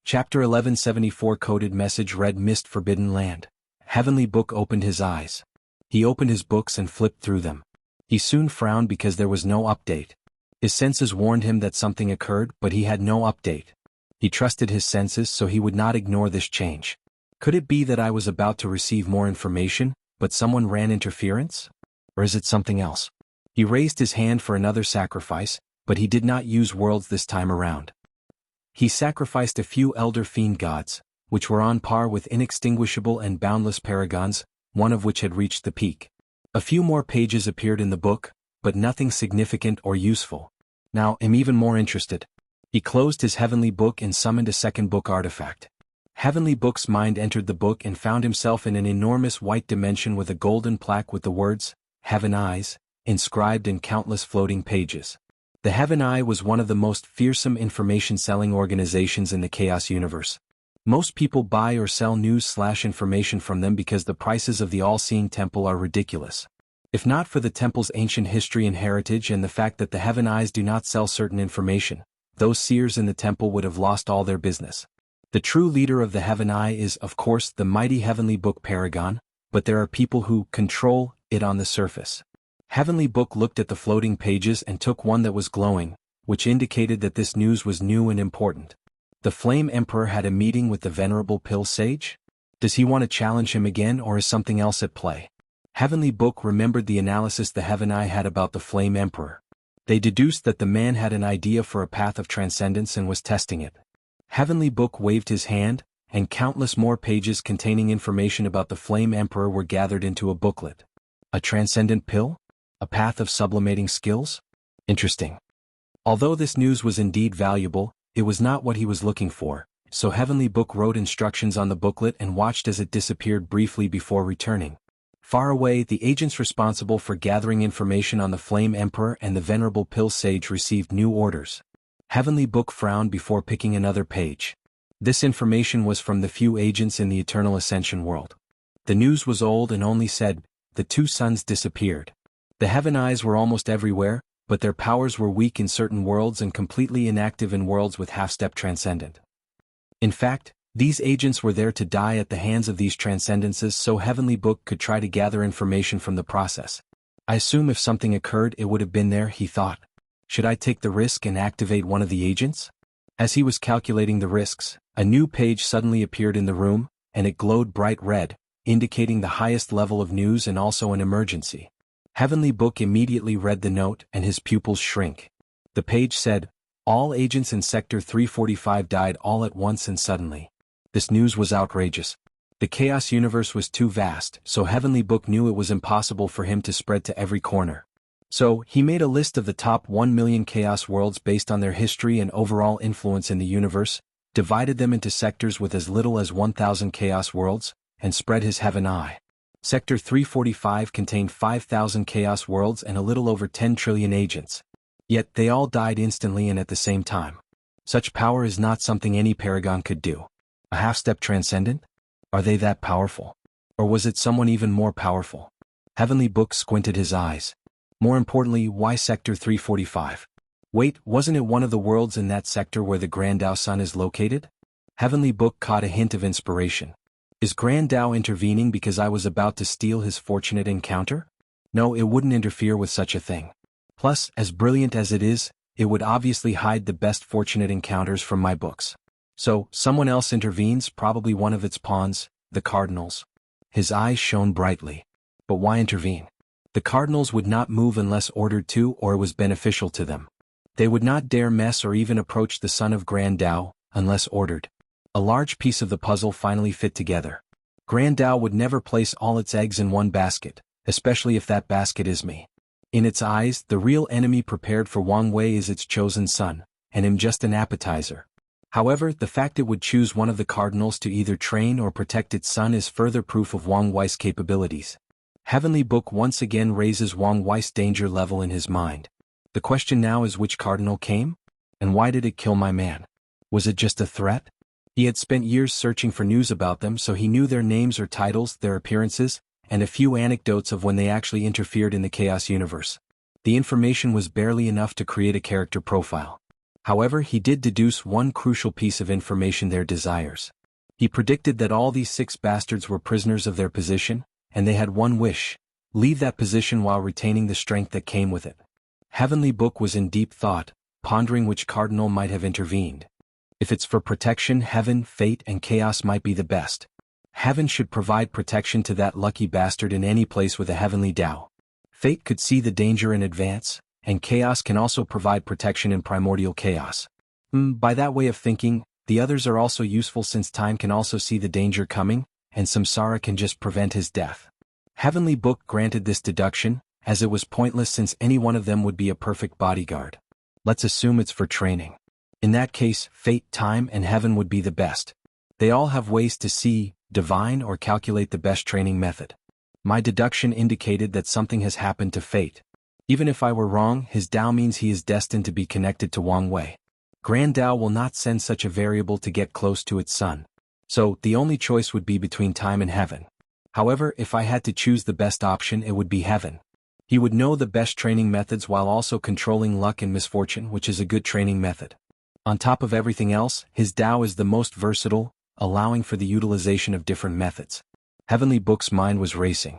Chapter 1174 Coded message read Mist Forbidden Land. Heavenly Book opened his eyes. He opened his books and flipped through them. He soon frowned because there was no update. His senses warned him that something occurred, but he had no update. He trusted his senses, so he would not ignore this change. Could it be that I was about to receive more information, but someone ran interference? Or is it something else? He raised his hand for another sacrifice, but he did not use worlds this time around. He sacrificed a few elder fiend gods, which were on par with inextinguishable and boundless paragons, one of which had reached the peak. A few more pages appeared in the book, but nothing significant or useful. Now I'm even more interested. He closed his heavenly book and summoned a second book artifact. Heavenly Book's mind entered the book and found himself in an enormous white dimension with a golden plaque with the words, Heaven Eyes, inscribed in countless floating pages. The Heaven Eye was one of the most fearsome information-selling organizations in the Chaos universe. Most people buy or sell news/information from them because the prices of the all-seeing temple are ridiculous. If not for the temple's ancient history and heritage and the fact that the Heaven Eyes do not sell certain information, those seers in the temple would have lost all their business. The true leader of the Heaven Eye is, of course, the mighty Heavenly Book Paragon, but there are people who control it on the surface. Heavenly Book looked at the floating pages and took one that was glowing, which indicated that this news was new and important. The Flame Emperor had a meeting with the Venerable Pill Sage? Does he want to challenge him again, or is something else at play? Heavenly Book remembered the analysis the Heaven Eye had about the Flame Emperor. They deduced that the man had an idea for a path of transcendence and was testing it. Heavenly Book waved his hand, and countless more pages containing information about the Flame Emperor were gathered into a booklet. A transcendent pill? A path of sublimating skills? Interesting. Although this news was indeed valuable, it was not what he was looking for, so Heavenly Book wrote instructions on the booklet and watched as it disappeared briefly before returning. Far away, the agents responsible for gathering information on the Flame Emperor and the Venerable Pill Sage received new orders. Heavenly Book frowned before picking another page. This information was from the few agents in the Eternal Ascension world. The news was old and only said, the two suns disappeared. The Heaven Eyes were almost everywhere, but their powers were weak in certain worlds and completely inactive in worlds with half-step transcendent. In fact, these agents were there to die at the hands of these transcendences, so Heavenly Book could try to gather information from the process. I assume if something occurred it would have been there, he thought. Should I take the risk and activate one of the agents? As he was calculating the risks, a new page suddenly appeared in the room, and it glowed bright red, indicating the highest level of news and also an emergency. Heavenly Book immediately read the note and his pupils shrink. The page said, all agents in Sector 345 died all at once and suddenly. This news was outrageous. The Chaos universe was too vast, so Heavenly Book knew it was impossible for him to spread to every corner. So, he made a list of the top 1 million Chaos worlds based on their history and overall influence in the universe, divided them into sectors with as little as 1,000 Chaos worlds, and spread his Heaven Eye. Sector 345 contained 5,000 Chaos worlds and a little over 10 trillion agents. Yet they all died instantly and at the same time. Such power is not something any Paragon could do. A half-step transcendent? Are they that powerful? Or was it someone even more powerful? Heavenly Book squinted his eyes. More importantly, why Sector 345? Wait, wasn't it one of the worlds in that sector where the Grand Dao Sun is located? Heavenly Book caught a hint of inspiration. Is Grand Dao intervening because I was about to steal his fortunate encounter? No, it wouldn't interfere with such a thing. Plus, as brilliant as it is, it would obviously hide the best fortunate encounters from my books. So, someone else intervenes, probably one of its pawns, the Cardinals. His eyes shone brightly. But why intervene? The Cardinals would not move unless ordered to or it was beneficial to them. They would not dare mess or even approach the son of Grand Dao, unless ordered. A large piece of the puzzle finally fit together. Grand Dao would never place all its eggs in one basket, especially if that basket is me. In its eyes, the real enemy prepared for Wang Wei is its chosen son, and him just an appetizer. However, the fact it would choose one of the Cardinals to either train or protect its son is further proof of Wang Wei's capabilities. Heavenly Book once again raises Wang Wei's danger level in his mind. The question now is which Cardinal came? And why did it kill my man? Was it just a threat? He had spent years searching for news about them, so he knew their names or titles, their appearances, and a few anecdotes of when they actually interfered in the Chaos universe. The information was barely enough to create a character profile. However, he did deduce one crucial piece of information: their desires. He predicted that all these 6 bastards were prisoners of their position, and they had one wish: leave that position while retaining the strength that came with it. Heavenly Book was in deep thought, pondering which cardinal might have intervened. If it's for protection, heaven, fate, and chaos might be the best. Heaven should provide protection to that lucky bastard in any place with a heavenly Tao. Fate could see the danger in advance, and chaos can also provide protection in primordial chaos. By that way of thinking, the others are also useful, since time can also see the danger coming, and samsara can just prevent his death. Heavenly Book granted this deduction, as it was pointless since any one of them would be a perfect bodyguard. Let's assume it's for training. In that case, fate, time, and heaven would be the best. They all have ways to see, divine, or calculate the best training method. My deduction indicated that something has happened to fate. Even if I were wrong, his Tao means he is destined to be connected to Wang Wei. Grand Tao will not send such a variable to get close to its son. So, the only choice would be between time and heaven. However, if I had to choose the best option, it would be heaven. He would know the best training methods while also controlling luck and misfortune, which is a good training method. On top of everything else, his Tao is the most versatile, allowing for the utilization of different methods. Heavenly Book's mind was racing.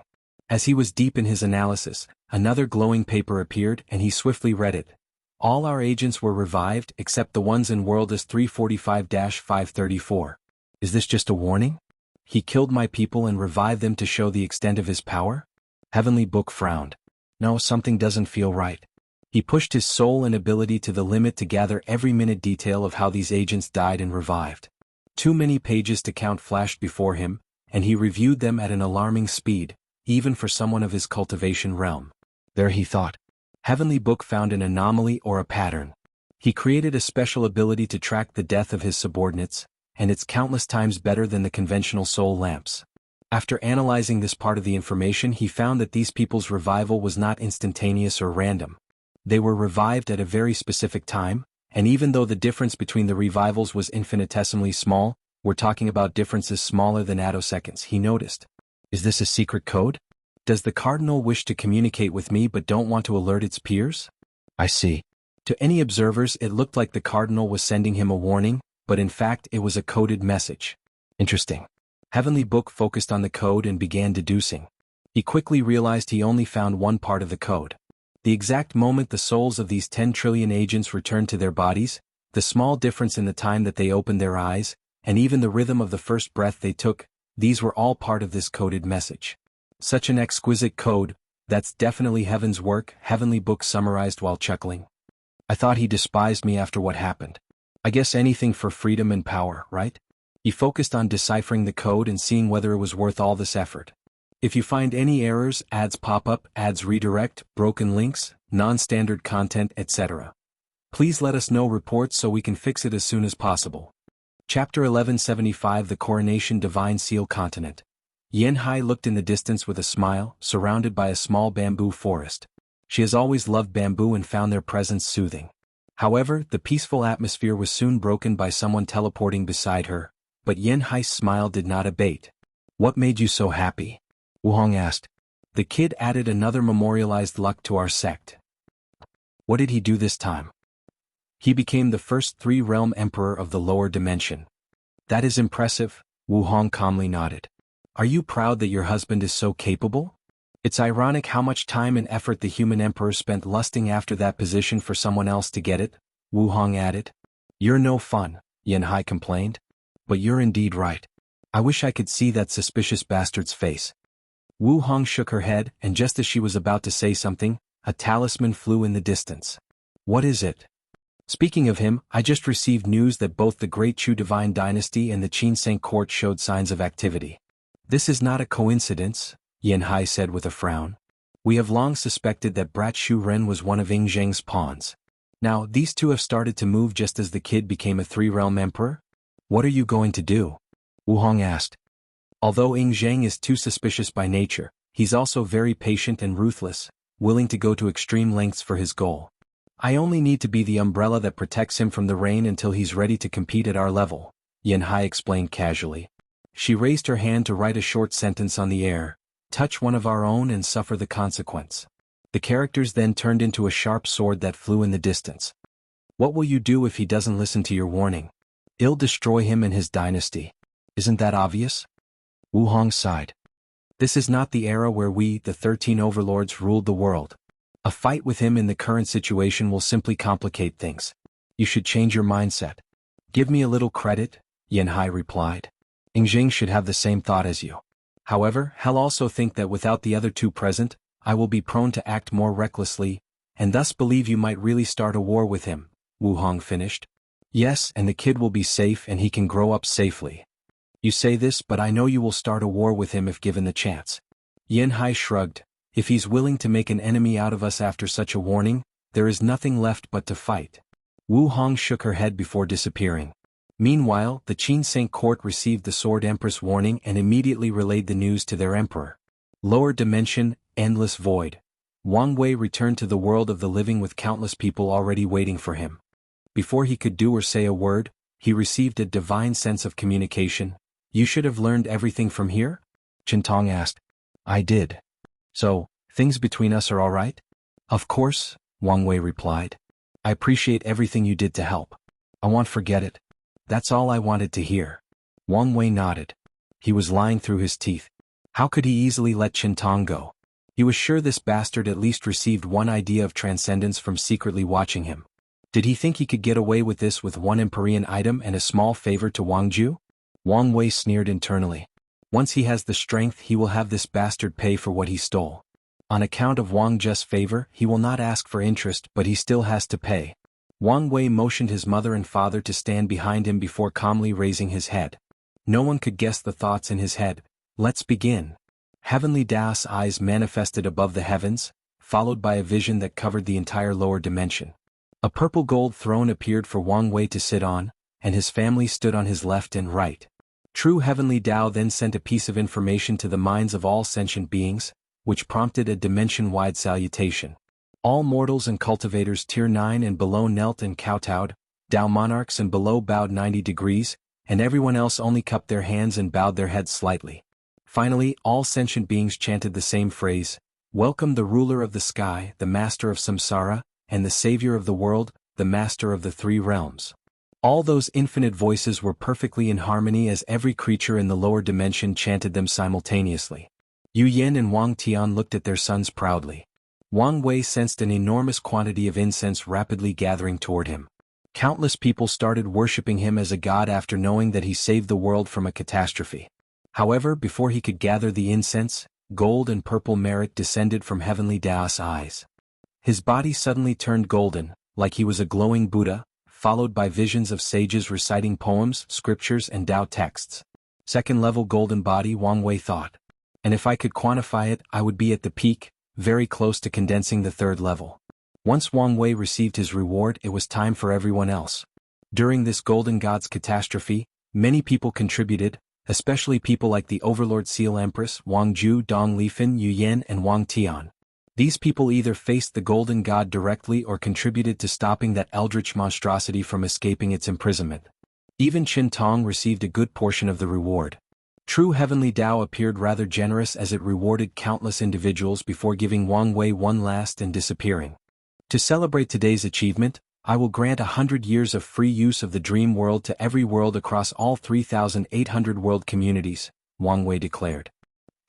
As he was deep in his analysis, another glowing paper appeared, and he swiftly read it. All our agents were revived except the ones in World as 345-534. Is this just a warning? He killed my people and revived them to show the extent of his power? Heavenly Book frowned. No, something doesn't feel right. He pushed his soul and ability to the limit to gather every minute detail of how these agents died and revived. Too many pages to count flashed before him, and he reviewed them at an alarming speed, even for someone of his cultivation realm. There, he thought. Heavenly Book found an anomaly or a pattern. He created a special ability to track the death of his subordinates, and it's countless times better than the conventional soul lamps. After analyzing this part of the information, he found that these people's revival was not instantaneous or random. They were revived at a very specific time, and even though the difference between the revivals was infinitesimally small, we're talking about differences smaller than attoseconds, he noticed. Is this a secret code? Does the cardinal wish to communicate with me but don't want to alert its peers? I see. To any observers, it looked like the cardinal was sending him a warning, but in fact it was a coded message. Interesting. Heavenly Book focused on the code and began deducing. He quickly realized he only found one part of the code. The exact moment the souls of these 10 trillion agents returned to their bodies, the small difference in the time that they opened their eyes, and even the rhythm of the first breath they took, these were all part of this coded message. Such an exquisite code, that's definitely heaven's work, Heavenly Book summarized while chuckling. I thought he despised me after what happened. I guess anything for freedom and power, right? He focused on deciphering the code and seeing whether it was worth all this effort. If you find any errors, ads pop up, ads redirect, broken links, non-standard content, etc., please let us know reports so we can fix it as soon as possible. Chapter 1175 The Coronation Divine Seal Continent. Xianxia looked in the distance with a smile, surrounded by a small bamboo forest. She has always loved bamboo and found their presence soothing. However, the peaceful atmosphere was soon broken by someone teleporting beside her, but Xianxia's smile did not abate. What made you so happy? Wuhong asked. The kid added another memorialized luck to our sect. What did he do this time? He became the first 3-realm emperor of the lower dimension. That is impressive, Wuhong calmly nodded. Are you proud that your husband is so capable? It's ironic how much time and effort the human emperor spent lusting after that position for someone else to get it, Wuhong added. You're no fun, Xianxia complained. But you're indeed right. I wish I could see that suspicious bastard's face. Wuhong shook her head, and just as she was about to say something, a talisman flew in the distance. What is it? Speaking of him, I just received news that both the Great Chu Divine Dynasty and the Qinseng Court showed signs of activity. This is not a coincidence, Xianxia said with a frown. We have long suspected that Brat Shu Ren was one of Ying Zheng's pawns. Now, these two have started to move just as the kid became a 3-realm emperor? What are you going to do? Wuhong asked. Although Ying Zheng is too suspicious by nature, he's also very patient and ruthless, willing to go to extreme lengths for his goal. I only need to be the umbrella that protects him from the rain until he's ready to compete at our level, Xianxia explained casually. She raised her hand to write a short sentence on the air, touch one of our own and suffer the consequence. The characters then turned into a sharp sword that flew in the distance. What will you do if he doesn't listen to your warning? It'll destroy him and his dynasty. Isn't that obvious? Wu Hong sighed. This is not the era where we, the 13 overlords, ruled the world. A fight with him in the current situation will simply complicate things. You should change your mindset. Give me a little credit, Yanhai replied. Yingjing should have the same thought as you. However, I'll also think that without the other two present, I will be prone to act more recklessly, and thus believe you might really start a war with him, Wu Hong finished. Yes, and the kid will be safe and he can grow up safely. You say this, but I know you will start a war with him if given the chance. Yanhai shrugged. If he's willing to make an enemy out of us after such a warning, there is nothing left but to fight. Wu Hong shook her head before disappearing. Meanwhile, the Qin Saint Court received the Sword Empress warning and immediately relayed the news to their emperor. Lower dimension, endless void. Wang Wei returned to the world of the living with countless people already waiting for him. Before he could do or say a word, he received a divine sense of communication. You should have learned everything from here? Qintong asked. I did. So, things between us are all right? Of course, Wang Wei replied. I appreciate everything you did to help. I won't forget it. That's all I wanted to hear. Wang Wei nodded. He was lying through his teeth. How could he easily let Qintong go? He was sure this bastard at least received one idea of transcendence from secretly watching him. Did he think he could get away with this with one Empyrean item and a small favor to Wang Ju? Wang Wei sneered internally. Once he has the strength, he will have this bastard pay for what he stole. On account of Wang Ju's favor, he will not ask for interest, but he still has to pay. Wang Wei motioned his mother and father to stand behind him before calmly raising his head. No one could guess the thoughts in his head. Let's begin. Heavenly Dao's eyes manifested above the heavens, followed by a vision that covered the entire lower dimension. A purple gold throne appeared for Wang Wei to sit on, and his family stood on his left and right. True Heavenly Dao then sent a piece of information to the minds of all sentient beings, which prompted a dimension-wide salutation. All mortals and cultivators tier 9 and below knelt and kowtowed, Dao monarchs and below bowed 90 degrees, and everyone else only cupped their hands and bowed their heads slightly. Finally, all sentient beings chanted the same phrase, Welcome the ruler of the sky, the master of samsara, and the savior of the world, the master of the three realms. All those infinite voices were perfectly in harmony as every creature in the lower dimension chanted them simultaneously. Yu Yen and Wang Tian looked at their sons proudly. Wang Wei sensed an enormous quantity of incense rapidly gathering toward him. Countless people started worshipping him as a god after knowing that he saved the world from a catastrophe. However, before he could gather the incense, gold and purple merit descended from Heavenly Dao's eyes. His body suddenly turned golden, like he was a glowing Buddha, followed by visions of sages reciting poems, scriptures and Tao texts. Second-level golden body, Wang Wei thought. And if I could quantify it, I would be at the peak, very close to condensing the third level. Once Wang Wei received his reward, it was time for everyone else. During this Golden God's catastrophe, many people contributed, especially people like the Overlord Seal Empress, Wang Ju, Dong Lifan, Yu Yan and Wang Tian. These people either faced the Golden God directly or contributed to stopping that eldritch monstrosity from escaping its imprisonment. Even Qintong received a good portion of the reward. True Heavenly Dao appeared rather generous as it rewarded countless individuals before giving Wang Wei one last and disappearing. To celebrate today's achievement, I will grant 100 years of free use of the Dream World to every world across all 3,800 world communities, Wang Wei declared.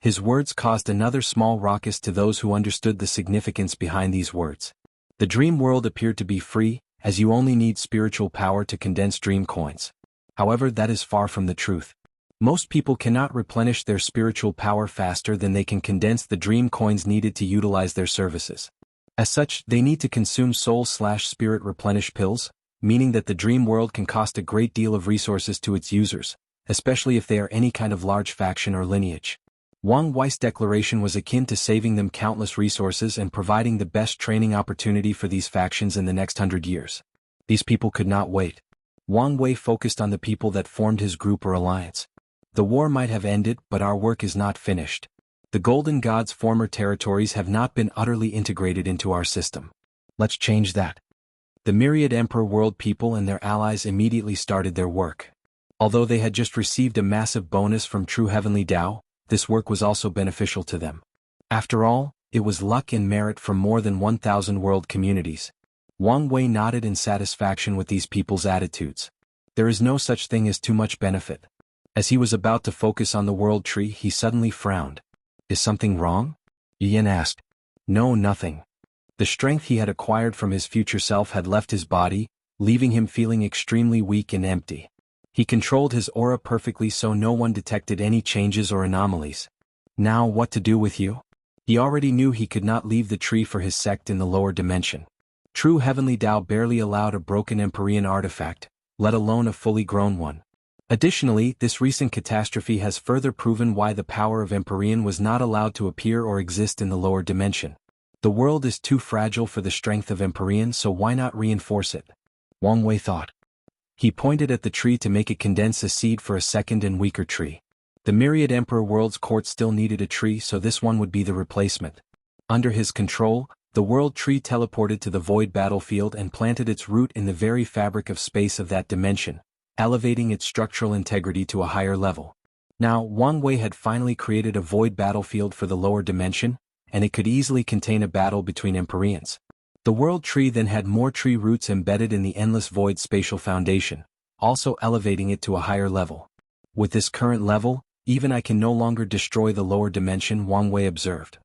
His words caused another small ruckus to those who understood the significance behind these words. The Dream World appeared to be free, as you only need spiritual power to condense dream coins. However, that is far from the truth. Most people cannot replenish their spiritual power faster than they can condense the dream coins needed to utilize their services. As such, they need to consume soul/spirit replenish pills, meaning that the dream world can cost a great deal of resources to its users, especially if they are any kind of large faction or lineage. Wang Wei's declaration was akin to saving them countless resources and providing the best training opportunity for these factions in the next 100 years. These people could not wait. Wang Wei focused on the people that formed his group or alliance. The war might have ended, but our work is not finished. The Golden God's former territories have not been utterly integrated into our system. Let's change that. The myriad Emperor World people and their allies immediately started their work. Although they had just received a massive bonus from True Heavenly Dao, this work was also beneficial to them. After all, it was luck and merit from more than 1,000 world communities. Wang Wei nodded in satisfaction with these people's attitudes. There is no such thing as too much benefit. As he was about to focus on the world tree, he suddenly frowned. Is something wrong? Yan asked. No, nothing. The strength he had acquired from his future self had left his body, leaving him feeling extremely weak and empty. He controlled his aura perfectly so no one detected any changes or anomalies. Now what to do with you? He already knew he could not leave the tree for his sect in the lower dimension. True heavenly Tao barely allowed a broken Empyrean artifact, let alone a fully grown one. Additionally, this recent catastrophe has further proven why the power of Empyrean was not allowed to appear or exist in the lower dimension. The world is too fragile for the strength of Empyrean, so why not reinforce it? Wang Wei thought. He pointed at the tree to make it condense a seed for a second and weaker tree. The myriad Emperor World's court still needed a tree, so this one would be the replacement. Under his control, the world tree teleported to the void battlefield and planted its root in the very fabric of space of that dimension, elevating its structural integrity to a higher level. Now, Wang Wei had finally created a void battlefield for the lower dimension, and it could easily contain a battle between Empyreans. The world tree then had more tree roots embedded in the endless void spatial foundation, also elevating it to a higher level. With this current level, even I can no longer destroy the lower dimension, Wang Wei observed.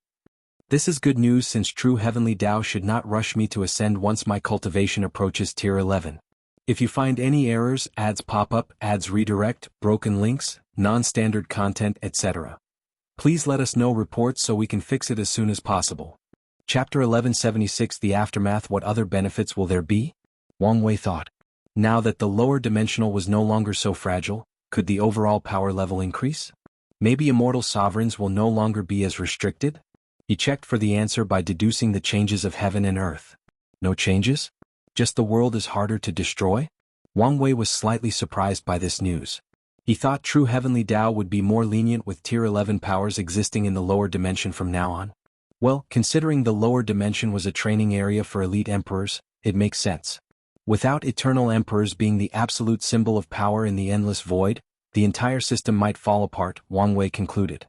This is good news since true heavenly Tao should not rush me to ascend once my cultivation approaches tier 11. If you find any errors, ads pop up, ads redirect, broken links, non-standard content, etc., please let us know reports so we can fix it as soon as possible. Chapter 1176 The Aftermath. What other benefits will there be? Wang Wei thought. Now that the lower dimensional was no longer so fragile, could the overall power level increase? Maybe immortal sovereigns will no longer be as restricted? He checked for the answer by deducing the changes of heaven and earth. No changes? Just the world is harder to destroy? Wang Wei was slightly surprised by this news. He thought true heavenly Tao would be more lenient with tier 11 powers existing in the lower dimension from now on. Well, considering the lower dimension was a training area for elite emperors, it makes sense. Without eternal emperors being the absolute symbol of power in the endless void, the entire system might fall apart, Wang Wei concluded.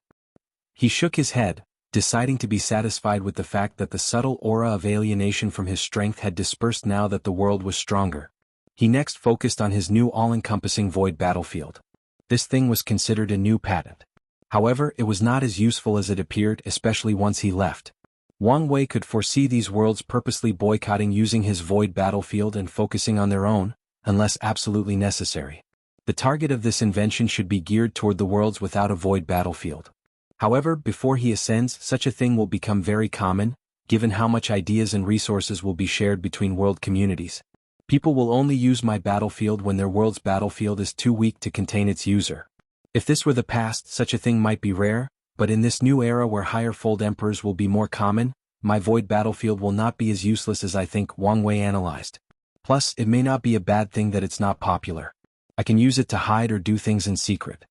He shook his head, deciding to be satisfied with the fact that the subtle aura of alienation from his strength had dispersed now that the world was stronger. He next focused on his new all-encompassing void battlefield. This thing was considered a new patent. However, it was not as useful as it appeared, especially once he left. Wang Wei could foresee these worlds purposely boycotting using his void battlefield and focusing on their own, unless absolutely necessary. The target of this invention should be geared toward the worlds without a void battlefield. However, before he ascends, such a thing will become very common, given how much ideas and resources will be shared between world communities. People will only use my battlefield when their world's battlefield is too weak to contain its user. If this were the past, such a thing might be rare, but in this new era where higher-fold emperors will be more common, my void battlefield will not be as useless as I think, Wang Wei analyzed. Plus, it may not be a bad thing that it's not popular. I can use it to hide or do things in secret.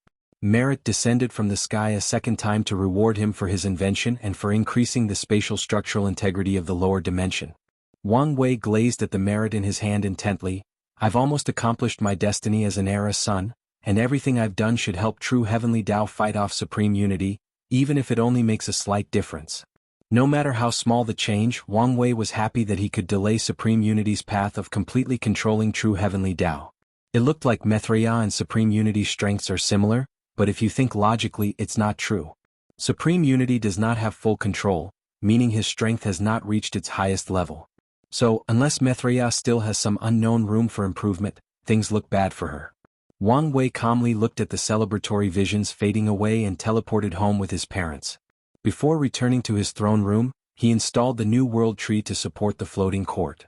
Merit descended from the sky a second time to reward him for his invention and for increasing the spatial structural integrity of the lower dimension. Wang Wei glazed at the merit in his hand intently. I've almost accomplished my destiny as an era son, and everything I've done should help true heavenly Tao fight off supreme unity, even if it only makes a slight difference. No matter how small the change, Wang Wei was happy that he could delay supreme unity's path of completely controlling true heavenly Tao. It looked like Maitreya and supreme unity's strengths are similar, but if you think logically, it's not true. Supreme Unity does not have full control, meaning his strength has not reached its highest level. So, unless Maitreya still has some unknown room for improvement, things look bad for her. Wang Wei calmly looked at the celebratory visions fading away and teleported home with his parents. Before returning to his throne room, he installed the new world tree to support the floating court.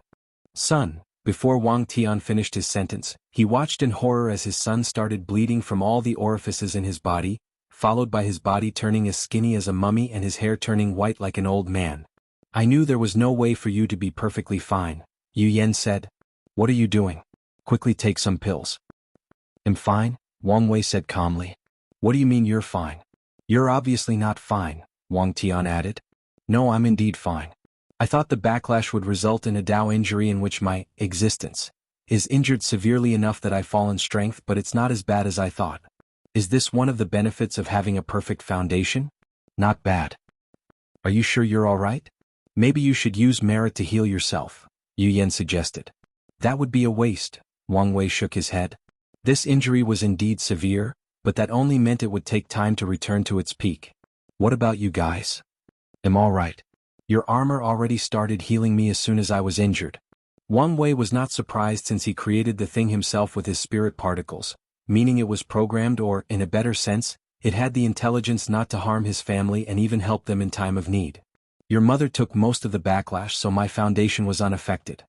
Son. Before Wang Tian finished his sentence, he watched in horror as his son started bleeding from all the orifices in his body, followed by his body turning as skinny as a mummy and his hair turning white like an old man. I knew there was no way for you to be perfectly fine, Yu Yan said. What are you doing? Quickly take some pills. I'm fine, Wang Wei said calmly. What do you mean you're fine? You're obviously not fine, Wang Tian added. No, I'm indeed fine. I thought the backlash would result in a Tao injury in which my existence is injured severely enough that I fall in strength, but it's not as bad as I thought. Is this one of the benefits of having a perfect foundation? Not bad. Are you sure you're all right? Maybe you should use merit to heal yourself. Yu Yan suggested. That would be a waste, Wang Wei shook his head. This injury was indeed severe, but that only meant it would take time to return to its peak. What about you guys? I'm all right. Your armor already started healing me as soon as I was injured. Wang Wei was not surprised since he created the thing himself with his spirit particles, meaning it was programmed or, in a better sense, it had the intelligence not to harm his family and even help them in time of need. Your mother took most of the backlash, so my foundation was unaffected.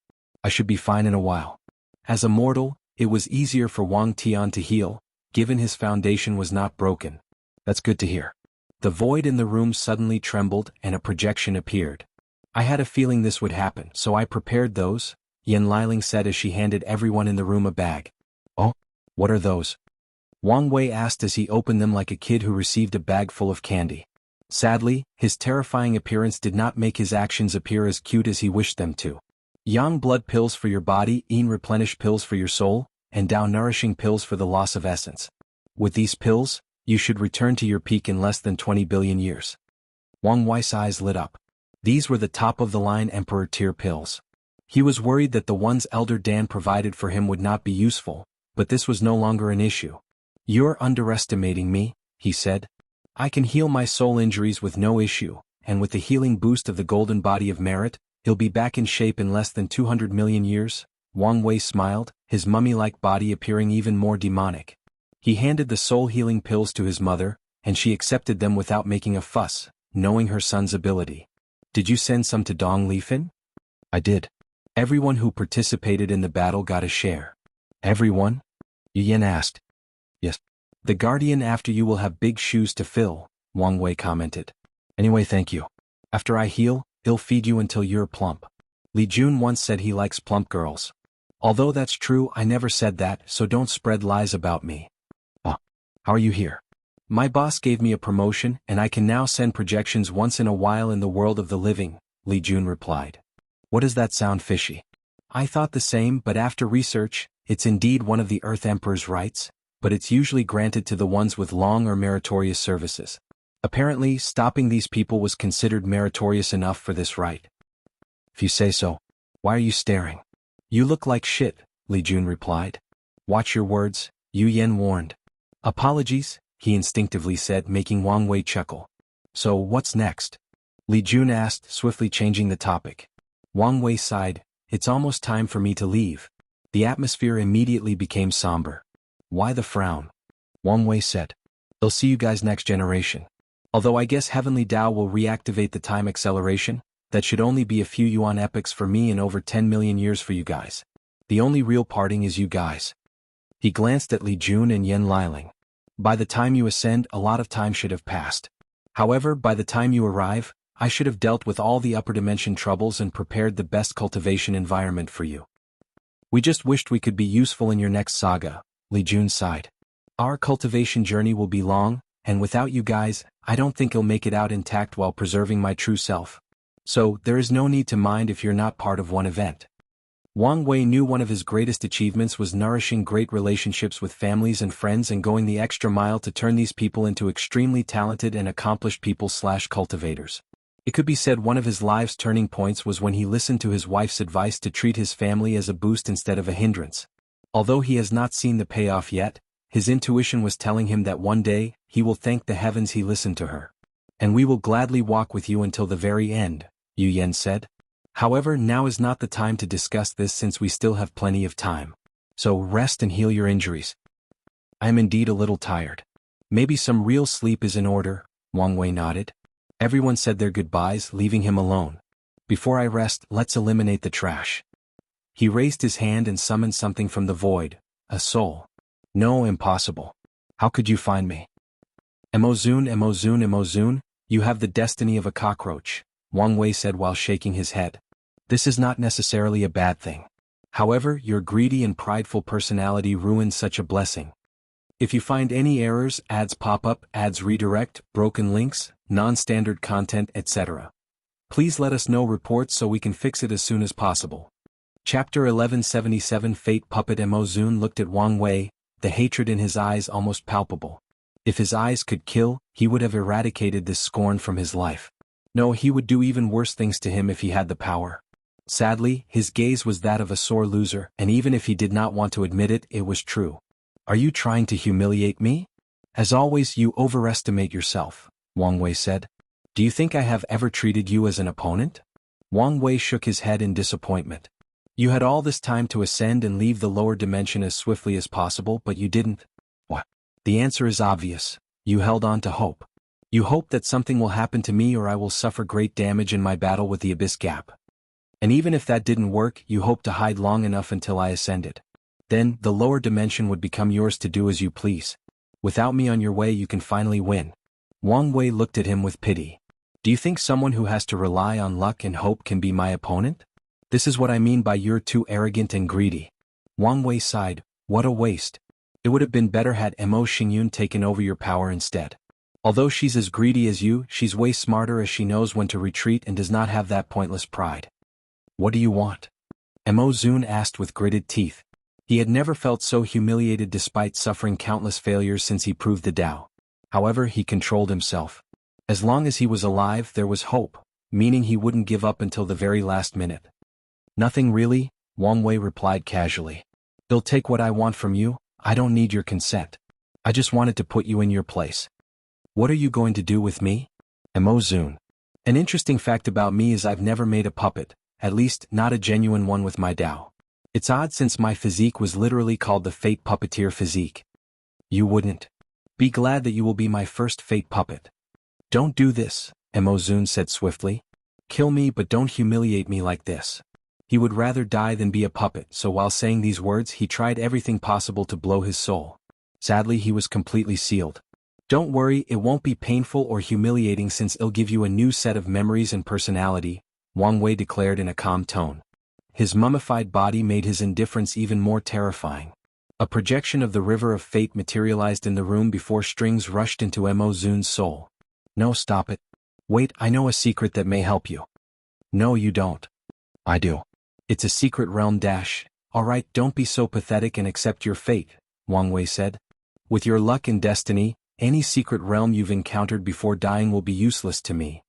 I should be fine in a while. As a mortal, it was easier for Wang Tian to heal, given his foundation was not broken. That's good to hear. The void in the room suddenly trembled and a projection appeared. I had a feeling this would happen, so I prepared those, Yan Liling said as she handed everyone in the room a bag. Oh? What are those? Wang Wei asked as he opened them like a kid who received a bag full of candy. Sadly, his terrifying appearance did not make his actions appear as cute as he wished them to. Yang blood pills for your body, Yin replenish pills for your soul, and Dao nourishing pills for the loss of essence. With these pills, you should return to your peak in less than 20 billion years. Wang Wei's eyes lit up. These were the top-of-the-line Emperor tier pills. He was worried that the ones Elder Dan provided for him would not be useful, but this was no longer an issue. You're underestimating me, he said. I can heal my soul injuries with no issue, and with the healing boost of the golden body of merit, he'll be back in shape in less than 200 million years. Wang Wei smiled, his mummy-like body appearing even more demonic. He handed the soul-healing pills to his mother, and she accepted them without making a fuss, knowing her son's ability. Did you send some to Dong Lifan? I did. Everyone who participated in the battle got a share. Everyone? Yu Yan asked. Yes. The guardian after you will have big shoes to fill, Wang Wei commented. Anyway, thank you. After I heal, he'll feed you until you're plump. Li Jun once said he likes plump girls. Although that's true, I never said that, so don't spread lies about me. Oh, how are you here? My boss gave me a promotion and I can now send projections once in a while in the world of the living, Li Jun replied. What does that sound fishy? I thought the same, but after research, it's indeed one of the Earth Emperor's rights, but it's usually granted to the ones with long or meritorious services. Apparently, stopping these people was considered meritorious enough for this right. If you say so. Why are you staring? You look like shit, Li Jun replied. Watch your words, Yu Yan warned. Apologies, he instinctively said, making Wang Wei chuckle. So what's next? Li Jun asked, swiftly changing the topic. Wang Wei sighed, it's almost time for me to leave. The atmosphere immediately became somber. Why the frown? Wang Wei said. I'll see you guys next generation. Although I guess Heavenly Dao will reactivate the time acceleration, that should only be a few yuan epochs for me and over 10 million years for you guys. The only real parting is you guys. He glanced at Li Jun and Yan Liling. By the time you ascend, a lot of time should have passed. However, by the time you arrive, I should have dealt with all the upper dimension troubles and prepared the best cultivation environment for you. We just wished we could be useful in your next saga, Li Jun sighed. Our cultivation journey will be long, and without you guys, I don't think I'll make it out intact while preserving my true self. So, there is no need to mind if you're not part of one event. Wang Wei knew one of his greatest achievements was nourishing great relationships with families and friends and going the extra mile to turn these people into extremely talented and accomplished people/cultivators. It could be said one of his life's turning points was when he listened to his wife's advice to treat his family as a boost instead of a hindrance. Although he has not seen the payoff yet, his intuition was telling him that one day, he will thank the heavens he listened to her. And we will gladly walk with you until the very end, Yu Yan said. However, now is not the time to discuss this since we still have plenty of time. So rest and heal your injuries. I am indeed a little tired. Maybe some real sleep is in order, Wang Wei nodded. Everyone said their goodbyes, leaving him alone. Before I rest, let's eliminate the trash. He raised his hand and summoned something from the void, a soul. No, impossible. How could you find me? Emozun, Emozun, Emozun, you have the destiny of a cockroach, Wang Wei said while shaking his head. This is not necessarily a bad thing. However, your greedy and prideful personality ruins such a blessing. If you find any errors, ads pop up, ads redirect, broken links, non-standard content, etc., please let us know reports so we can fix it as soon as possible. Chapter 1177 Fate Puppet Emozun looked at Wang Wei, the hatred in his eyes almost palpable. If his eyes could kill, he would have eradicated this scorn from his life. No, he would do even worse things to him if he had the power. Sadly, his gaze was that of a sore loser, and even if he did not want to admit it, it was true. Are you trying to humiliate me? As always, you overestimate yourself, Wang Wei said. Do you think I have ever treated you as an opponent? Wang Wei shook his head in disappointment. You had all this time to ascend and leave the lower dimension as swiftly as possible, but you didn't. What? The answer is obvious. You held on to hope. You hoped that something will happen to me or I will suffer great damage in my battle with the Abyss Gap. And even if that didn't work, you hoped to hide long enough until I ascended. Then, the lower dimension would become yours to do as you please. Without me on your way, you can finally win. Wang Wei looked at him with pity. Do you think someone who has to rely on luck and hope can be my opponent? This is what I mean by you're too arrogant and greedy. Wang Wei sighed. What a waste. It would have been better had Mo Xingyun taken over your power instead. Although she's as greedy as you, she's way smarter as she knows when to retreat and does not have that pointless pride. What do you want? Mo Xun asked with gritted teeth. He had never felt so humiliated despite suffering countless failures since he proved the Tao. However, he controlled himself. As long as he was alive, there was hope, meaning he wouldn't give up until the very last minute. Nothing really, Wang Wei replied casually. I'll take what I want from you. I don't need your consent. I just wanted to put you in your place. What are you going to do with me? Mo Xun. An interesting fact about me is I've never made a puppet, at least not a genuine one with my Tao. It's odd since my physique was literally called the Fate Puppeteer physique. You wouldn't. Be glad that you will be my first Fate puppet. Don't do this, Mo Xun said swiftly. Kill me but don't humiliate me like this. He would rather die than be a puppet, so while saying these words he tried everything possible to blow his soul. Sadly, he was completely sealed. Don't worry, it won't be painful or humiliating since it'll give you a new set of memories and personality, Wang Wei declared in a calm tone. His mummified body made his indifference even more terrifying. A projection of the river of fate materialized in the room before strings rushed into Mo Xun's soul. No, stop it. Wait, I know a secret that may help you. No, you don't. I do. It's a secret realm dash. Alright, don't be so pathetic and accept your fate, Wang Wei said. With your luck and destiny, any secret realm you've encountered before dying will be useless to me.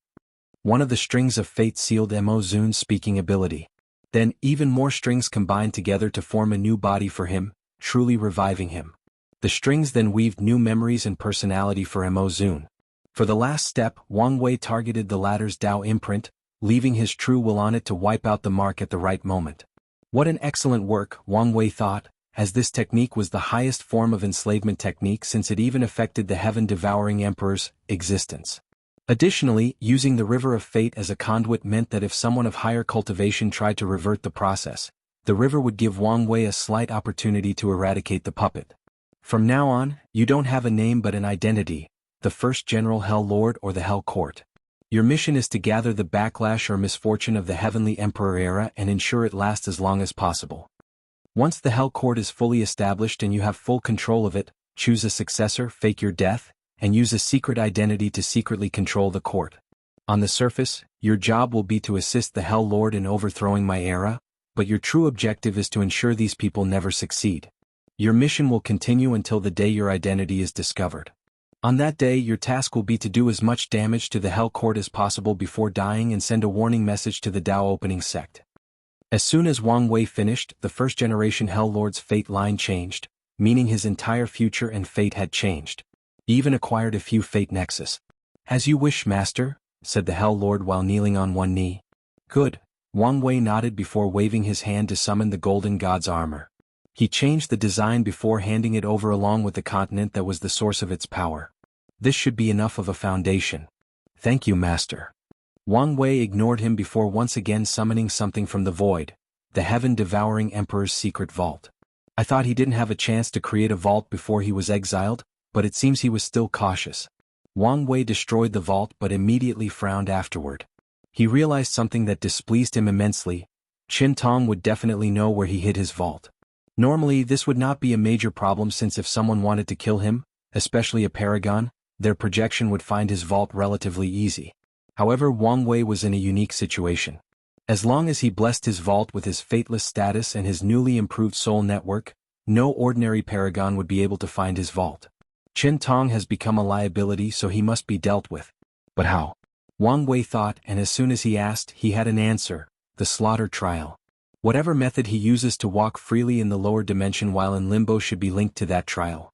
One of the strings of fate sealed Mo Xun's speaking ability. Then, even more strings combined together to form a new body for him, truly reviving him. The strings then weaved new memories and personality for Mo Xun. For the last step, Wang Wei targeted the latter's Tao imprint, leaving his true will on it to wipe out the mark at the right moment. What an excellent work, Wang Wei thought, as this technique was the highest form of enslavement technique since it even affected the heaven-devouring emperor's existence. Additionally, using the river of fate as a conduit meant that if someone of higher cultivation tried to revert the process, the river would give Wang Wei a slight opportunity to eradicate the puppet. From now on, you don't have a name but an identity, the first General Hell Lord or the Hell Court. Your mission is to gather the backlash or misfortune of the Heavenly Emperor era and ensure it lasts as long as possible. Once the Hell Court is fully established and you have full control of it, choose a successor, fake your death, and use a secret identity to secretly control the court. On the surface, your job will be to assist the Hell Lord in overthrowing my era, but your true objective is to ensure these people never succeed. Your mission will continue until the day your identity is discovered. On that day, your task will be to do as much damage to the Hell Court as possible before dying and send a warning message to the Tao opening sect. As soon as Wang Wei finished, the first-generation Hell Lord's fate line changed, meaning his entire future and fate had changed. He even acquired a few fate nexus. As you wish, Master, said the Hell Lord while kneeling on one knee. Good. Wang Wei nodded before waving his hand to summon the Golden God's armor. He changed the design before handing it over along with the continent that was the source of its power. This should be enough of a foundation. Thank you, Master. Wang Wei ignored him before once again summoning something from the void, the heaven-devouring Emperor's secret vault. I thought he didn't have a chance to create a vault before he was exiled, but it seems he was still cautious. Wang Wei destroyed the vault but immediately frowned afterward. He realized something that displeased him immensely. Qin Tong would definitely know where he hid his vault. Normally this would not be a major problem since if someone wanted to kill him, especially a Paragon, their projection would find his vault relatively easy. However, Wang Wei was in a unique situation. As long as he blessed his vault with his fateless status and his newly improved soul network, no ordinary Paragon would be able to find his vault. Qin Tong has become a liability, so he must be dealt with. But how? Wang Wei thought, and as soon as he asked, he had an answer. the slaughter trial. Whatever method he uses to walk freely in the lower dimension while in limbo should be linked to that trial.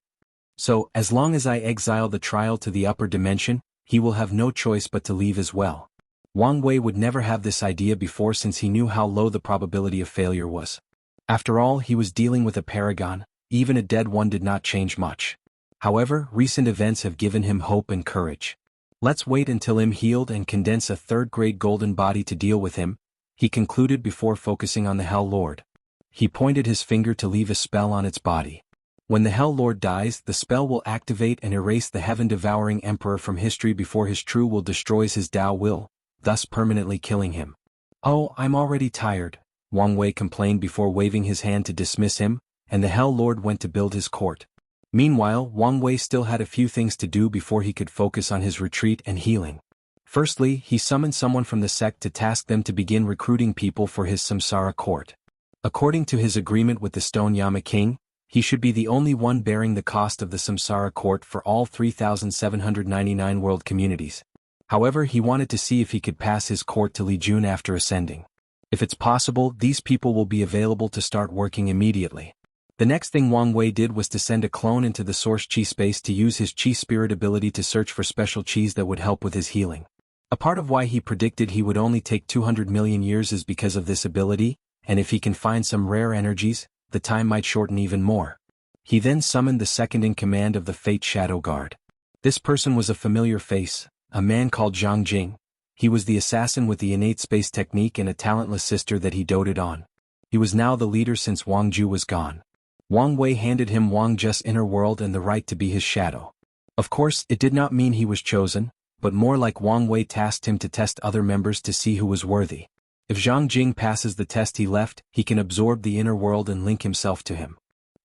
So, as long as I exile the trial to the upper dimension, he will have no choice but to leave as well. Wang Wei would never have this idea before since he knew how low the probability of failure was. After all, he was dealing with a paragon, even a dead one did not change much. However, recent events have given him hope and courage. Let's wait until I'm healed and condense a third-grade golden body to deal with him, he concluded before focusing on the Hell Lord. He pointed his finger to leave a spell on its body. When the Hell Lord dies, the spell will activate and erase the heaven-devouring emperor from history before his true will destroys his Tao will, thus permanently killing him. Oh, I'm already tired, Wang Wei complained before waving his hand to dismiss him, and the Hell Lord went to build his court. Meanwhile, Wang Wei still had a few things to do before he could focus on his retreat and healing. Firstly, he summoned someone from the sect to task them to begin recruiting people for his samsara court. According to his agreement with the Stone Yama King, he should be the only one bearing the cost of the samsara court for all 3,799 world communities. However, he wanted to see if he could pass his court to Li Jun after ascending. If it's possible, these people will be available to start working immediately. The next thing Wang Wei did was to send a clone into the source chi space to use his chi spirit ability to search for special chis that would help with his healing. A part of why he predicted he would only take 200 million years is because of this ability, and if he can find some rare energies, the time might shorten even more. He then summoned the second-in-command of the Fate Shadow Guard. This person was a familiar face, a man called Zhang Jing. He was the assassin with the innate space technique and a talentless sister that he doted on. He was now the leader since Wang Ju was gone. Wang Wei handed him Wang Ju's inner world and the right to be his shadow. Of course, it did not mean he was chosen, but more like Wang Wei tasked him to test other members to see who was worthy. If Zhang Jing passes the test he left, he can absorb the inner world and link himself to him.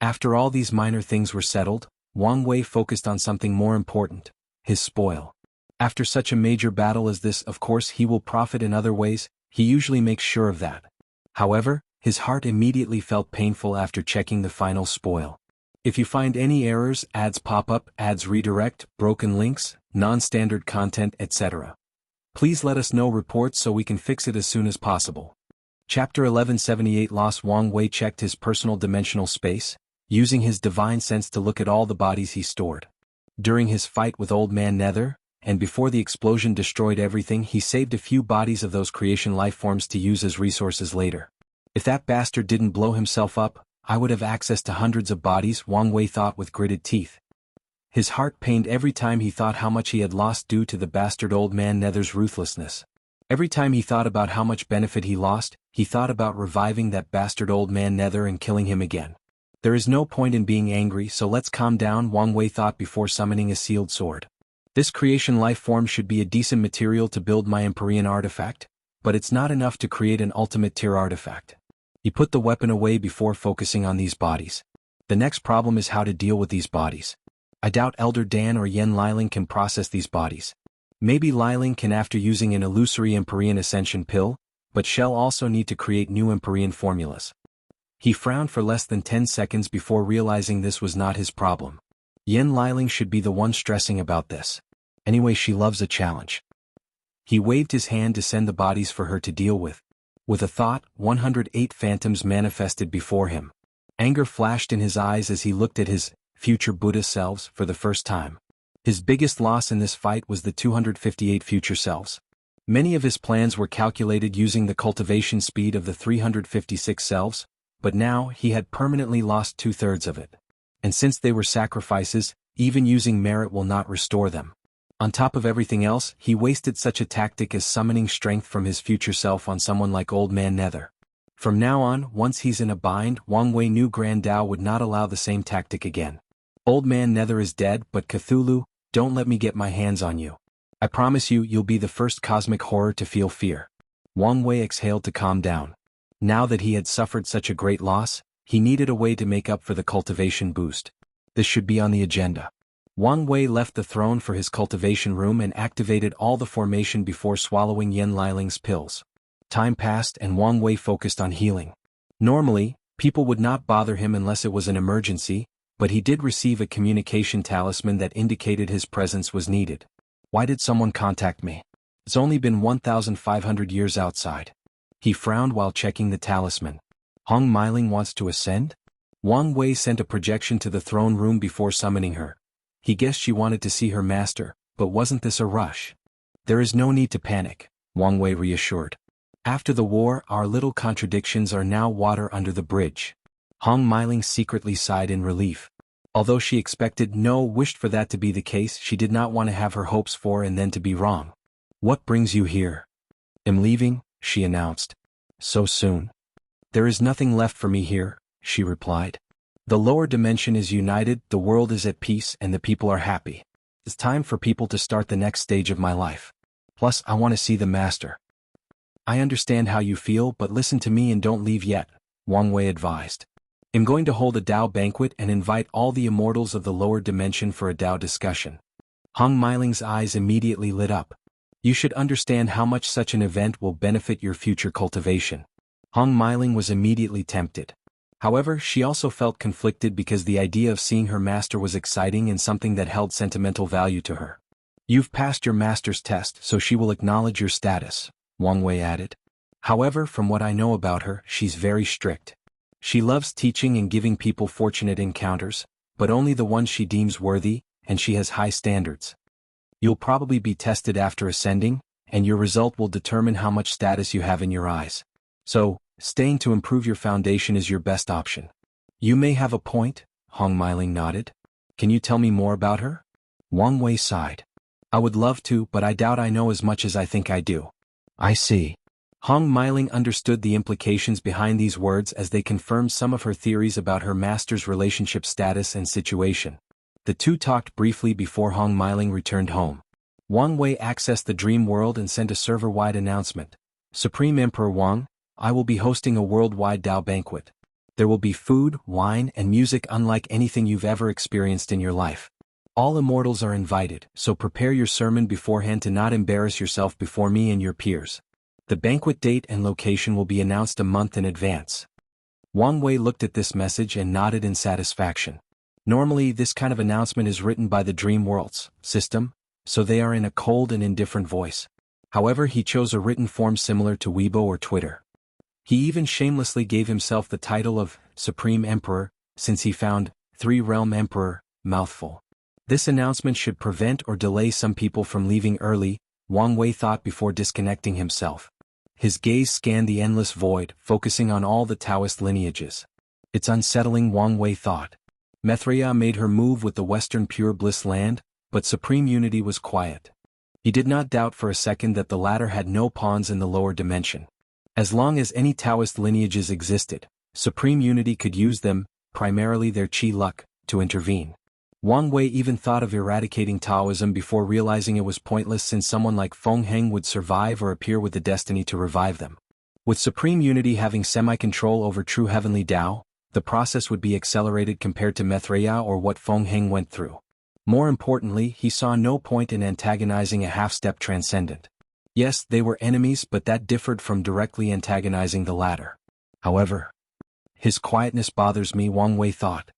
After all these minor things were settled, Wang Wei focused on something more important, his spoil. After such a major battle as this, of course he will profit in other ways, he usually makes sure of that. However, his heart immediately felt painful after checking the final spoil. If you find any errors, ads pop up, ads redirect, broken links, non-standard content, etc. Please let us know reports so we can fix it as soon as possible. Chapter 1178 Lost Wang Wei checked his personal dimensional space, using his divine sense to look at all the bodies he stored. During his fight with Old Man Nether, and before the explosion destroyed everything, he saved a few bodies of those creation lifeforms to use as resources later. If that bastard didn't blow himself up, I would have access to hundreds of bodies, Wang Wei thought with gritted teeth. His heart pained every time he thought how much he had lost due to the bastard Old Man Nether's ruthlessness. Every time he thought about how much benefit he lost, he thought about reviving that bastard Old Man Nether and killing him again. There is no point in being angry, so let's calm down, Wang Wei thought before summoning a sealed sword. This creation life form should be a decent material to build my Empyrean artifact, but it's not enough to create an ultimate tier artifact. He put the weapon away before focusing on these bodies. The next problem is how to deal with these bodies. I doubt Elder Dan or Yen Liling can process these bodies. Maybe Liling can after using an illusory Empyrean Ascension pill, but Shell also need to create new Empyrean formulas. He frowned for less than 10 seconds before realizing this was not his problem. Yen Liling should be the one stressing about this. Anyway, she loves a challenge. He waved his hand to send the bodies for her to deal with. With a thought, 108 phantoms manifested before him. Anger flashed in his eyes as he looked at his future Buddha selves for the first time. His biggest loss in this fight was the 258 future selves. Many of his plans were calculated using the cultivation speed of the 356 selves, but now he had permanently lost 2/3 of it. And since they were sacrifices, even using merit will not restore them. On top of everything else, he wasted such a tactic as summoning strength from his future self on someone like Old Man Nether. From now on, once he's in a bind, Wang Wei knew Grand Tao would not allow the same tactic again. Old Man Nether is dead, but Cthulhu, don't let me get my hands on you. I promise you, you'll be the first cosmic horror to feel fear. Wang Wei exhaled to calm down. Now that he had suffered such a great loss, he needed a way to make up for the cultivation boost. This should be on the agenda. Wang Wei left the throne for his cultivation room and activated all the formation before swallowing Yen Liling's pills. Time passed and Wang Wei focused on healing. Normally, people would not bother him unless it was an emergency, but he did receive a communication talisman that indicated his presence was needed. Why did someone contact me? It's only been 1,500 years outside. He frowned while checking the talisman. Hong Meiling wants to ascend? Wang Wei sent a projection to the throne room before summoning her. He guessed she wanted to see her master, but wasn't this a rush? There is no need to panic, Wang Wei reassured. After the war, our little contradictions are now water under the bridge. Hong Meiling secretly sighed in relief. Although she wished for that to be the case, she did not want to have her hopes for and then to be wrong. What brings you here? Am leaving, she announced. So soon? There is nothing left for me here, she replied. The lower dimension is united, the world is at peace, and the people are happy. It's time for people to start the next stage of my life. Plus, I want to see the master. I understand how you feel, but listen to me and don't leave yet, Wang Wei advised. I'm going to hold a Dao banquet and invite all the immortals of the lower dimension for a Dao discussion. Hong Meiling's eyes immediately lit up. You should understand how much such an event will benefit your future cultivation. Hong Meiling was immediately tempted. However, she also felt conflicted because the idea of seeing her master was exciting and something that held sentimental value to her. You've passed your master's test, so she will acknowledge your status, Wang Wei added. However, from what I know about her, she's very strict. She loves teaching and giving people fortunate encounters, but only the ones she deems worthy, and she has high standards. You'll probably be tested after ascending, and your result will determine how much status you have in your eyes. So, staying to improve your foundation is your best option. You may have a point, Hong Meiling nodded. Can you tell me more about her? Wang Wei sighed. I would love to, but I doubt I know as much as I think I do. I see. Hong Meiling understood the implications behind these words as they confirmed some of her theories about her master's relationship status and situation. The two talked briefly before Hong Meiling returned home. Wang Wei accessed the dream world and sent a server-wide announcement. Supreme Emperor Wang, I will be hosting a worldwide Dao banquet. There will be food, wine, and music unlike anything you've ever experienced in your life. All immortals are invited, so prepare your sermon beforehand to not embarrass yourself before me and your peers. The banquet date and location will be announced a month in advance. Wang Wei looked at this message and nodded in satisfaction. Normally, this kind of announcement is written by the Dream Worlds system, so they are in a cold and indifferent voice. However, he chose a written form similar to Weibo or Twitter. He even shamelessly gave himself the title of Supreme Emperor, since he found Three-Realm Emperor mouthful. This announcement should prevent or delay some people from leaving early, Wang Wei thought before disconnecting himself. His gaze scanned the endless void, focusing on all the Taoist lineages. It's unsettling, Wang Wei thought. Mithraea made her move with the Western Pure Bliss land, but Supreme Unity was quiet. He did not doubt for a second that the latter had no pawns in the lower dimension. As long as any Taoist lineages existed, Supreme Unity could use them, primarily their Qi luck, to intervene. Wang Wei even thought of eradicating Taoism before realizing it was pointless since someone like Feng Heng would survive or appear with the destiny to revive them. With Supreme Unity having semi-control over true heavenly Tao, the process would be accelerated compared to Mithraea or what Feng Heng went through. More importantly, he saw no point in antagonizing a half-step transcendent. Yes, they were enemies, but that differed from directly antagonizing the latter. However, his quietness bothers me, Wang Wei thought.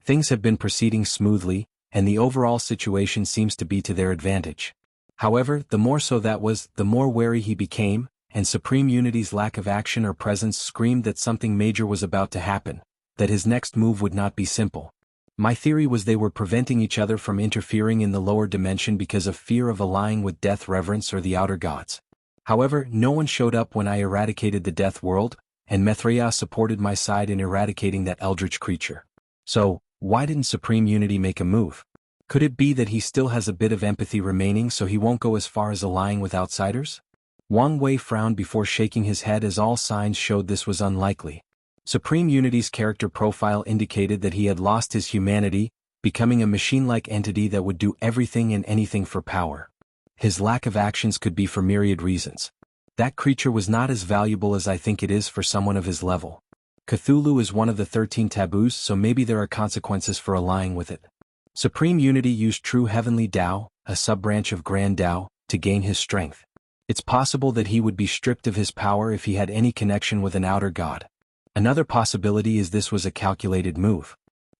Things have been proceeding smoothly, and the overall situation seems to be to their advantage. However, the more so that was, the more wary he became, and Supreme Unity's lack of action or presence screamed that something major was about to happen, that his next move would not be simple. My theory was they were preventing each other from interfering in the lower dimension because of fear of allying with Death Reverence or the Outer Gods. However, no one showed up when I eradicated the Death World, and Mithraea supported my side in eradicating that eldritch creature. So, why didn't Supreme Unity make a move? Could it be that he still has a bit of empathy remaining so he won't go as far as allying with outsiders? Wang Wei frowned before shaking his head as all signs showed this was unlikely. Supreme Unity's character profile indicated that he had lost his humanity, becoming a machine-like entity that would do everything and anything for power. His lack of actions could be for myriad reasons. That creature was not as valuable as I think it is for someone of his level. Cthulhu is one of the 13 taboos, so maybe there are consequences for allying with it. Supreme Unity used true heavenly Tao, a sub-branch of Grand Tao, to gain his strength. It's possible that he would be stripped of his power if he had any connection with an outer god. Another possibility is this was a calculated move.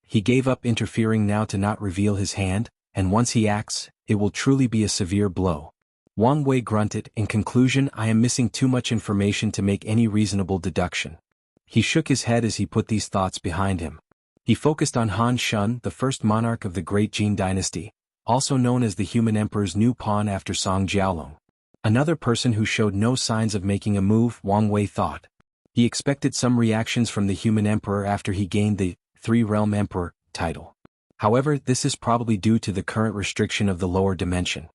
He gave up interfering now to not reveal his hand, and once he acts, it will truly be a severe blow. Wang Wei grunted, in conclusion, I am missing too much information to make any reasonable deduction. He shook his head as he put these thoughts behind him. He focused on Han Shun, the first monarch of the Great Jin dynasty, also known as the human emperor's new pawn after Song Jiaolong. Another person who showed no signs of making a move, Wang Wei thought. He expected some reactions from the human emperor after he gained the Three-Realm Emperor title. However, this is probably due to the current restriction of the lower dimension.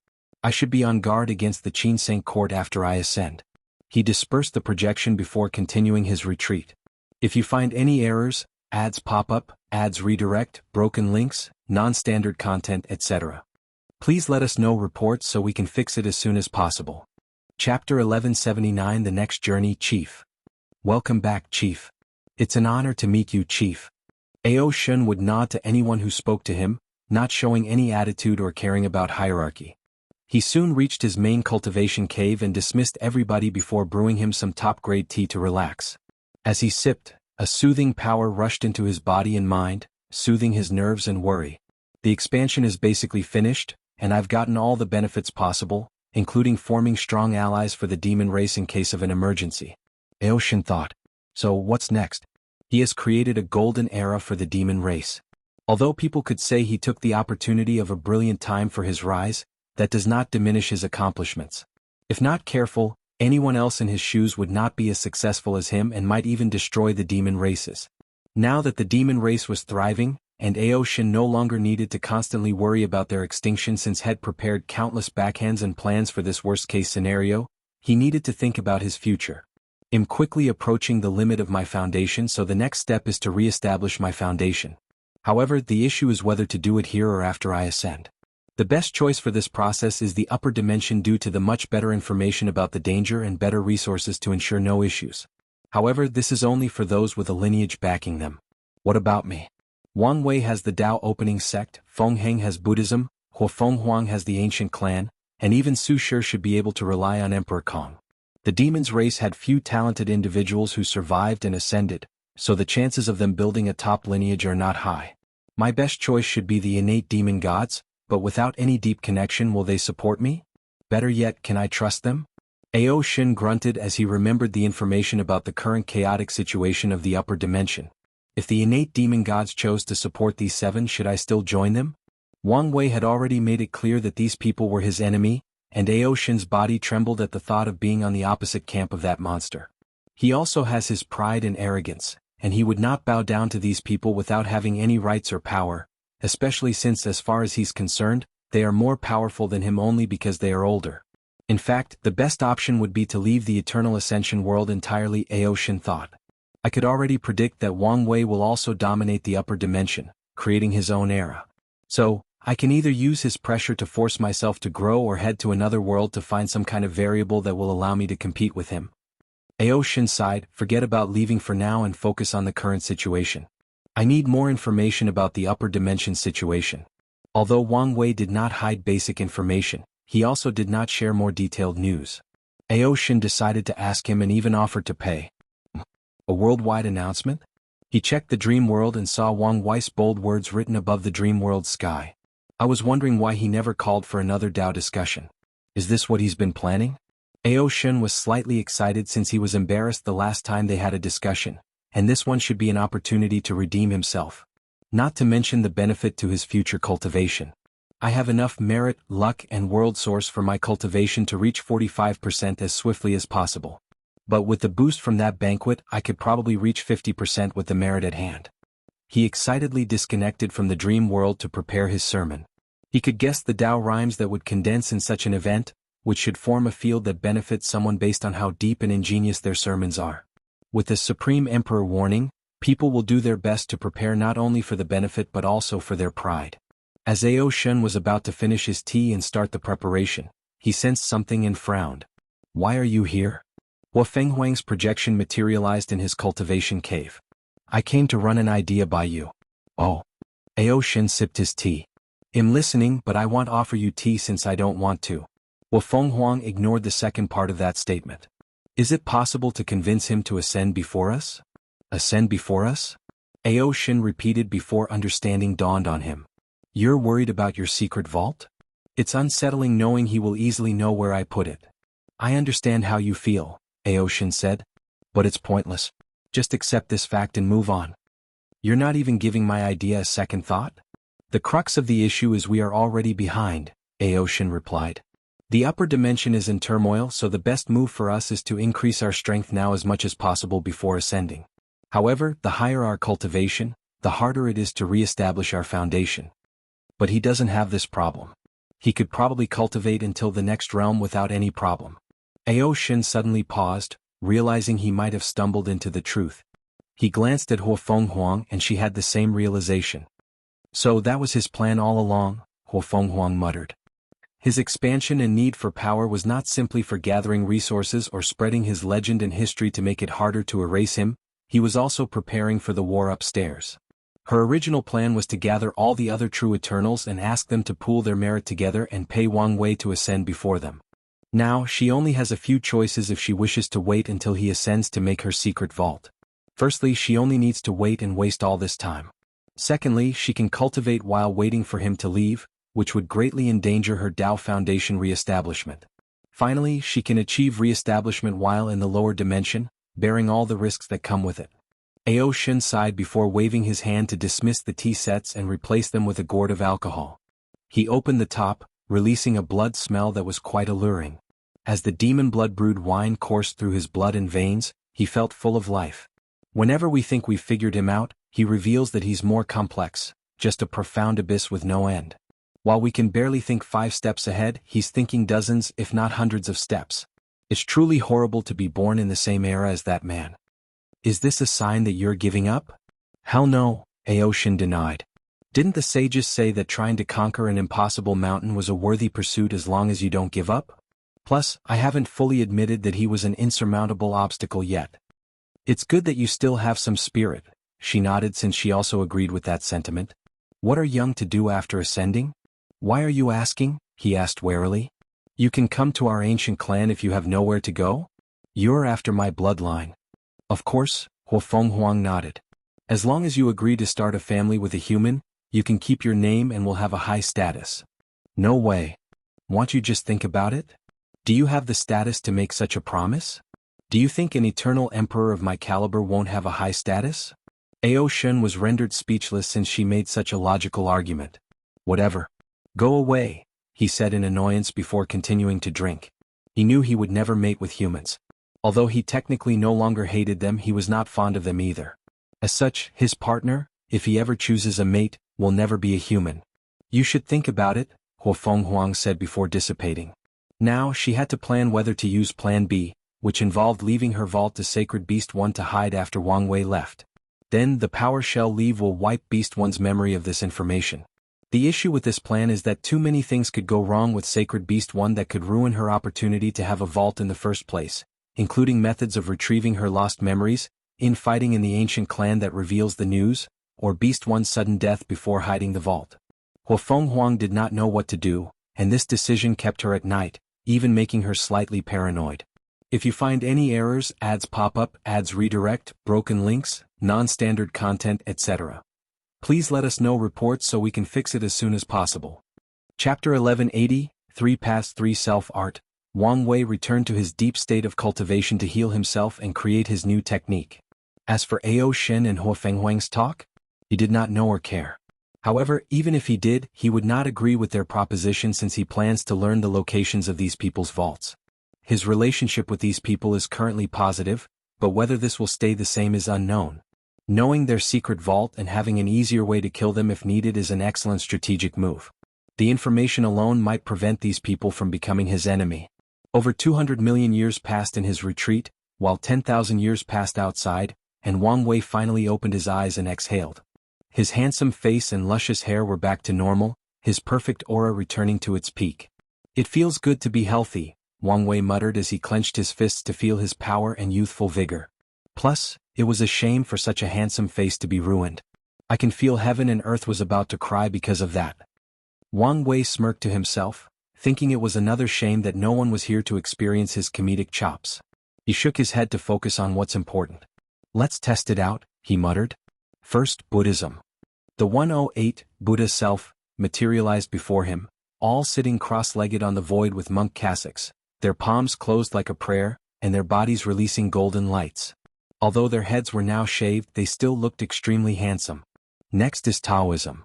I should be on guard against the Qinseng court after I ascend. He dispersed the projection before continuing his retreat. If you find any errors, ads pop up, ads redirect, broken links, non-standard content, etc., please let us know reports so we can fix it as soon as possible. Chapter 1179 The Next Journey, Chief. Welcome back, Chief. It's an honor to meet you, Chief. Ao Shun would nod to anyone who spoke to him, not showing any attitude or caring about hierarchy. He soon reached his main cultivation cave and dismissed everybody before brewing him some top-grade tea to relax. As he sipped, a soothing power rushed into his body and mind, soothing his nerves and worry. The expansion is basically finished, and I've gotten all the benefits possible, including forming strong allies for the demon race in case of an emergency. Ao Shun thought. So what's next? He has created a golden era for the demon race. Although people could say he took the opportunity of a brilliant time for his rise, that does not diminish his accomplishments. If not careful, anyone else in his shoes would not be as successful as him and might even destroy the demon races. Now that the demon race was thriving, and Ao Shun no longer needed to constantly worry about their extinction since he had prepared countless backhands and plans for this worst-case scenario, he needed to think about his future. I'm quickly approaching the limit of my foundation, so the next step is to re-establish my foundation. However, the issue is whether to do it here or after I ascend. The best choice for this process is the upper dimension due to the much better information about the danger and better resources to ensure no issues. However, this is only for those with a lineage backing them. What about me? Wang Wei has the Tao opening sect, Feng Heng has Buddhism, Huofeng Huang has the ancient clan, and even Su Shi should be able to rely on Emperor Kong. The demon's race had few talented individuals who survived and ascended, so the chances of them building a top lineage are not high. My best choice should be the innate demon gods, but without any deep connection, will they support me? Better yet, can I trust them? Ao Shun grunted as he remembered the information about the current chaotic situation of the upper dimension. If the innate demon gods chose to support these seven, should I still join them? Wang Wei had already made it clear that these people were his enemy, and Ao Shun's body trembled at the thought of being on the opposite camp of that monster. He also has his pride and arrogance, and he would not bow down to these people without having any rights or power, especially since, as far as he's concerned, they are more powerful than him only because they are older. In fact, the best option would be to leave the Eternal Ascension world entirely, Ao Shun thought. I could already predict that Wang Wei will also dominate the upper dimension, creating his own era. So, I can either use his pressure to force myself to grow or head to another world to find some kind of variable that will allow me to compete with him. Ao Shun sighed, forget about leaving for now and focus on the current situation. I need more information about the upper dimension situation. Although Wang Wei did not hide basic information, he also did not share more detailed news. Ao Shun decided to ask him and even offered to pay. A worldwide announcement? He checked the dream world and saw Wang Wei's bold words written above the dream world sky. I was wondering why he never called for another Tao discussion. Is this what he's been planning? Ao Shun was slightly excited since he was embarrassed the last time they had a discussion, and this one should be an opportunity to redeem himself. Not to mention the benefit to his future cultivation. I have enough merit, luck, and world source for my cultivation to reach 45% as swiftly as possible. But with the boost from that banquet, I could probably reach 50% with the merit at hand. He excitedly disconnected from the dream world to prepare his sermon. He could guess the Tao rhymes that would condense in such an event, which should form a field that benefits someone based on how deep and ingenious their sermons are. With the Supreme Emperor warning, people will do their best to prepare not only for the benefit but also for their pride. As Ao Shun was about to finish his tea and start the preparation, he sensed something and frowned. Why are you here? Feng Huang's projection materialized in his cultivation cave. I came to run an idea by you. Oh. Ao Shun sipped his tea. I'm listening, but I won't offer you tea since I don't want to. Feng Huang ignored the second part of that statement. Is it possible to convince him to ascend before us? Ascend before us? Ao Shun repeated before understanding dawned on him. You're worried about your secret vault? It's unsettling knowing he will easily know where I put it. I understand how you feel, Aoshin said. But it's pointless. Just accept this fact and move on. You're not even giving my idea a second thought? The crux of the issue is we are already behind, Aoshin replied. The upper dimension is in turmoil, so the best move for us is to increase our strength now as much as possible before ascending. However, the higher our cultivation, the harder it is to re-establish our foundation. But he doesn't have this problem. He could probably cultivate until the next realm without any problem. Aoshin suddenly paused, realizing he might have stumbled into the truth. He glanced at Huofenghuang and she had the same realization. So that was his plan all along, Huofenghuang muttered. His expansion and need for power was not simply for gathering resources or spreading his legend and history to make it harder to erase him, he was also preparing for the war upstairs. Her original plan was to gather all the other true Eternals and ask them to pool their merit together and pay Wang Wei to ascend before them. Now she only has a few choices if she wishes to wait until he ascends to make her secret vault. Firstly, she only needs to wait and waste all this time. Secondly, she can cultivate while waiting for him to leave, which would greatly endanger her Dao Foundation re-establishment. Finally, she can achieve re-establishment while in the lower dimension, bearing all the risks that come with it. Aoshin sighed before waving his hand to dismiss the tea sets and replace them with a gourd of alcohol. He opened the top, releasing a blood smell that was quite alluring. As the demon blood brewed wine coursed through his blood and veins, he felt full of life. Whenever we think we've figured him out, he reveals that he's more complex, just a profound abyss with no end. While we can barely think 5 steps ahead, he's thinking dozens if not hundreds of steps. It's truly horrible to be born in the same era as that man. Is this a sign that you're giving up? Hell no, Aoshin denied. Didn't the sages say that trying to conquer an impossible mountain was a worthy pursuit as long as you don't give up? Plus, I haven't fully admitted that he was an insurmountable obstacle yet. It's good that you still have some spirit, she nodded since she also agreed with that sentiment. What are young to do after ascending? Why are you asking? He asked warily. You can come to our ancient clan if you have nowhere to go? You're after my bloodline. Of course, Huofenghuang nodded. As long as you agree to start a family with a human, you can keep your name and will have a high status. No way. Won't you just think about it? Do you have the status to make such a promise? Do you think an eternal emperor of my caliber won't have a high status? Aoshin was rendered speechless since she made such a logical argument. Whatever. Go away, he said in annoyance before continuing to drink. He knew he would never mate with humans. Although he technically no longer hated them, he was not fond of them either. As such, his partner, if he ever chooses a mate, will never be a human. You should think about it, Huofenghuang said before dissipating. Now she had to plan whether to use Plan B, which involved leaving her vault to Sacred Beast 1 to hide after Wang Wei left. Then the Power Shell leave will wipe Beast 1's memory of this information. The issue with this plan is that too many things could go wrong with Sacred Beast 1 that could ruin her opportunity to have a vault in the first place, including methods of retrieving her lost memories, infighting in the ancient clan that reveals the news, or Beast 1's sudden death before hiding the vault. Huofenghuang did not know what to do, and this decision kept her at night, even making her slightly paranoid. If you find any errors, ads pop up, ads redirect, broken links, non-standard content, etc. Please let us know reports so we can fix it as soon as possible. Chapter 1180, 3 Paths 3 Self-Art. Wang Wei returned to his deep state of cultivation to heal himself and create his new technique. As for Aoshin and Huofenghuang's talk, he did not know or care. However, even if he did, he would not agree with their proposition since he plans to learn the locations of these people's vaults. His relationship with these people is currently positive, but whether this will stay the same is unknown. Knowing their secret vault and having an easier way to kill them if needed is an excellent strategic move. The information alone might prevent these people from becoming his enemy. Over 200 million years passed in his retreat, while 10,000 years passed outside, and Wang Wei finally opened his eyes and exhaled. His handsome face and luscious hair were back to normal, his perfect aura returning to its peak. It feels good to be healthy, Wang Wei muttered as he clenched his fists to feel his power and youthful vigor. Plus, it was a shame for such a handsome face to be ruined. I can feel heaven and earth was about to cry because of that. Wang Wei smirked to himself, thinking it was another shame that no one was here to experience his comedic chops. He shook his head to focus on what's important. Let's test it out, he muttered. First, Buddhism. The 108, Buddha self, materialized before him, all sitting cross-legged on the void with monk cassocks, their palms closed like a prayer, and their bodies releasing golden lights. Although their heads were now shaved, they still looked extremely handsome. Next is Taoism.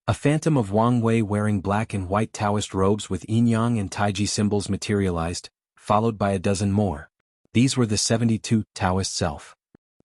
A phantom of Wang Wei wearing black and white Taoist robes with yin-yang and taiji symbols materialized, followed by a dozen more. These were the 72 Taoist self.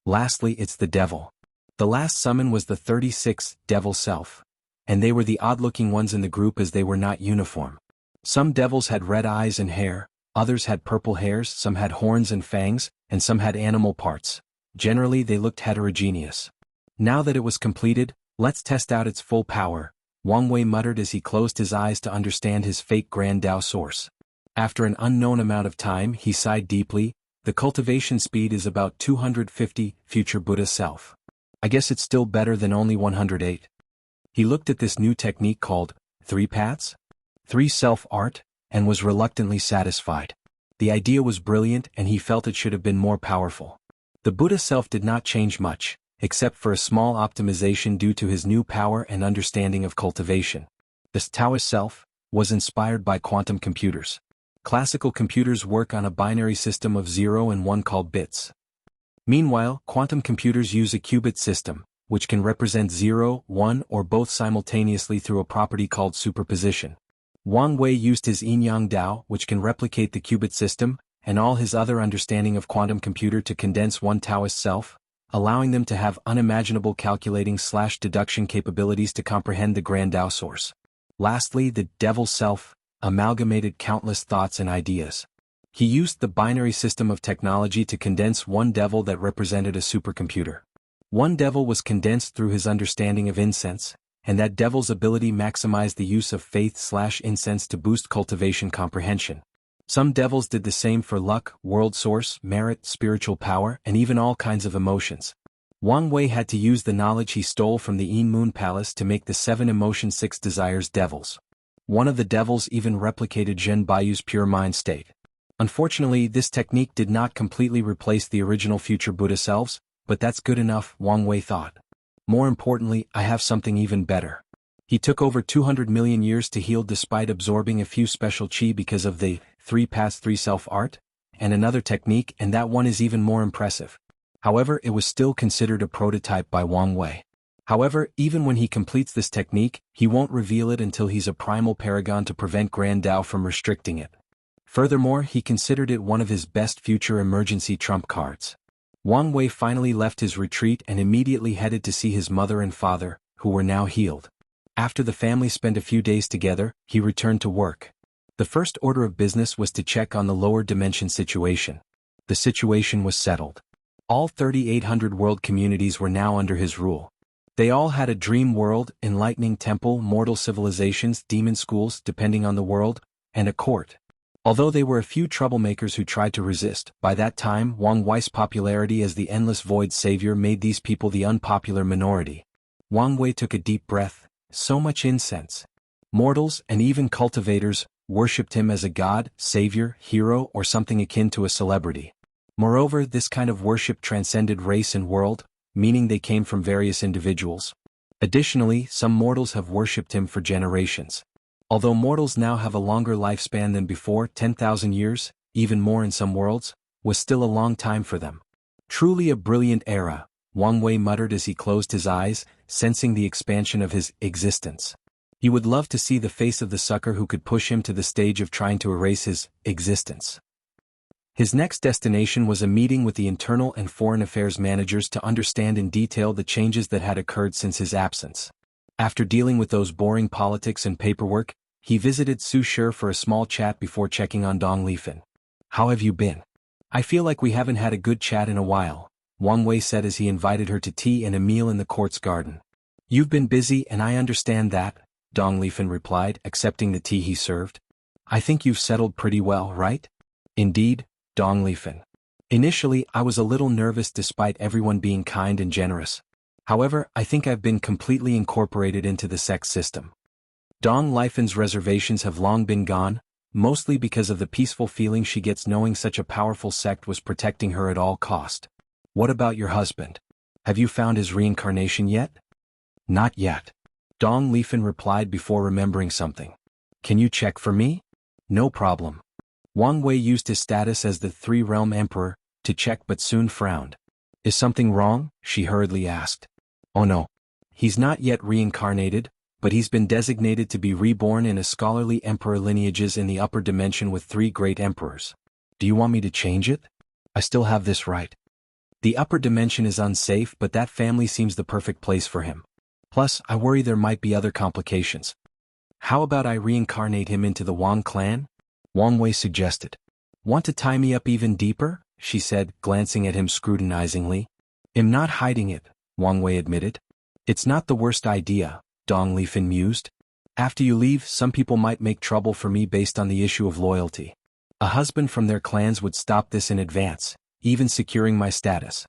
Lastly, it's the devil. The last summon was the 36th devil self. And they were the odd-looking ones in the group as they were not uniform. Some devils had red eyes and hair, others had purple hairs, some had horns and fangs, and some had animal parts. Generally they looked heterogeneous. Now that it was completed, let's test out its full power, Wang Wei muttered as he closed his eyes to understand his fake Grand Tao source. After an unknown amount of time, he sighed deeply. The cultivation speed is about 250, future Buddha self. I guess it's still better than only 108. He looked at this new technique called 3 paths? 3 self-art, and was reluctantly satisfied. The idea was brilliant and he felt it should have been more powerful. The Buddha self did not change much, except for a small optimization due to his new power and understanding of cultivation. The Taoist self was inspired by quantum computers. Classical computers work on a binary system of 0 and 1 called bits. Meanwhile, quantum computers use a qubit system, which can represent 0, 1 or both simultaneously through a property called superposition. Wang Wei used his yin-yang Dao, which can replicate the qubit system, and all his other understanding of quantum computer to condense one Taoist self, allowing them to have unimaginable calculating/deduction capabilities to comprehend the Grand Tao source. Lastly, the devil self amalgamated countless thoughts and ideas. He used the binary system of technology to condense one devil that represented a supercomputer. One devil was condensed through his understanding of incense, and that devil's ability maximized the use of faith/incense to boost cultivation comprehension. Some devils did the same for luck, world source, merit, spiritual power, and even all kinds of emotions. Wang Wei had to use the knowledge he stole from the Yin Moon Palace to make the 7 emotion 6 desires devils. One of the devils even replicated Zhen Baiyu's pure mind state. Unfortunately, this technique did not completely replace the original future Buddha selves, but that's good enough, Wang Wei thought. More importantly, I have something even better. He took over 200 million years to heal despite absorbing a few special qi because of the 3 paths 3 self-art, and another technique, and that one is even more impressive. However, it was still considered a prototype by Wang Wei. However, even when he completes this technique, he won't reveal it until he's a primal paragon to prevent Grand Tao from restricting it. Furthermore, he considered it one of his best future emergency trump cards. Wang Wei finally left his retreat and immediately headed to see his mother and father, who were now healed. After the family spent a few days together, he returned to work. The first order of business was to check on the lower dimension situation. The situation was settled. All 3,800 world communities were now under his rule. They all had a dream world, enlightening temple, mortal civilizations, demon schools, depending on the world, and a court. Although they were a few troublemakers who tried to resist, by that time Wang Wei's popularity as the Endless Void Savior made these people the unpopular minority. Wang Wei took a deep breath. So much incense. Mortals, and even cultivators, worshipped him as a god, savior, hero, or something akin to a celebrity. Moreover, this kind of worship transcended race and world, meaning they came from various individuals. Additionally, some mortals have worshipped him for generations. Although mortals now have a longer lifespan than before, 10,000 years, even more in some worlds, was still a long time for them. Truly a brilliant era, Wang Wei muttered as he closed his eyes, sensing the expansion of his existence. He would love to see the face of the sucker who could push him to the stage of trying to erase his existence. His next destination was a meeting with the internal and foreign affairs managers to understand in detail the changes that had occurred since his absence. After dealing with those boring politics and paperwork, he visited Su Shi for a small chat before checking on Dong Lifan. "How have you been? I feel like we haven't had a good chat in a while," Wang Wei said as he invited her to tea and a meal in the court's garden. "You've been busy and I understand that," Dong Lifan replied, accepting the tea he served. "I think you've settled pretty well, right?" "Indeed, Dong Lifan. Initially, I was a little nervous despite everyone being kind and generous. However, I think I've been completely incorporated into the sect system." Dong Lifan's reservations have long been gone, mostly because of the peaceful feeling she gets knowing such a powerful sect was protecting her at all cost. "What about your husband? Have you found his reincarnation yet?" "Not yet," Dong Lifan replied before remembering something. Can you check for me? No problem. Wang Wei used his status as the Three-Realm Emperor to check but soon frowned. Is something wrong? She hurriedly asked. Oh no. He's not yet reincarnated, but he's been designated to be reborn in a scholarly emperor lineages in the upper dimension with 3 great emperors. Do you want me to change it? I still have this right. The upper dimension is unsafe, but that family seems the perfect place for him. Plus, I worry there might be other complications. How about I reincarnate him into the Wang clan? Wang Wei suggested. Want to tie me up even deeper? She said, glancing at him scrutinizingly. I'm not hiding it, Wang Wei admitted. It's not the worst idea, Dong Lifan mused. After you leave, some people might make trouble for me based on the issue of loyalty. A husband from their clans would stop this in advance, even securing my status.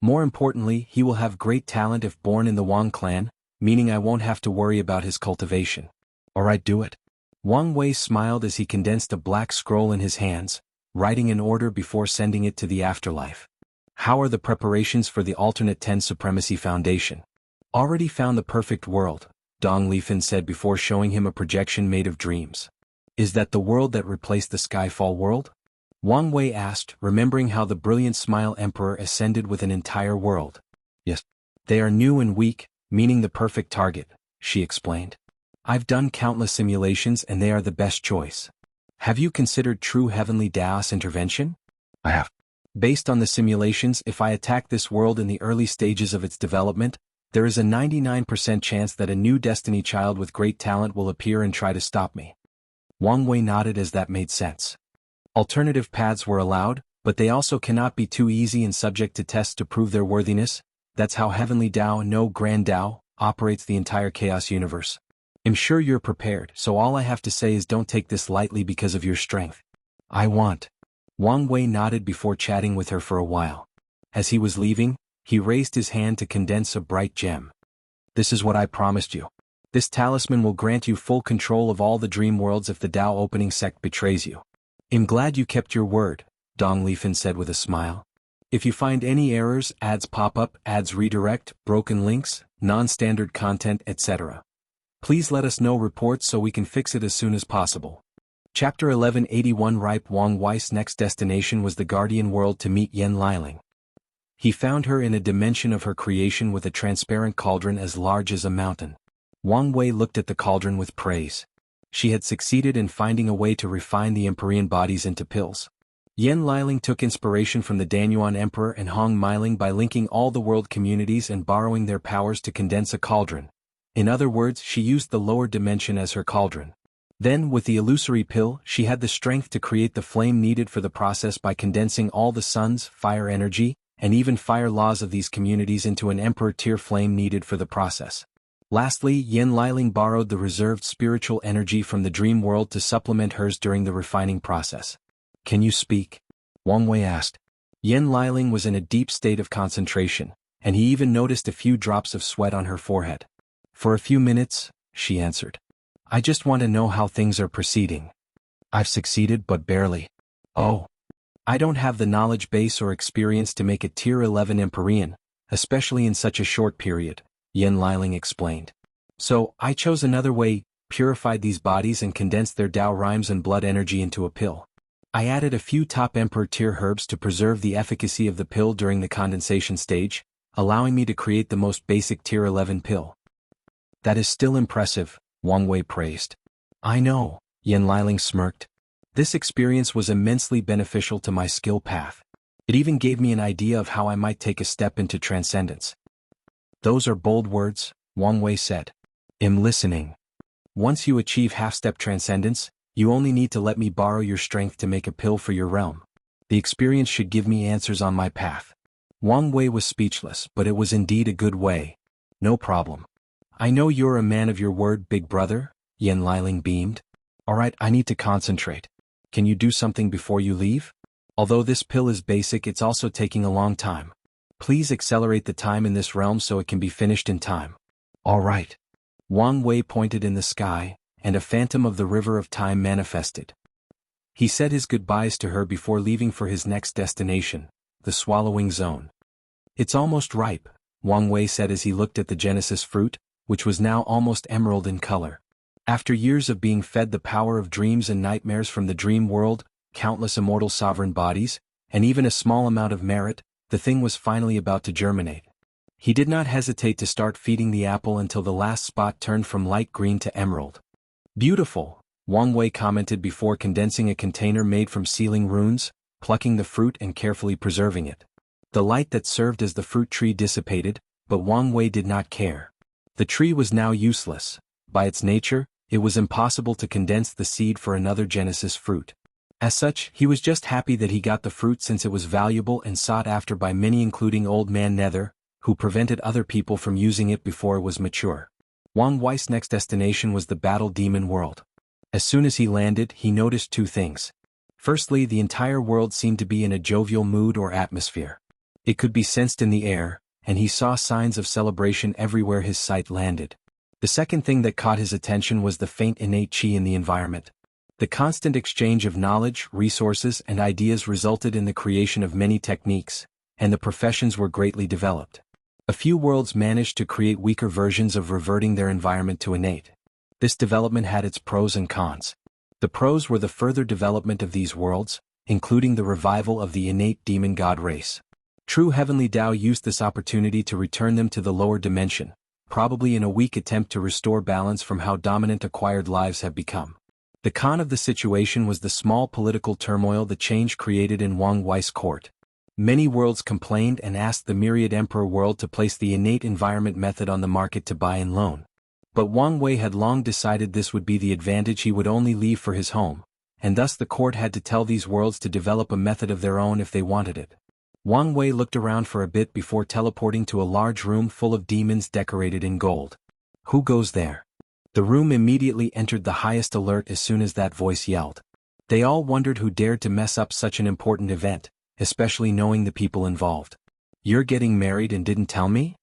More importantly, he will have great talent if born in the Wang clan, meaning I won't have to worry about his cultivation. Alright, do it. Wang Wei smiled as he condensed a black scroll in his hands, writing an order before sending it to the afterlife. How are the preparations for the alternate 10 Supremacy Foundation? Already found the perfect world, Dong Lifan said before showing him a projection made of dreams. Is that the world that replaced the Skyfall world? Wang Wei asked, remembering how the brilliant Smile Emperor ascended with an entire world. Yes. They are new and weak, meaning the perfect target, she explained. I've done countless simulations and they are the best choice. Have you considered true heavenly Daos intervention? I have. Based on the simulations, if I attack this world in the early stages of its development, there is a 99% chance that a new Destiny child with great talent will appear and try to stop me. Wang Wei nodded as that made sense. Alternative paths were allowed, but they also cannot be too easy and subject to tests to prove their worthiness. That's how Heavenly Dao, no Grand Dao, operates the entire Chaos universe. I'm sure you're prepared, so all I have to say is don't take this lightly because of your strength. I want. Wang Wei nodded before chatting with her for a while. As he was leaving, he raised his hand to condense a bright gem. This is what I promised you. This talisman will grant you full control of all the dream worlds if the Dao opening sect betrays you. I'm glad you kept your word, Dong Lifan said with a smile. If you find any errors, ads pop up, ads redirect, broken links, non-standard content, etc., please let us know reports so we can fix it as soon as possible. Chapter 1181 Ripe Wang Wei's next destination was the Guardian World to meet Yen Liling. He found her in a dimension of her creation with a transparent cauldron as large as a mountain. Wang Wei looked at the cauldron with praise. She had succeeded in finding a way to refine the Empyrean bodies into pills. Yen Liling took inspiration from the Danyuan Emperor and Hong Miling by linking all the world communities and borrowing their powers to condense a cauldron. In other words, she used the lower dimension as her cauldron. Then, with the illusory pill, she had the strength to create the flame needed for the process by condensing all the sun's fire energy, and even fire laws of these communities into an emperor-tier flame needed for the process. Lastly, Yen Liling borrowed the reserved spiritual energy from the dream world to supplement hers during the refining process. Can you speak? Wang Wei asked. Yen Liling was in a deep state of concentration, and he even noticed a few drops of sweat on her forehead. For a few minutes, she answered. I just want to know how things are proceeding. I've succeeded but barely. Oh. I don't have the knowledge base or experience to make a Tier 11 Empyrean, especially in such a short period, Yen Liling explained. So, I chose another way, purified these bodies and condensed their Dao rhymes and blood energy into a pill. I added a few top Emperor tier herbs to preserve the efficacy of the pill during the condensation stage, allowing me to create the most basic Tier 11 pill. That is still impressive, Wang Wei praised. I know, Yen Liling smirked. This experience was immensely beneficial to my skill path. It even gave me an idea of how I might take a step into transcendence. Those are bold words, Wang Wei said. I'm listening. Once you achieve half-step transcendence, you only need to let me borrow your strength to make a pill for your realm. The experience should give me answers on my path. Wang Wei was speechless, but it was indeed a good way. No problem. I know you're a man of your word, big brother, Yen Liling beamed. Alright, I need to concentrate. Can you do something before you leave? Although this pill is basic, it's also taking a long time. Please accelerate the time in this realm so it can be finished in time. Alright. Wang Wei pointed in the sky, and a phantom of the river of time manifested. He said his goodbyes to her before leaving for his next destination, the swallowing zone. It's almost ripe, Wang Wei said as he looked at the Genesis fruit, which was now almost emerald in color. After years of being fed the power of dreams and nightmares from the dream world, countless immortal sovereign bodies, and even a small amount of merit, the thing was finally about to germinate. He did not hesitate to start feeding the apple until the last spot turned from light green to emerald. Beautiful, Wang Wei commented before condensing a container made from sealing runes, plucking the fruit and carefully preserving it. The light that served as the fruit tree dissipated, but Wang Wei did not care. The tree was now useless. By its nature, it was impossible to condense the seed for another Genesis fruit. As such, he was just happy that he got the fruit since it was valuable and sought after by many, including Old Man Nether, who prevented other people from using it before it was mature. Wang Wei's next destination was the Battle Demon World. As soon as he landed, he noticed two things. Firstly, the entire world seemed to be in a jovial mood or atmosphere. It could be sensed in the air, and he saw signs of celebration everywhere his sight landed. The second thing that caught his attention was the faint innate qi in the environment. The constant exchange of knowledge, resources, and ideas resulted in the creation of many techniques, and the professions were greatly developed. A few worlds managed to create weaker versions of reverting their environment to innate. This development had its pros and cons. The pros were the further development of these worlds, including the revival of the innate demon god race. True heavenly Tao used this opportunity to return them to the lower dimension, probably in a weak attempt to restore balance from how dominant acquired lives have become. The con of the situation was the small political turmoil the change created in Wang Wei's court. Many worlds complained and asked the myriad emperor world to place the innate environment method on the market to buy and loan. But Wang Wei had long decided this would be the advantage he would only leave for his home, and thus the court had to tell these worlds to develop a method of their own if they wanted it. Wang Wei looked around for a bit before teleporting to a large room full of demons decorated in gold. Who goes there? The room immediately entered the highest alert as soon as that voice yelled. They all wondered who dared to mess up such an important event, especially knowing the people involved. You're getting married and didn't tell me?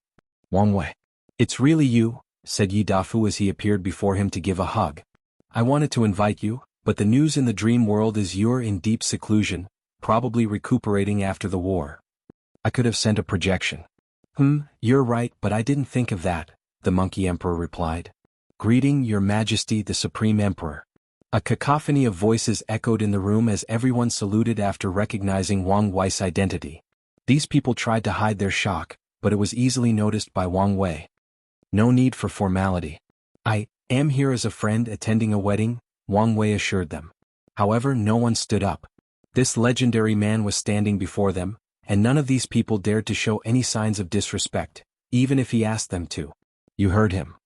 Wang Wei. It's really you, said Yi Dafu as he appeared before him to give a hug. I wanted to invite you, but the news in the dream world is you're in deep seclusion, probably recuperating after the war. I could have sent a projection. You're right, but I didn't think of that, the Monkey Emperor replied. Greeting, Your Majesty the Supreme Emperor. A cacophony of voices echoed in the room as everyone saluted after recognizing Wang Wei's identity. These people tried to hide their shock, but it was easily noticed by Wang Wei. No need for formality. I am here as a friend attending a wedding, Wang Wei assured them. However, no one stood up. This legendary man was standing before them, and none of these people dared to show any signs of disrespect, even if he asked them to. You heard him.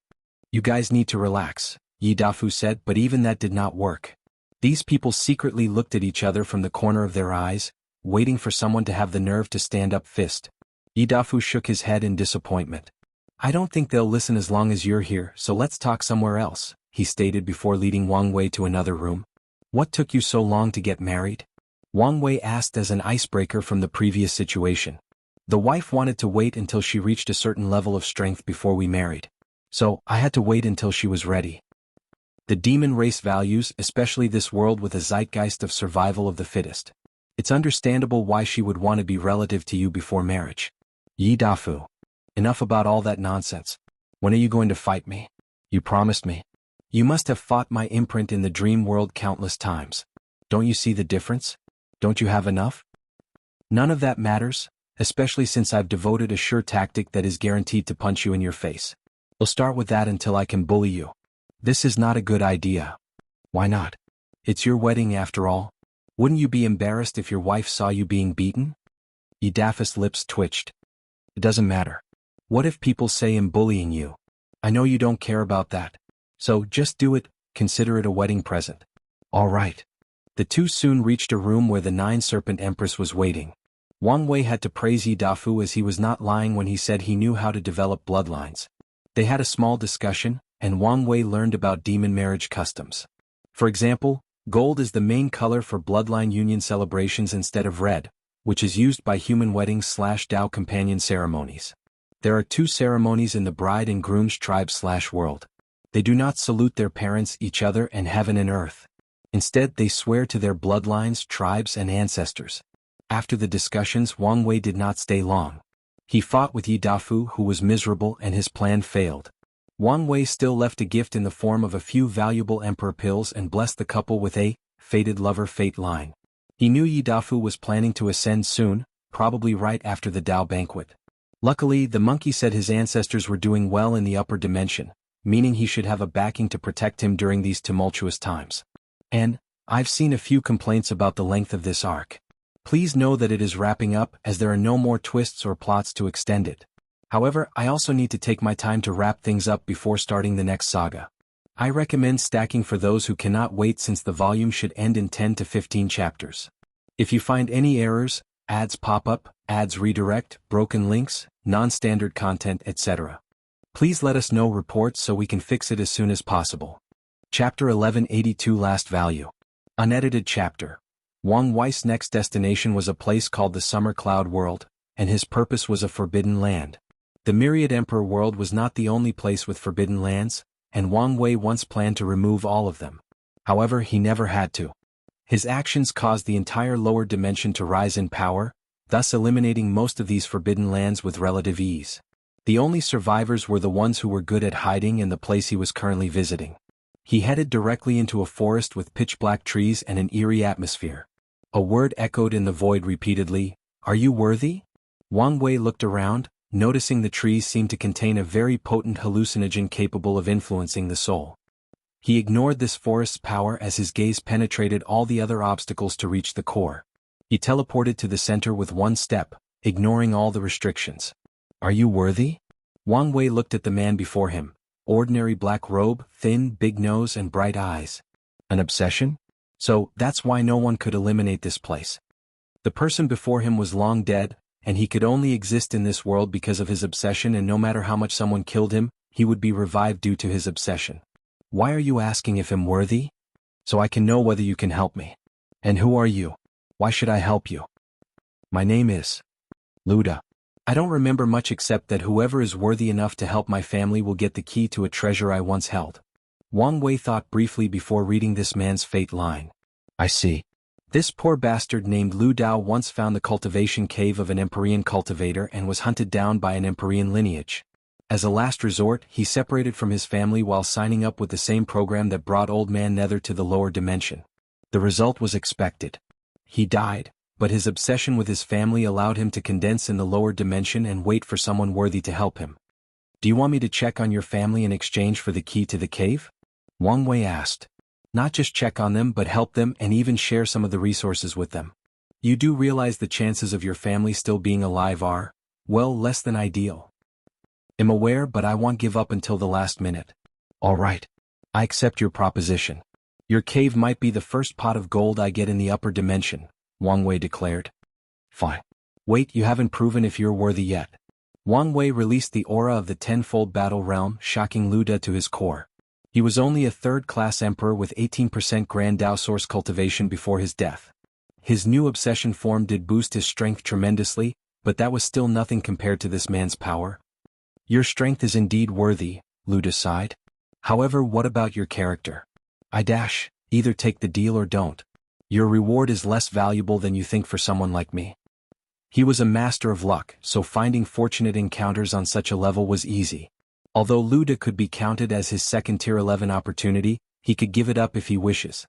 You guys need to relax, Yi Dafu said, but even that did not work. These people secretly looked at each other from the corner of their eyes, waiting for someone to have the nerve to stand up fist. Yi Dafu shook his head in disappointment. I don't think they'll listen as long as you're here, so let's talk somewhere else, he stated before leading Wang Wei to another room. What took you so long to get married? Wang Wei asked as an icebreaker from the previous situation. The wife wanted to wait until she reached a certain level of strength before we married. So, I had to wait until she was ready. The demon race values, especially this world with a zeitgeist of survival of the fittest. It's understandable why she would want to be relative to you before marriage. Yi Dafu. Enough about all that nonsense. When are you going to fight me? You promised me. You must have fought my imprint in the dream world countless times. Don't you see the difference? Don't you have enough? None of that matters, especially since I've devoted a sure tactic that is guaranteed to punch you in your face. We'll start with that until I can bully you. This is not a good idea. Why not? It's your wedding after all. Wouldn't you be embarrassed if your wife saw you being beaten? Yi Dafu's lips twitched. It doesn't matter. What if people say I'm bullying you? I know you don't care about that. So just do it, consider it a wedding present. All right. The two soon reached a room where the Nine-Serpent Empress was waiting. Wang Wei had to praise Yi Dafu as he was not lying when he said he knew how to develop bloodlines. They had a small discussion, and Wang Wei learned about demon marriage customs. For example, gold is the main color for bloodline union celebrations instead of red, which is used by human weddings/Dao companion ceremonies. There are two ceremonies in the bride and groom's tribe/world. They do not salute their parents, each other, and heaven and earth. Instead, they swear to their bloodlines, tribes, and ancestors. After the discussions, Wang Wei did not stay long. He fought with Yi Dafu, who was miserable, and his plan failed. Wang Wei still left a gift in the form of a few valuable emperor pills and blessed the couple with a fated lover fate line. He knew Yi Dafu was planning to ascend soon, probably right after the Dao banquet. Luckily, the monkey said his ancestors were doing well in the upper dimension, meaning he should have a backing to protect him during these tumultuous times. And, I've seen a few complaints about the length of this arc. Please know that it is wrapping up as there are no more twists or plots to extend it. However, I also need to take my time to wrap things up before starting the next saga. I recommend stacking for those who cannot wait since the volume should end in 10 to 15 chapters. If you find any errors, ads pop up, ads redirect, broken links, non-standard content, etc., please let us know reports so we can fix it as soon as possible. Chapter 1182 Last Value. Unedited chapter. Wang Wei's next destination was a place called the Summer Cloud World, and his purpose was a forbidden land. The Myriad Emperor world was not the only place with forbidden lands, and Wang Wei once planned to remove all of them. However, he never had to. His actions caused the entire lower dimension to rise in power, thus eliminating most of these forbidden lands with relative ease. The only survivors were the ones who were good at hiding in the place he was currently visiting. He headed directly into a forest with pitch-black trees and an eerie atmosphere. A word echoed in the void repeatedly, "Are you worthy?" Wang Wei looked around, noticing the trees seemed to contain a very potent hallucinogen capable of influencing the soul. He ignored this forest's power as his gaze penetrated all the other obstacles to reach the core. He teleported to the center with one step, ignoring all the restrictions. "Are you worthy?" Wang Wei looked at the man before him. Ordinary black robe, thin, big nose and bright eyes. An obsession? So, that's why no one could eliminate this place. The person before him was long dead, and he could only exist in this world because of his obsession, and no matter how much someone killed him, he would be revived due to his obsession. "Why are you asking if I'm worthy?" "So I can know whether you can help me." "And who are you? Why should I help you?" "My name is Luda. I don't remember much except that whoever is worthy enough to help my family will get the key to a treasure I once held." Wang Wei thought briefly before reading this man's fate line. "I see. This poor bastard named Lu Dao once found the cultivation cave of an Empyrean cultivator and was hunted down by an Empyrean lineage. As a last resort, he separated from his family while signing up with the same program that brought Old Man Nether to the lower dimension. The result was expected. He died, but his obsession with his family allowed him to condense in the lower dimension and wait for someone worthy to help him. "Do you want me to check on your family in exchange for the key to the cave?" Wang Wei asked. "Not just check on them but help them and even share some of the resources with them. You do realize the chances of your family still being alive are, well, less than ideal." "I'm aware, but I won't give up until the last minute." "All right. I accept your proposition. Your cave might be the first pot of gold I get in the upper dimension," Wang Wei declared. "Fine. Wait, you haven't proven if you're worthy yet." Wang Wei released the aura of the tenfold battle realm, shocking Luda to his core. He was only a third-class emperor with 18% Grand Dao Source cultivation before his death. His new obsession form did boost his strength tremendously, but that was still nothing compared to this man's power. "Your strength is indeed worthy," Luda sighed. "However, what about your character? Either take the deal or don't. Your reward is less valuable than you think for someone like me." He was a master of luck, so finding fortunate encounters on such a level was easy. Although Luda could be counted as his second tier 11 opportunity, he could give it up if he wishes.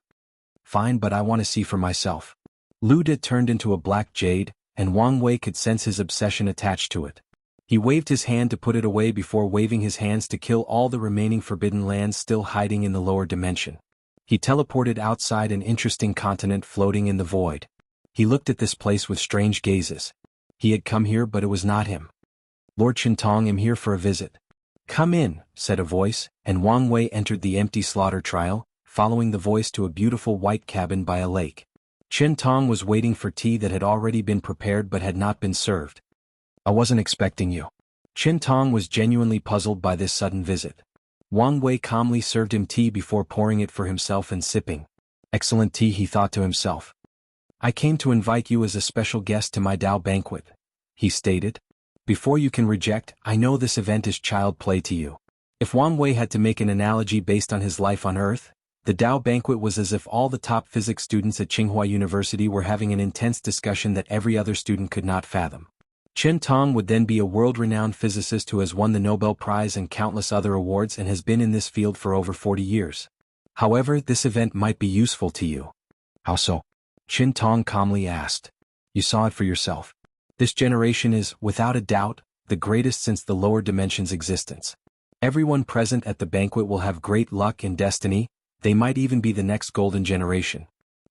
"Fine, but I want to see for myself." Luda turned into a black jade, and Wang Wei could sense his obsession attached to it. He waved his hand to put it away before waving his hands to kill all the remaining forbidden lands still hiding in the lower dimension. He teleported outside an interesting continent floating in the void. He looked at this place with strange gazes. He had come here, but it was not him. "Lord Chintong, I'm here for a visit." "Come in," said a voice, and Wang Wei entered the empty slaughter trial, following the voice to a beautiful white cabin by a lake. Chintong was waiting for tea that had already been prepared but had not been served. "I wasn't expecting you." Chintong was genuinely puzzled by this sudden visit. Wang Wei calmly served him tea before pouring it for himself and sipping. "Excellent tea," he thought to himself. "I came to invite you as a special guest to my Dao banquet," he stated. "Before you can reject, I know this event is child play to you." If Wang Wei had to make an analogy based on his life on Earth, the Dao banquet was as if all the top physics students at Tsinghua University were having an intense discussion that every other student could not fathom. Chen Tong would then be a world-renowned physicist who has won the Nobel Prize and countless other awards and has been in this field for over 40 years. However, this event might be useful to you. How so? Chen Tong calmly asked. You saw it for yourself. This generation is, without a doubt, the greatest since the lower dimension's existence. Everyone present at the banquet will have great luck and destiny, they might even be the next golden generation.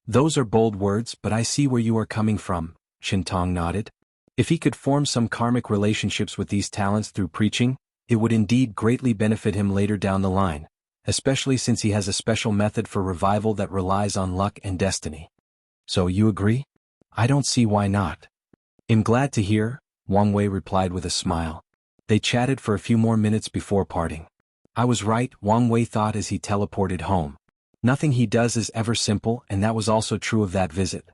Those are bold words, but I see where you are coming from, Chen Tong nodded. If he could form some karmic relationships with these talents through preaching, it would indeed greatly benefit him later down the line, especially since he has a special method for revival that relies on luck and destiny. So you agree? I don't see why not. I'm glad to hear, Wang Wei replied with a smile. They chatted for a few more minutes before parting. I was right, Wang Wei thought as he teleported home. Nothing he does is ever simple, and that was also true of that visit.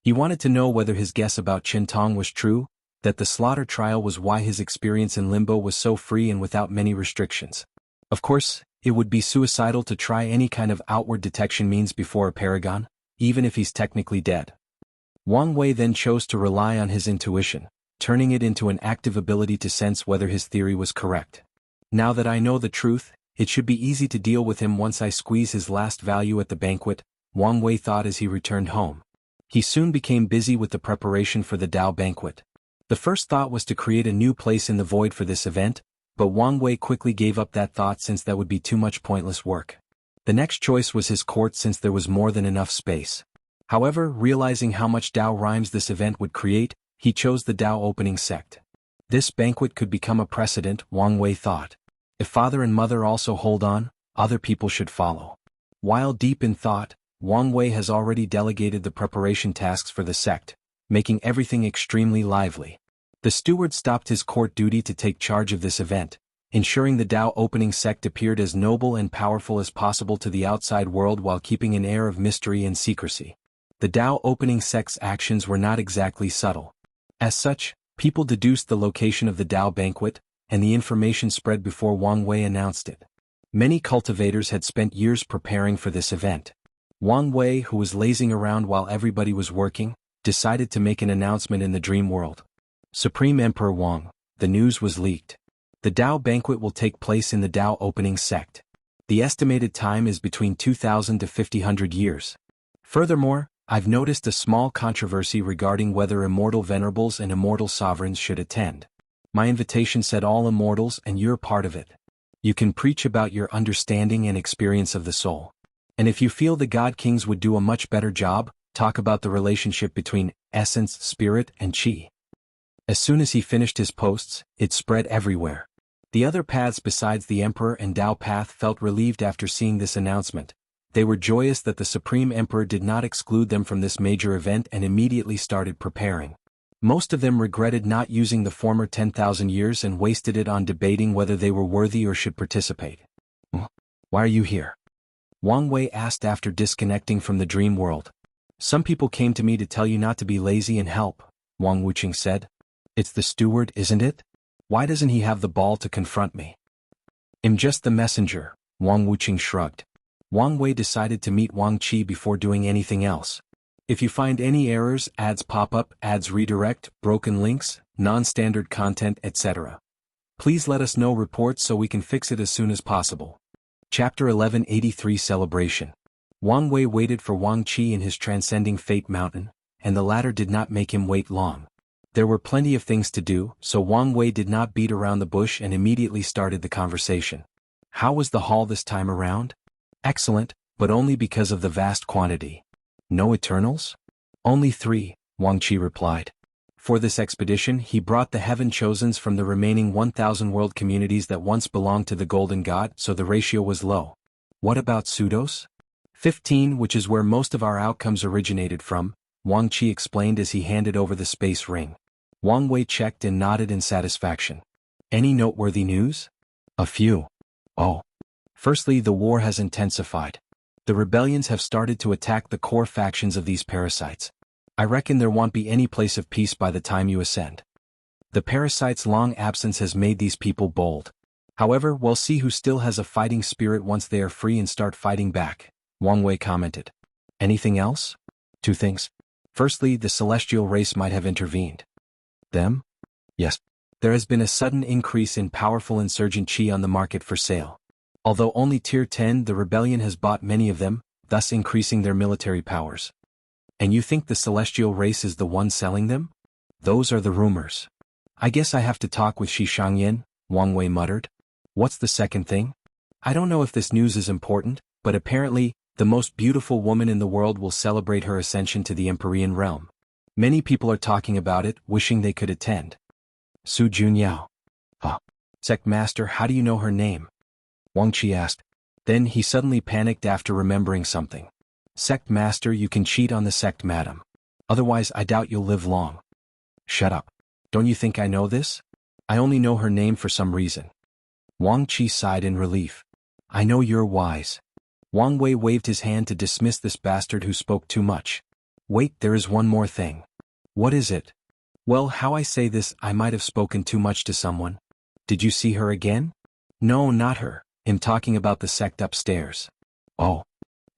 He wanted to know whether his guess about Chen Tong was true, that the slaughter trial was why his experience in limbo was so free and without many restrictions. Of course, it would be suicidal to try any kind of outward detection means before a paragon, even if he's technically dead. Wang Wei then chose to rely on his intuition, turning it into an active ability to sense whether his theory was correct. Now that I know the truth, it should be easy to deal with him once I squeeze his last value at the banquet, Wang Wei thought as he returned home. He soon became busy with the preparation for the Dao banquet. The first thought was to create a new place in the void for this event, but Wang Wei quickly gave up that thought since that would be too much pointless work. The next choice was his court since there was more than enough space. However, realizing how much Dao rhymes this event would create, he chose the Dao opening sect. This banquet could become a precedent, Wang Wei thought. If father and mother also hold on, other people should follow. While deep in thought, Wang Wei has already delegated the preparation tasks for the sect, making everything extremely lively. The steward stopped his court duty to take charge of this event, ensuring the Dao opening sect appeared as noble and powerful as possible to the outside world while keeping an air of mystery and secrecy. The Dao opening sect's actions were not exactly subtle. As such, people deduced the location of the Dao banquet, and the information spread before Wang Wei announced it. Many cultivators had spent years preparing for this event. Wang Wei, who was lazing around while everybody was working, decided to make an announcement in the dream world. Supreme Emperor Wang, the news was leaked. The Dao banquet will take place in the Dao opening sect. The estimated time is between 2,000 to 5,000 years. Furthermore, I've noticed a small controversy regarding whether immortal venerables and immortal sovereigns should attend. My invitation said all immortals and you're part of it. You can preach about your understanding and experience of the soul. And if you feel the God Kings would do a much better job, talk about the relationship between essence, spirit, and chi. As soon as he finished his posts, it spread everywhere. The other paths besides the Emperor and Dao path felt relieved after seeing this announcement. They were joyous that the Supreme Emperor did not exclude them from this major event and immediately started preparing. Most of them regretted not using the former 10,000 years and wasted it on debating whether they were worthy or should participate. Why are you here? Wang Wei asked after disconnecting from the dream world. Some people came to me to tell you not to be lazy and help, Wang Wuqing said. It's the steward, isn't it? Why doesn't he have the ball to confront me? I'm just the messenger, Wang Wuqing shrugged. Wang Wei decided to meet Wang Qi before doing anything else. If you find any errors, ads pop up, ads redirect, broken links, non-standard content, etc., please let us know reports so we can fix it as soon as possible. Chapter 1183 Celebration. Wang Wei waited for Wang Qi in his transcending fate mountain, and the latter did not make him wait long. There were plenty of things to do, so Wang Wei did not beat around the bush and immediately started the conversation. How was the haul this time around? Excellent, but only because of the vast quantity. No Eternals? Only 3, Wang Qi replied. For this expedition he brought the Heaven Chosens from the remaining 1,000 world communities that once belonged to the Golden God, so the ratio was low. What about Pseudos? 15, which is where most of our outcomes originated from, Wang Qi explained as he handed over the space ring. Wang Wei checked and nodded in satisfaction. Any noteworthy news? A few. Oh. Firstly, the war has intensified. The rebellions have started to attack the core factions of these parasites. I reckon there won't be any place of peace by the time you ascend. The parasites' long absence has made these people bold. However, we'll see who still has a fighting spirit once they are free and start fighting back, Wang Wei commented. Anything else? 2 things. Firstly, the celestial race might have intervened. Them? Yes. There has been a sudden increase in powerful insurgent chi on the market for sale. Although only Tier 10, the rebellion has bought many of them, thus increasing their military powers. And you think the celestial race is the one selling them? Those are the rumors. I guess I have to talk with Xianxia, Wang Wei muttered. What's the second thing? I don't know if this news is important, but apparently, the most beautiful woman in the world will celebrate her ascension to the Empyrean realm. Many people are talking about it, wishing they could attend. Su Junyao. Sect Master, how do you know her name? Wang Qi asked. Then he suddenly panicked after remembering something. Sect Master, you can cheat on the sect, madam. Otherwise I doubt you'll live long. Shut up. Don't you think I know this? I only know her name for some reason. Wang Qi sighed in relief. I know you're wise. Wang Wei waved his hand to dismiss this bastard who spoke too much. Wait, there is one more thing. What is it? Well, how I say this, I might have spoken too much to someone. Did you see her again? No, not her. I'm talking about the sect upstairs. Oh.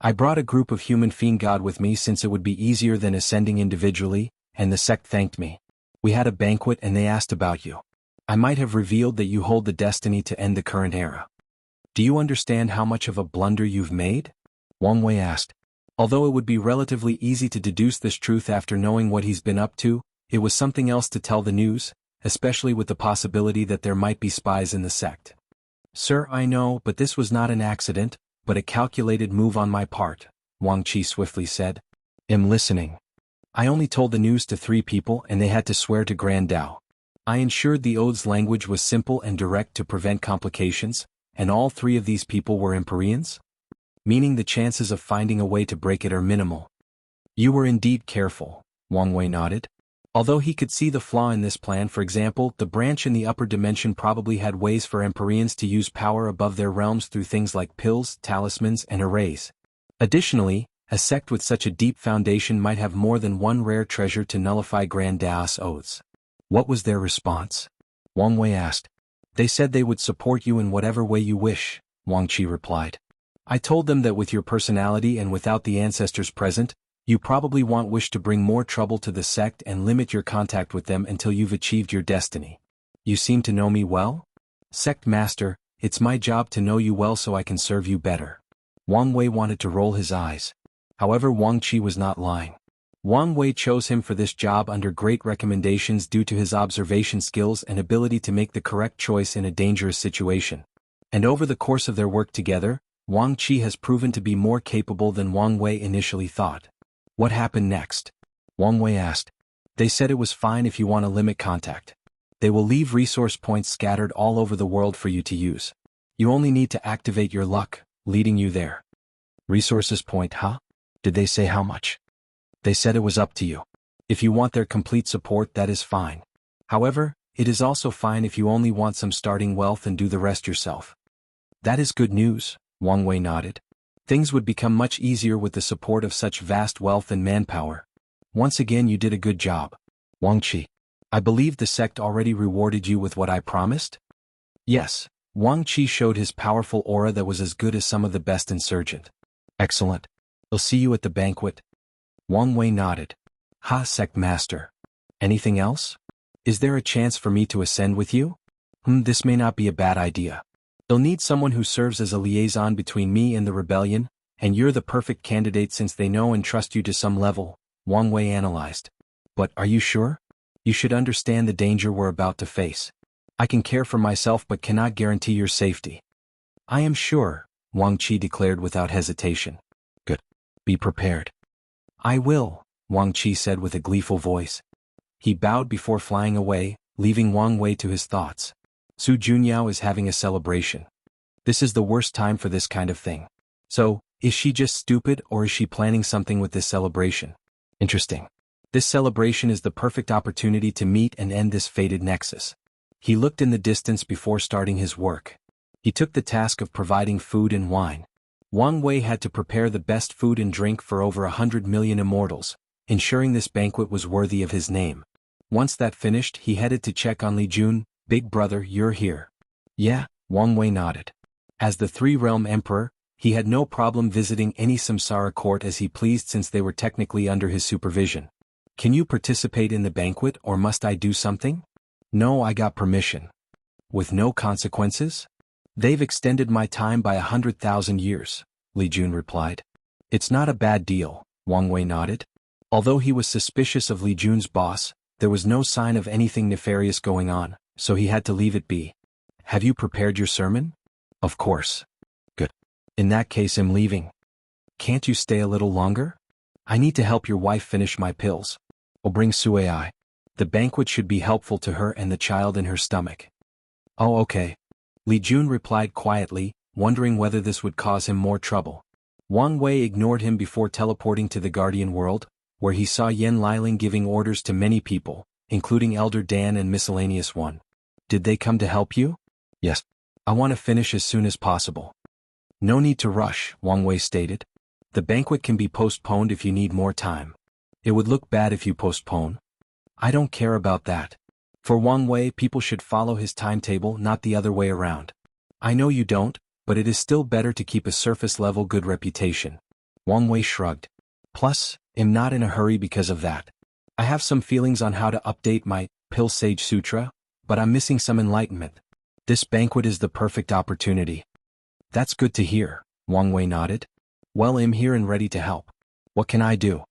I brought a group of human fiend god with me since it would be easier than ascending individually, and the sect thanked me. We had a banquet and they asked about you. I might have revealed that you hold the destiny to end the current era. Do you understand how much of a blunder you've made? Wang Wei asked. Although it would be relatively easy to deduce this truth after knowing what he's been up to, it was something else to tell the news, especially with the possibility that there might be spies in the sect. Sir, I know, but this was not an accident, but a calculated move on my part, Wang Qi swiftly said. I'm listening. I only told the news to 3 people and they had to swear to Grand Dao. I ensured the oath's language was simple and direct to prevent complications, and all 3 of these people were Empyreans? Meaning the chances of finding a way to break it are minimal. You were indeed careful, Wang Wei nodded. Although he could see the flaw in this plan, for example, the branch in the upper dimension probably had ways for Empyreans to use power above their realms through things like pills, talismans, and arrays. Additionally, a sect with such a deep foundation might have more than one rare treasure to nullify Grand Daos oaths. What was their response? Wang Wei asked. They said they would support you in whatever way you wish, Wang Qi replied. I told them that with your personality and without the ancestors present, you probably won't wish to bring more trouble to the sect and limit your contact with them until you've achieved your destiny. You seem to know me well? Sect Master, it's my job to know you well so I can serve you better. Wang Wei wanted to roll his eyes. However, Wang Qi was not lying. Wang Wei chose him for this job under great recommendations due to his observation skills and ability to make the correct choice in a dangerous situation. And over the course of their work together, Wang Qi has proven to be more capable than Wang Wei initially thought. What happened next? Wang Wei asked. They said it was fine if you want to limit contact. They will leave resource points scattered all over the world for you to use. You only need to activate your luck, leading you there. Resources point, huh? Did they say how much? They said it was up to you. If you want their complete support, that is fine. However, it is also fine if you only want some starting wealth and do the rest yourself. That is good news, Wang Wei nodded. Things would become much easier with the support of such vast wealth and manpower. Once again you did a good job. Wang Qi. I believe the sect already rewarded you with what I promised? Yes, Wang Qi showed his powerful aura that was as good as some of the best insurgent. Excellent. I'll see you at the banquet. Wang Wei nodded. Ha, sect master. Anything else? Is there a chance for me to ascend with you? This may not be a bad idea. They'll need someone who serves as a liaison between me and the rebellion, and you're the perfect candidate since they know and trust you to some level, Wang Wei analyzed. But are you sure? You should understand the danger we're about to face. I can care for myself but cannot guarantee your safety. I am sure, Wang Qi declared without hesitation. Good. Be prepared. I will, Wang Qi said with a gleeful voice. He bowed before flying away, leaving Wang Wei to his thoughts. Su Junyao is having a celebration. This is the worst time for this kind of thing. So, is she just stupid or is she planning something with this celebration? Interesting. This celebration is the perfect opportunity to meet and end this fated nexus. He looked in the distance before starting his work. He took the task of providing food and wine. Wang Wei had to prepare the best food and drink for over 100 million immortals, ensuring this banquet was worthy of his name. Once that finished, he headed to check on Li Jun. Big brother, you're here. Yeah, Wang Wei nodded. As the Three-Realm Emperor, he had no problem visiting any samsara court as he pleased since they were technically under his supervision. Can you participate in the banquet or must I do something? No, I got permission. With no consequences? They've extended my time by 100,000 years, Li Jun replied. It's not a bad deal, Wang Wei nodded. Although he was suspicious of Li Jun's boss, there was no sign of anything nefarious going on, so he had to leave it be. Have you prepared your sermon? Of course. Good. In that case, I'm leaving. Can't you stay a little longer? I need to help your wife finish my pills. I'll bring Sui. The banquet should be helpful to her and the child in her stomach. Oh, okay. Li Jun replied quietly, wondering whether this would cause him more trouble. Wang Wei ignored him before teleporting to the Guardian world, where he saw Yan Liling giving orders to many people, including Elder Dan and Miscellaneous One. Did they come to help you? Yes. I want to finish as soon as possible. No need to rush, Wang Wei stated. The banquet can be postponed if you need more time. It would look bad if you postpone. I don't care about that. For Wang Wei, people should follow his timetable, not the other way around. I know you don't, but it is still better to keep a surface-level good reputation. Wang Wei shrugged. Plus, I'm not in a hurry because of that. I have some feelings on how to update my Pill Sage Sutra, but I'm missing some enlightenment. This banquet is the perfect opportunity. That's good to hear, Wang Wei nodded. Well, I'm here and ready to help. What can I do?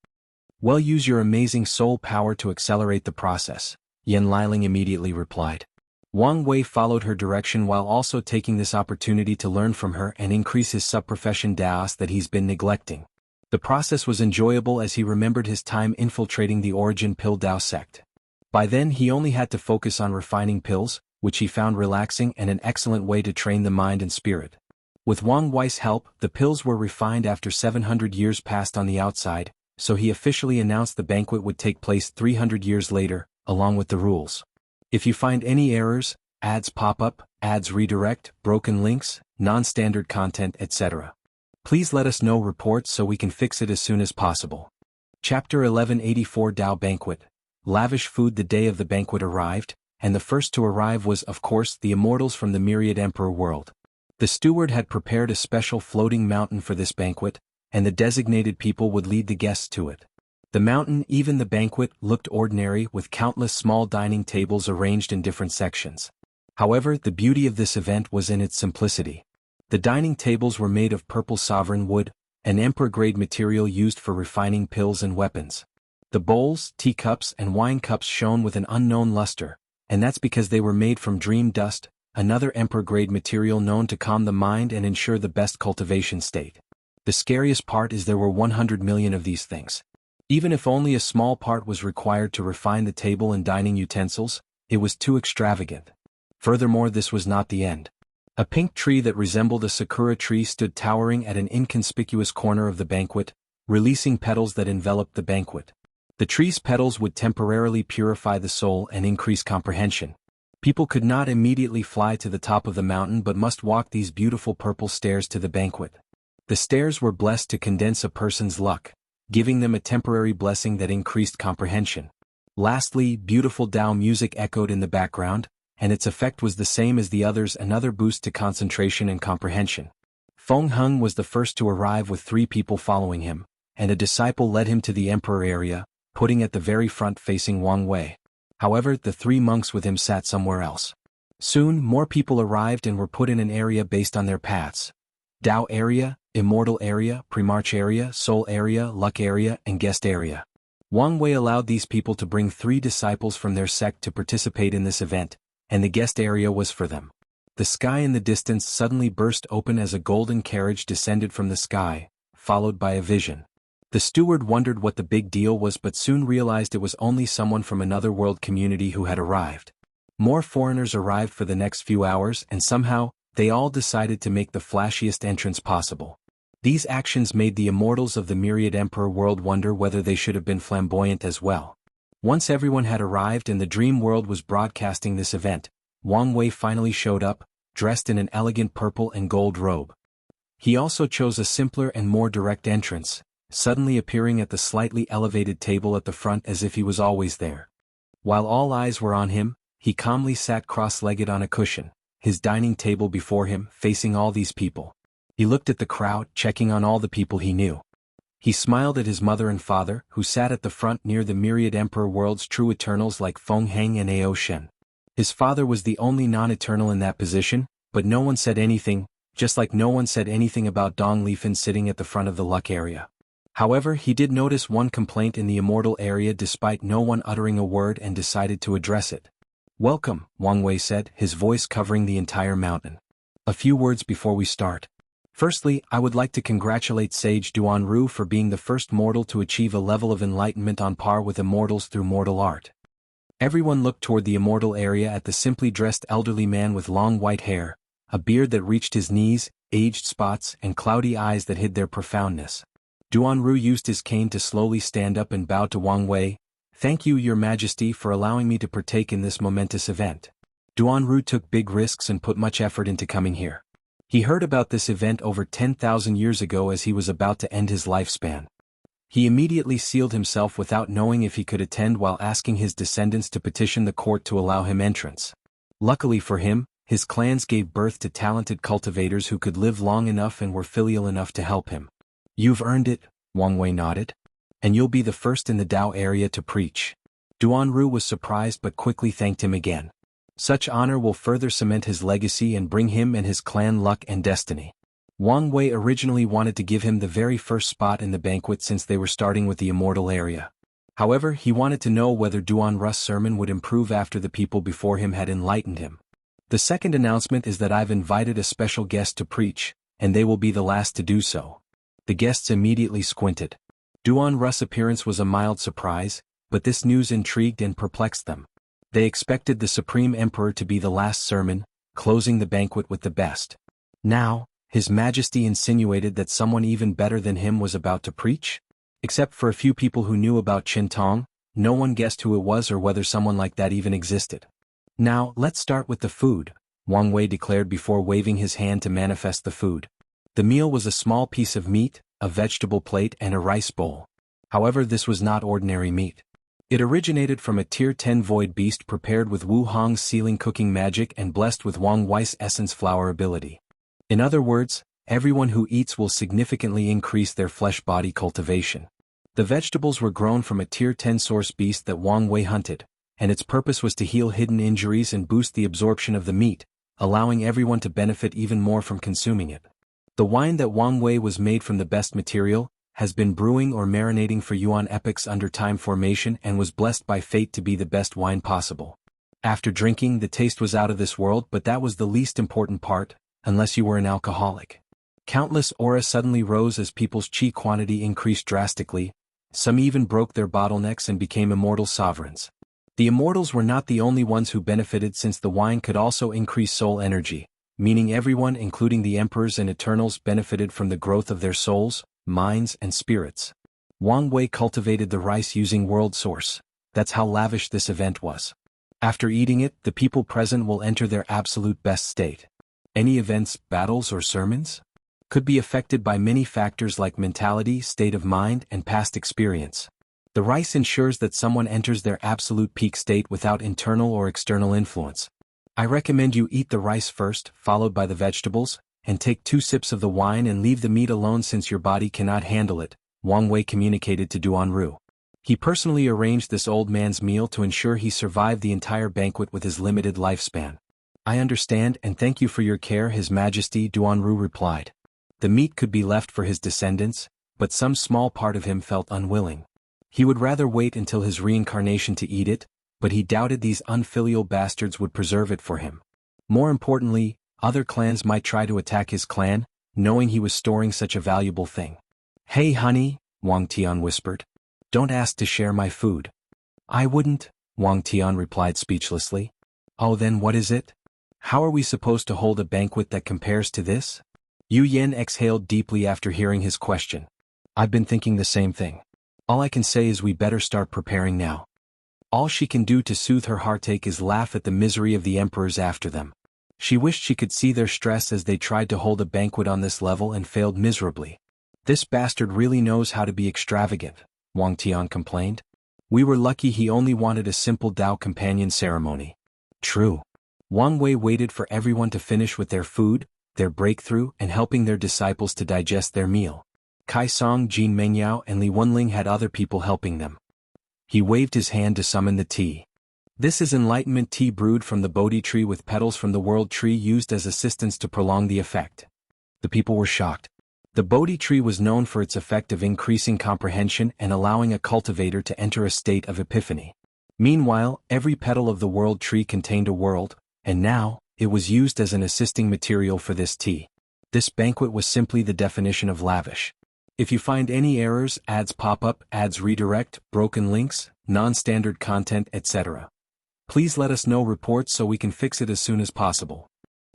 Well, use your amazing soul power to accelerate the process, Yan Liling immediately replied. Wang Wei followed her direction while also taking this opportunity to learn from her and increase his sub-profession Daos that he's been neglecting. The process was enjoyable as he remembered his time infiltrating the Origin Pill Dao sect. By then he only had to focus on refining pills, which he found relaxing and an excellent way to train the mind and spirit. With Wang Wei's help, the pills were refined after 700 years passed on the outside, so he officially announced the banquet would take place 300 years later, along with the rules. If you find any errors, ads pop up, ads redirect, broken links, non-standard content, etc. Please let us know reports so we can fix it as soon as possible. Chapter 1184 Dao Banquet. Lavish food. The day of the banquet arrived, and the first to arrive was, of course, the Immortals from the Myriad Emperor world. The steward had prepared a special floating mountain for this banquet, and the designated people would lead the guests to it. The mountain, even the banquet, looked ordinary with countless small dining tables arranged in different sections. However, the beauty of this event was in its simplicity. The dining tables were made of purple sovereign wood, an emperor-grade material used for refining pills and weapons. The bowls, teacups, and wine cups shone with an unknown luster, and that's because they were made from dream dust, another emperor-grade material known to calm the mind and ensure the best cultivation state. The scariest part is there were 100 million of these things. Even if only a small part was required to refine the table and dining utensils, it was too extravagant. Furthermore, this was not the end. A pink tree that resembled a sakura tree stood towering at an inconspicuous corner of the banquet, releasing petals that enveloped the banquet. The tree's petals would temporarily purify the soul and increase comprehension. People could not immediately fly to the top of the mountain but must walk these beautiful purple stairs to the banquet. The stairs were blessed to condense a person's luck, giving them a temporary blessing that increased comprehension. Lastly, beautiful Dao music echoed in the background, and its effect was the same as the others, another boost to concentration and comprehension. Feng Heng was the first to arrive with 3 people following him, and a disciple led him to the emperor area, putting at the very front facing Wang Wei. However, the 3 monks with him sat somewhere else. Soon, more people arrived and were put in an area based on their paths. Dao area, Immortal area, Premarch area, Soul area, Luck area, and Guest area. Wang Wei allowed these people to bring 3 disciples from their sect to participate in this event, and the guest area was for them. The sky in the distance suddenly burst open as a golden carriage descended from the sky, followed by a vision. The steward wondered what the big deal was but soon realized it was only someone from another world community who had arrived. More foreigners arrived for the next few hours and somehow, they all decided to make the flashiest entrance possible. These actions made the Immortals of the Myriad Emperor world wonder whether they should have been flamboyant as well. Once everyone had arrived and the dream world was broadcasting this event, Wang Wei finally showed up, dressed in an elegant purple and gold robe. He also chose a simpler and more direct entrance, suddenly appearing at the slightly elevated table at the front as if he was always there. While all eyes were on him, he calmly sat cross-legged on a cushion, his dining table before him, facing all these people. He looked at the crowd, checking on all the people he knew. He smiled at his mother and father, who sat at the front near the Myriad Emperor world's true eternals like Feng Heng and Ao Shen. His father was the only non-eternal in that position, but no one said anything, just like no one said anything about Dong Lifan sitting at the front of the luck area. However, he did notice one complaint in the Immortal area despite no one uttering a word and decided to address it. "Welcome," Wang Wei said, his voice covering the entire mountain. "A few words before we start. Firstly, I would like to congratulate Sage Duanru for being the first mortal to achieve a level of enlightenment on par with immortals through mortal art." Everyone looked toward the Immortal area at the simply dressed elderly man with long white hair, a beard that reached his knees, aged spots, and cloudy eyes that hid their profoundness. Duanru used his cane to slowly stand up and bow to Wang Wei. "Thank you, Your Majesty, for allowing me to partake in this momentous event." Duanru took big risks and put much effort into coming here. He heard about this event over 10,000 years ago as he was about to end his lifespan. He immediately sealed himself without knowing if he could attend while asking his descendants to petition the court to allow him entrance. Luckily for him, his clans gave birth to talented cultivators who could live long enough and were filial enough to help him. "You've earned it," Wang Wei nodded. "And you'll be the first in the Dao area to preach." Duanru was surprised but quickly thanked him again. Such honor will further cement his legacy and bring him and his clan luck and destiny. Wang Wei originally wanted to give him the very first spot in the banquet since they were starting with the Immortal area. However, he wanted to know whether Duanru's sermon would improve after the people before him had enlightened him. "The second announcement is that I've invited a special guest to preach, and they will be the last to do so." The guests immediately squinted. Duanru's appearance was a mild surprise, but this news intrigued and perplexed them. They expected the Supreme Emperor to be the last sermon, closing the banquet with the best. Now, His Majesty insinuated that someone even better than him was about to preach? Except for a few people who knew about Qin Tong, no one guessed who it was or whether someone like that even existed. "Now, let's start with the food," Wang Wei declared before waving his hand to manifest the food. The meal was a small piece of meat, a vegetable plate and a rice bowl. However, this was not ordinary meat. It originated from a Tier 10 void beast prepared with Wu Hong's sealing cooking magic and blessed with Wang Wei's essence flower ability. In other words, everyone who eats will significantly increase their flesh-body cultivation. The vegetables were grown from a Tier 10 source beast that Wang Wei hunted, and its purpose was to heal hidden injuries and boost the absorption of the meat, allowing everyone to benefit even more from consuming it. The wine that Wang Wei was made from the best material, has been brewing or marinating for Yuan epochs under time formation and was blessed by fate to be the best wine possible. After drinking, the taste was out of this world, but that was the least important part, unless you were an alcoholic. Countless auras suddenly rose as people's qi quantity increased drastically. Some even broke their bottlenecks and became immortal sovereigns. The immortals were not the only ones who benefited, since the wine could also increase soul energy, meaning everyone, including the emperors and eternals, benefited from the growth of their souls, minds and spirits. Wang Wei cultivated the rice using world source. That's how lavish this event was. After eating it, the people present will enter their absolute best state. Any events, battles or sermons? Could be affected by many factors like mentality, state of mind, and past experience. The rice ensures that someone enters their absolute peak state without internal or external influence. I recommend you eat the rice first, followed by the vegetables, and take 2 sips of the wine and leave the meat alone since your body cannot handle it, Wang Wei communicated to Duanru. He personally arranged this old man's meal to ensure he survived the entire banquet with his limited lifespan. "I understand and thank you for your care, His Majesty," Duanru replied. The meat could be left for his descendants, but some small part of him felt unwilling. He would rather wait until his reincarnation to eat it, but he doubted these unfilial bastards would preserve it for him. More importantly, other clans might try to attack his clan, knowing he was storing such a valuable thing. "Hey honey," Wang Tian whispered. "Don't ask to share my food." "I wouldn't," Wang Tian replied speechlessly. "Oh, then what is it? How are we supposed to hold a banquet that compares to this?" Yu Yen exhaled deeply after hearing his question. "I've been thinking the same thing. All I can say is we better start preparing now." All she can do to soothe her heartache is laugh at the misery of the emperors after them. She wished she could see their stress as they tried to hold a banquet on this level and failed miserably. "This bastard really knows how to be extravagant," Wang Tian complained. "We were lucky he only wanted a simple Dao companion ceremony." True. Wang Wei waited for everyone to finish with their food, their breakthrough, and helping their disciples to digest their meal. Kai Song, Jin Mengyao and Li Wenling had other people helping them. He waved his hand to summon the tea. This is enlightenment tea brewed from the Bodhi tree with petals from the world tree used as assistants to prolong the effect. The people were shocked. The Bodhi tree was known for its effect of increasing comprehension and allowing a cultivator to enter a state of epiphany. Meanwhile, every petal of the world tree contained a world, and now, it was used as an assisting material for this tea. This banquet was simply the definition of lavish. If you find any errors, ads pop up, ads redirect, broken links, non-standard content, etc., please let us know reports so we can fix it as soon as possible.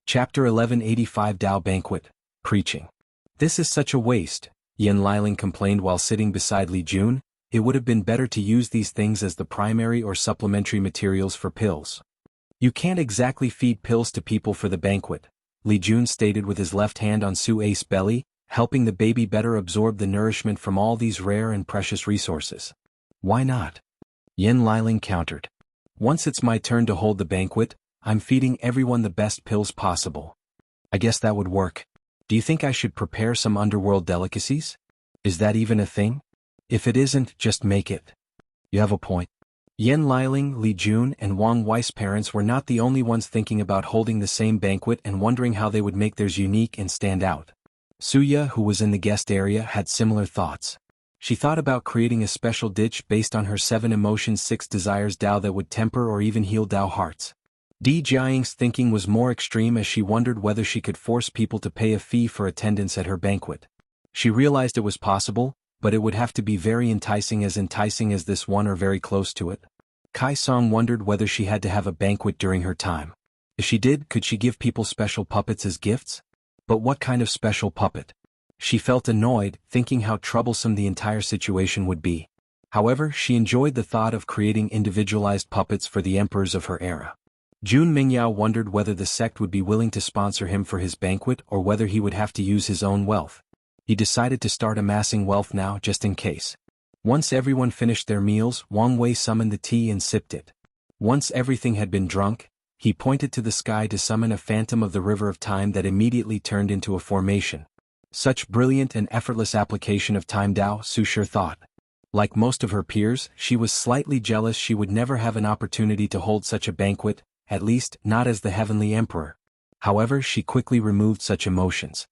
Chapter 1185 Dao Banquet, Preaching. This is such a waste, Yin Liling complained while sitting beside Li Jun. It would have been better to use these things as the primary or supplementary materials for pills. You can't exactly feed pills to people for the banquet, Li Jun stated with his left hand on Su Ace's belly, helping the baby better absorb the nourishment from all these rare and precious resources. Why not? Yin Liling countered. Once it's my turn to hold the banquet, I'm feeding everyone the best pills possible. I guess that would work. Do you think I should prepare some underworld delicacies? Is that even a thing? If it isn't, just make it. You have a point. Yin Liling, Li Jun, and Wang Wei's parents were not the only ones thinking about holding the same banquet and wondering how they would make theirs unique and stand out. Suya, who was in the guest area, had similar thoughts. She thought about creating a special dish based on her 7 emotions 6 desires Dao that would temper or even heal Dao hearts. Di Jiang's thinking was more extreme as she wondered whether she could force people to pay a fee for attendance at her banquet. She realized it was possible, but it would have to be very enticing as this one or very close to it. Kai Song wondered whether she had to have a banquet during her time. If she did, could she give people special puppets as gifts? But what kind of special puppet? She felt annoyed, thinking how troublesome the entire situation would be. However, she enjoyed the thought of creating individualized puppets for the emperors of her era. Jun Mingyao wondered whether the sect would be willing to sponsor him for his banquet or whether he would have to use his own wealth. He decided to start amassing wealth now just in case. Once everyone finished their meals, Wang Wei summoned the tea and sipped it. Once everything had been drunk, he pointed to the sky to summon a phantom of the river of time that immediately turned into a formation. Such brilliant and effortless application of time Dao, Su Shi thought. Like most of her peers, she was slightly jealous she would never have an opportunity to hold such a banquet, at least, not as the Heavenly Emperor. However, she quickly removed such emotions.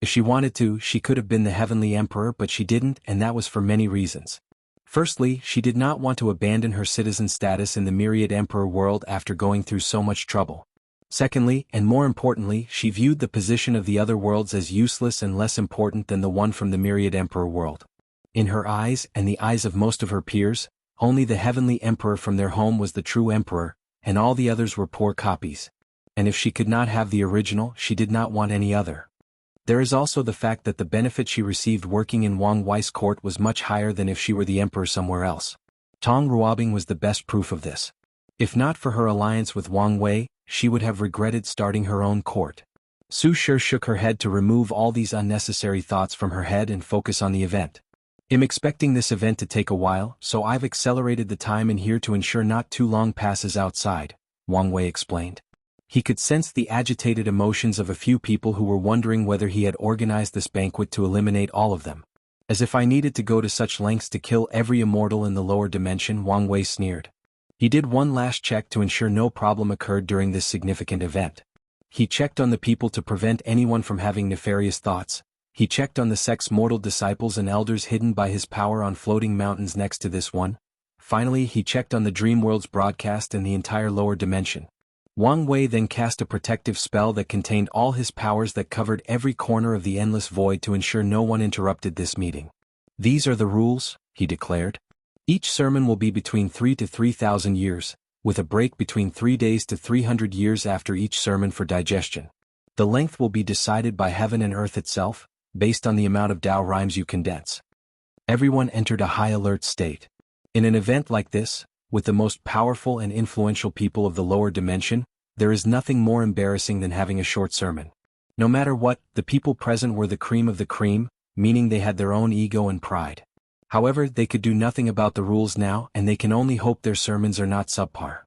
If she wanted to, she could have been the Heavenly Emperor, but she didn't, and that was for many reasons. Firstly, she did not want to abandon her citizen status in the Myriad Emperor world after going through so much trouble. Secondly, and more importantly, she viewed the position of the other worlds as useless and less important than the one from the Myriad Emperor world. In her eyes, and the eyes of most of her peers, only the Heavenly Emperor from their home was the true Emperor, and all the others were poor copies. And if she could not have the original, she did not want any other. There is also the fact that the benefit she received working in Wang Wei's court was much higher than if she were the emperor somewhere else. Tong Ruobing was the best proof of this. If not for her alliance with Wang Wei, she would have regretted starting her own court. Su Shi shook her head to remove all these unnecessary thoughts from her head and focus on the event. I'm expecting this event to take a while, so I've accelerated the time in here to ensure not too long passes outside, Wang Wei explained. He could sense the agitated emotions of a few people who were wondering whether he had organized this banquet to eliminate all of them. As if I needed to go to such lengths to kill every immortal in the lower dimension, Wang Wei sneered. He did one last check to ensure no problem occurred during this significant event. He checked on the people to prevent anyone from having nefarious thoughts. He checked on the sect's mortal disciples and elders hidden by his power on floating mountains next to this one. Finally, he checked on the dream world's broadcast and the entire lower dimension. Wang Wei then cast a protective spell that contained all his powers that covered every corner of the endless void to ensure no one interrupted this meeting. These are the rules, he declared. Each sermon will be between 3 to 3,000 years, with a break between 3 days to 300 years after each sermon for digestion. The length will be decided by heaven and earth itself, based on the amount of Tao rhymes you condense. Everyone entered a high alert state. In an event like this, with the most powerful and influential people of the lower dimension, there is nothing more embarrassing than having a short sermon. No matter what, the people present were the cream of the cream, meaning they had their own ego and pride. However, they could do nothing about the rules now, and they can only hope their sermons are not subpar.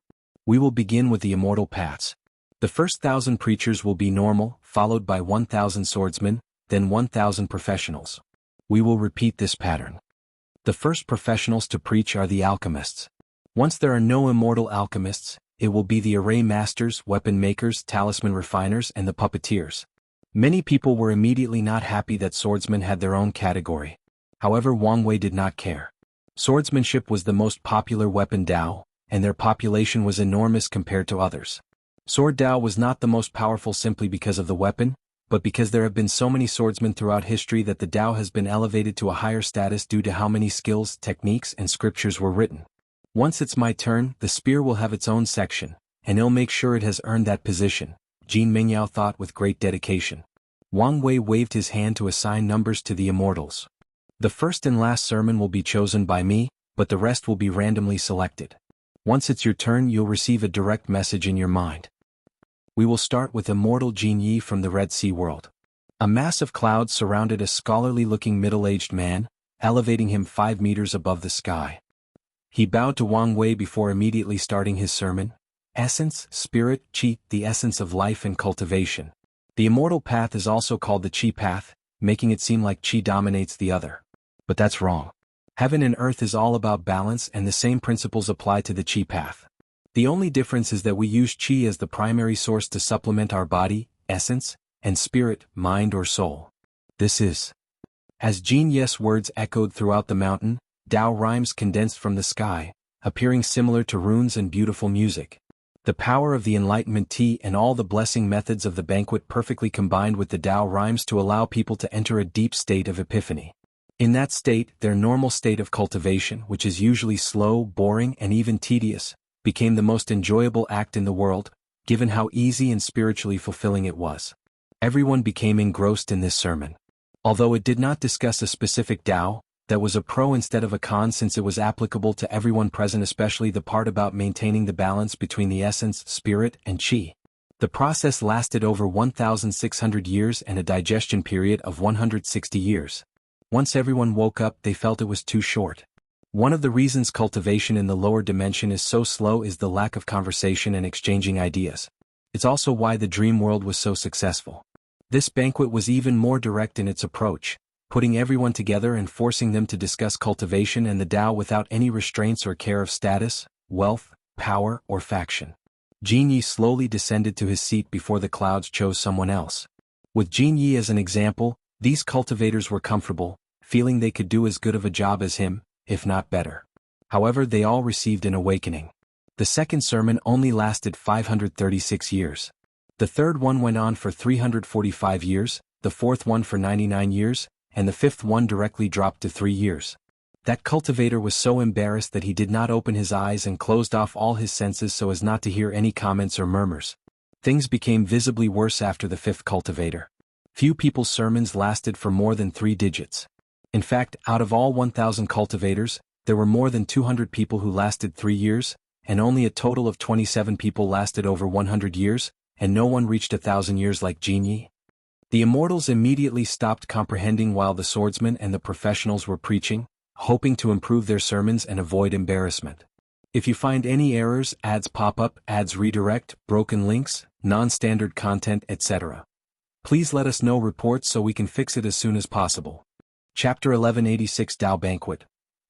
We will begin with the immortal paths. The first 1,000 preachers will be normal, followed by 1,000 swordsmen, then 1,000 professionals. We will repeat this pattern. The first professionals to preach are the alchemists. Once there are no immortal alchemists, it will be the array masters, weapon makers, talisman refiners, and the puppeteers. Many people were immediately not happy that swordsmen had their own category. However, Wang Wei did not care. Swordsmanship was the most popular weapon Dao, and their population was enormous compared to others. Sword Dao was not the most powerful simply because of the weapon, but because there have been so many swordsmen throughout history that the Dao has been elevated to a higher status due to how many skills, techniques, and scriptures were written. Once it's my turn, the spear will have its own section, and it'll make sure it has earned that position, Jin Mingyao thought with great dedication. Wang Wei waved his hand to assign numbers to the immortals. The first and last sermon will be chosen by me, but the rest will be randomly selected. Once it's your turn, you'll receive a direct message in your mind. We will start with Immortal Jin Yi from the Red Sea world. A mass of clouds surrounded a scholarly-looking middle-aged man, elevating him 5 meters above the sky. He bowed to Wang Wei before immediately starting his sermon. Essence, spirit, qi, the essence of life and cultivation. The immortal path is also called the qi path, making it seem like qi dominates the other. But that's wrong. Heaven and earth is all about balance, and the same principles apply to the qi path. The only difference is that we use qi as the primary source to supplement our body, essence, and spirit, mind or soul. This is. As Jin Yi's words echoed throughout the mountain, Dao rhymes condensed from the sky, appearing similar to runes and beautiful music. The power of the Enlightenment tea and all the blessing methods of the banquet perfectly combined with the Dao rhymes to allow people to enter a deep state of epiphany. In that state, their normal state of cultivation, which is usually slow, boring, and even tedious, became the most enjoyable act in the world, given how easy and spiritually fulfilling it was. Everyone became engrossed in this sermon. Although it did not discuss a specific Dao, that was a pro instead of a con since it was applicable to everyone present, especially the part about maintaining the balance between the essence, spirit, and qi. The process lasted over 1,600 years and a digestion period of 160 years. Once everyone woke up, they felt it was too short. One of the reasons cultivation in the lower dimension is so slow is the lack of conversation and exchanging ideas. It's also why the dream world was so successful. This banquet was even more direct in its approach, putting everyone together and forcing them to discuss cultivation and the Tao without any restraints or care of status, wealth, power, or faction. Jin Yi slowly descended to his seat before the clouds chose someone else. With Jin Yi as an example, these cultivators were comfortable, feeling they could do as good of a job as him, if not better. However, they all received an awakening. The second sermon only lasted 536 years. The third one went on for 345 years, the fourth one for 99 years, and the fifth one directly dropped to 3 years. That cultivator was so embarrassed that he did not open his eyes and closed off all his senses so as not to hear any comments or murmurs. Things became visibly worse after the fifth cultivator. Few people's sermons lasted for more than 3 digits. In fact, out of all 1,000 cultivators, there were more than 200 people who lasted 3 years, and only a total of 27 people lasted over 100 years, and no one reached 1,000 years like Jin Yi. The immortals immediately stopped comprehending while the swordsmen and the professionals were preaching, hoping to improve their sermons and avoid embarrassment. If you find any errors, ads pop up, ads redirect, broken links, non-standard content, etc., please let us know reports so we can fix it as soon as possible. Chapter 1186 Dao Banquet.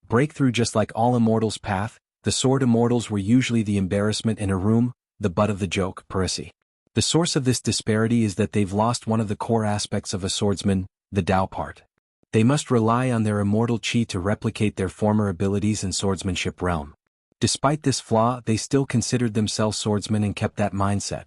Breakthrough. Just like all immortals' path, the sword immortals were usually the embarrassment in a room, the butt of the joke, Parisi. The source of this disparity is that they've lost one of the core aspects of a swordsman, the Dao part. They must rely on their immortal qi to replicate their former abilities in swordsmanship realm. Despite this flaw, they still considered themselves swordsmen and kept that mindset.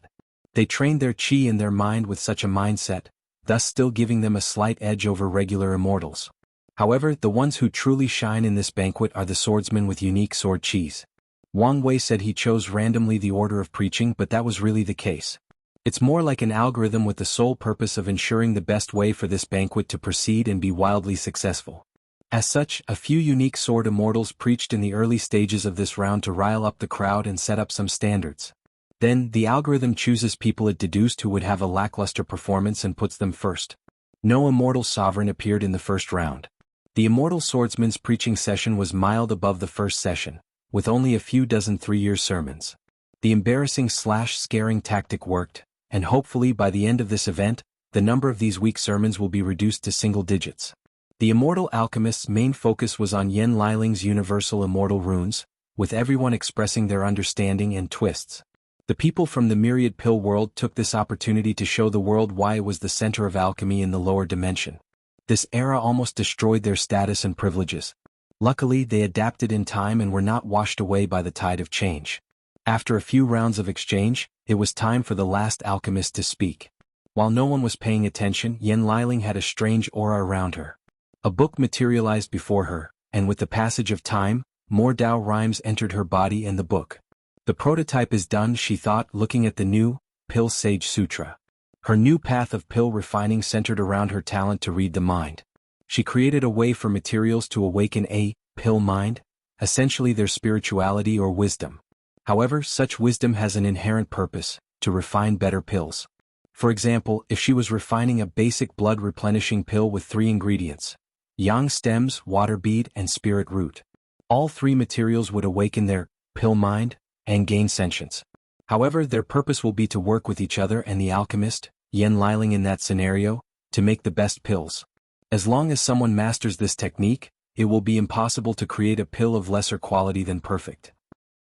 They trained their qi in their mind with such a mindset, thus still giving them a slight edge over regular immortals. However, the ones who truly shine in this banquet are the swordsmen with unique sword qis. Wang Wei said he chose randomly the order of preaching, but that was really the case. It's more like an algorithm with the sole purpose of ensuring the best way for this banquet to proceed and be wildly successful. As such, a few unique sword immortals preached in the early stages of this round to rile up the crowd and set up some standards. Then, the algorithm chooses people it deduced who would have a lackluster performance and puts them first. No immortal sovereign appeared in the first round. The immortal swordsman's preaching session was mild above the first session, with only a few dozen 3-year sermons. The embarrassing/scaring tactic worked, and hopefully by the end of this event, the number of these weak sermons will be reduced to single digits. The immortal alchemist's main focus was on Yen Liling's universal immortal runes, with everyone expressing their understanding and twists. The people from the myriad pill world took this opportunity to show the world why it was the center of alchemy in the lower dimension. This era almost destroyed their status and privileges. Luckily, they adapted in time and were not washed away by the tide of change. After a few rounds of exchange, it was time for the last alchemist to speak. While no one was paying attention, Yen Liling had a strange aura around her. A book materialized before her, and with the passage of time, more Tao rhymes entered her body and the book. The prototype is done, she thought, looking at the new, Pill Sage Sutra. Her new path of pill refining centered around her talent to read the mind. She created a way for materials to awaken a pill mind, essentially their spirituality or wisdom. However, such wisdom has an inherent purpose, to refine better pills. For example, if she was refining a basic blood replenishing pill with 3 ingredients, yang stems, water bead, and spirit root, all 3 materials would awaken their pill mind and gain sentience. However, their purpose will be to work with each other and the alchemist, Yen Liling in that scenario, to make the best pills. As long as someone masters this technique, it will be impossible to create a pill of lesser quality than perfect.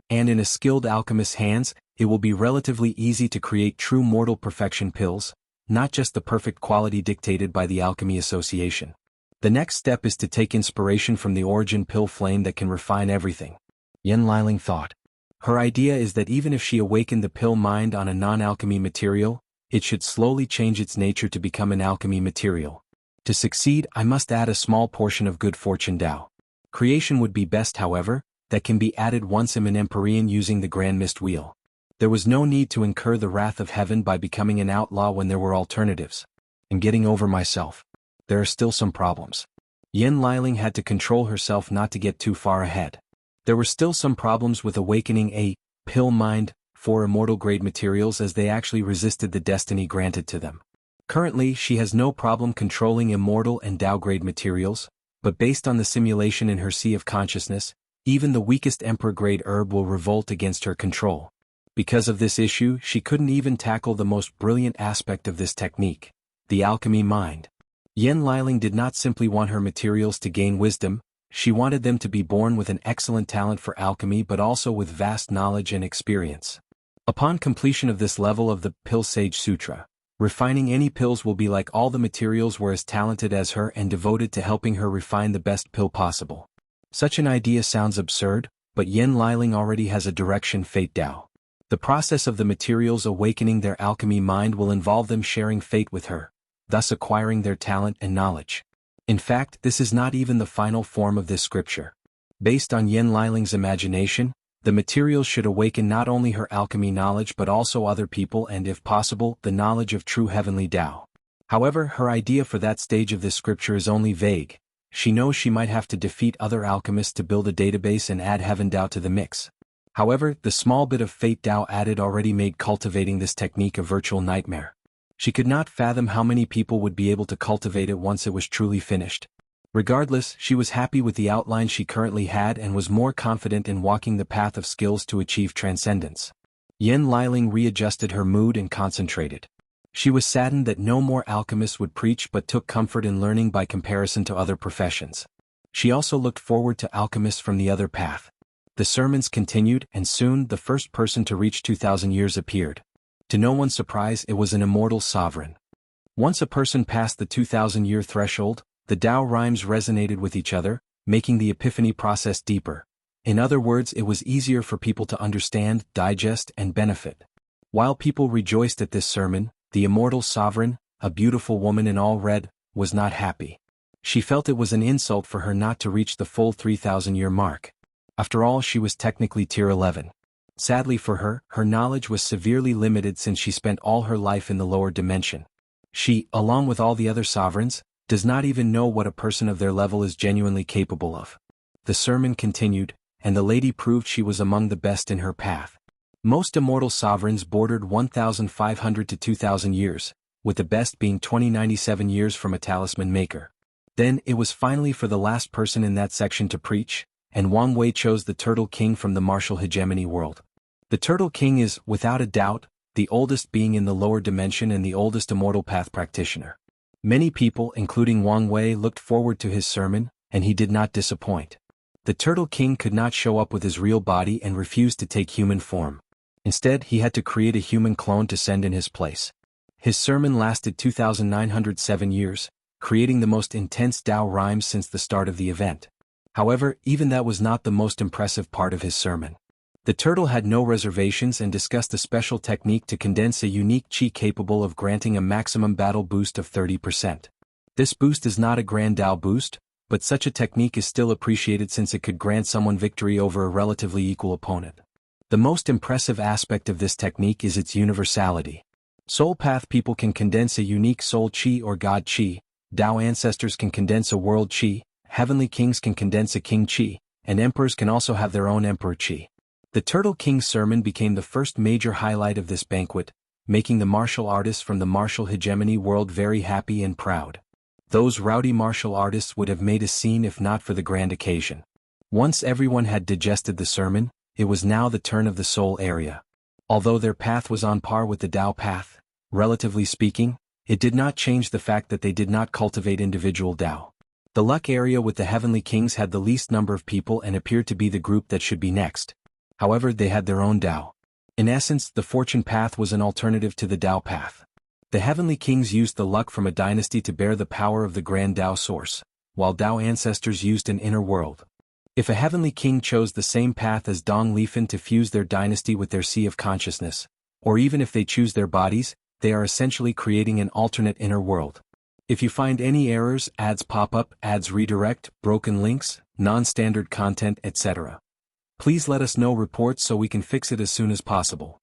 And in a skilled alchemist's hands, it will be relatively easy to create true mortal perfection pills, not just the perfect quality dictated by the Alchemy Association. The next step is to take inspiration from the origin pill flame that can refine everything. Yen Liling thought. Her idea is that even if she awakened the pill mind on a non-alchemy material, it should slowly change its nature to become an alchemy material. To succeed, I must add a small portion of good fortune Tao. Creation would be best, however, that can be added once in an Empyrean using the Grand Mist Wheel. There was no need to incur the wrath of heaven by becoming an outlaw when there were alternatives. And getting over myself. There are still some problems. Yen Liling had to control herself not to get too far ahead. There were still some problems with awakening a pill mind for immortal grade materials as they actually resisted the destiny granted to them. Currently, she has no problem controlling immortal and Tao grade materials, but based on the simulation in her sea of consciousness, even the weakest emperor grade herb will revolt against her control. Because of this issue, she couldn't even tackle the most brilliant aspect of this technique, the alchemy mind. Yen Liling did not simply want her materials to gain wisdom, she wanted them to be born with an excellent talent for alchemy but also with vast knowledge and experience. Upon completion of this level of the Pill Sage Sutra, refining any pills will be like all the materials were as talented as her and devoted to helping her refine the best pill possible. Such an idea sounds absurd, but Yen Liling already has a direction fate Tao. The process of the materials awakening their alchemy mind will involve them sharing fate with her, thus acquiring their talent and knowledge. In fact, this is not even the final form of this scripture. Based on Yen Liling's imagination, the materials should awaken not only her alchemy knowledge but also other people and, if possible, the knowledge of true heavenly Tao. However, her idea for that stage of this scripture is only vague. She knows she might have to defeat other alchemists to build a database and add heaven Tao to the mix. However, the small bit of fate Tao added already made cultivating this technique a virtual nightmare. She could not fathom how many people would be able to cultivate it once it was truly finished. Regardless, she was happy with the outline she currently had and was more confident in walking the path of skills to achieve transcendence. Yen Liling readjusted her mood and concentrated. She was saddened that no more alchemists would preach but took comfort in learning by comparison to other professions. She also looked forward to alchemists from the other path. The sermons continued, and soon the first person to reach 2,000 years appeared. To no one's surprise, it was an immortal sovereign. Once a person passed the 2,000-year threshold, the Tao rhymes resonated with each other, making the epiphany process deeper. In other words, it was easier for people to understand, digest, and benefit. While people rejoiced at this sermon, the immortal sovereign, a beautiful woman in all red, was not happy. She felt it was an insult for her not to reach the full 3,000-year mark. After all, she was technically tier 11. Sadly for her, her knowledge was severely limited since she spent all her life in the lower dimension. She, along with all the other sovereigns, does not even know what a person of their level is genuinely capable of. The sermon continued, and the lady proved she was among the best in her path. Most immortal sovereigns bordered 1,500 to 2,000 years, with the best being 2097 years from a talisman maker. Then it was finally for the last person in that section to preach, and Wang Wei chose the Turtle King from the martial hegemony world. The Turtle King is, without a doubt, the oldest being in the lower dimension and the oldest immortal path practitioner. Many people, including Wang Wei, looked forward to his sermon, and he did not disappoint. The Turtle King could not show up with his real body and refused to take human form. Instead, he had to create a human clone to send in his place. His sermon lasted 2,907 years, creating the most intense Tao rhymes since the start of the event. However, even that was not the most impressive part of his sermon. The turtle had no reservations and discussed a special technique to condense a unique chi capable of granting a maximum battle boost of 30%. This boost is not a grand Tao boost, but such a technique is still appreciated since it could grant someone victory over a relatively equal opponent. The most impressive aspect of this technique is its universality. Soul Path people can condense a unique soul chi or god chi, Tao ancestors can condense a world chi, heavenly kings can condense a king chi, and emperors can also have their own emperor chi. The Turtle King's sermon became the first major highlight of this banquet, making the martial artists from the martial hegemony world very happy and proud. Those rowdy martial artists would have made a scene if not for the grand occasion. Once everyone had digested the sermon, it was now the turn of the soul area. Although their path was on par with the Tao path, relatively speaking, it did not change the fact that they did not cultivate individual Tao. The luck area with the heavenly kings had the least number of people and appeared to be the group that should be next. However, they had their own Tao. In essence, the fortune path was an alternative to the Tao path. The heavenly kings used the luck from a dynasty to bear the power of the grand Tao source, while Tao ancestors used an inner world. If a heavenly king chose the same path as Dong Lifan to fuse their dynasty with their sea of consciousness, or even if they choose their bodies, they are essentially creating an alternate inner world. If you find any errors, ads pop up, ads redirect, broken links, non-standard content, etc., please let us know reports so we can fix it as soon as possible.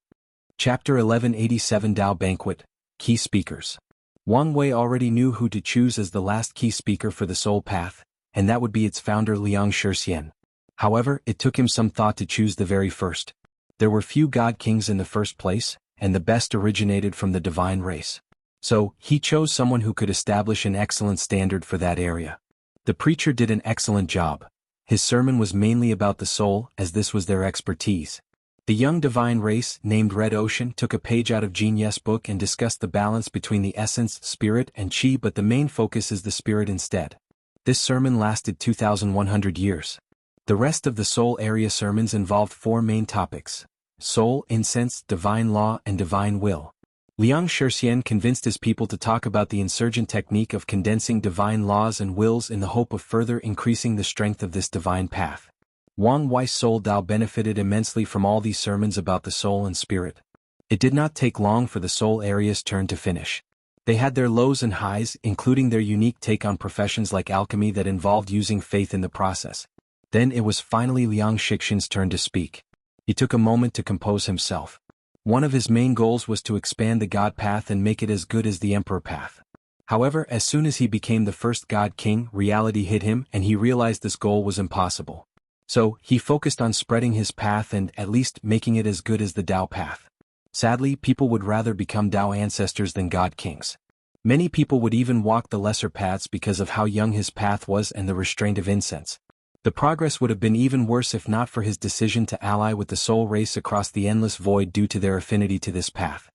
Chapter 1187 Tao Banquet, Key Speakers. Wang Wei already knew who to choose as the last key speaker for the Soul Path, and that would be its founder Xianxia. However, it took him some thought to choose the very first. There were few god kings in the first place, and the best originated from the divine race. So, he chose someone who could establish an excellent standard for that area. The preacher did an excellent job. His sermon was mainly about the soul, as this was their expertise. The young divine race, named Red Ocean, took a page out of Jianghu's book and discussed the balance between the essence, spirit, and chi, but the main focus is the spirit instead. This sermon lasted 2,100 years. The rest of the soul area sermons involved four main topics: soul, incense, divine law, and divine will. Xianxia convinced his people to talk about the insurgent technique of condensing divine laws and wills in the hope of further increasing the strength of this divine path. Wang Wei's soul Tao benefited immensely from all these sermons about the soul and spirit. It did not take long for the soul area's turn to finish. They had their lows and highs, including their unique take on professions like alchemy that involved using faith in the process. Then it was finally Xianxia's turn to speak. He took a moment to compose himself. One of his main goals was to expand the God path and make it as good as the Emperor path. However, as soon as he became the first God King, reality hit him and he realized this goal was impossible. So, he focused on spreading his path and, at least, making it as good as the Tao path. Sadly, people would rather become Tao ancestors than God Kings. Many people would even walk the lesser paths because of how young his path was and the restraint of incense. The progress would have been even worse if not for his decision to ally with the soul race across the endless void due to their affinity to this path.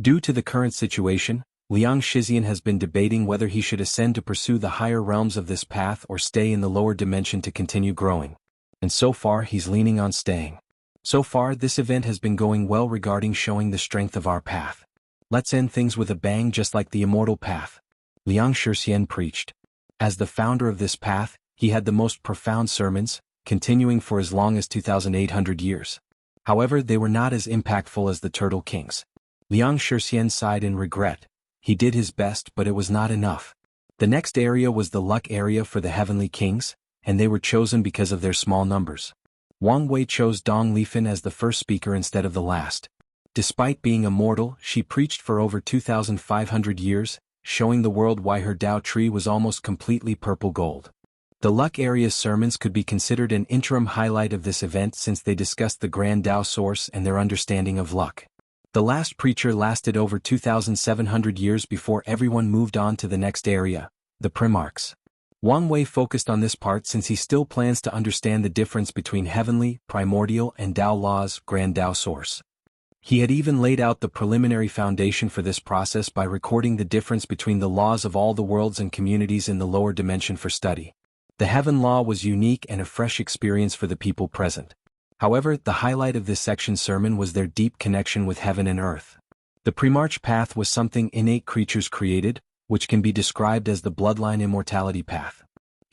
Due to the current situation, Xianxia has been debating whether he should ascend to pursue the higher realms of this path or stay in the lower dimension to continue growing. And so far he's leaning on staying. So far this event has been going well regarding showing the strength of our path. Let's end things with a bang just like the Immortal path. Xianxia preached. As the founder of this path, he had the most profound sermons, continuing for as long as 2,800 years. However, they were not as impactful as the Turtle Kings. Xianxia sighed in regret. He did his best, but it was not enough. The next area was the luck area for the heavenly kings, and they were chosen because of their small numbers. Wang Wei chose Dong Lifan as the first speaker instead of the last. Despite being immortal, she preached for over 2,500 years, showing the world why her Tao tree was almost completely purple gold. The luck area's sermons could be considered an interim highlight of this event since they discussed the grand Tao source and their understanding of luck. The last preacher lasted over 2,700 years before everyone moved on to the next area, the Primarchs. Wang Wei focused on this part since he still plans to understand the difference between heavenly, primordial, and Tao laws, grand Tao source. He had even laid out the preliminary foundation for this process by recording the difference between the laws of all the worlds and communities in the lower dimension for study. The heaven law was unique and a fresh experience for the people present. However, the highlight of this section sermon was their deep connection with heaven and earth. The premarch path was something innate creatures created, which can be described as the bloodline immortality path.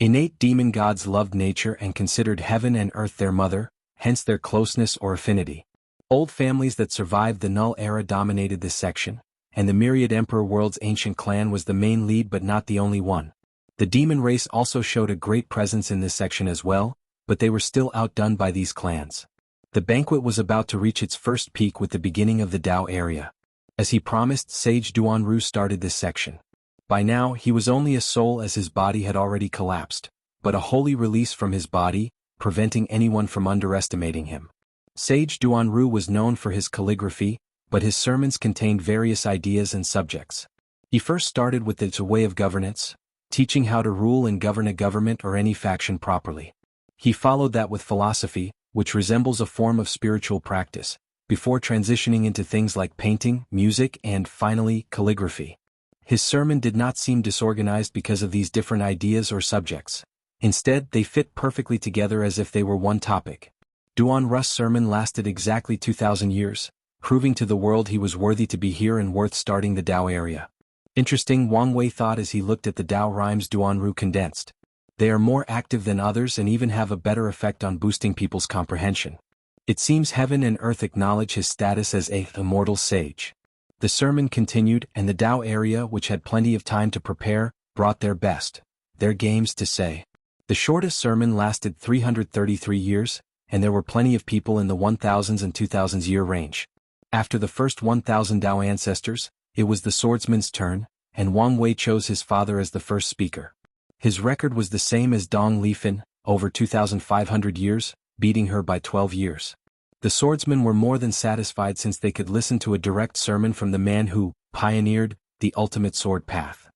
Innate demon gods loved nature and considered heaven and earth their mother, hence their closeness or affinity. Old families that survived the Null era dominated this section, and the Myriad Emperor world's ancient clan was the main lead but not the only one. The demon race also showed a great presence in this section as well, but they were still outdone by these clans. The banquet was about to reach its first peak with the beginning of the Dao area. As he promised, Sage Duanru started this section. By now, he was only a soul as his body had already collapsed, but a holy release from his body, preventing anyone from underestimating him. Sage Duanru was known for his calligraphy, but his sermons contained various ideas and subjects. He first started with the way of governance, teaching how to rule and govern a government or any faction properly. He followed that with philosophy, which resembles a form of spiritual practice, before transitioning into things like painting, music, and, finally, calligraphy. His sermon did not seem disorganized because of these different ideas or subjects. Instead, they fit perfectly together as if they were one topic. Duanru's sermon lasted exactly 2,000 years, proving to the world he was worthy to be here and worth starting the Dao area. Interesting, Wang Wei thought as he looked at the Dao rhymes Duanru condensed. They are more active than others and even have a better effect on boosting people's comprehension. It seems heaven and earth acknowledge his status as a immortal sage. The sermon continued, and the Dao area, which had plenty of time to prepare, brought their best, their games to say. The shortest sermon lasted 333 years, and there were plenty of people in the 1000s and 2000s year range. After the first 1000 Dao ancestors, it was the swordsman's turn, and Wang Wei chose his father as the first speaker. His record was the same as Dong Lifan, over 2,500 years, beating her by 12 years. The swordsmen were more than satisfied since they could listen to a direct sermon from the man who pioneered the ultimate sword path.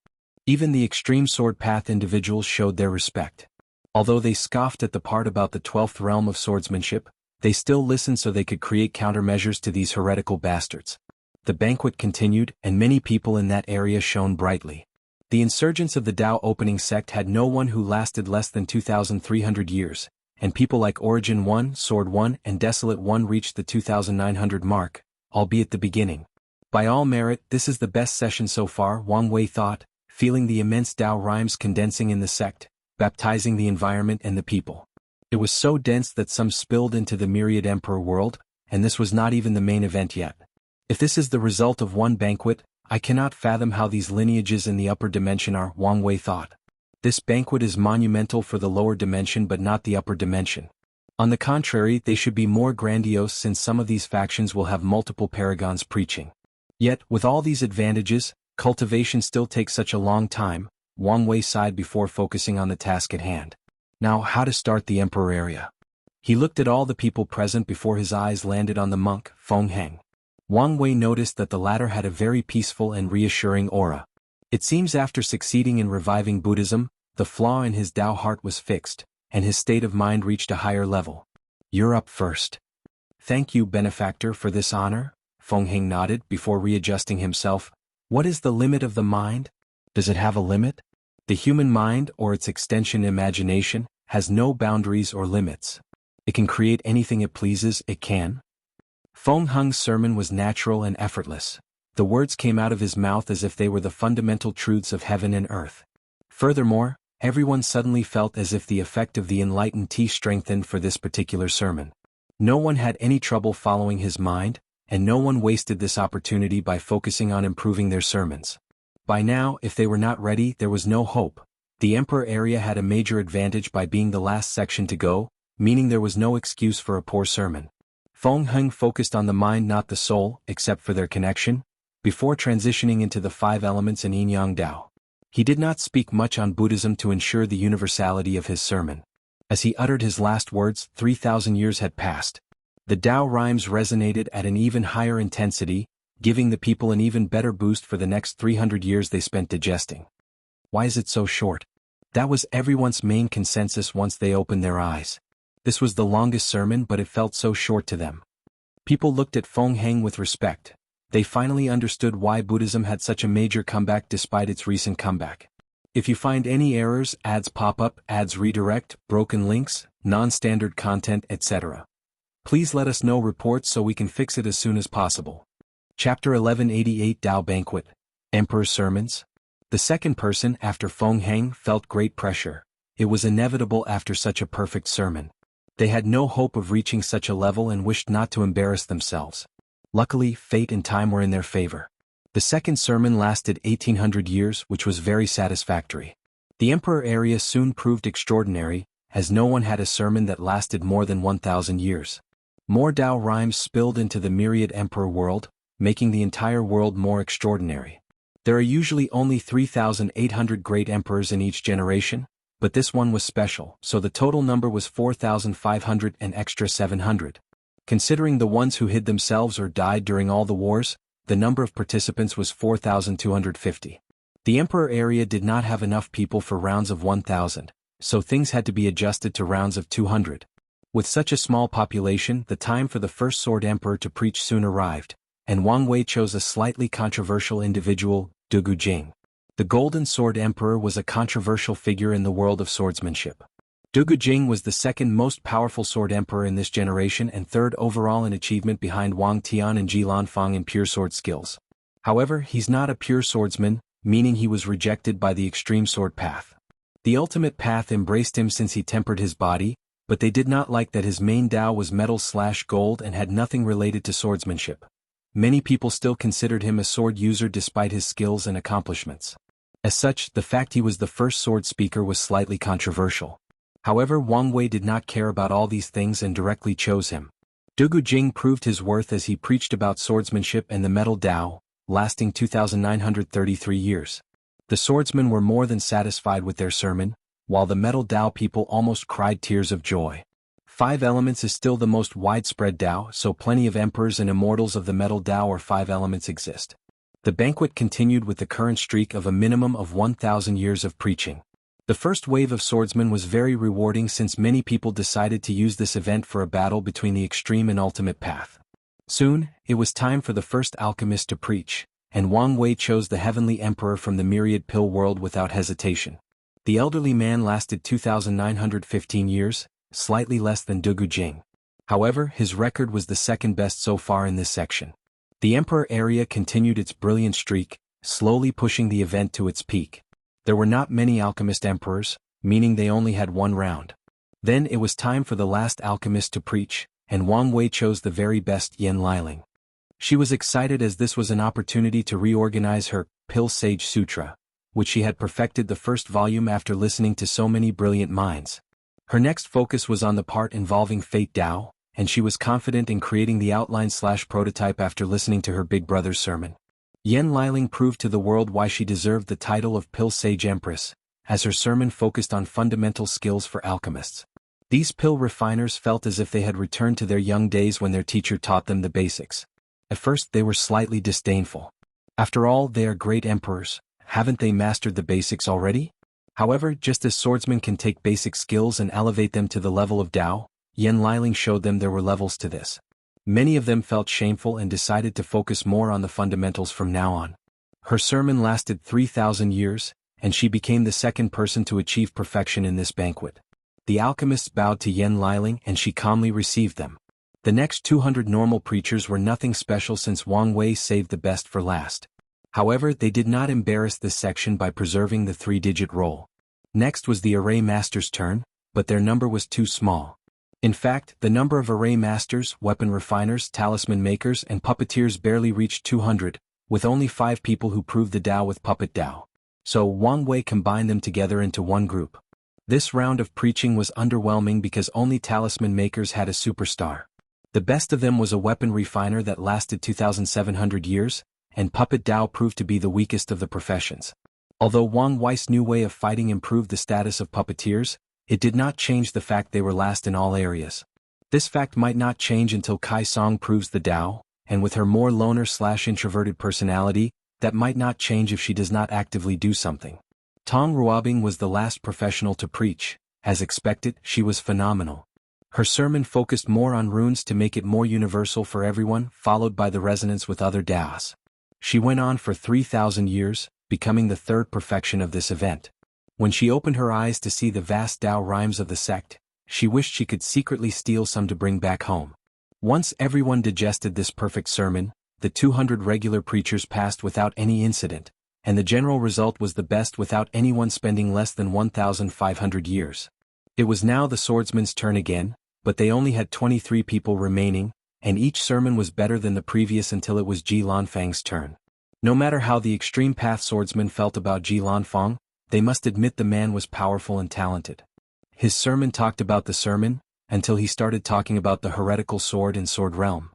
Even the extreme sword path individuals showed their respect. Although they scoffed at the part about the 12th realm of swordsmanship, they still listened so they could create countermeasures to these heretical bastards. The banquet continued, and many people in that area shone brightly. The insurgents of the Dao opening sect had no one who lasted less than 2,300 years, and people like Origin 1, Sword 1, and Desolate 1 reached the 2,900 mark, albeit the beginning. By all merit, this is the best session so far, Wang Wei thought, feeling the immense Dao rhymes condensing in the sect, baptizing the environment and the people. It was so dense that some spilled into the Myriad Emperor world, and this was not even the main event yet. If this is the result of one banquet, I cannot fathom how these lineages in the upper dimension are, Wang Wei thought. This banquet is monumental for the lower dimension but not the upper dimension. On the contrary, they should be more grandiose since some of these factions will have multiple paragons preaching. Yet, with all these advantages, cultivation still takes such a long time, Wang Wei sighed before focusing on the task at hand. Now, how to start the emperor area? He looked at all the people present before his eyes landed on the monk, Feng Heng. Wang Wei noticed that the latter had a very peaceful and reassuring aura. It seems after succeeding in reviving Buddhism, the flaw in his Dao heart was fixed, and his state of mind reached a higher level. You're up first. Thank you, benefactor, for this honor, Feng Heng nodded before readjusting himself. What is the limit of the mind? Does it have a limit? The human mind, or its extension imagination, has no boundaries or limits. It can create anything it pleases, it can. Feng Heng's sermon was natural and effortless. The words came out of his mouth as if they were the fundamental truths of heaven and earth. Furthermore, everyone suddenly felt as if the effect of the enlightened tea strengthened for this particular sermon. No one had any trouble following his mind, and no one wasted this opportunity by focusing on improving their sermons. By now, if they were not ready, there was no hope. The Emperor area had a major advantage by being the last section to go, meaning there was no excuse for a poor sermon. Feng Heng focused on the mind, not the soul, except for their connection, before transitioning into the 5 elements in Yin-Yang Dao. He did not speak much on Buddhism to ensure the universality of his sermon. As he uttered his last words, 3,000 years had passed. The Dao rhymes resonated at an even higher intensity, giving the people an even better boost for the next 300 years they spent digesting. Why is it so short? That was everyone's main consensus once they opened their eyes. This was the longest sermon, but it felt so short to them. People looked at Feng Heng with respect. They finally understood why Buddhism had such a major comeback despite its recent comeback. If you find any errors, ads pop up, ads redirect, broken links, non-standard content, etc., please let us know reports so we can fix it as soon as possible. Chapter 1188 Dao Banquet. Emperor's Sermons. The second person after Feng Heng felt great pressure. It was inevitable after such a perfect sermon. They had no hope of reaching such a level and wished not to embarrass themselves. Luckily, fate and time were in their favor. The second sermon lasted 1800 years, which was very satisfactory. The Emperor area soon proved extraordinary, as no one had a sermon that lasted more than 1000 years. More Dao rhymes spilled into the myriad Emperor world, making the entire world more extraordinary. There are usually only 3,800 great emperors in each generation, but this one was special, so the total number was 4,500 and extra 700. Considering the ones who hid themselves or died during all the wars, the number of participants was 4,250. The Emperor area did not have enough people for rounds of 1,000, so things had to be adjusted to rounds of 200. With such a small population, the time for the first Sword Emperor to preach soon arrived, and Wang Wei chose a slightly controversial individual, Dugu Jing. The Golden Sword Emperor was a controversial figure in the world of swordsmanship. Dugu Jing was the second most powerful Sword Emperor in this generation and third overall in achievement behind Wang Tian and Ji Lanfang in pure sword skills. However, he's not a pure swordsman, meaning he was rejected by the extreme sword path. The ultimate path embraced him since he tempered his body, but they did not like that his main Dao was metal/gold and had nothing related to swordsmanship. Many people still considered him a sword user despite his skills and accomplishments. As such, the fact he was the first sword speaker was slightly controversial. However, Wang Wei did not care about all these things and directly chose him. Dugu Jing proved his worth as he preached about swordsmanship and the metal Dao, lasting 2,933 years. The swordsmen were more than satisfied with their sermon, while the metal Dao people almost cried tears of joy. 5 elements is still the most widespread Dao, so plenty of emperors and immortals of the metal Dao or 5 elements exist. The banquet continued with the current streak of a minimum of 1,000 years of preaching. The first wave of swordsmen was very rewarding since many people decided to use this event for a battle between the extreme and ultimate path. Soon, it was time for the first alchemist to preach, and Wang Wei chose the heavenly emperor from the myriad pill world without hesitation. The elderly man lasted 2,915 years, slightly less than Dugu Jing. However, his record was the second best so far in this section. The Emperor area continued its brilliant streak, slowly pushing the event to its peak. There were not many alchemist emperors, meaning they only had one round. Then it was time for the last alchemist to preach, and Wang Wei chose the very best Yan Liling. She was excited as this was an opportunity to reorganize her Pill Sage Sutra, which she had perfected the first volume after listening to so many brilliant minds. Her next focus was on the part involving Fate Dao, and she was confident in creating the outline/prototype after listening to her big brother's sermon. Yan Liling proved to the world why she deserved the title of Pill Sage Empress, as her sermon focused on fundamental skills for alchemists. These pill refiners felt as if they had returned to their young days when their teacher taught them the basics. At first they were slightly disdainful. After all, they are great emperors, haven't they mastered the basics already? However, just as swordsmen can take basic skills and elevate them to the level of Dao, Yan Liling showed them there were levels to this. Many of them felt shameful and decided to focus more on the fundamentals from now on. Her sermon lasted 3,000 years, and she became the second person to achieve perfection in this banquet. The alchemists bowed to Yan Liling and she calmly received them. The next 200 normal preachers were nothing special since Wang Wei saved the best for last. However, they did not embarrass this section by preserving the 3-digit roll. Next was the array master's turn, but their number was too small. In fact, the number of array masters, weapon refiners, talisman makers and puppeteers barely reached 200, with only 5 people who proved the Dao with Puppet Dao. So Wang Wei combined them together into one group. This round of preaching was underwhelming because only talisman makers had a superstar. The best of them was a weapon refiner that lasted 2,700 years, and Puppet Dao proved to be the weakest of the professions. Although Wang Wei's new way of fighting improved the status of puppeteers, it did not change the fact they were last in all areas. This fact might not change until Kai Song proves the Dao, and with her more loner/introverted personality, that might not change if she does not actively do something. Tong Ruobing was the last professional to preach. As expected, she was phenomenal. Her sermon focused more on runes to make it more universal for everyone, followed by the resonance with other Daos. She went on for 3,000 years, becoming the third perfection of this event. When she opened her eyes to see the vast Tao rhymes of the sect, she wished she could secretly steal some to bring back home. Once everyone digested this perfect sermon, the 200 regular preachers passed without any incident, and the general result was the best without anyone spending less than 1,500 years. It was now the swordsman's turn again, but they only had 23 people remaining, and each sermon was better than the previous until it was Ji Lanfang's turn. No matter how the extreme path swordsman felt about Ji Lanfang, they must admit the man was powerful and talented. His sermon talked about the sermon, until he started talking about the heretical sword and sword realm.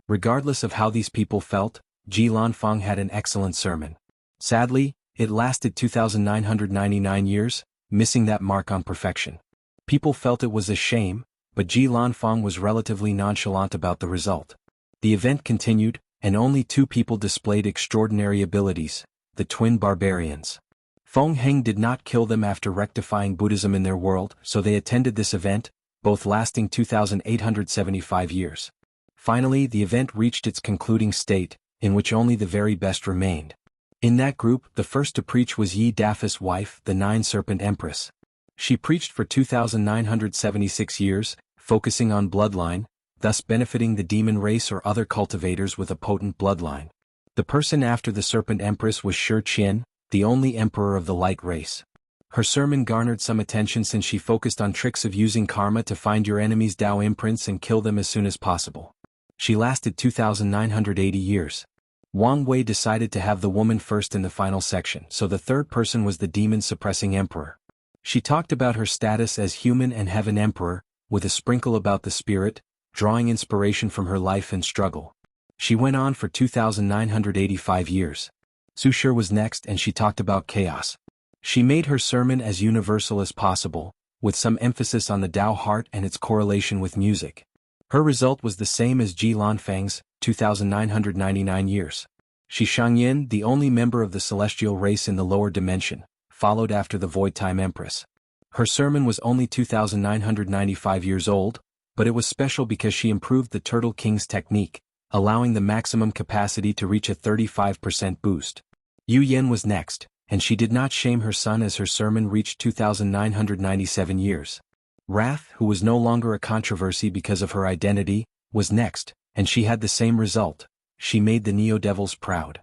Regardless of how these people felt, Ji Lanfang had an excellent sermon. Sadly, it lasted 2,999 years, missing that mark on perfection. People felt it was a shame, but Ji Lanfang was relatively nonchalant about the result. The event continued, and only 2 people displayed extraordinary abilities, the twin barbarians. Feng Heng did not kill them after rectifying Buddhism in their world, so they attended this event, both lasting 2,875 years. Finally, the event reached its concluding state, in which only the very best remained. In that group, the first to preach was Yi Dafa's wife, the Nine-Serpent Empress. She preached for 2,976 years, focusing on bloodline, thus benefiting the demon race or other cultivators with a potent bloodline. The person after the Serpent Empress was Shi Qian, the only emperor of the light race. Her sermon garnered some attention since she focused on tricks of using karma to find your enemy's Tao imprints and kill them as soon as possible. She lasted 2,980 years. Wang Wei decided to have the woman first in the final section, so the third person was the demon-suppressing emperor. She talked about her status as human and heaven emperor, with a sprinkle about the spirit, drawing inspiration from her life and struggle. She went on for 2,985 years. Su Shi was next and she talked about chaos. She made her sermon as universal as possible, with some emphasis on the Tao heart and its correlation with music. Her result was the same as Ji Lanfang's, 2,999 years. Shi Xianxia, the only member of the celestial race in the lower dimension, followed after the Void Time Empress. Her sermon was only 2,995 years old, but it was special because she improved the Turtle King's technique, allowing the maximum capacity to reach a 35% boost. Yu Yan was next, and she did not shame her son as her sermon reached 2,997 years. Wrath, who was no longer a controversy because of her identity, was next, and she had the same result. She made the Neo-Devils proud.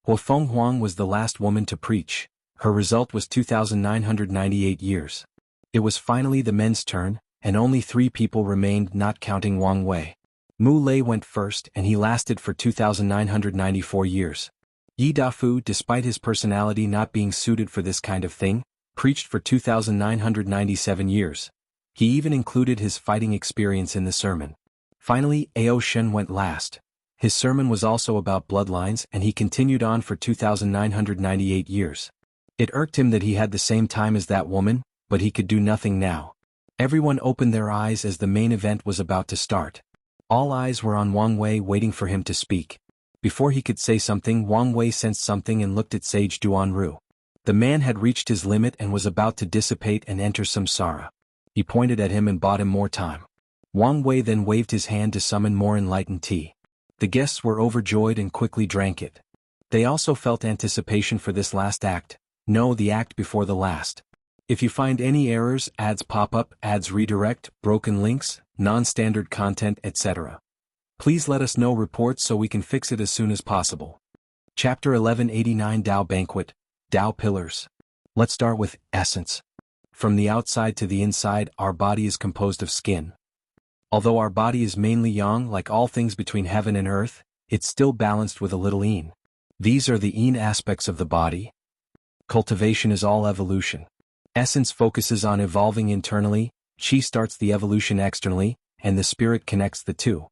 Hua Feng Huang was the last woman to preach. Her result was 2,998 years. It was finally the men's turn, and only 3 people remained not counting Wang Wei. Mu Lei went first and he lasted for 2,994 years. Yi Dafu, despite his personality not being suited for this kind of thing, preached for 2,997 years. He even included his fighting experience in the sermon. Finally, Ao Shen went last. His sermon was also about bloodlines and he continued on for 2,998 years. It irked him that he had the same time as that woman, but he could do nothing now. Everyone opened their eyes as the main event was about to start. All eyes were on Wang Wei waiting for him to speak. Before he could say something, Wang Wei sensed something and looked at Sage Duanru. The man had reached his limit and was about to dissipate and enter samsara. He pointed at him and bought him more time. Wang Wei then waved his hand to summon more enlightened tea. The guests were overjoyed and quickly drank it. They also felt anticipation for this last act. No, the act before the last. If you find any errors, ads pop up, ads redirect, broken links, non-standard content, etc. Please let us know reports so we can fix it as soon as possible. Chapter 1189 Tao Banquet, Tao Pillars. Let's start with Essence. From the outside to the inside, our body is composed of skin. Although our body is mainly yang like all things between heaven and earth, it's still balanced with a little yin. These are the yin aspects of the body. Cultivation is all evolution. Essence focuses on evolving internally, Qi starts the evolution externally, and the spirit connects the two.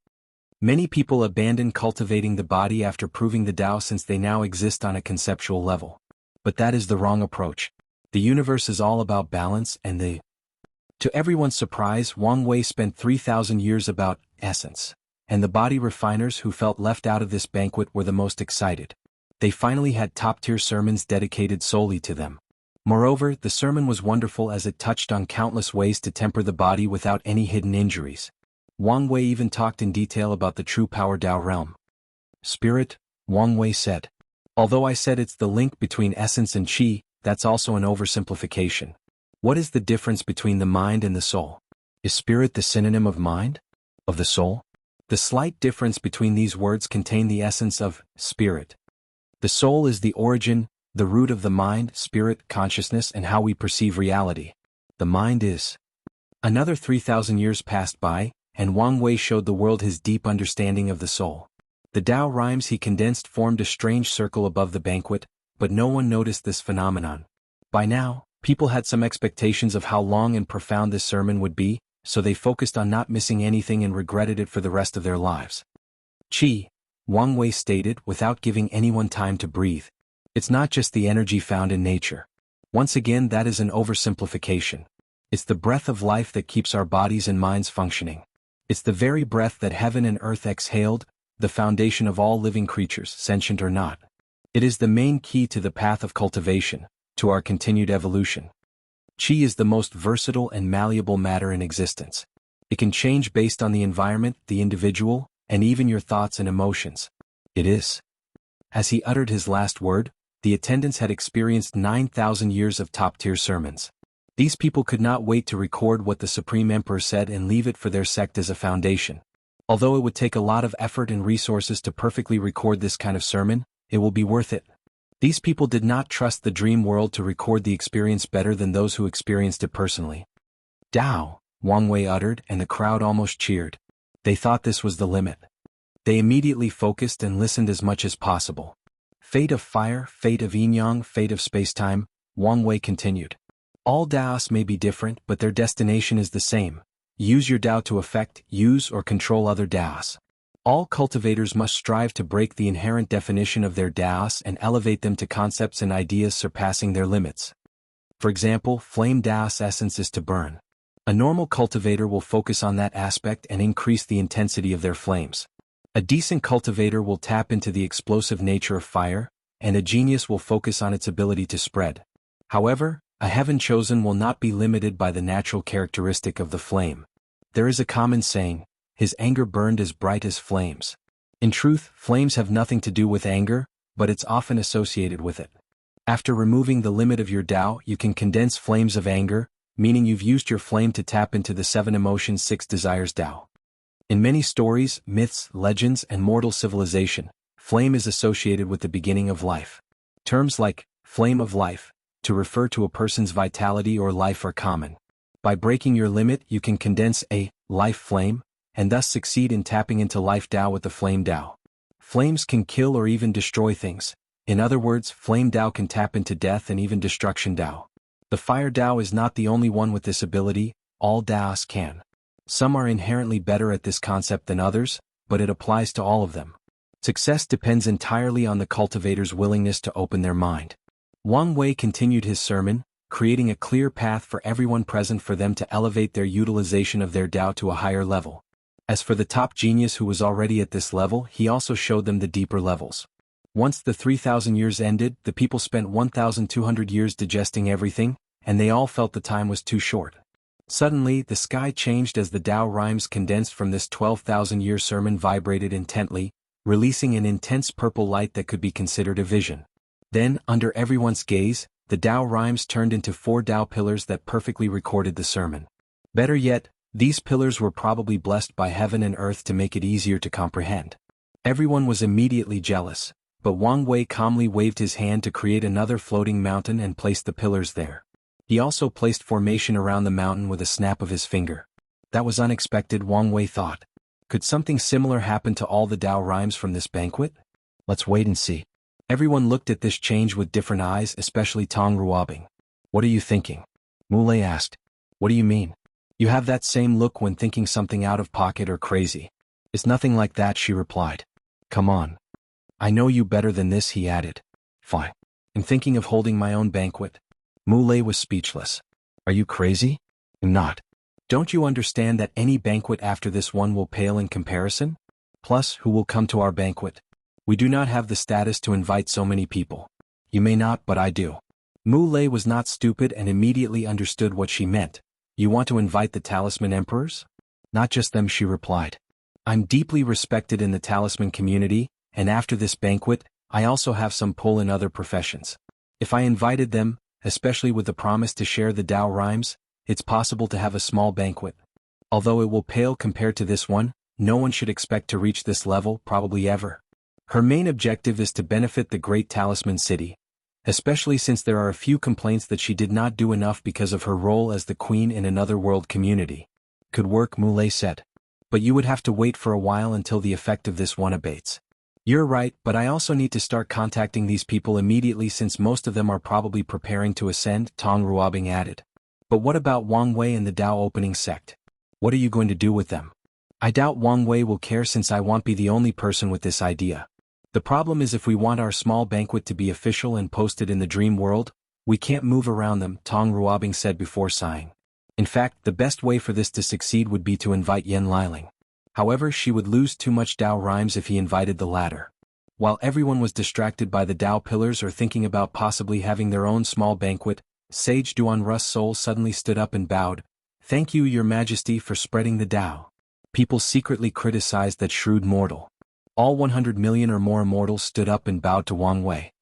Many people abandon cultivating the body after proving the Tao since they now exist on a conceptual level. But that is the wrong approach. The universe is all about balance and To everyone's surprise, Wang Wei spent 3,000 years about essence. And the body refiners who felt left out of this banquet were the most excited. They finally had top-tier sermons dedicated solely to them. Moreover, the sermon was wonderful as it touched on countless ways to temper the body without any hidden injuries. Wang Wei even talked in detail about the true power Tao realm. Spirit, Wang Wei said. Although I said it's the link between essence and Qi, that's also an oversimplification. What is the difference between the mind and the soul? Is spirit the synonym of mind? Of the soul? The slight difference between these words contain the essence of spirit. The soul is the origin, the root of the mind, spirit, consciousness, and how we perceive reality. The mind is. Another 3,000 years passed by, and Wang Wei showed the world his deep understanding of the soul. The Tao rhymes he condensed formed a strange circle above the banquet, but no one noticed this phenomenon. By now, people had some expectations of how long and profound this sermon would be, so they focused on not missing anything and regretted it for the rest of their lives. Qi, Wang Wei stated without giving anyone time to breathe. It's not just the energy found in nature. Once again, that is an oversimplification. It's the breath of life that keeps our bodies and minds functioning. It's the very breath that heaven and earth exhaled, the foundation of all living creatures, sentient or not. It is the main key to the path of cultivation, to our continued evolution. Qi is the most versatile and malleable matter in existence. It can change based on the environment, the individual, and even your thoughts and emotions. It is. As he uttered his last word, the attendants had experienced 9,000 years of top-tier sermons. These people could not wait to record what the Supreme Emperor said and leave it for their sect as a foundation. Although it would take a lot of effort and resources to perfectly record this kind of sermon, it will be worth it. These people did not trust the dream world to record the experience better than those who experienced it personally. Tao, Wang Wei uttered, and the crowd almost cheered. They thought this was the limit. They immediately focused and listened as much as possible. Fate of fire, fate of yin-yang, fate of space-time, Wang Wei continued. All Taoists may be different, but their destination is the same. Use your Tao to affect, use or control other Taoists. All cultivators must strive to break the inherent definition of their Taoists and elevate them to concepts and ideas surpassing their limits. For example, flame Taoist essence is to burn. A normal cultivator will focus on that aspect and increase the intensity of their flames. A decent cultivator will tap into the explosive nature of fire, and a genius will focus on its ability to spread. However, a heaven chosen will not be limited by the natural characteristic of the flame. There is a common saying, his anger burned as bright as flames. In truth, flames have nothing to do with anger, but it's often associated with it. After removing the limit of your Tao, you can condense flames of anger, meaning you've used your flame to tap into the 7 emotions 6 desires Tao. In many stories, myths, legends, and mortal civilization, flame is associated with the beginning of life. Terms like flame of life, to refer to a person's vitality or life are common. By breaking your limit, you can condense a life flame, and thus succeed in tapping into life Tao with the flame Tao. Flames can kill or even destroy things. In other words, flame Tao can tap into death and even destruction Tao. The fire Tao is not the only one with this ability, all Taoists can. Some are inherently better at this concept than others, but it applies to all of them. Success depends entirely on the cultivator's willingness to open their mind. Wang Wei continued his sermon, creating a clear path for everyone present for them to elevate their utilization of their Tao to a higher level. As for the top genius who was already at this level, he also showed them the deeper levels. Once the 3,000 years ended, the people spent 1,200 years digesting everything, and they all felt the time was too short. Suddenly, the sky changed as the Tao rhymes condensed from this 12,000-year sermon vibrated intently, releasing an intense purple light that could be considered a vision. Then, under everyone's gaze, the Tao rhymes turned into 4 Tao pillars that perfectly recorded the sermon. Better yet, these pillars were probably blessed by heaven and earth to make it easier to comprehend. Everyone was immediately jealous, but Wang Wei calmly waved his hand to create another floating mountain and placed the pillars there. He also placed formation around the mountain with a snap of his finger. That was unexpected, Wang Wei thought. Could something similar happen to all the Tao rhymes from this banquet? Let's wait and see. Everyone looked at this change with different eyes, especially Tong Ruobing. What are you thinking? Mule asked. What do you mean? You have that same look when thinking something out of pocket or crazy. It's nothing like that, she replied. Come on. I know you better than this, he added. Fine. I'm thinking of holding my own banquet. Mule was speechless. Are you crazy? I'm not. Don't you understand that any banquet after this one will pale in comparison? Plus, who will come to our banquet? We do not have the status to invite so many people. You may not, but I do. Mule was not stupid and immediately understood what she meant. You want to invite the talisman emperors? Not just them, she replied. I'm deeply respected in the talisman community, and after this banquet, I also have some pull in other professions. If I invited them, especially with the promise to share the Tao rhymes. It's possible to have a small banquet. Although it will pale compared to this one, no one should expect to reach this level, probably ever. Her main objective is to benefit the Great Talisman City, especially since there are a few complaints that she did not do enough because of her role as the queen in another world community. Could work, Muley said. But you would have to wait for a while until the effect of this one abates. You're right, but I also need to start contacting these people immediately since most of them are probably preparing to ascend, Tong Ruobing added. But what about Wang Wei and the Tao opening sect? What are you going to do with them? I doubt Wang Wei will care since I won't be the only person with this idea. The problem is if we want our small banquet to be official and posted in the dream world, we can't move around them, Tong Ruobing said before sighing. In fact, the best way for this to succeed would be to invite Yan Liling. However, she would lose too much Tao rhymes if he invited the latter. While everyone was distracted by the Tao pillars or thinking about possibly having their own small banquet, Sage Duan Ru's soul suddenly stood up and bowed. Thank you, Your Majesty, for spreading the Tao. People secretly criticized that shrewd mortal. All 100 million or more immortals stood up and bowed to Wang Wei.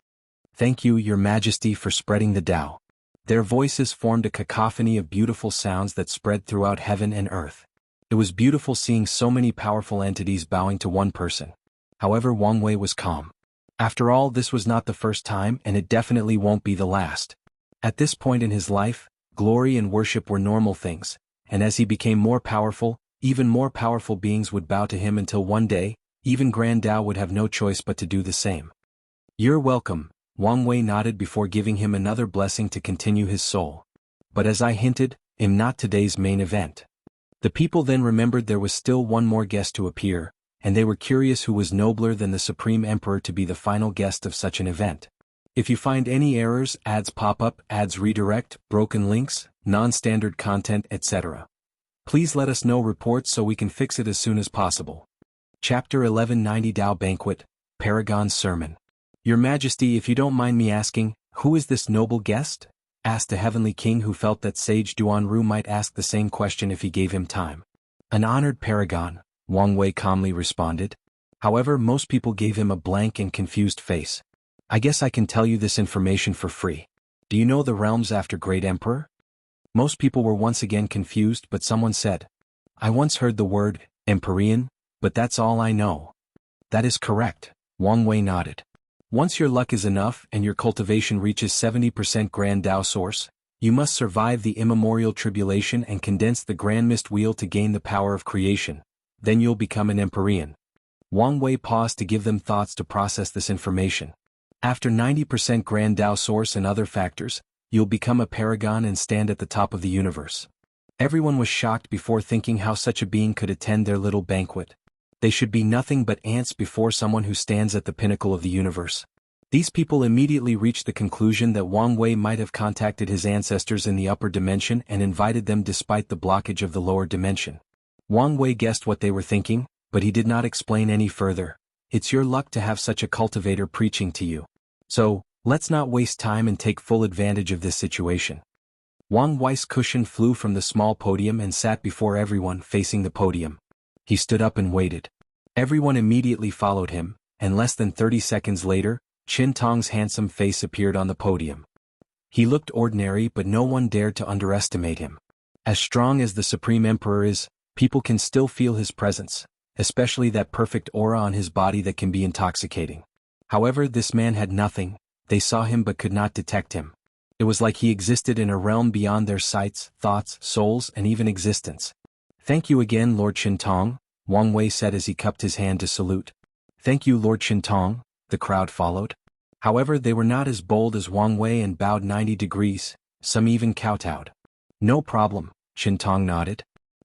Thank you, Your Majesty, for spreading the Tao. Their voices formed a cacophony of beautiful sounds that spread throughout heaven and earth. It was beautiful seeing so many powerful entities bowing to one person. However, Wang Wei was calm. After all, this was not the first time and it definitely won't be the last. At this point in his life, glory and worship were normal things, and as he became more powerful, even more powerful beings would bow to him until one day, even Grand Tao would have no choice but to do the same. You're welcome, Wang Wei nodded before giving him another blessing to continue his soul. But as I hinted, I'm not today's main event. The people then remembered there was still one more guest to appear, and they were curious who was nobler than the Supreme Emperor to be the final guest of such an event. If you find any errors, ads pop up, ads redirect, broken links, non-standard content, etc., please let us know reports so we can fix it as soon as possible. Chapter 1190 Tao Banquet, Paragon's Sermon. Your Majesty, if you don't mind me asking, who is this noble guest? Asked a heavenly king who felt that Sage Duanru might ask the same question if he gave him time. An honored paragon, Wang Wei calmly responded. However, most people gave him a blank and confused face. I guess I can tell you this information for free. Do you know the realms after Great Emperor? Most people were once again confused, but someone said, I once heard the word, Empyrean, but that's all I know. That is correct, Wang Wei nodded. Once your luck is enough and your cultivation reaches 70% Grand Tao source, you must survive the immemorial tribulation and condense the Grand Mist Wheel to gain the power of creation. Then you'll become an Empyrean. Wang Wei paused to give them thoughts to process this information. After 90% Grand Tao source and other factors, you'll become a paragon and stand at the top of the universe. Everyone was shocked before thinking how such a being could attend their little banquet. They should be nothing but ants before someone who stands at the pinnacle of the universe. These people immediately reached the conclusion that Wang Wei might have contacted his ancestors in the upper dimension and invited them despite the blockage of the lower dimension. Wang Wei guessed what they were thinking, but he did not explain any further. It's your luck to have such a cultivator preaching to you. So, let's not waste time and take full advantage of this situation. Wang Wei's cushion flew from the small podium and sat before everyone facing the podium. He stood up and waited. Everyone immediately followed him, and less than 30 seconds later, Qin Tong's handsome face appeared on the podium. He looked ordinary, but no one dared to underestimate him. As strong as the Supreme Emperor is, people can still feel his presence, especially that perfect aura on his body that can be intoxicating. However, this man had nothing. They saw him but could not detect him. It was like he existed in a realm beyond their sights, thoughts, souls, and even existence. Thank you again, Lord Qin Tong, Wang Wei said as he cupped his hand to salute. Thank you, Lord Qin Tong, the crowd followed. However, they were not as bold as Wang Wei and bowed 90 degrees, some even kowtowed. No problem, Qin Tong nodded.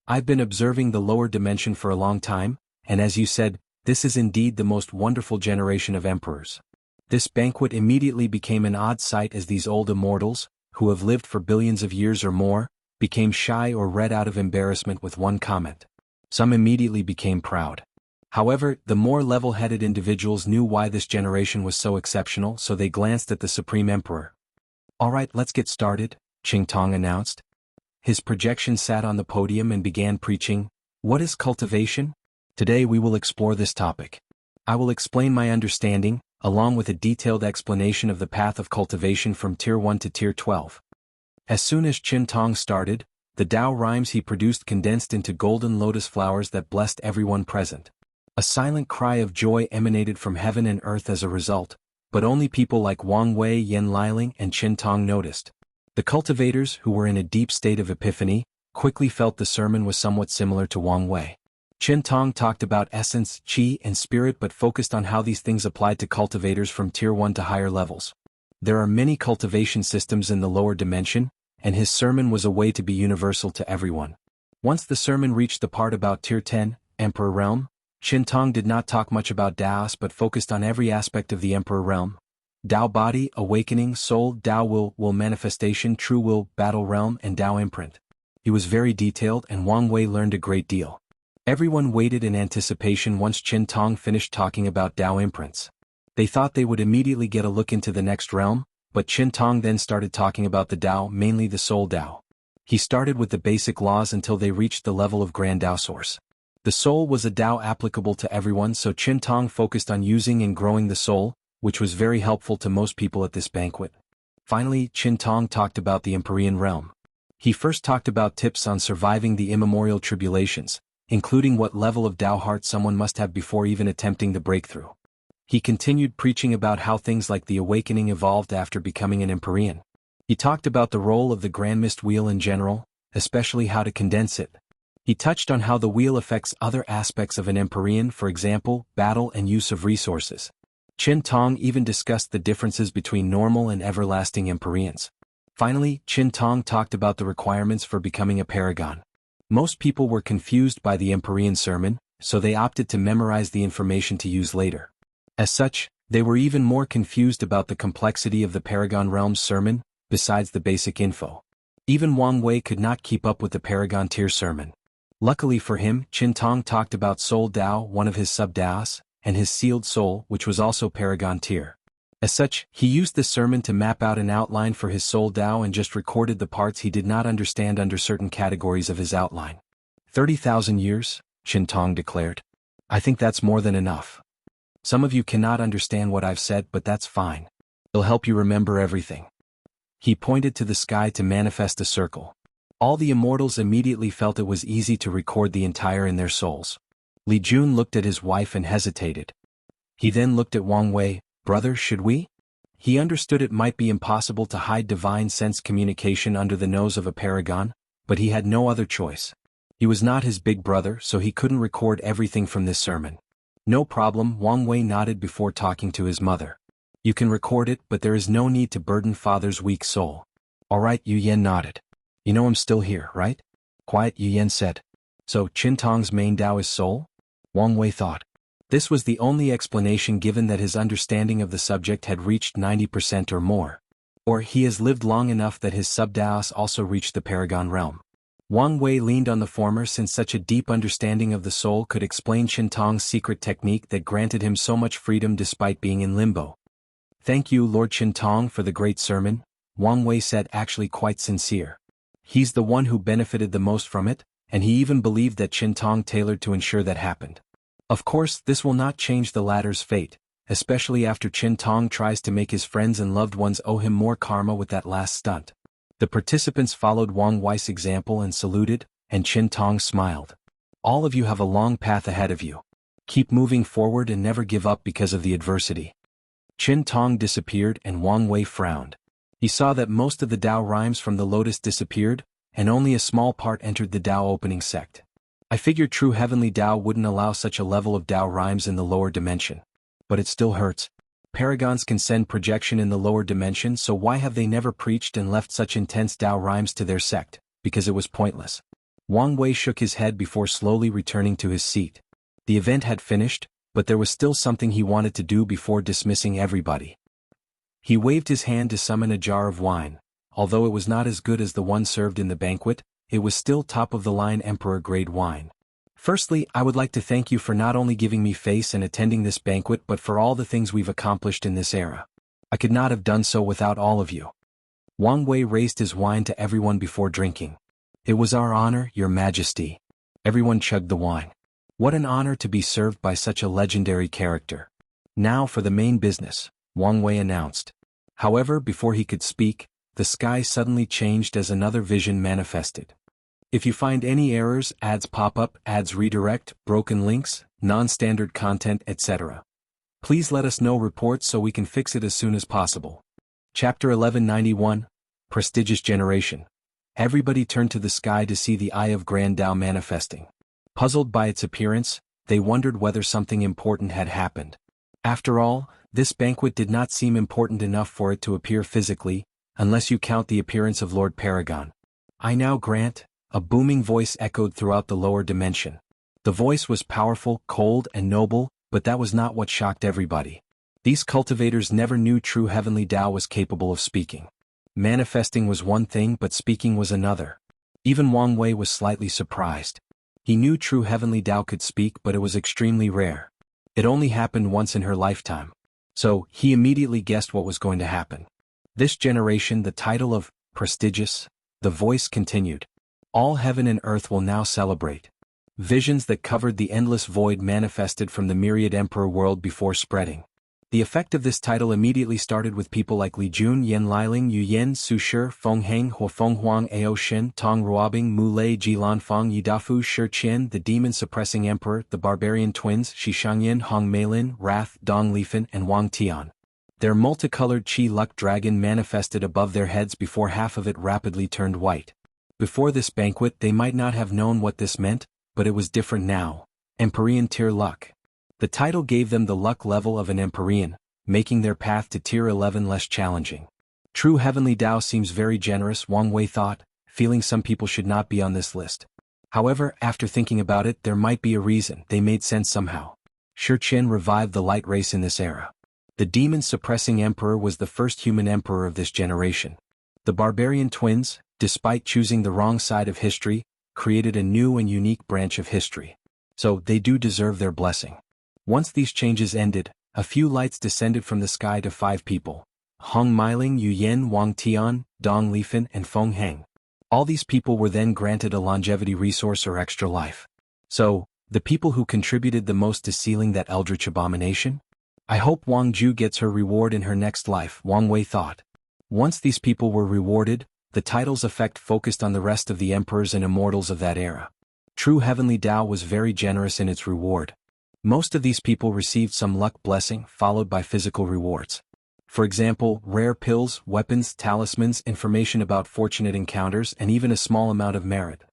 I've been observing the lower dimension for a long time, and as you said, this is indeed the most wonderful generation of emperors. This banquet immediately became an odd sight as these old immortals, who have lived for billions of years or more, became shy or read out of embarrassment with one comment. Some immediately became proud. However, the more level-headed individuals knew why this generation was so exceptional, so they glanced at the Supreme Emperor. Alright, let's get started, Qin Tong announced. His projection sat on the podium and began preaching. What is cultivation? Today we will explore this topic. I will explain my understanding, along with a detailed explanation of the path of cultivation from Tier 1 to Tier 12. As soon as Qin Tong started, the Tao rhymes he produced condensed into golden lotus flowers that blessed everyone present. A silent cry of joy emanated from heaven and earth as a result, but only people like Wang Wei, Yan Liling, and Qin Tong noticed. The cultivators, who were in a deep state of epiphany, quickly felt the sermon was somewhat similar to Wang Wei. Qin Tong talked about essence, qi, and spirit but focused on how these things applied to cultivators from Tier 1 to higher levels. There are many cultivation systems in the lower dimension, and his sermon was a way to be universal to everyone. Once the sermon reached the part about Tier 10, Emperor Realm, Qin Tong did not talk much about Taoist but focused on every aspect of the Emperor Realm. Tao body, awakening, soul, Tao will manifestation, true will, battle realm, and Tao imprint. He was very detailed and Wang Wei learned a great deal. Everyone waited in anticipation once Qin Tong finished talking about Tao imprints. They thought they would immediately get a look into the next realm, but Qin Tong then started talking about the Tao, mainly the soul Tao. He started with the basic laws until they reached the level of Grand Tao Source. The soul was a Tao applicable to everyone, so Qin Tong focused on using and growing the soul, which was very helpful to most people at this banquet. Finally, Qin Tong talked about the Empyrean realm. He first talked about tips on surviving the immemorial tribulations, including what level of Tao heart someone must have before even attempting the breakthrough. He continued preaching about how things like the awakening evolved after becoming an Empyrean. He talked about the role of the Grand Mist Wheel in general, especially how to condense it. He touched on how the wheel affects other aspects of an Empyrean, for example, battle and use of resources. Qin Tong even discussed the differences between normal and everlasting Empyreans. Finally, Qin Tong talked about the requirements for becoming a Paragon. Most people were confused by the Empyrean sermon, so they opted to memorize the information to use later. As such, they were even more confused about the complexity of the Paragon realm's sermon, besides the basic info. Even Wang Wei could not keep up with the Paragon tier sermon. Luckily for him, Qin Tong talked about Soul Tao, one of his sub-Taos, and his sealed soul, which was also Paragon tier. As such, he used the sermon to map out an outline for his Soul Tao and just recorded the parts he did not understand under certain categories of his outline. 30,000 years, Qin Tong declared. I think that's more than enough. Some of you cannot understand what I've said, but that's fine. It'll help you remember everything. He pointed to the sky to manifest a circle. All the immortals immediately felt it was easy to record the entire in their souls. Li Jun looked at his wife and hesitated. He then looked at Wang Wei. Brother, should we? He understood it might be impossible to hide divine sense communication under the nose of a paragon, but he had no other choice. He was not his big brother, so he couldn't record everything from this sermon. No problem, Wang Wei nodded before talking to his mother. You can record it, but there is no need to burden father's weak soul. Alright, Yu Yan nodded. You know I'm still here, right? Quiet, Yu Yan said. So, Qin Tong's main Tao is soul? Wang Wei thought. This was the only explanation given that his understanding of the subject had reached 90% or more. Or he has lived long enough that his sub-Taos also reached the Paragon realm. Wang Wei leaned on the former since such a deep understanding of the soul could explain Qin Tong's secret technique that granted him so much freedom despite being in limbo. Thank you, Lord Qin Tong, for the great sermon, Wang Wei said, actually quite sincere. He's the one who benefited the most from it, and he even believed that Qin Tong tailored to ensure that happened. Of course, this will not change the latter's fate, especially after Qin Tong tries to make his friends and loved ones owe him more karma with that last stunt. The participants followed Wang Wei's example and saluted, and Qin Tong smiled. All of you have a long path ahead of you. Keep moving forward and never give up because of the adversity. Qin Tong disappeared and Wang Wei frowned. He saw that most of the Tao rhymes from the lotus disappeared, and only a small part entered the Tao opening sect. I figured true heavenly Tao wouldn't allow such a level of Tao rhymes in the lower dimension. But it still hurts. Paragons can send projection in the lower dimension, so why have they never preached and left such intense Tao rhymes to their sect? Because it was pointless. Wang Wei shook his head before slowly returning to his seat. The event had finished, but there was still something he wanted to do before dismissing everybody. He waved his hand to summon a jar of wine. Although it was not as good as the one served in the banquet, it was still top-of-the-line emperor-grade wine. Firstly, I would like to thank you for not only giving me face and attending this banquet but for all the things we've accomplished in this era. I could not have done so without all of you. Wang Wei raised his wine to everyone before drinking. It was our honor, your majesty. Everyone chugged the wine. What an honor to be served by such a legendary character. Now for the main business, Wang Wei announced. However, before he could speak, the sky suddenly changed as another vision manifested. If you find any errors, ads pop up, ads redirect, broken links, non-standard content, etc., please let us know reports so we can fix it as soon as possible. Chapter 1191, Prestigious Generation. Everybody turned to the sky to see the Eye of Grand Tao manifesting. Puzzled by its appearance, they wondered whether something important had happened. After all, this banquet did not seem important enough for it to appear physically, unless you count the appearance of Lord Paragon. I now grant, a booming voice echoed throughout the lower dimension. The voice was powerful, cold, and noble, but that was not what shocked everybody. These cultivators never knew true heavenly Tao was capable of speaking. Manifesting was one thing, but speaking was another. Even Wang Wei was slightly surprised. He knew true heavenly Tao could speak, but it was extremely rare. It only happened once in her lifetime. So, he immediately guessed what was going to happen. This generation, the title of prestigious, the voice continued. All heaven and earth will now celebrate. Visions that covered the endless void manifested from the myriad emperor world before spreading. The effect of this title immediately started with people like Li Jun, Yan Liling, Yu Yen, Su Shi, Feng Heng, Hua Feng Huang, Ao Shen, Tong Ruobing, Mu Lei, Jilan Feng, Yidafu, Shi Qian, the demon-suppressing emperor, the barbarian twins, Shi Xianxia, Hong Meilin, Wrath, Dong Lifan, and Wang Tian. Their multicolored Qi Luck dragon manifested above their heads before half of it rapidly turned white. Before this banquet they might not have known what this meant, but it was different now. Empyrean Tier Luck. The title gave them the luck level of an Empyrean, making their path to Tier 11 less challenging. True heavenly Tao seems very generous, Wang Wei thought, feeling some people should not be on this list. However, after thinking about it, there might be a reason. They made sense somehow. Shi Qian revived the light race in this era. The demon-suppressing emperor was the first human emperor of this generation. The barbarian twins, despite choosing the wrong side of history, created a new and unique branch of history. So, they do deserve their blessing. Once these changes ended, a few lights descended from the sky to 5 people. Hong Meiling, Yu Yen, Wang Tian, Dong Lifan, and Feng Heng. All these people were then granted a longevity resource or extra life. So, the people who contributed the most to sealing that eldritch abomination? I hope Wang Ju gets her reward in her next life, Wang Wei thought. Once these people were rewarded, the title's effect focused on the rest of the emperors and immortals of that era. True heavenly Tao was very generous in its reward. Most of these people received some luck blessing, followed by physical rewards. For example, rare pills, weapons, talismans, information about fortunate encounters, and even a small amount of merit.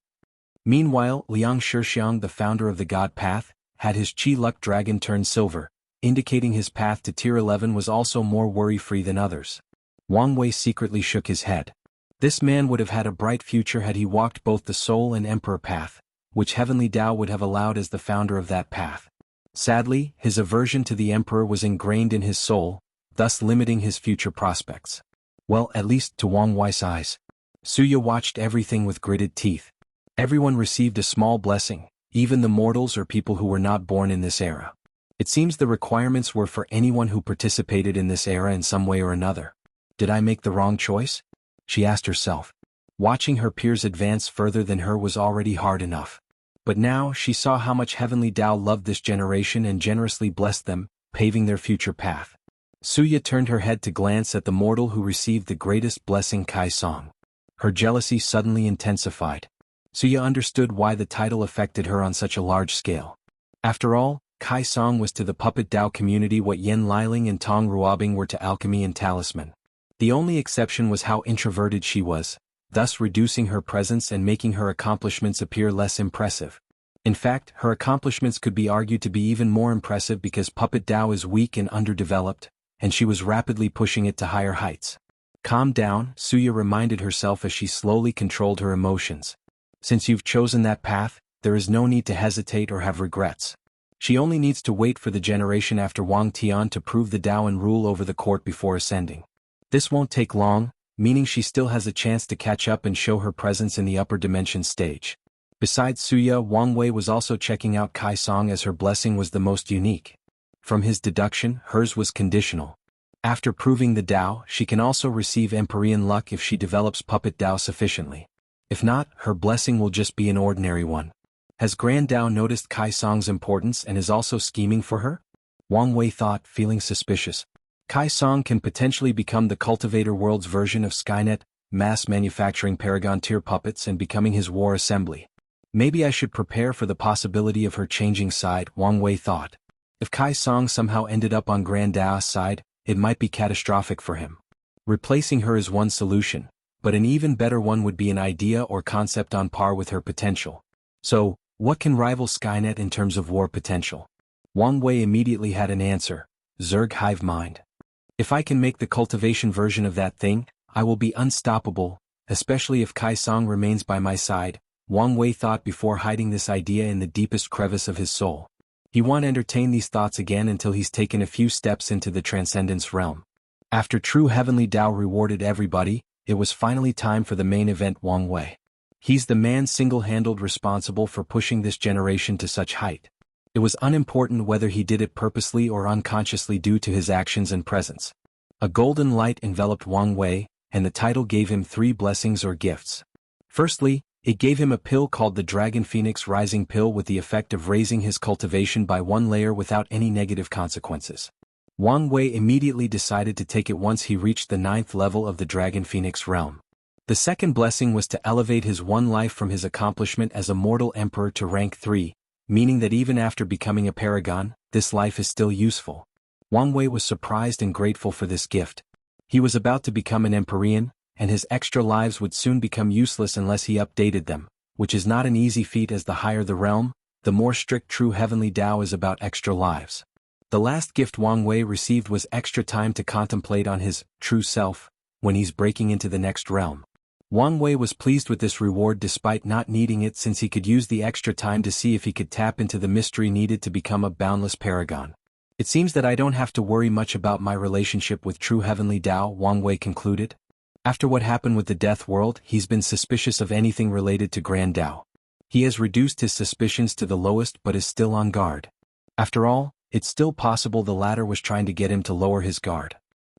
Meanwhile, Liang Shixiang, the founder of the God Path, had his Qi Luck dragon turn silver, indicating his path to Tier 11 was also more worry-free than others. Wang Wei secretly shook his head. This man would have had a bright future had he walked both the Soul and Emperor path, which heavenly Tao would have allowed as the founder of that path. Sadly, his aversion to the Emperor was ingrained in his soul, thus limiting his future prospects. Well, at least to Wang Wei's eyes. Suya watched everything with gritted teeth. Everyone received a small blessing, even the mortals or people who were not born in this era. It seems the requirements were for anyone who participated in this era in some way or another. Did I make the wrong choice? She asked herself. Watching her peers advance further than her was already hard enough. But now she saw how much heavenly Tao loved this generation and generously blessed them, paving their future path. Suya turned her head to glance at the mortal who received the greatest blessing, Kai Song. Her jealousy suddenly intensified. Suya understood why the title affected her on such a large scale. After all, Kai Song was to the puppet Tao community what Yan Liling and Tong Ruobing were to alchemy and talisman. The only exception was how introverted she was, thus reducing her presence and making her accomplishments appear less impressive. In fact, her accomplishments could be argued to be even more impressive because puppet Tao is weak and underdeveloped, and she was rapidly pushing it to higher heights. Calm down, Suya reminded herself as she slowly controlled her emotions. Since you've chosen that path, there is no need to hesitate or have regrets. She only needs to wait for the generation after Wang Tian to prove the Tao and rule over the court before ascending. This won't take long, meaning she still has a chance to catch up and show her presence in the upper dimension stage. Besides Suya, Wang Wei was also checking out Kai Song as her blessing was the most unique. From his deduction, hers was conditional. After proving the Tao, she can also receive Empyrean luck if she develops puppet Tao sufficiently. If not, her blessing will just be an ordinary one. Has Grand Tao noticed Kai Song's importance and is also scheming for her? Wang Wei thought, feeling suspicious. Kai Song can potentially become the cultivator world's version of Skynet, mass manufacturing Paragon tier puppets and becoming his war assembly. Maybe I should prepare for the possibility of her changing side, Wang Wei thought. If Kai Song somehow ended up on Grand Dao's side, it might be catastrophic for him. Replacing her is one solution, but an even better one would be an idea or concept on par with her potential. So, what can rival Skynet in terms of war potential? Wang Wei immediately had an answer: Zerg Hive Mind. If I can make the cultivation version of that thing, I will be unstoppable, especially if Kai Song remains by my side, Wang Wei thought before hiding this idea in the deepest crevice of his soul. He won't entertain these thoughts again until he's taken a few steps into the Transcendence realm. After true heavenly Tao rewarded everybody, it was finally time for the main event. Wang Wei. He's the man single-handed responsible for pushing this generation to such height. It was unimportant whether he did it purposely or unconsciously due to his actions and presence. A golden light enveloped Wang Wei, and the title gave him 3 blessings or gifts. Firstly, it gave him a pill called the Dragon Phoenix Rising Pill with the effect of raising his cultivation by 1 layer without any negative consequences. Wang Wei immediately decided to take it once he reached the 9th level of the Dragon Phoenix realm. The second blessing was to elevate his 1 life from his accomplishment as a mortal emperor to rank 3, meaning that even after becoming a paragon, this life is still useful. Wang Wei was surprised and grateful for this gift. He was about to become an Empyrean, and his extra lives would soon become useless unless he updated them, which is not an easy feat as the higher the realm, the more strict true heavenly Tao is about extra lives. The last gift Wang Wei received was extra time to contemplate on his true self, when he's breaking into the next realm. Wang Wei was pleased with this reward despite not needing it since he could use the extra time to see if he could tap into the mystery needed to become a boundless paragon. It seems that I don't have to worry much about my relationship with true heavenly Tao, Wang Wei concluded. After what happened with the Death World, he's been suspicious of anything related to Grand Tao. He has reduced his suspicions to the lowest but is still on guard. After all, it's still possible the latter was trying to get him to lower his guard.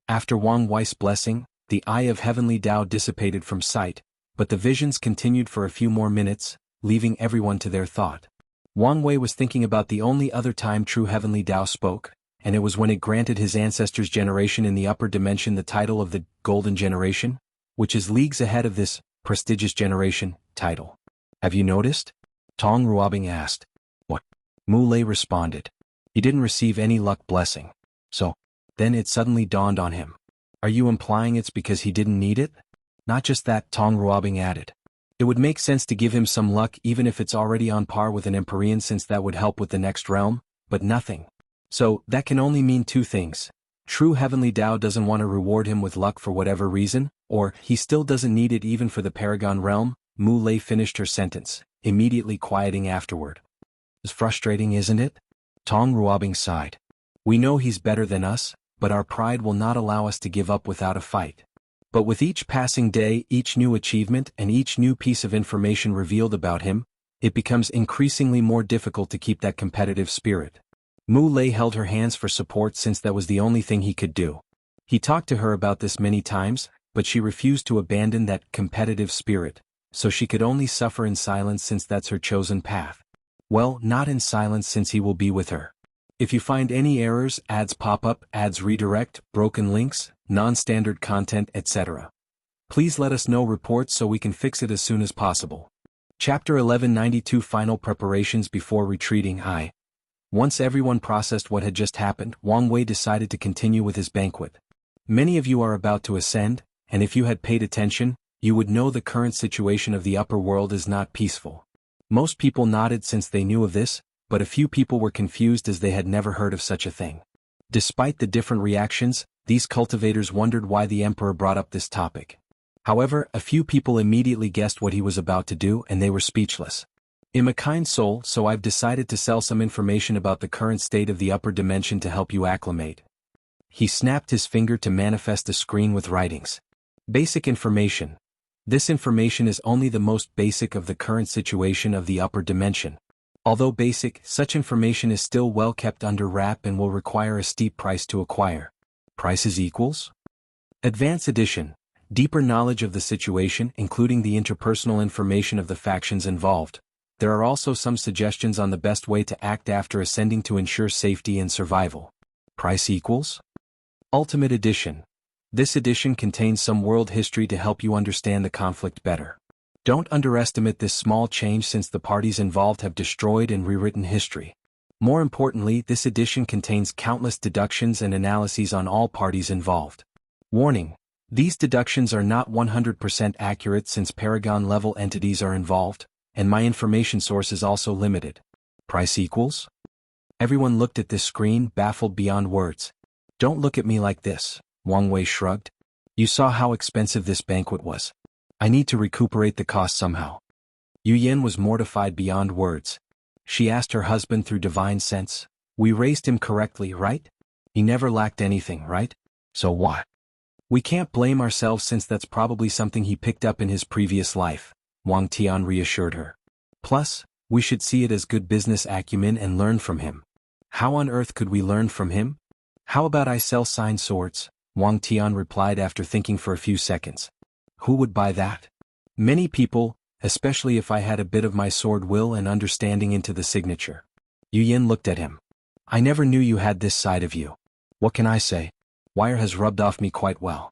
After Wang Wei's blessing, the eye of heavenly Tao dissipated from sight, but the visions continued for a few more minutes, leaving everyone to their thought. Wang Wei was thinking about the only other time true heavenly Tao spoke, and it was when it granted his ancestors' generation in the upper dimension the title of the Golden Generation, which is leagues ahead of this prestigious generation title. Have you noticed? Tong Ruobing asked. What? Mu Lei responded. He didn't receive any luck blessing. So, then it suddenly dawned on him. Are you implying it's because he didn't need it? Not just that, Tong Ruobing added. It would make sense to give him some luck even if it's already on par with an Empyrean since that would help with the next realm, but nothing. So, that can only mean 2 things. True heavenly Tao doesn't want to reward him with luck for whatever reason, or he still doesn't need it even for the Paragon realm. Mu Lei finished her sentence, immediately quieting afterward. It's frustrating, isn't it? Tong Ruobing sighed. We know he's better than us, but our pride will not allow us to give up without a fight. But with each passing day, each new achievement and each new piece of information revealed about him, it becomes increasingly more difficult to keep that competitive spirit. Mu Lei held her hands for support since that was the only thing he could do. He talked to her about this many times, but she refused to abandon that competitive spirit, so she could only suffer in silence since that's her chosen path. Well, not in silence since he will be with her. If you find any errors, ads pop up, ads redirect, broken links, non-standard content, etc., please let us know reports so we can fix it as soon as possible. Chapter 1192 Final Preparations Before Retreating. Once everyone processed what had just happened, Wang Wei decided to continue with his banquet. Many of you are about to ascend, and if you had paid attention, you would know the current situation of the upper world is not peaceful. Most people nodded since they knew of this, but a few people were confused as they had never heard of such a thing. Despite the different reactions, these cultivators wondered why the emperor brought up this topic. However, a few people immediately guessed what he was about to do and they were speechless. I'm a kind soul, so I've decided to sell some information about the current state of the upper dimension to help you acclimate. He snapped his finger to manifest a screen with writings. Basic information. This information is only the most basic of the current situation of the upper dimension. Although basic, such information is still well kept under wrap and will require a steep price to acquire. Prices equals? Advanced Edition. Deeper knowledge of the situation, including the interpersonal information of the factions involved. There are also some suggestions on the best way to act after ascending to ensure safety and survival. Price equals? Ultimate Edition. This edition contains some world history to help you understand the conflict better. Don't underestimate this small change since the parties involved have destroyed and rewritten history. More importantly, this edition contains countless deductions and analyses on all parties involved. Warning: these deductions are not 100% accurate since Paragon-level entities are involved, and my information source is also limited. Price equals? Everyone looked at this screen, baffled beyond words. Don't look at me like this, Wang Wei shrugged. You saw how expensive this banquet was. I need to recuperate the cost somehow. Yu Yin was mortified beyond words. She asked her husband through divine sense. We raised him correctly, right? He never lacked anything, right? So what? We can't blame ourselves since that's probably something he picked up in his previous life, Wang Tian reassured her. Plus, we should see it as good business acumen and learn from him. How on earth could we learn from him? How about I sell signed swords? Wang Tian replied after thinking for a few seconds. Who would buy that? Many people, especially if I had a bit of my sword will and understanding into the signature. Yu Yin looked at him. I never knew you had this side of you. What can I say? Wire has rubbed off me quite well.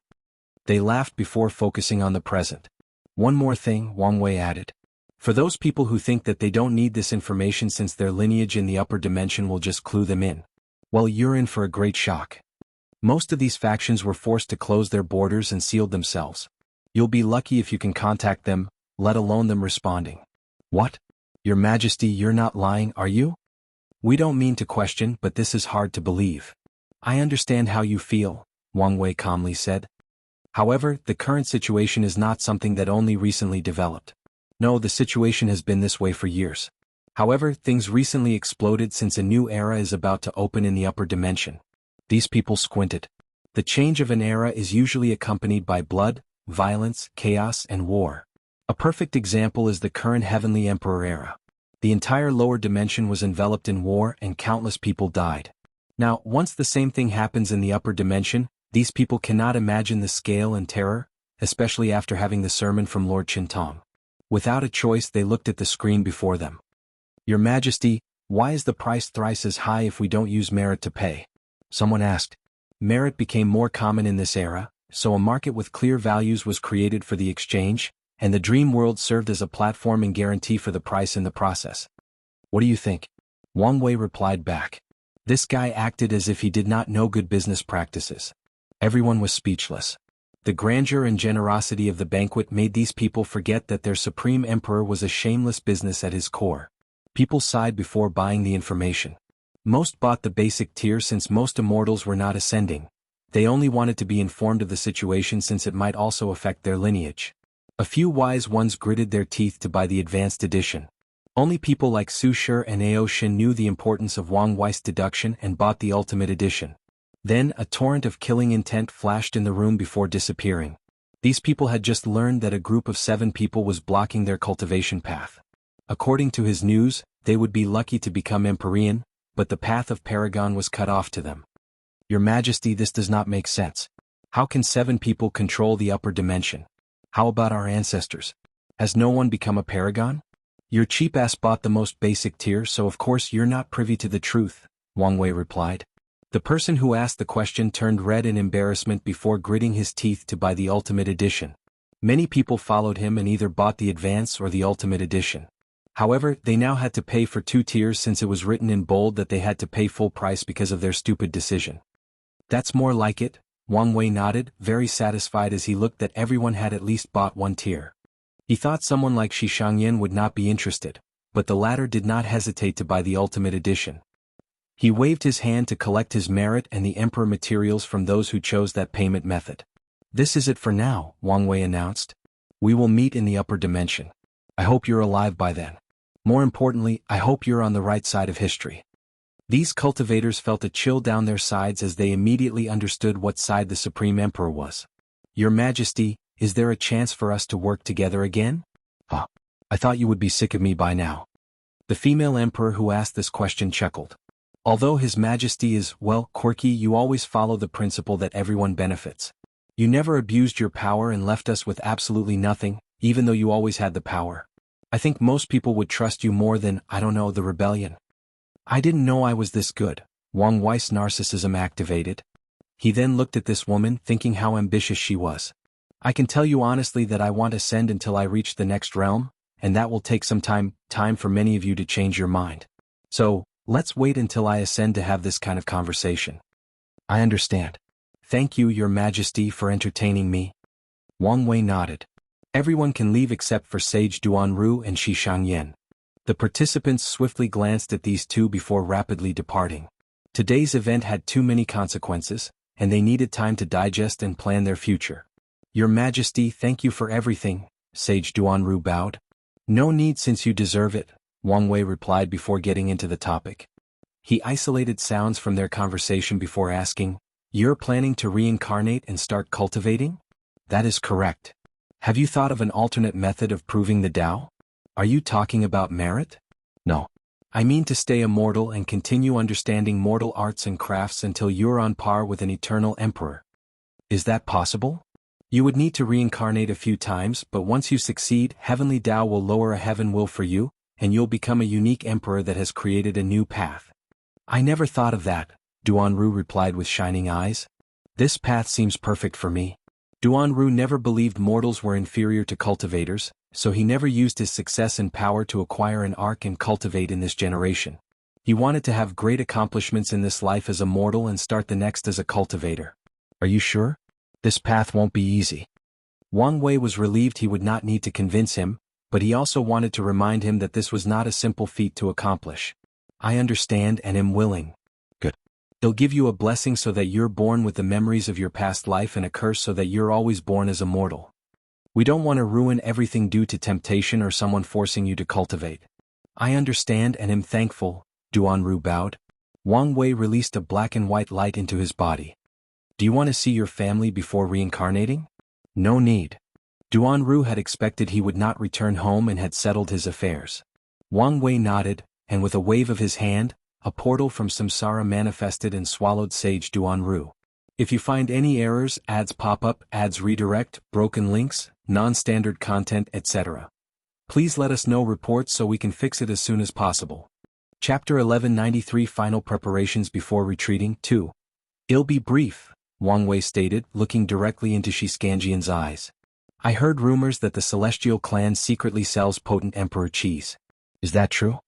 They laughed before focusing on the present. One more thing, Wang Wei added. For those people who think that they don't need this information since their lineage in the upper dimension will just clue them in, well, you're in for a great shock. Most of these factions were forced to close their borders and sealed themselves. You'll be lucky if you can contact them, let alone them responding. What? Your Majesty, you're not lying, are you? We don't mean to question, but this is hard to believe. I understand how you feel, Wang Wei calmly said. However, the current situation is not something that only recently developed. No, the situation has been this way for years. However, things recently exploded since a new era is about to open in the upper dimension. These people squinted. The change of an era is usually accompanied by blood, violence, chaos, and war. A perfect example is the current Heavenly Emperor era. The entire lower dimension was enveloped in war and countless people died. Now, once the same thing happens in the upper dimension, these people cannot imagine the scale and terror, especially after having the sermon from Lord Qintong. Without a choice, they looked at the screen before them. Your Majesty, why is the price thrice as high if we don't use merit to pay? Someone asked. Merit became more common in this era, so a market with clear values was created for the exchange, and the dream world served as a platform and guarantee for the price in the process. What do you think? Wang Wei replied back. This guy acted as if he did not know good business practices. Everyone was speechless. The grandeur and generosity of the banquet made these people forget that their supreme emperor was a shameless business at his core. People sighed before buying the information. Most bought the basic tier since most immortals were not ascending. They only wanted to be informed of the situation since it might also affect their lineage. A few wise ones gritted their teeth to buy the advanced edition. Only people like Su Shi and Ao Shin knew the importance of Wang Wei's deduction and bought the ultimate edition. Then a torrent of killing intent flashed in the room before disappearing. These people had just learned that a group of 7 people was blocking their cultivation path. According to his news, they would be lucky to become Empyrean, but the path of Paragon was cut off to them. Your Majesty, this does not make sense. How can 7 people control the upper dimension? How about our ancestors? Has no one become a Paragon? Your cheap ass bought the most basic tier, so of course you're not privy to the truth, Wang Wei replied. The person who asked the question turned red in embarrassment before gritting his teeth to buy the ultimate edition. Many people followed him and either bought the advance or the ultimate edition. However, they now had to pay for 2 tiers since it was written in bold that they had to pay full price because of their stupid decision. That's more like it, Wang Wei nodded, very satisfied as he looked that everyone had at least bought 1 tier. He thought someone like Xianxia would not be interested, but the latter did not hesitate to buy the ultimate edition. He waved his hand to collect his merit and the emperor materials from those who chose that payment method. This is it for now, Wang Wei announced. We will meet in the upper dimension. I hope you're alive by then. More importantly, I hope you're on the right side of history. These cultivators felt a chill down their sides as they immediately understood what side the Supreme Emperor was. Your Majesty, is there a chance for us to work together again? I thought you would be sick of me by now. The female emperor who asked this question chuckled. Although His Majesty is, well, quirky, you always follow the principle that everyone benefits. You never abused your power and left us with absolutely nothing, even though you always had the power. I think most people would trust you more than, I don't know, the rebellion. I didn't know I was this good, Wang Wei's narcissism activated. He then looked at this woman, thinking how ambitious she was. I can tell you honestly that I want to ascend until I reach the next realm, and that will take some time for many of you to change your mind. So, let's wait until I ascend to have this kind of conversation. I understand. Thank you, Your Majesty, for entertaining me. Wang Wei nodded. Everyone can leave except for Sage Duanru and Xianxia. The participants swiftly glanced at these two before rapidly departing. Today's event had too many consequences, and they needed time to digest and plan their future. Your Majesty, thank you for everything, Sage Duanru bowed. No need since you deserve it, Wang Wei replied before getting into the topic. He isolated sounds from their conversation before asking, You're planning to reincarnate and start cultivating? That is correct. Have you thought of an alternate method of proving the Tao? Are you talking about merit? No. I mean to stay immortal and continue understanding mortal arts and crafts until you're on par with an eternal emperor. Is that possible? You would need to reincarnate a few times, but once you succeed, Heavenly Tao will lower a heaven will for you, and you'll become a unique emperor that has created a new path. I never thought of that, Duanru replied with shining eyes. This path seems perfect for me. Duanru never believed mortals were inferior to cultivators, so he never used his success and power to acquire an arc and cultivate in this generation. He wanted to have great accomplishments in this life as a mortal and start the next as a cultivator. Are you sure? This path won't be easy. Wang Wei was relieved he would not need to convince him, but he also wanted to remind him that this was not a simple feat to accomplish. I understand and am willing. Good. He'll give you a blessing so that you're born with the memories of your past life and a curse so that you're always born as a mortal. We don't want to ruin everything due to temptation or someone forcing you to cultivate. I understand and am thankful, Duanru bowed. Wang Wei released a black and white light into his body. Do you want to see your family before reincarnating? No need. Duanru had expected he would not return home and had settled his affairs. Wang Wei nodded, and with a wave of his hand, a portal from samsara manifested and swallowed Sage Duanru. If you find any errors, ads pop up, ads redirect, broken links, non-standard content, etc. Please let us know reports so we can fix it as soon as possible. Chapter 1193 Final Preparations Before Retreating 2. It'll be brief, Wang Wei stated, looking directly into Xianxia's eyes. I heard rumors that the Celestial clan secretly sells potent emperor cheese. Is that true?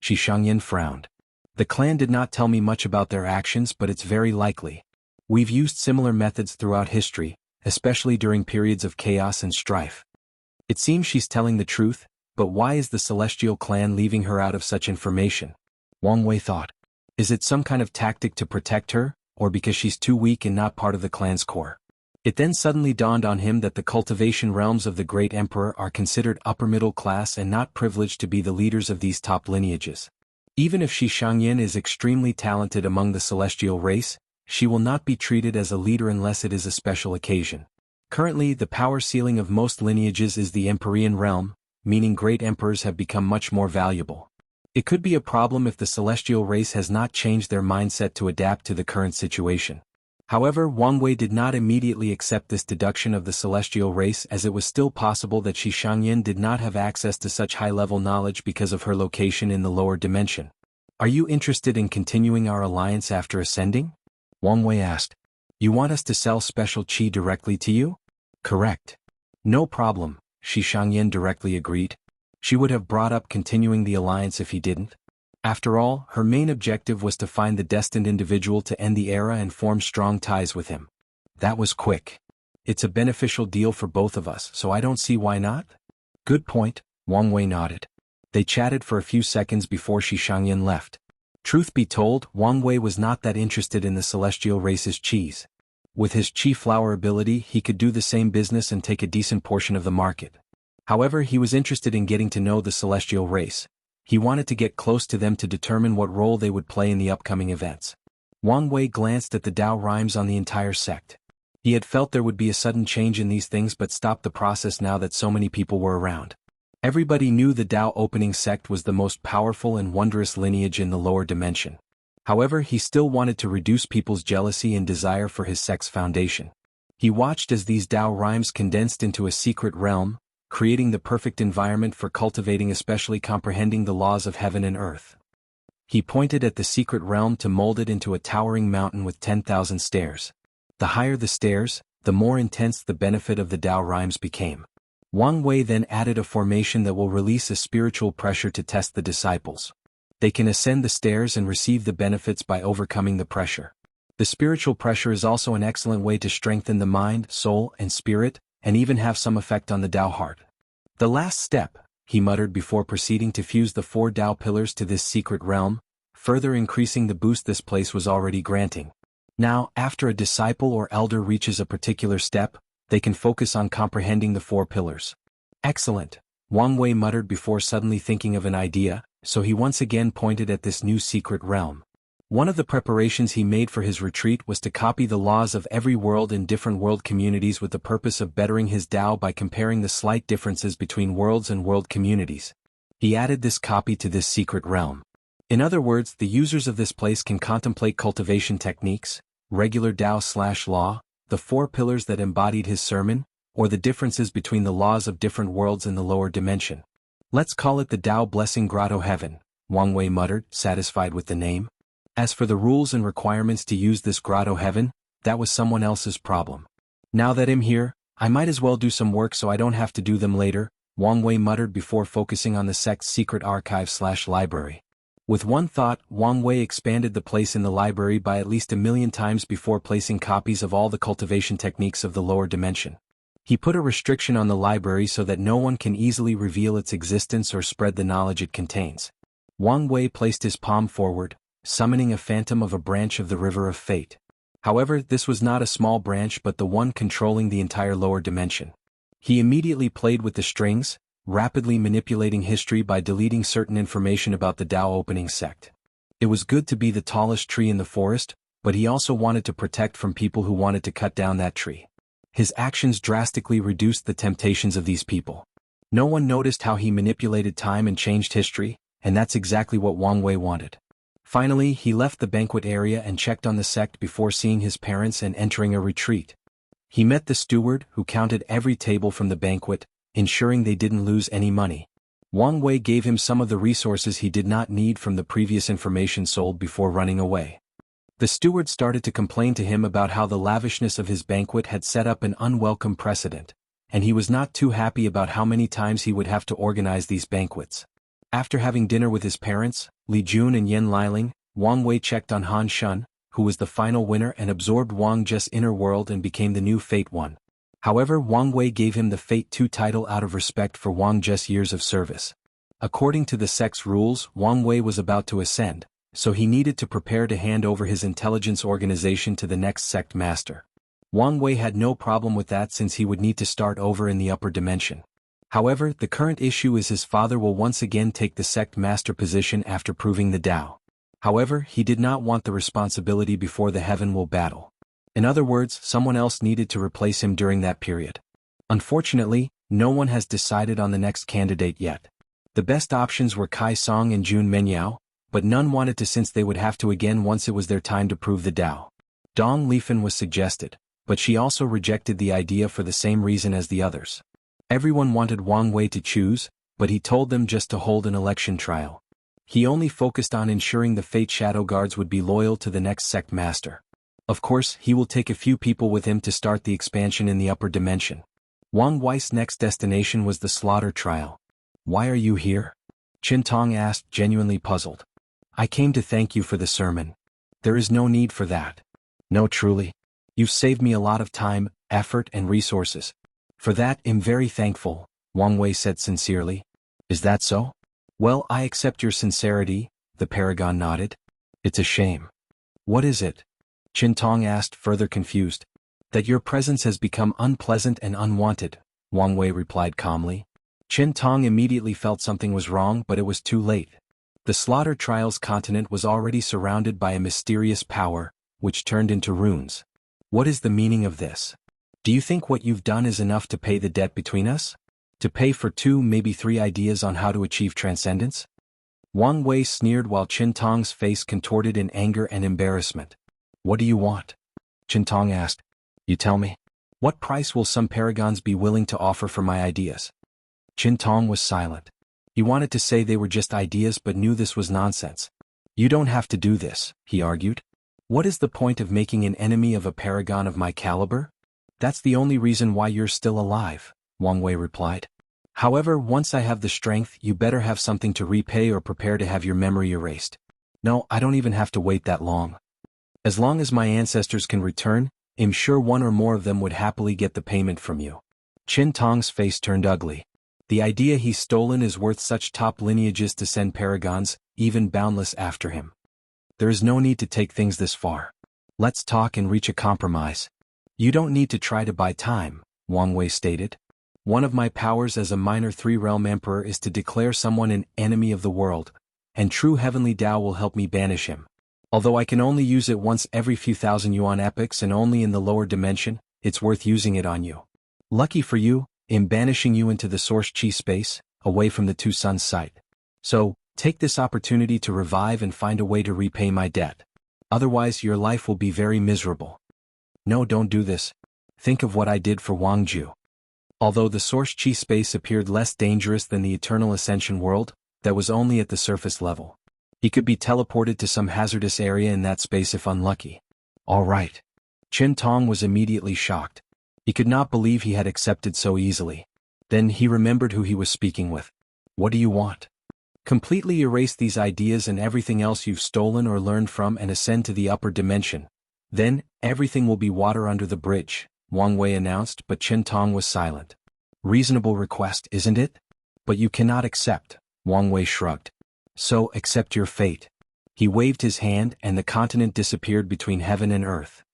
Xianxia frowned. The clan did not tell me much about their actions, but it's very likely. We've used similar methods throughout history, especially during periods of chaos and strife. It seems she's telling the truth, but why is the Celestial clan leaving her out of such information? Wang Wei thought. Is it some kind of tactic to protect her, or because she's too weak and not part of the clan's core? It then suddenly dawned on him that the cultivation realms of the great emperor are considered upper middle class and not privileged to be the leaders of these top lineages. Even if Xianxia is extremely talented among the celestial race, she will not be treated as a leader unless it is a special occasion. Currently, the power ceiling of most lineages is the Empyrean realm, meaning great emperors have become much more valuable. It could be a problem if the celestial race has not changed their mindset to adapt to the current situation. However, Wang Wei did not immediately accept this deduction of the celestial race, as it was still possible that Xianxia did not have access to such high-level knowledge because of her location in the lower dimension. Are you interested in continuing our alliance after ascending? Wang Wei asked. You want us to sell special qi directly to you? Correct. No problem, Xianxia directly agreed. She would have brought up continuing the alliance if he didn't. After all, her main objective was to find the destined individual to end the era and form strong ties with him. That was quick. It's a beneficial deal for both of us, so I don't see why not. Good point, Wang Wei nodded. They chatted for a few seconds before Xianxia left. Truth be told, Wang Wei was not that interested in the celestial race's cheese. With his qi flower ability, he could do the same business and take a decent portion of the market. However, he was interested in getting to know the celestial race. He wanted to get close to them to determine what role they would play in the upcoming events. Wang Wei glanced at the Tao rhymes on the entire sect. He had felt there would be a sudden change in these things but stopped the process now that so many people were around. Everybody knew the Tao opening sect was the most powerful and wondrous lineage in the lower dimension. However, he still wanted to reduce people's jealousy and desire for his sect's foundation. He watched as these Tao rhymes condensed into a secret realm, creating the perfect environment for cultivating, especially comprehending the laws of heaven and earth. He pointed at the secret realm to mold it into a towering mountain with 10,000 stairs. The higher the stairs, the more intense the benefit of the Tao rhymes became. Wang Wei then added a formation that will release a spiritual pressure to test the disciples. They can ascend the stairs and receive the benefits by overcoming the pressure. The spiritual pressure is also an excellent way to strengthen the mind, soul, and spirit, and even have some effect on the Tao heart. The last step, he muttered before proceeding to fuse the 4 Tao pillars to this secret realm, further increasing the boost this place was already granting. Now, after a disciple or elder reaches a particular step, they can focus on comprehending the 4 pillars. Excellent, Wang Wei muttered before suddenly thinking of an idea, so he once again pointed at this new secret realm. One of the preparations he made for his retreat was to copy the laws of every world in different world communities with the purpose of bettering his Tao by comparing the slight differences between worlds and world communities. He added this copy to this secret realm. In other words, the users of this place can contemplate cultivation techniques, regular Tao/law, the 4 pillars that embodied his sermon, or the differences between the laws of different worlds in the lower dimension. Let's call it the Tao Blessing Grotto Heaven, Wang Wei muttered, satisfied with the name. As for the rules and requirements to use this Grotto Heaven, that was someone else's problem. Now that I'm here, I might as well do some work so I don't have to do them later, Wang Wei muttered before focusing on the sect's secret archive/library. With one thought, Wang Wei expanded the place in the library by at least 1,000,000 times before placing copies of all the cultivation techniques of the lower dimension. He put a restriction on the library so that no one can easily reveal its existence or spread the knowledge it contains. Wang Wei placed his palm forward, summoning a phantom of a branch of the River of Fate. However, this was not a small branch but the one controlling the entire lower dimension. He immediately played with the strings, rapidly manipulating history by deleting certain information about the Tao opening sect. It was good to be the tallest tree in the forest, but he also wanted to protect from people who wanted to cut down that tree. His actions drastically reduced the temptations of these people. No one noticed how he manipulated time and changed history, and that's exactly what Wang Wei wanted. Finally, he left the banquet area and checked on the sect before seeing his parents and entering a retreat. He met the steward, who counted every table from the banquet, ensuring they didn't lose any money. Wang Wei gave him some of the resources he did not need from the previous information sold before running away. The steward started to complain to him about how the lavishness of his banquet had set up an unwelcome precedent, and he was not too happy about how many times he would have to organize these banquets. After having dinner with his parents, Li Jun and Yen Liling, Wang Wei checked on Han Shun, who was the final winner and absorbed Wang Zhe's inner world and became the new Fate One. However, Wang Wei gave him the Fate 2 title out of respect for Wang Zhe's years of service. According to the sect's rules, Wang Wei was about to ascend, so he needed to prepare to hand over his intelligence organization to the next sect master. Wang Wei had no problem with that since he would need to start over in the upper dimension. However, the current issue is his father will once again take the sect master position after proving the Tao. However, he did not want the responsibility before the Heaven will battle. In other words, someone else needed to replace him during that period. Unfortunately, no one has decided on the next candidate yet. The best options were Kai Song and Jun Menyao, but none wanted to since they would have to again once it was their time to prove the Tao. Dong Lifen was suggested, but she also rejected the idea for the same reason as the others. Everyone wanted Wang Wei to choose, but he told them just to hold an election trial. He only focused on ensuring the Fate Shadow Guards would be loyal to the next sect master. Of course, he will take a few people with him to start the expansion in the upper dimension. Wang Wei's next destination was the slaughter trial. "Why are you here?" Qin Tong asked, genuinely puzzled. "I came to thank you for the sermon." "There is no need for that." "No, truly. You've saved me a lot of time, effort and resources. For that, I'm very thankful," Wang Wei said sincerely. "Is that so?" "Well, I accept your sincerity," the Paragon nodded. "It's a shame." "What is it?" Qin Tong asked, further confused. "That your presence has become unpleasant and unwanted," Wang Wei replied calmly. Qin Tong immediately felt something was wrong, but it was too late. The Slaughter Trials continent was already surrounded by a mysterious power, which turned into runes. "What is the meaning of this? Do you think what you've done is enough to pay the debt between us? To pay for 2, maybe 3 ideas on how to achieve transcendence?" Wang Wei sneered while Qin Tong's face contorted in anger and embarrassment. "What do you want?" Qin Tong asked. "You tell me. What price will some paragons be willing to offer for my ideas?" Qin Tong was silent. He wanted to say they were just ideas but knew this was nonsense. You don't have to do this, he argued. What is the point of making an enemy of a paragon of my caliber? That's the only reason why you're still alive, Wang Wei replied. However, once I have the strength, you better have something to repay or prepare to have your memory erased. No, I don't even have to wait that long. As long as my ancestors can return, I'm sure one or more of them would happily get the payment from you. Qin Tong's face turned ugly. The idea he's stolen is worth such top lineages to send paragons, even boundless, after him. There is no need to take things this far. Let's talk and reach a compromise. You don't need to try to buy time, Wang Wei stated. One of my powers as a minor three-realm emperor is to declare someone an enemy of the world, and true heavenly Tao will help me banish him. Although I can only use it once every few thousand yuan epochs and only in the lower dimension, it's worth using it on you. Lucky for you, I'm banishing you into the source chi space, away from the two suns sight. So, take this opportunity to revive and find a way to repay my debt. Otherwise your life will be very miserable. No, don't do this. Think of what I did for Wangju. Although the source chi space appeared less dangerous than the eternal Ascension world, that was only at the surface level. He could be teleported to some hazardous area in that space if unlucky. All right. Qin Tong was immediately shocked. He could not believe he had accepted so easily. Then he remembered who he was speaking with. What do you want? Completely erase these ideas and everything else you've stolen or learned from and ascend to the upper dimension. Then, everything will be water under the bridge, Wang Wei announced, but Qin Tong was silent. Reasonable request, isn't it? But you cannot accept, Wang Wei shrugged. So, accept your fate. He waved his hand and the continent disappeared between heaven and earth.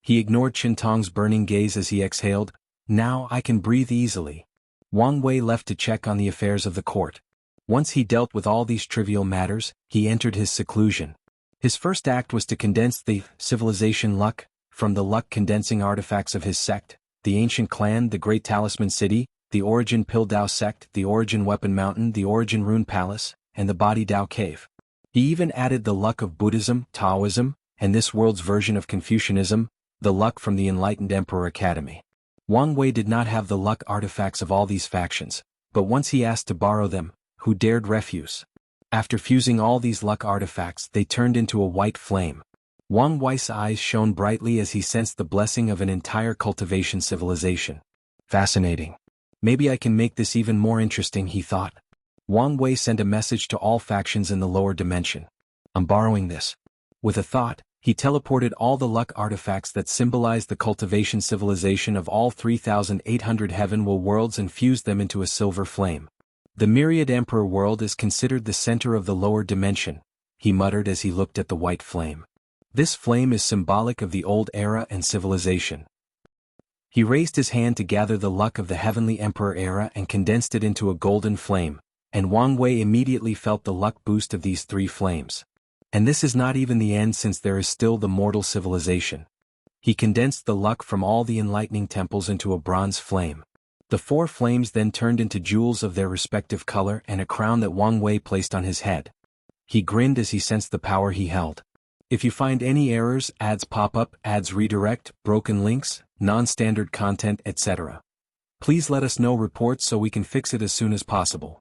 He ignored Qin Tong's burning gaze as he exhaled. Now I can breathe easily. Wang Wei left to check on the affairs of the court. Once he dealt with all these trivial matters, he entered his seclusion. His first act was to condense the civilization luck from the luck-condensing artifacts of his sect, the ancient clan, the great talisman city, the origin Pildao sect, the origin weapon mountain, the origin rune palace, and the body Dao cave. He even added the luck of Buddhism, Taoism, and this world's version of Confucianism, the luck from the Enlightened Emperor Academy. Wang Wei did not have the luck artifacts of all these factions, but once he asked to borrow them, who dared refuse? After fusing all these luck artifacts, they turned into a white flame. Wang Wei's eyes shone brightly as he sensed the blessing of an entire cultivation civilization. Fascinating. Maybe I can make this even more interesting, he thought. Wang Wei sent a message to all factions in the lower dimension. I'm borrowing this. With a thought, he teleported all the luck artifacts that symbolized the cultivation civilization of all 3,800 heaven-will worlds and fused them into a silver flame. The myriad emperor world is considered the center of the lower dimension, he muttered as he looked at the white flame. This flame is symbolic of the old era and civilization. He raised his hand to gather the luck of the heavenly emperor era and condensed it into a golden flame, and Wang Wei immediately felt the luck boost of these three flames. And this is not even the end, since there is still the mortal civilization. He condensed the luck from all the enlightening temples into a bronze flame. The four flames then turned into jewels of their respective color and a crown that Wang Wei placed on his head. He grinned as he sensed the power he held. If you find any errors, ads pop up, ads redirect, broken links, non-standard content, etc., please let us know reports so we can fix it as soon as possible.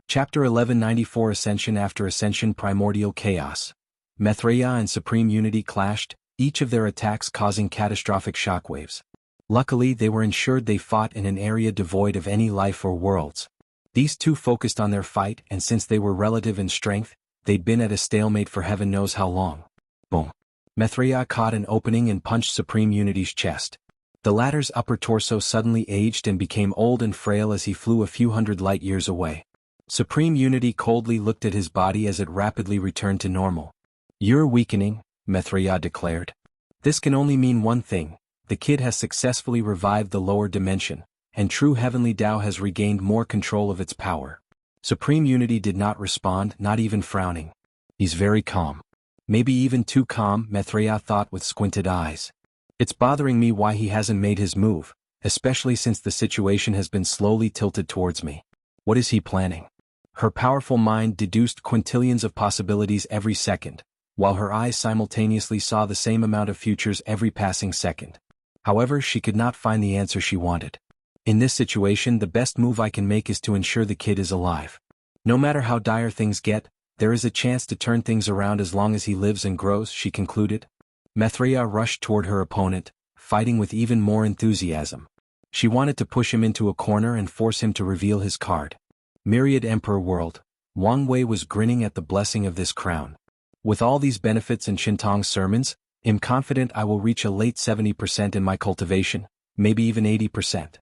Chapter 1194 Ascension. After Ascension, primordial chaos. Maitreya and Supreme Unity clashed, each of their attacks causing catastrophic shockwaves. Luckily, they were ensured they fought in an area devoid of any life or worlds. These two focused on their fight, and since they were relative in strength, they'd been at a stalemate for heaven knows how long. Boom. Maitreya caught an opening and punched Supreme Unity's chest. The latter's upper torso suddenly aged and became old and frail as he flew a few hundred light years away. Supreme Unity coldly looked at his body as it rapidly returned to normal. You're weakening, Maitreya declared. This can only mean one thing: the kid has successfully revived the lower dimension, and true heavenly Tao has regained more control of its power. Supreme Unity did not respond, not even frowning. He's very calm. Maybe even too calm, Maitreya thought with squinted eyes. It's bothering me why he hasn't made his move, especially since the situation has been slowly tilted towards me. What is he planning? Her powerful mind deduced quintillions of possibilities every second, while her eyes simultaneously saw the same amount of futures every passing second. However, she could not find the answer she wanted. In this situation, the best move I can make is to ensure the kid is alive. No matter how dire things get, there is a chance to turn things around as long as he lives and grows, she concluded. Mithrea rushed toward her opponent, fighting with even more enthusiasm. She wanted to push him into a corner and force him to reveal his card. Myriad Emperor World. Wang Wei was grinning at the blessing of this crown. With all these benefits and Shintong's sermons, I'm confident I will reach a late 70% in my cultivation, maybe even 80%.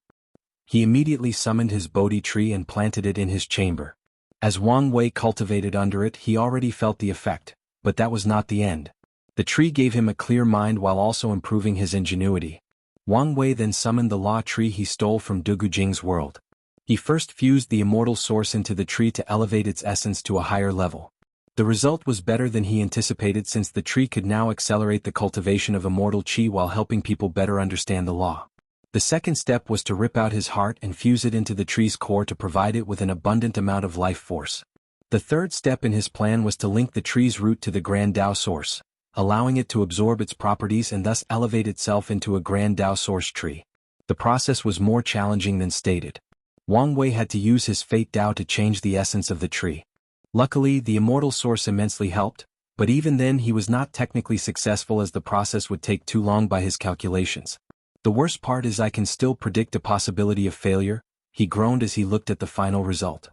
He immediately summoned his Bodhi tree and planted it in his chamber. As Wang Wei cultivated under it, he already felt the effect, but that was not the end. The tree gave him a clear mind while also improving his ingenuity. Wang Wei then summoned the law tree he stole from Dugu Jing's world. He first fused the immortal source into the tree to elevate its essence to a higher level. The result was better than he anticipated, since the tree could now accelerate the cultivation of immortal chi while helping people better understand the law. The second step was to rip out his heart and fuse it into the tree's core to provide it with an abundant amount of life force. The third step in his plan was to link the tree's root to the Grand Tao source, allowing it to absorb its properties and thus elevate itself into a Grand Tao source tree. The process was more challenging than stated. Wang Wei had to use his fate Tao to change the essence of the tree. Luckily, the immortal source immensely helped, but even then he was not technically successful as the process would take too long by his calculations. The worst part is I can still predict a possibility of failure, he groaned as he looked at the final result.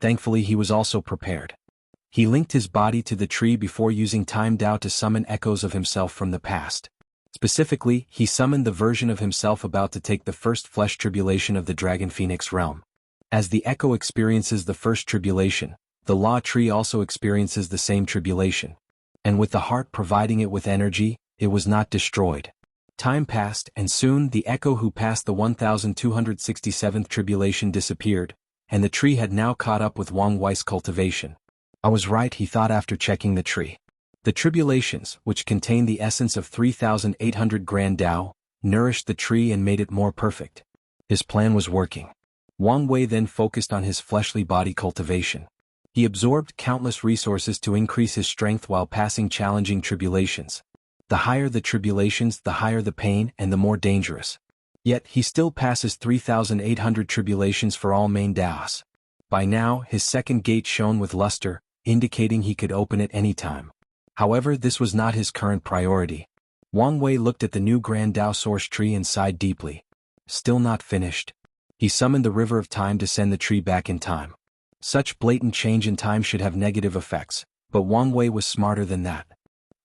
Thankfully he was also prepared. He linked his body to the tree before using Time Tao to summon echoes of himself from the past. Specifically, he summoned the version of himself about to take the first flesh tribulation of the Dragon Phoenix realm. As the echo experiences the first tribulation, the law tree also experiences the same tribulation. And with the heart providing it with energy, it was not destroyed. Time passed, and soon the echo who passed the 1267th tribulation disappeared, and the tree had now caught up with Wang Wei's cultivation. I was right, he thought after checking the tree. The tribulations, which contained the essence of 3,800 Grand Tao, nourished the tree and made it more perfect. His plan was working. Wang Wei then focused on his fleshly body cultivation. He absorbed countless resources to increase his strength while passing challenging tribulations. The higher the tribulations, the higher the pain and the more dangerous. Yet he still passes 3,800 tribulations for all main Taos. By now, his second gate shone with luster, indicating he could open it any time. However, this was not his current priority. Wang Wei looked at the new Grand Tao source tree and sighed deeply. Still not finished. He summoned the river of time to send the tree back in time. Such blatant change in time should have negative effects, but Wang Wei was smarter than that.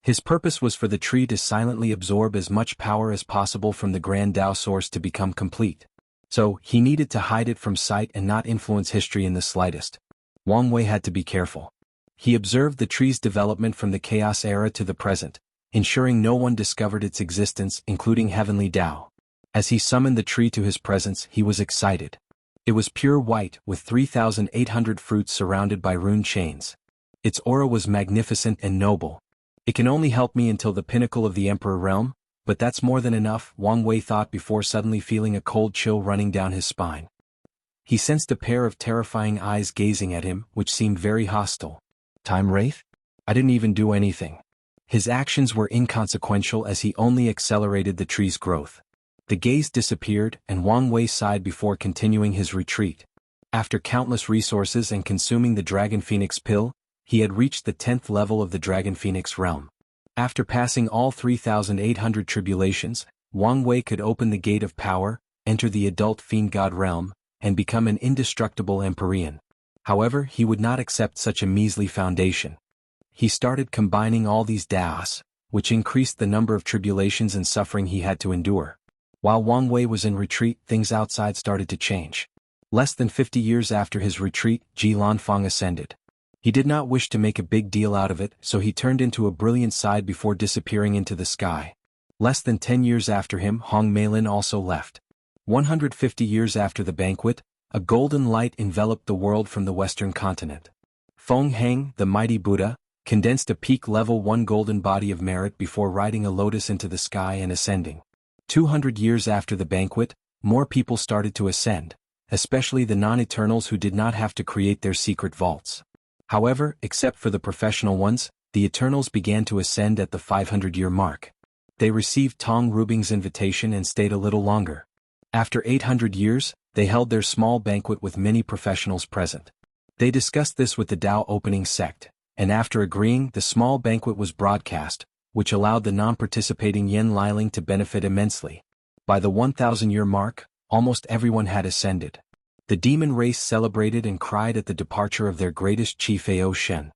His purpose was for the tree to silently absorb as much power as possible from the Grand Tao source to become complete. So, he needed to hide it from sight and not influence history in the slightest. Wang Wei had to be careful. He observed the tree's development from the Chaos era to the present, ensuring no one discovered its existence, including Heavenly Tao. As he summoned the tree to his presence, he was excited. It was pure white, with 3,800 fruits surrounded by rune chains. Its aura was magnificent and noble. It can only help me until the pinnacle of the Emperor realm, but that's more than enough, Wang Wei thought before suddenly feeling a cold chill running down his spine. He sensed a pair of terrifying eyes gazing at him, which seemed very hostile. Time Wraith? I didn't even do anything. His actions were inconsequential as he only accelerated the tree's growth. The gaze disappeared, and Wang Wei sighed before continuing his retreat. After countless resources and consuming the Dragon Phoenix pill, he had reached the 10th level of the Dragon Phoenix realm. After passing all 3,800 tribulations, Wang Wei could open the gate of power, enter the adult fiend god realm, and become an indestructible Empyrean. However, he would not accept such a measly foundation. He started combining all these Taos, which increased the number of tribulations and suffering he had to endure. While Wang Wei was in retreat, things outside started to change. Less than 50 years after his retreat, Ji Lanfang ascended. He did not wish to make a big deal out of it, so he turned into a brilliant side before disappearing into the sky. Less than 10 years after him, Hong Meilin also left. 150 years after the banquet, a golden light enveloped the world from the western continent. Feng Heng, the mighty Buddha, condensed a peak level 1 golden body of merit before riding a lotus into the sky and ascending. 200 years after the banquet, more people started to ascend, especially the non-Eternals who did not have to create their secret vaults. However, except for the professional ones, the Eternals began to ascend at the 500-year mark. They received Tong Rubing's invitation and stayed a little longer. After 800 years, they held their small banquet with many professionals present. They discussed this with the Tao opening sect, and after agreeing, the small banquet was broadcast, which allowed the non-participating Yen Liling to benefit immensely. By the 1,000-year mark, almost everyone had ascended. The demon race celebrated and cried at the departure of their greatest chief Ao Shen.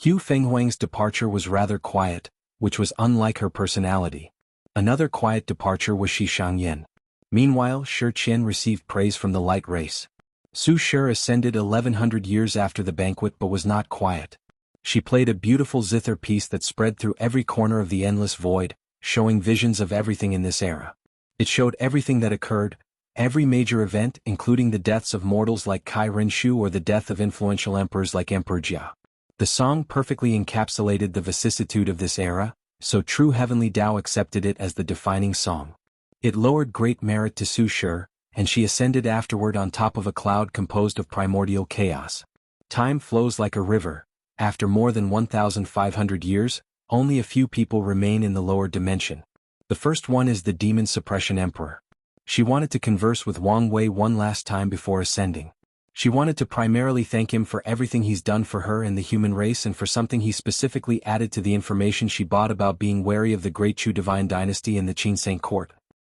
Hu Fenghuang's departure was rather quiet, which was unlike her personality. Another quiet departure was Shi Shangyan. Meanwhile, Shi Qian received praise from the light race. Su Shi ascended 1100 years after the banquet but was not quiet. She played a beautiful zither piece that spread through every corner of the endless void, showing visions of everything in this era. It showed everything that occurred, every major event including the deaths of mortals like Kai Renshu or the death of influential emperors like Emperor Jia. The song perfectly encapsulated the vicissitude of this era, so true heavenly Tao accepted it as the defining song. It lowered great merit to Su Shi, and she ascended afterward on top of a cloud composed of primordial chaos. Time flows like a river. After more than 1,500 years, only a few people remain in the lower dimension. The first one is the Demon Suppression Emperor. She wanted to converse with Wang Wei one last time before ascending. She wanted to primarily thank him for everything he's done for her and the human race and for something he specifically added to the information she bought about being wary of the Great Chu Divine Dynasty and the Qinseng court.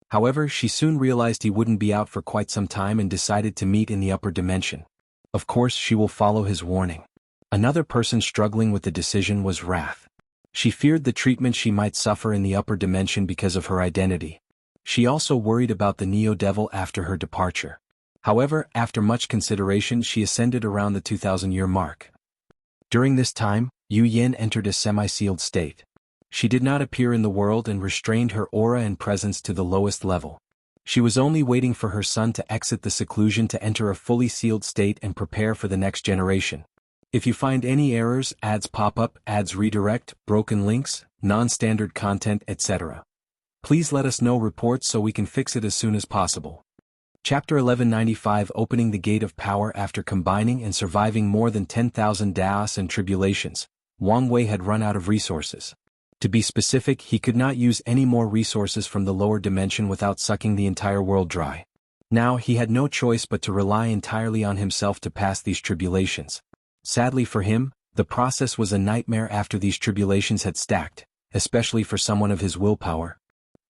However, she soon realized he wouldn't be out for quite some time and decided to meet in the upper dimension. Of course, she will follow his warning. Another person struggling with the decision was Wrath. She feared the treatment she might suffer in the upper dimension because of her identity. She also worried about the Neo-Devil after her departure. However, after much consideration she ascended around the 2,000-year mark. During this time, Yu Yin entered a semi-sealed state. She did not appear in the world and restrained her aura and presence to the lowest level. She was only waiting for her son to exit the seclusion to enter a fully sealed state and prepare for the next generation. If you find any errors, ads pop up, ads redirect, broken links, non-standard content, etc., please let us know reports so we can fix it as soon as possible. Chapter 1195 Opening the Gate of Power. After combining and surviving more than 10,000 Daos and tribulations, Wang Wei had run out of resources. To be specific, he could not use any more resources from the lower dimension without sucking the entire world dry. Now he had no choice but to rely entirely on himself to pass these tribulations. Sadly for him, the process was a nightmare after these tribulations had stacked, especially for someone of his willpower.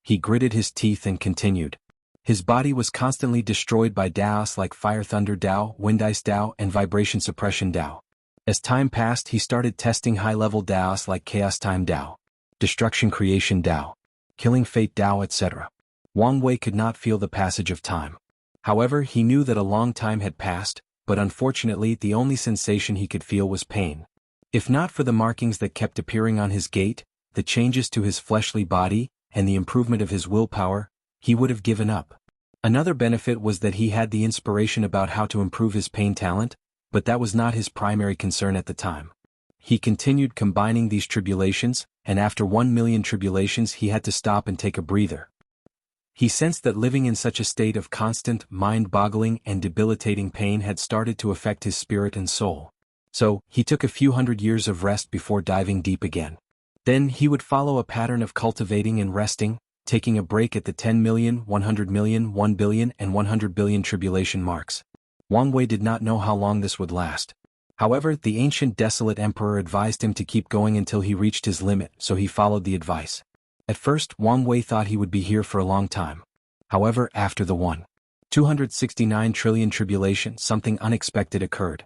He gritted his teeth and continued. His body was constantly destroyed by Daos like Fire Thunder Dao, Wind Ice Dao, and Vibration Suppression Dao. As time passed, he started testing high-level Daos like Chaos Time Dao, Destruction Creation Dao, Killing Fate Dao, etc. Wang Wei could not feel the passage of time. However, he knew that a long time had passed, but unfortunately the only sensation he could feel was pain. If not for the markings that kept appearing on his gate, the changes to his fleshly body, and the improvement of his willpower, he would have given up. Another benefit was that he had the inspiration about how to improve his pain talent, but that was not his primary concern at the time. He continued combining these tribulations, and after 1,000,000 tribulations he had to stop and take a breather. He sensed that living in such a state of constant, mind-boggling and debilitating pain had started to affect his spirit and soul. So, he took a few hundred years of rest before diving deep again. Then he would follow a pattern of cultivating and resting, taking a break at the 10 million, 100 million, 1 billion, and 100 billion tribulation marks. Wang Wei did not know how long this would last. However, the ancient desolate emperor advised him to keep going until he reached his limit, so he followed the advice. At first, Wang Wei thought he would be here for a long time. However, after the 269 trillion tribulation, something unexpected occurred.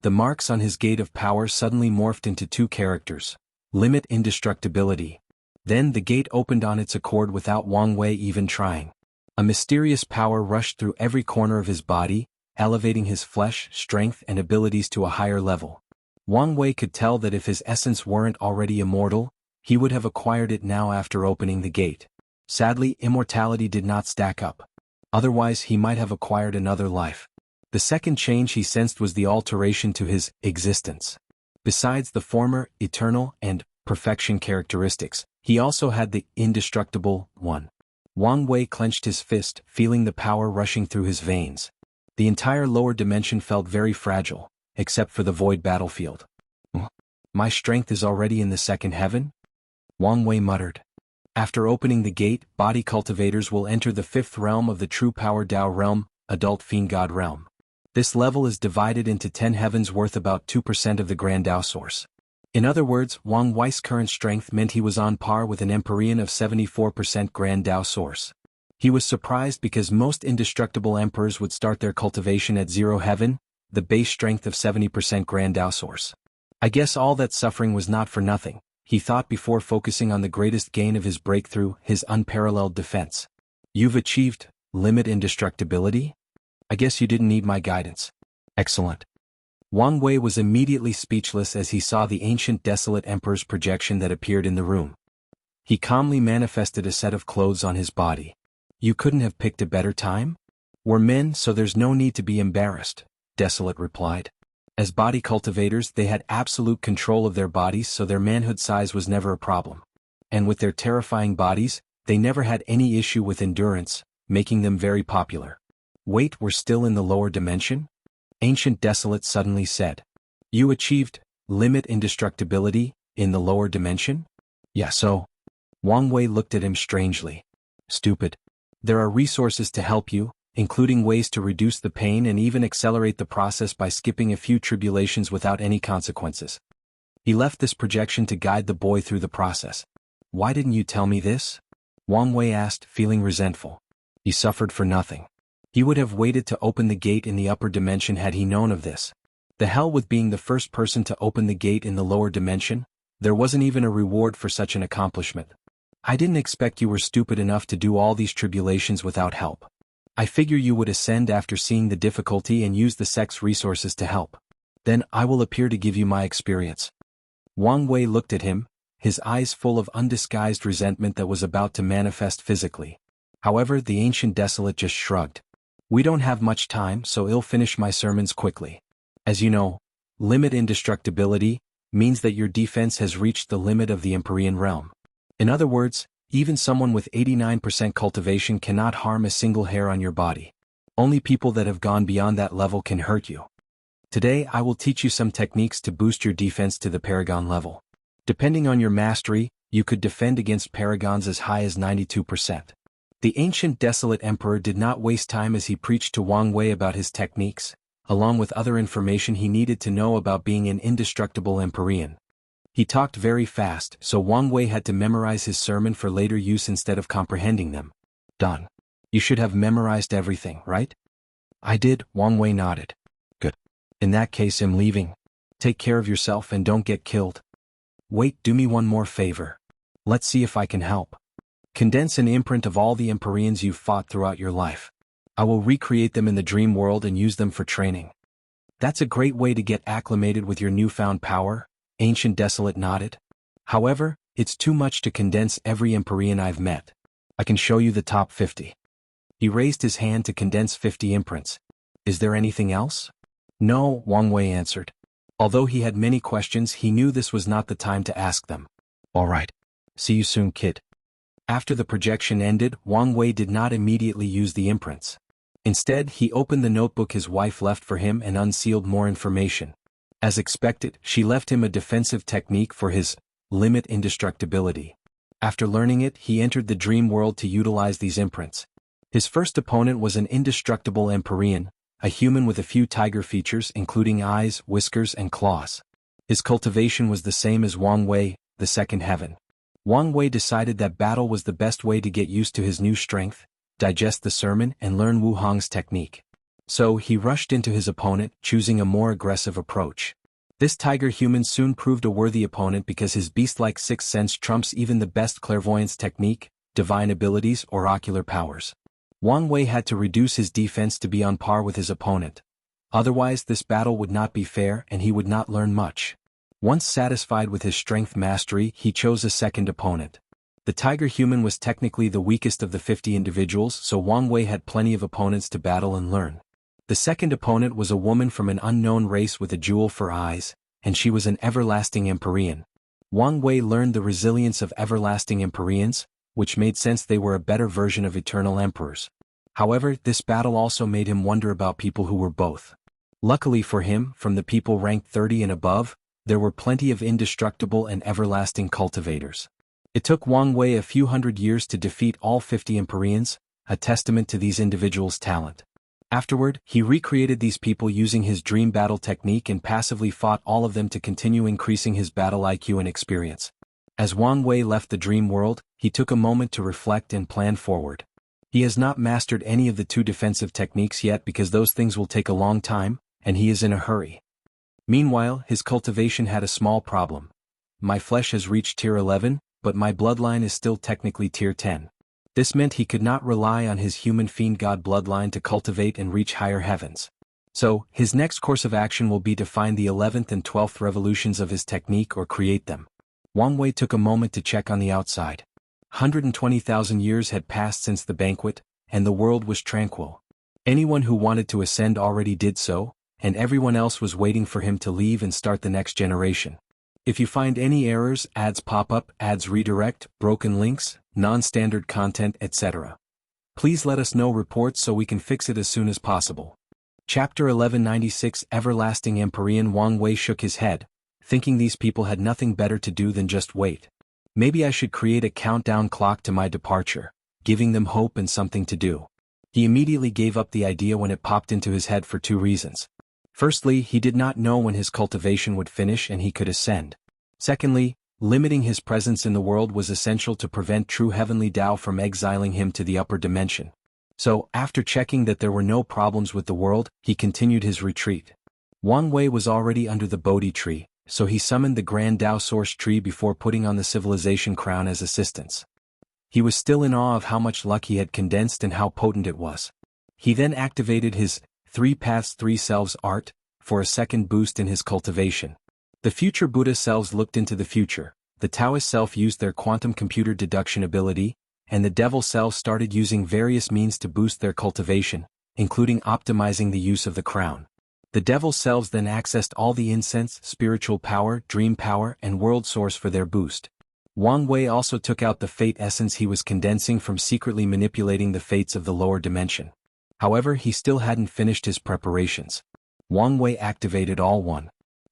The marks on his gate of power suddenly morphed into two characters: limit indestructibility. Then the gate opened on its accord without Wang Wei even trying. A mysterious power rushed through every corner of his body, elevating his flesh, strength, and abilities to a higher level. Wang Wei could tell that if his essence weren't already immortal, he would have acquired it now after opening the gate. Sadly, immortality did not stack up. Otherwise he might have acquired another life. The second change he sensed was the alteration to his existence. Besides the former, eternal, and perfection characteristics, he also had the indestructible one. Wang Wei clenched his fist, feeling the power rushing through his veins. The entire lower dimension felt very fragile, except for the void battlefield. My strength is already in the second heaven? Wang Wei muttered. After opening the gate, body cultivators will enter the fifth realm of the True Power Tao realm, Adult Fiend God realm. This level is divided into 10 heavens worth about 2% of the Grand Tao source. In other words, Wang Wei's current strength meant he was on par with an Empyrean of 74% Grand Dao source. He was surprised because most indestructible emperors would start their cultivation at 0 heaven, the base strength of 70% Grand Dao source. I guess all that suffering was not for nothing, he thought before focusing on the greatest gain of his breakthrough, his unparalleled defense. You've achieved limit indestructibility? I guess you didn't need my guidance. Excellent. Wang Wei was immediately speechless as he saw the ancient desolate emperor's projection that appeared in the room. He calmly manifested a set of clothes on his body. You couldn't have picked a better time? We're men, so there's no need to be embarrassed, Desolate replied. As body cultivators, they had absolute control of their bodies, so their manhood size was never a problem. And with their terrifying bodies, they never had any issue with endurance, making them very popular. Wait, we're still in the lower dimension? Ancient Desolate suddenly said. You achieved limit indestructibility in the lower dimension? Yeah, so? Wang Wei looked at him strangely. Stupid. There are resources to help you, including ways to reduce the pain and even accelerate the process by skipping a few tribulations without any consequences. He left this projection to guide the boy through the process. Why didn't you tell me this? Wang Wei asked, feeling resentful. He suffered for nothing. He would have waited to open the gate in the upper dimension had he known of this. The hell with being the first person to open the gate in the lower dimension, there wasn't even a reward for such an accomplishment. I didn't expect you were stupid enough to do all these tribulations without help. I figure you would ascend after seeing the difficulty and use the sect's resources to help. Then I will appear to give you my experience. Wang Wei looked at him, his eyes full of undisguised resentment that was about to manifest physically. However, the ancient Desolate just shrugged. We don't have much time, so I'll finish my sermons quickly. As you know, limit indestructibility means that your defense has reached the limit of the Empyrean realm. In other words, even someone with 89% cultivation cannot harm a single hair on your body. Only people that have gone beyond that level can hurt you. Today I will teach you some techniques to boost your defense to the Paragon level. Depending on your mastery, you could defend against Paragons as high as 92%. The ancient Desolate Emperor did not waste time as he preached to Wang Wei about his techniques, along with other information he needed to know about being an indestructible Empyrean. He talked very fast, so Wang Wei had to memorize his sermon for later use instead of comprehending them. Done. You should have memorized everything, right? I did, Wang Wei nodded. Good. In that case, I'm leaving. Take care of yourself and don't get killed. Wait, do me one more favor. Let's see if I can help. Condense an imprint of all the Empyreans you've fought throughout your life. I will recreate them in the dream world and use them for training. That's a great way to get acclimated with your newfound power, Ancient Desolate nodded. However, it's too much to condense every Empyrean I've met. I can show you the top 50. He raised his hand to condense 50 imprints. Is there anything else? No, Wang Wei answered. Although he had many questions, he knew this was not the time to ask them. All right. See you soon, kid. After the projection ended, Wang Wei did not immediately use the imprints. Instead, he opened the notebook his wife left for him and unsealed more information. As expected, she left him a defensive technique for his limit indestructibility. After learning it, he entered the dream world to utilize these imprints. His first opponent was an indestructible Empyrean, a human with a few tiger features including eyes, whiskers, and claws. His cultivation was the same as Wang Wei, the second heaven. Wang Wei decided that battle was the best way to get used to his new strength, digest the sermon, and learn Wu Hong's technique. So he rushed into his opponent, choosing a more aggressive approach. This tiger human soon proved a worthy opponent because his beast-like sixth sense trumps even the best clairvoyance technique, divine abilities, or ocular powers. Wang Wei had to reduce his defense to be on par with his opponent. Otherwise, this battle would not be fair and he would not learn much. Once satisfied with his strength mastery, he chose a second opponent. The tiger human was technically the weakest of the 50 individuals, so Wang Wei had plenty of opponents to battle and learn. The second opponent was a woman from an unknown race with a jewel for eyes, and she was an everlasting Empyrean. Wang Wei learned the resilience of everlasting Empyreans, which made sense they were a better version of eternal emperors. However, this battle also made him wonder about people who were both. Luckily for him, from the people ranked 30 and above, there were plenty of indestructible and everlasting cultivators. It took Wang Wei a few hundred years to defeat all 50 Empyreans, a testament to these individuals' talent. Afterward, he recreated these people using his dream battle technique and passively fought all of them to continue increasing his battle IQ and experience. As Wang Wei left the dream world, he took a moment to reflect and plan forward. He has not mastered any of the 2 defensive techniques yet because those things will take a long time, and he is in a hurry. Meanwhile, his cultivation had a small problem. My flesh has reached tier 11, but my bloodline is still technically tier 10. This meant he could not rely on his human fiend god bloodline to cultivate and reach higher heavens. So, his next course of action will be to find the 11th and 12th revolutions of his technique or create them. Wang Wei took a moment to check on the outside. 120,000 years had passed since the banquet, and the world was tranquil. Anyone who wanted to ascend already did so, and everyone else was waiting for him to leave and start the next generation. If you find any errors, ads pop up, ads redirect, broken links, non-standard content, etc., please let us know reports so we can fix it as soon as possible. Chapter 1196 Everlasting Empyrean. Wang Wei shook his head, thinking these people had nothing better to do than just wait. Maybe I should create a countdown clock to my departure, giving them hope and something to do. He immediately gave up the idea when it popped into his head for 2 reasons. Firstly, he did not know when his cultivation would finish and he could ascend. Secondly, limiting his presence in the world was essential to prevent true heavenly Tao from exiling him to the upper dimension. So, after checking that there were no problems with the world, he continued his retreat. Wang Wei was already under the Bodhi tree, so he summoned the Grand Tao Source tree before putting on the civilization crown as assistance. He was still in awe of how much luck he had condensed and how potent it was. He then activated his 3 Paths 3 Selves art for a second boost in his cultivation. The future Buddha selves looked into the future, the Taoist self used their quantum computer deduction ability, and the devil selves started using various means to boost their cultivation, including optimizing the use of the crown. The devil selves then accessed all the incense, spiritual power, dream power, and world source for their boost. Wang Wei also took out the fate essence he was condensing from secretly manipulating the fates of the lower dimension. However, he still hadn't finished his preparations. Wang Wei activated all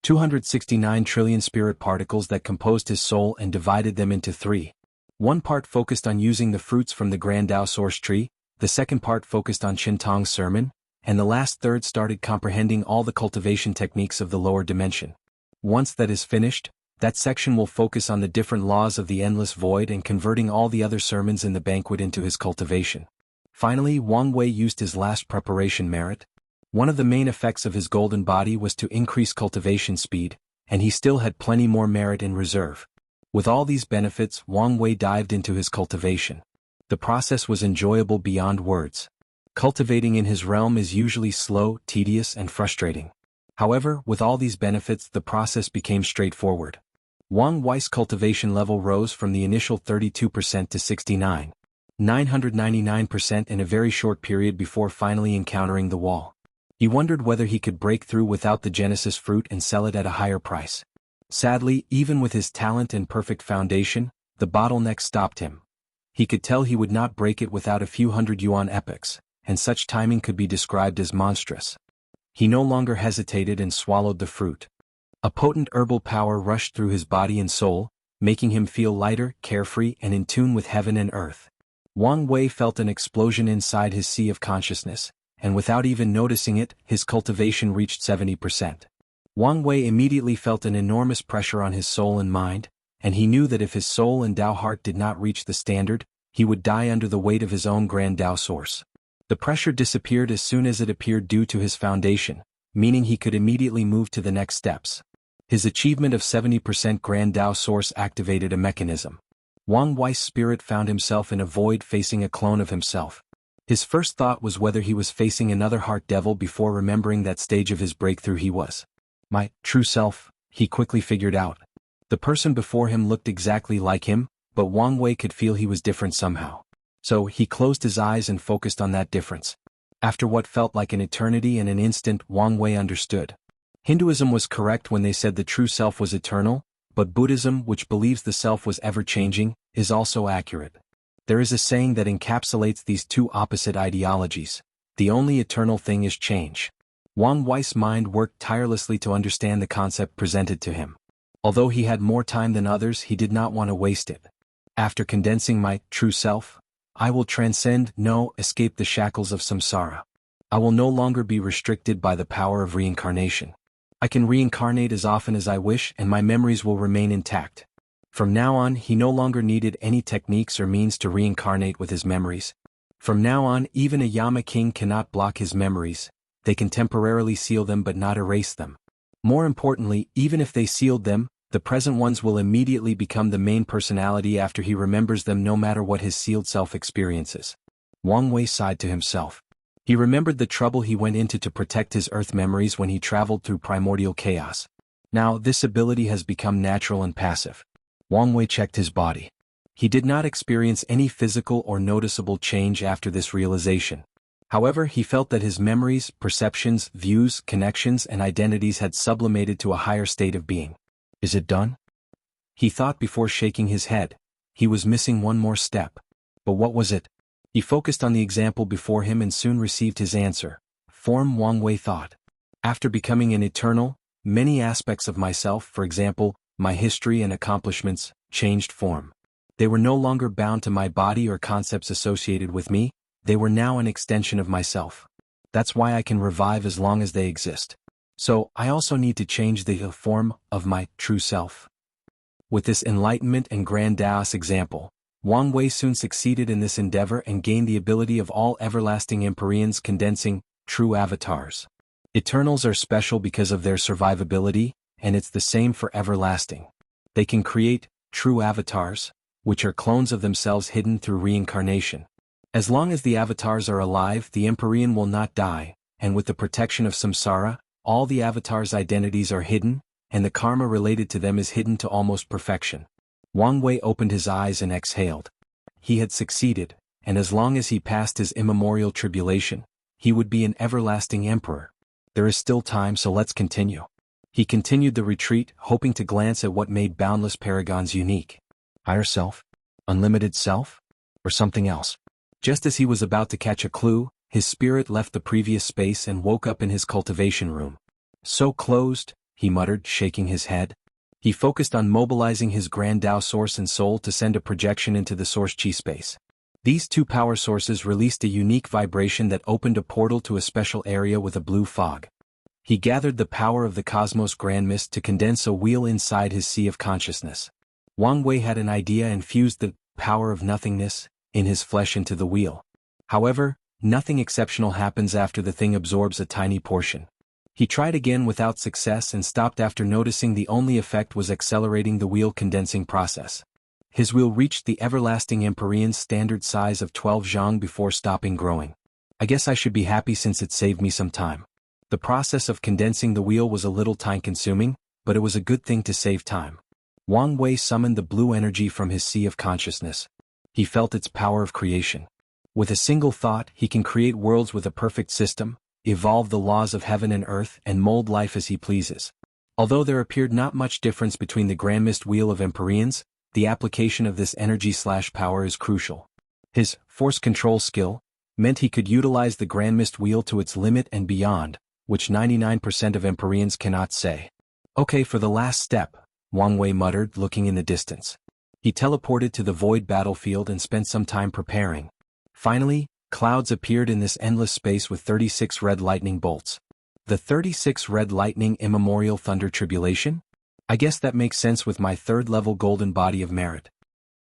269 trillion spirit particles that composed his soul and divided them into 3. One part focused on using the fruits from the Grand Tao Source tree, the second part focused on Qintong's sermon, and the last third started comprehending all the cultivation techniques of the lower dimension. Once that is finished, that section will focus on the different laws of the endless void and converting all the other sermons in the banquet into his cultivation. Finally, Wang Wei used his last preparation merit. One of the main effects of his golden body was to increase cultivation speed, and he still had plenty more merit in reserve. With all these benefits, Wang Wei dived into his cultivation. The process was enjoyable beyond words. Cultivating in his realm is usually slow, tedious, and frustrating. However, with all these benefits, the process became straightforward. Wang Wei's cultivation level rose from the initial 32% to 999% in a very short period before finally encountering the wall. He wondered whether he could break through without the Genesis fruit and sell it at a higher price. Sadly, even with his talent and perfect foundation, the bottleneck stopped him. He could tell he would not break it without a few hundred yuan epochs, and such timing could be described as monstrous. He no longer hesitated and swallowed the fruit. A potent herbal power rushed through his body and soul, making him feel lighter, carefree, and in tune with heaven and earth. Wang Wei felt an explosion inside his sea of consciousness, and without even noticing it, his cultivation reached 70%. Wang Wei immediately felt an enormous pressure on his soul and mind, and he knew that if his soul and Tao heart did not reach the standard, he would die under the weight of his own Grand Tao Source. The pressure disappeared as soon as it appeared due to his foundation, meaning he could immediately move to the next steps. His achievement of 70% Grand Tao Source activated a mechanism. Wang Wei's spirit found himself in a void facing a clone of himself. His first thought was whether he was facing another heart devil before remembering that stage of his breakthrough he was. My true self, he quickly figured out. The person before him looked exactly like him, but Wang Wei could feel he was different somehow. So he closed his eyes and focused on that difference. After what felt like an eternity and an instant, Wang Wei understood. Hinduism was correct when they said the true self was eternal, but Buddhism, which believes the self was ever-changing, is also accurate. There is a saying that encapsulates these two opposite ideologies. The only eternal thing is change. Wang Wei's mind worked tirelessly to understand the concept presented to him. Although he had more time than others, he did not want to waste it. After condensing my true self, I will transcend, no, escape the shackles of samsara. I will no longer be restricted by the power of reincarnation. I can reincarnate as often as I wish and my memories will remain intact. From now on, he no longer needed any techniques or means to reincarnate with his memories. From now on, even a Yama king cannot block his memories. They can temporarily seal them but not erase them. More importantly, even if they sealed them, the present ones will immediately become the main personality after he remembers them, no matter what his sealed self experiences. Wang Wei sighed to himself. He remembered the trouble he went into to protect his earth memories when he traveled through primordial chaos. Now, this ability has become natural and passive. Wang Wei checked his body. He did not experience any physical or noticeable change after this realization. However, he felt that his memories, perceptions, views, connections, and identities had sublimated to a higher state of being. Is it done? He thought before shaking his head. He was missing one more step. But what was it? He focused on the example before him and soon received his answer. Form, Wang Wei thought. After becoming an eternal, many aspects of myself, for example, my history and accomplishments, changed form. They were no longer bound to my body or concepts associated with me, they were now an extension of myself. That's why I can revive as long as they exist. So, I also need to change the form of my true self. With this enlightenment and grand Taoist example, Wang Wei soon succeeded in this endeavor and gained the ability of all everlasting Empyreans, condensing true avatars. Eternals are special because of their survivability, and it's the same for everlasting. They can create true avatars, which are clones of themselves hidden through reincarnation. As long as the avatars are alive, the Empyrean will not die, and with the protection of samsara, all the avatars' identities are hidden, and the karma related to them is hidden to almost perfection. Wang Wei opened his eyes and exhaled. He had succeeded, and as long as he passed his immemorial tribulation, he would be an everlasting emperor. There is still time, so let's continue. He continued the retreat, hoping to glance at what made boundless paragons unique. Higher self? Unlimited self? Or something else? Just as he was about to catch a clue, his spirit left the previous space and woke up in his cultivation room. So closed, he muttered, shaking his head. He focused on mobilizing his Grand Tao source and soul to send a projection into the source chi space. These two power sources released a unique vibration that opened a portal to a special area with a blue fog. He gathered the power of the cosmos grand mist to condense a wheel inside his sea of consciousness. Wang Wei had an idea and fused the power of nothingness in his flesh into the wheel. However, nothing exceptional happens after the thing absorbs a tiny portion. He tried again without success and stopped after noticing the only effect was accelerating the wheel condensing process. His wheel reached the everlasting Empyrean's standard size of 12 zhang before stopping growing. I guess I should be happy since it saved me some time. The process of condensing the wheel was a little time-consuming, but it was a good thing to save time. Wang Wei summoned the blue energy from his sea of consciousness. He felt its power of creation. With a single thought, he can create worlds with a perfect system, evolve the laws of heaven and earth, and mold life as he pleases. Although there appeared not much difference between the Grand Mist Wheel of Empyreans, the application of this energy/power is crucial. His force control skill meant he could utilize the Grand Mist Wheel to its limit and beyond, which 99% of Empyreans cannot say. Okay, for the last step, Wang Wei muttered, looking in the distance. He teleported to the void battlefield and spent some time preparing. Finally, clouds appeared in this endless space with 36 red lightning bolts. The 36 red lightning immemorial thunder tribulation? I guess that makes sense with my third-level golden body of merit.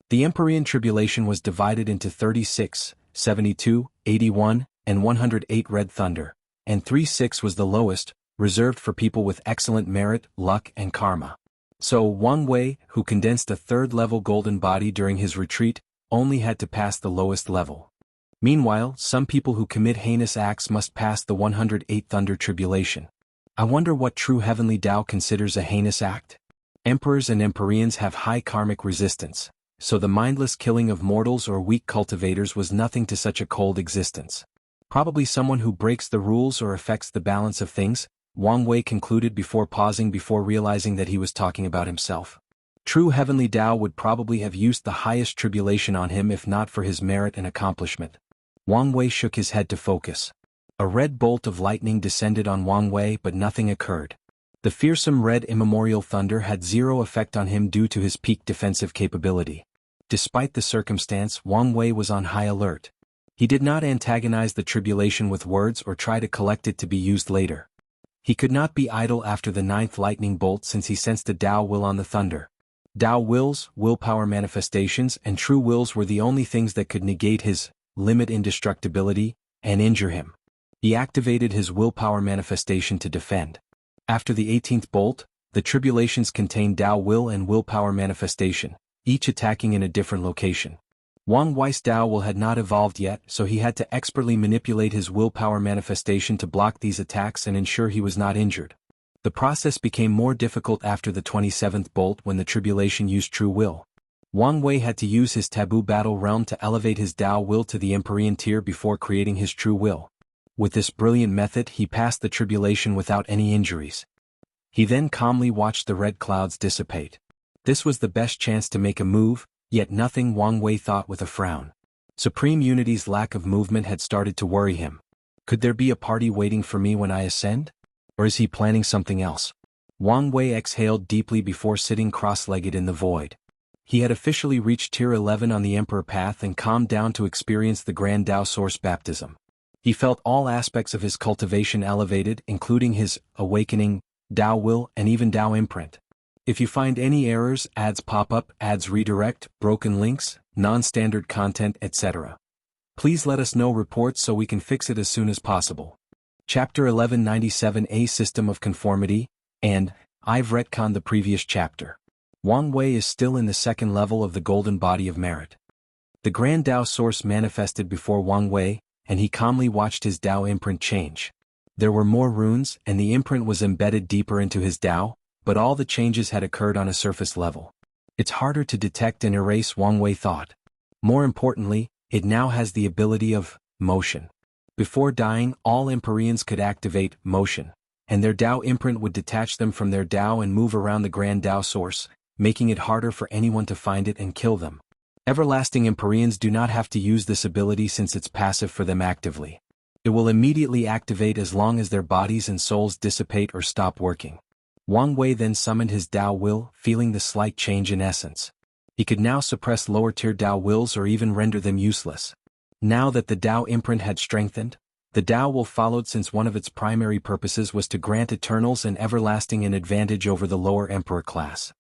The Empyrean tribulation was divided into 36, 72, 81, and 108 red thunder, and 36 was the lowest, reserved for people with excellent merit, luck, and karma. So Wang Wei, who condensed a third-level golden body during his retreat, only had to pass the lowest level. Meanwhile, some people who commit heinous acts must pass the 108 thunder tribulation. I wonder what true heavenly Tao considers a heinous act. Emperors and Empyreans have high karmic resistance, so the mindless killing of mortals or weak cultivators was nothing to such a cold existence. Probably someone who breaks the rules or affects the balance of things, Wang Wei concluded before pausing before realizing that he was talking about himself. True heavenly Tao would probably have used the highest tribulation on him if not for his merit and accomplishment. Wang Wei shook his head to focus. A red bolt of lightning descended on Wang Wei, but nothing occurred. The fearsome red immemorial thunder had zero effect on him due to his peak defensive capability. Despite the circumstance, Wang Wei was on high alert. He did not antagonize the tribulation with words or try to collect it to be used later. He could not be idle after the 9th lightning bolt since he sensed a Tao will on the thunder. Tao wills, willpower manifestations, and true wills were the only things that could negate his limit indestructibility and injure him. He activated his willpower manifestation to defend. After the 18th bolt, the tribulations contained Tao will and willpower manifestation, each attacking in a different location. Wang Wei's Tao will had not evolved yet, so he had to expertly manipulate his willpower manifestation to block these attacks and ensure he was not injured. The process became more difficult after the 27th bolt when the tribulation used true will. Wang Wei had to use his taboo battle realm to elevate his Tao will to the Empyrean tier before creating his true will. With this brilliant method he passed the tribulation without any injuries. He then calmly watched the red clouds dissipate. This was the best chance to make a move, yet nothing, Wang Wei thought with a frown. Supreme Unity's lack of movement had started to worry him. Could there be a party waiting for me when I ascend? Or is he planning something else? Wang Wei exhaled deeply before sitting cross-legged in the void. He had officially reached Tier 11 on the Emperor path and calmed down to experience the Grand Tao Source baptism. He felt all aspects of his cultivation elevated, including his awakening, Tao will, and even Tao imprint. If you find any errors, ads pop up, ads redirect, broken links, non-standard content, etc., please let us know reports so we can fix it as soon as possible. Chapter 1197A System of Conformity, and I've retconned the previous chapter. Wang Wei is still in the 2nd level of the Golden Body of Merit. The Grand Tao Source manifested before Wang Wei, and he calmly watched his Tao imprint change. There were more runes, and the imprint was embedded deeper into his Tao, but all the changes had occurred on a surface level. It's harder to detect and erase, Wang Wei thought. More importantly, it now has the ability of motion. Before dying, all Empyreans could activate motion, and their Tao imprint would detach them from their Tao and move around the Grand Tao Source, making it harder for anyone to find it and kill them. Everlasting Empyreans do not have to use this ability since it's passive for them actively. It will immediately activate as long as their bodies and souls dissipate or stop working. Wang Wei then summoned his Tao will, feeling the slight change in essence. He could now suppress lower-tier Tao wills or even render them useless. Now that the Tao imprint had strengthened, the Tao will followed since one of its primary purposes was to grant Eternals and Everlasting an advantage over the lower Emperor class.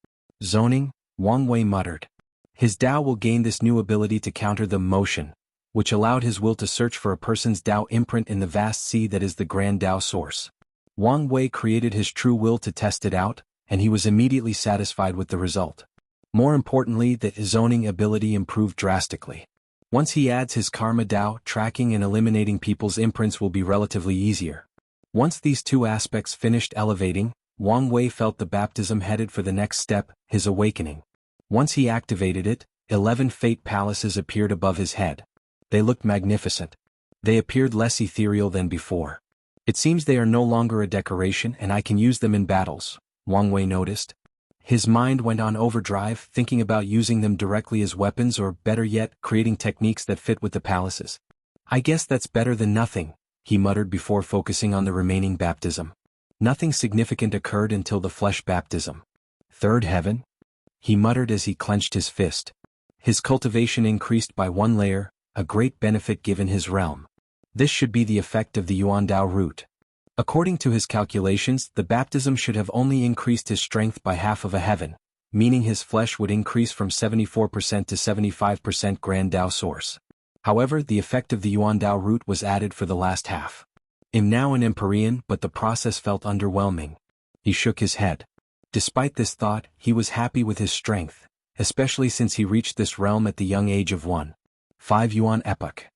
Zoning, Wang Wei muttered. His Tao will gain this new ability to counter the motion, which allowed his will to search for a person's Tao imprint in the vast sea that is the Grand Tao Source. Wang Wei created his true will to test it out, and he was immediately satisfied with the result. More importantly, the zoning ability improved drastically. Once he adds his Karma Tao, tracking and eliminating people's imprints will be relatively easier. Once these two aspects finished elevating, Wang Wei felt the baptism headed for the next step, his awakening. Once he activated it, 11 fate palaces appeared above his head. They looked magnificent. They appeared less ethereal than before. It seems they are no longer a decoration and I can use them in battles, Wang Wei noticed. His mind went on overdrive, thinking about using them directly as weapons or, better yet, creating techniques that fit with the palaces. I guess that's better than nothing, he muttered before focusing on the remaining baptism. Nothing significant occurred until the flesh baptism. Third heaven? He muttered as he clenched his fist. His cultivation increased by 1 layer, a great benefit given his realm. This should be the effect of the Yuan Dao root. According to his calculations, the baptism should have only increased his strength by half of a heaven, meaning his flesh would increase from 74% to 75% Grand Tao Source. However, the effect of the Yuan Dao root was added for the last half. I'm now an Empyrean, but the process felt underwhelming. He shook his head. Despite this thought, he was happy with his strength, especially since he reached this realm at the young age of 1.5 Yuan epoch.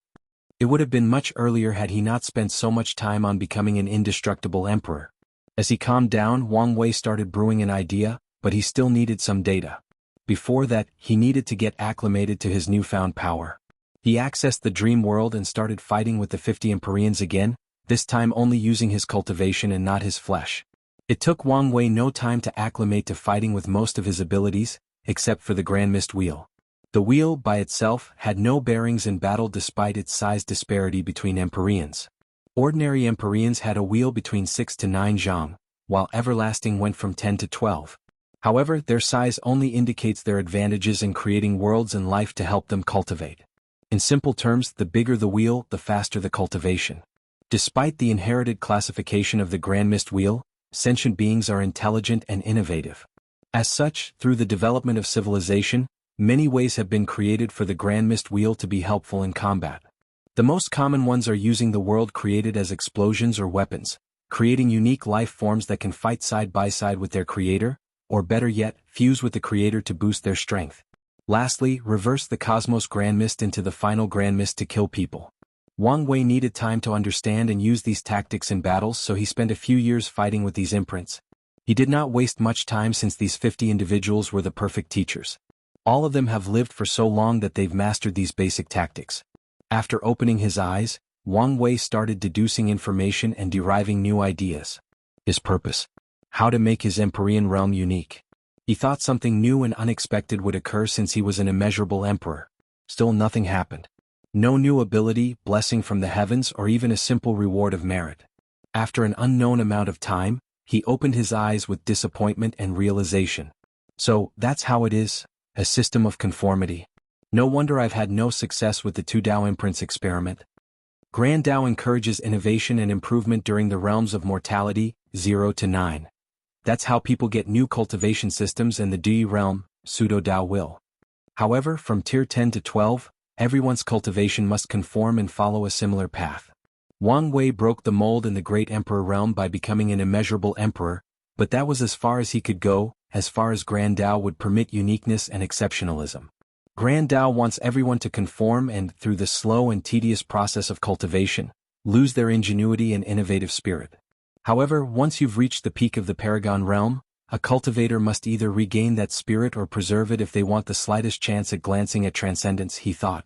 It would have been much earlier had he not spent so much time on becoming an indestructible emperor. As he calmed down, Wang Wei started brewing an idea, but he still needed some data. Before that, he needed to get acclimated to his newfound power. He accessed the dream world and started fighting with the 50 Empyreans again, this time only using his cultivation and not his flesh. It took Wang Wei no time to acclimate to fighting with most of his abilities, except for the Grand Mist Wheel. The wheel, by itself, had no bearings in battle despite its size disparity between Empyreans. Ordinary Empyreans had a wheel between 6 to 9 zhang, while Everlasting went from 10 to 12. However, their size only indicates their advantages in creating worlds and life to help them cultivate. In simple terms, the bigger the wheel, the faster the cultivation. Despite the inherited classification of the Grand Mist Wheel, sentient beings are intelligent and innovative. As such, through the development of civilization, many ways have been created for the Grand Mist Wheel to be helpful in combat. The most common ones are using the world created as explosions or weapons, creating unique life forms that can fight side by side with their creator, or better yet, fuse with the creator to boost their strength. Lastly, reverse the Cosmos Grand Mist into the final Grand Mist to kill people. Wang Wei needed time to understand and use these tactics in battles, so he spent a few years fighting with these imprints. He did not waste much time since these 50 individuals were the perfect teachers. All of them have lived for so long that they've mastered these basic tactics. After opening his eyes, Wang Wei started deducing information and deriving new ideas. His purpose. How to make his Empyrean realm unique. He thought something new and unexpected would occur since he was an immeasurable emperor. Still nothing happened. No new ability, blessing from the heavens, or even a simple reward of merit. After an unknown amount of time, he opened his eyes with disappointment and realization. So, that's how it is, a system of conformity. No wonder I've had no success with the 2 Dao imprints experiment. Grand Dao encourages innovation and improvement during the realms of mortality, 0 to 9. That's how people get new cultivation systems, and the Dui realm, Pseudo Dao will. However, from tier 10 to 12, everyone's cultivation must conform and follow a similar path. Wang Wei broke the mold in the Great Emperor realm by becoming an immeasurable emperor, but that was as far as he could go, as far as Grand Dao would permit uniqueness and exceptionalism. Grand Dao wants everyone to conform and, through the slow and tedious process of cultivation, lose their ingenuity and innovative spirit. However, once you've reached the peak of the Paragon realm, a cultivator must either regain that spirit or preserve it if they want the slightest chance at glancing at transcendence, he thought.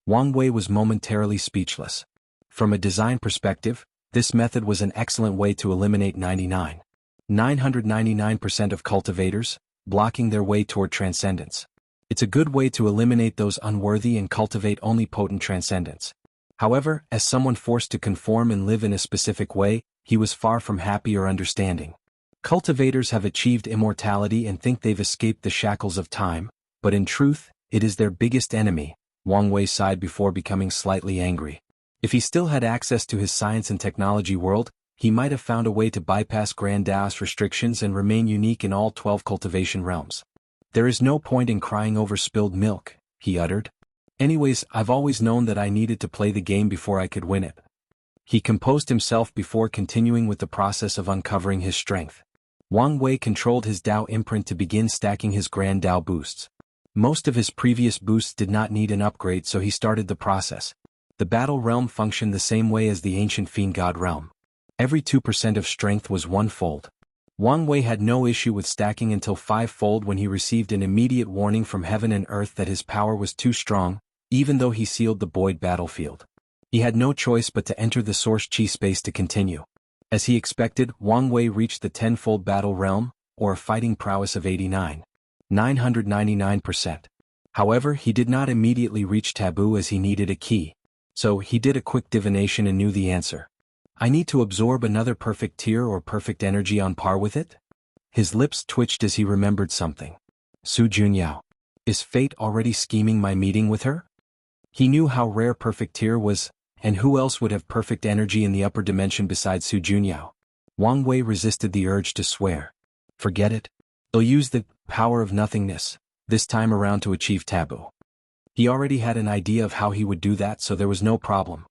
Wang Wei was momentarily speechless. From a design perspective, this method was an excellent way to eliminate 999% of cultivators, blocking their way toward transcendence. It's a good way to eliminate those unworthy and cultivate only potent transcendence. However, as someone forced to conform and live in a specific way, he was far from happy or understanding. Cultivators have achieved immortality and think they've escaped the shackles of time, but in truth, it is their biggest enemy. Wang Wei sighed before becoming slightly angry. If he still had access to his science and technology world, he might have found a way to bypass Grand Dao's restrictions and remain unique in all 12 cultivation realms. There is no point in crying over spilled milk, he uttered. Anyways, I've always known that I needed to play the game before I could win it. He composed himself before continuing with the process of uncovering his strength. Wang Wei controlled his Dao imprint to begin stacking his Grand Dao boosts. Most of his previous boosts did not need an upgrade, so he started the process. The battle realm functioned the same way as the ancient Fiend God realm. Every 2% of strength was 1-fold. Wang Wei had no issue with stacking until 5-fold when he received an immediate warning from heaven and earth that his power was too strong, even though he sealed the Boyd battlefield. He had no choice but to enter the source chi space to continue. As he expected, Wang Wei reached the 10-fold battle realm, or a fighting prowess of 999%. However, he did not immediately reach taboo as he needed a key. So, he did a quick divination and knew the answer. I need to absorb another perfect tier or perfect energy on par with it? His lips twitched as he remembered something. Su Junyao. Is fate already scheming my meeting with her? He knew how rare perfect tier was, and who else would have perfect energy in the upper dimension besides Su Junyao? Wang Wei resisted the urge to swear. Forget it. He'll use the power of nothingness, this time around to achieve taboo. He already had an idea of how he would do that, so there was no problem.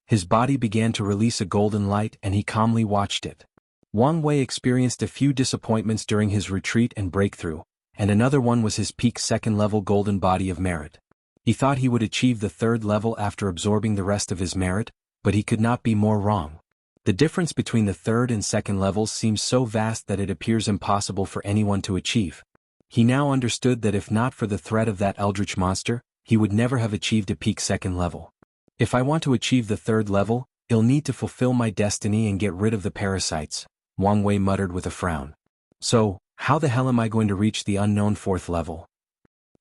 His body began to release a golden light and he calmly watched it. Wang Wei experienced a few disappointments during his retreat and breakthrough, and another one was his peak 2nd-level golden body of merit. He thought he would achieve the 3rd level after absorbing the rest of his merit, but he could not be more wrong. The difference between the 3rd and 2nd levels seems so vast that it appears impossible for anyone to achieve. He now understood that if not for the threat of that eldritch monster, he would never have achieved a peak 2nd level. If I want to achieve the 3rd level, I'll need to fulfill my destiny and get rid of the parasites, Wang Wei muttered with a frown. So, how the hell am I going to reach the unknown 4th level?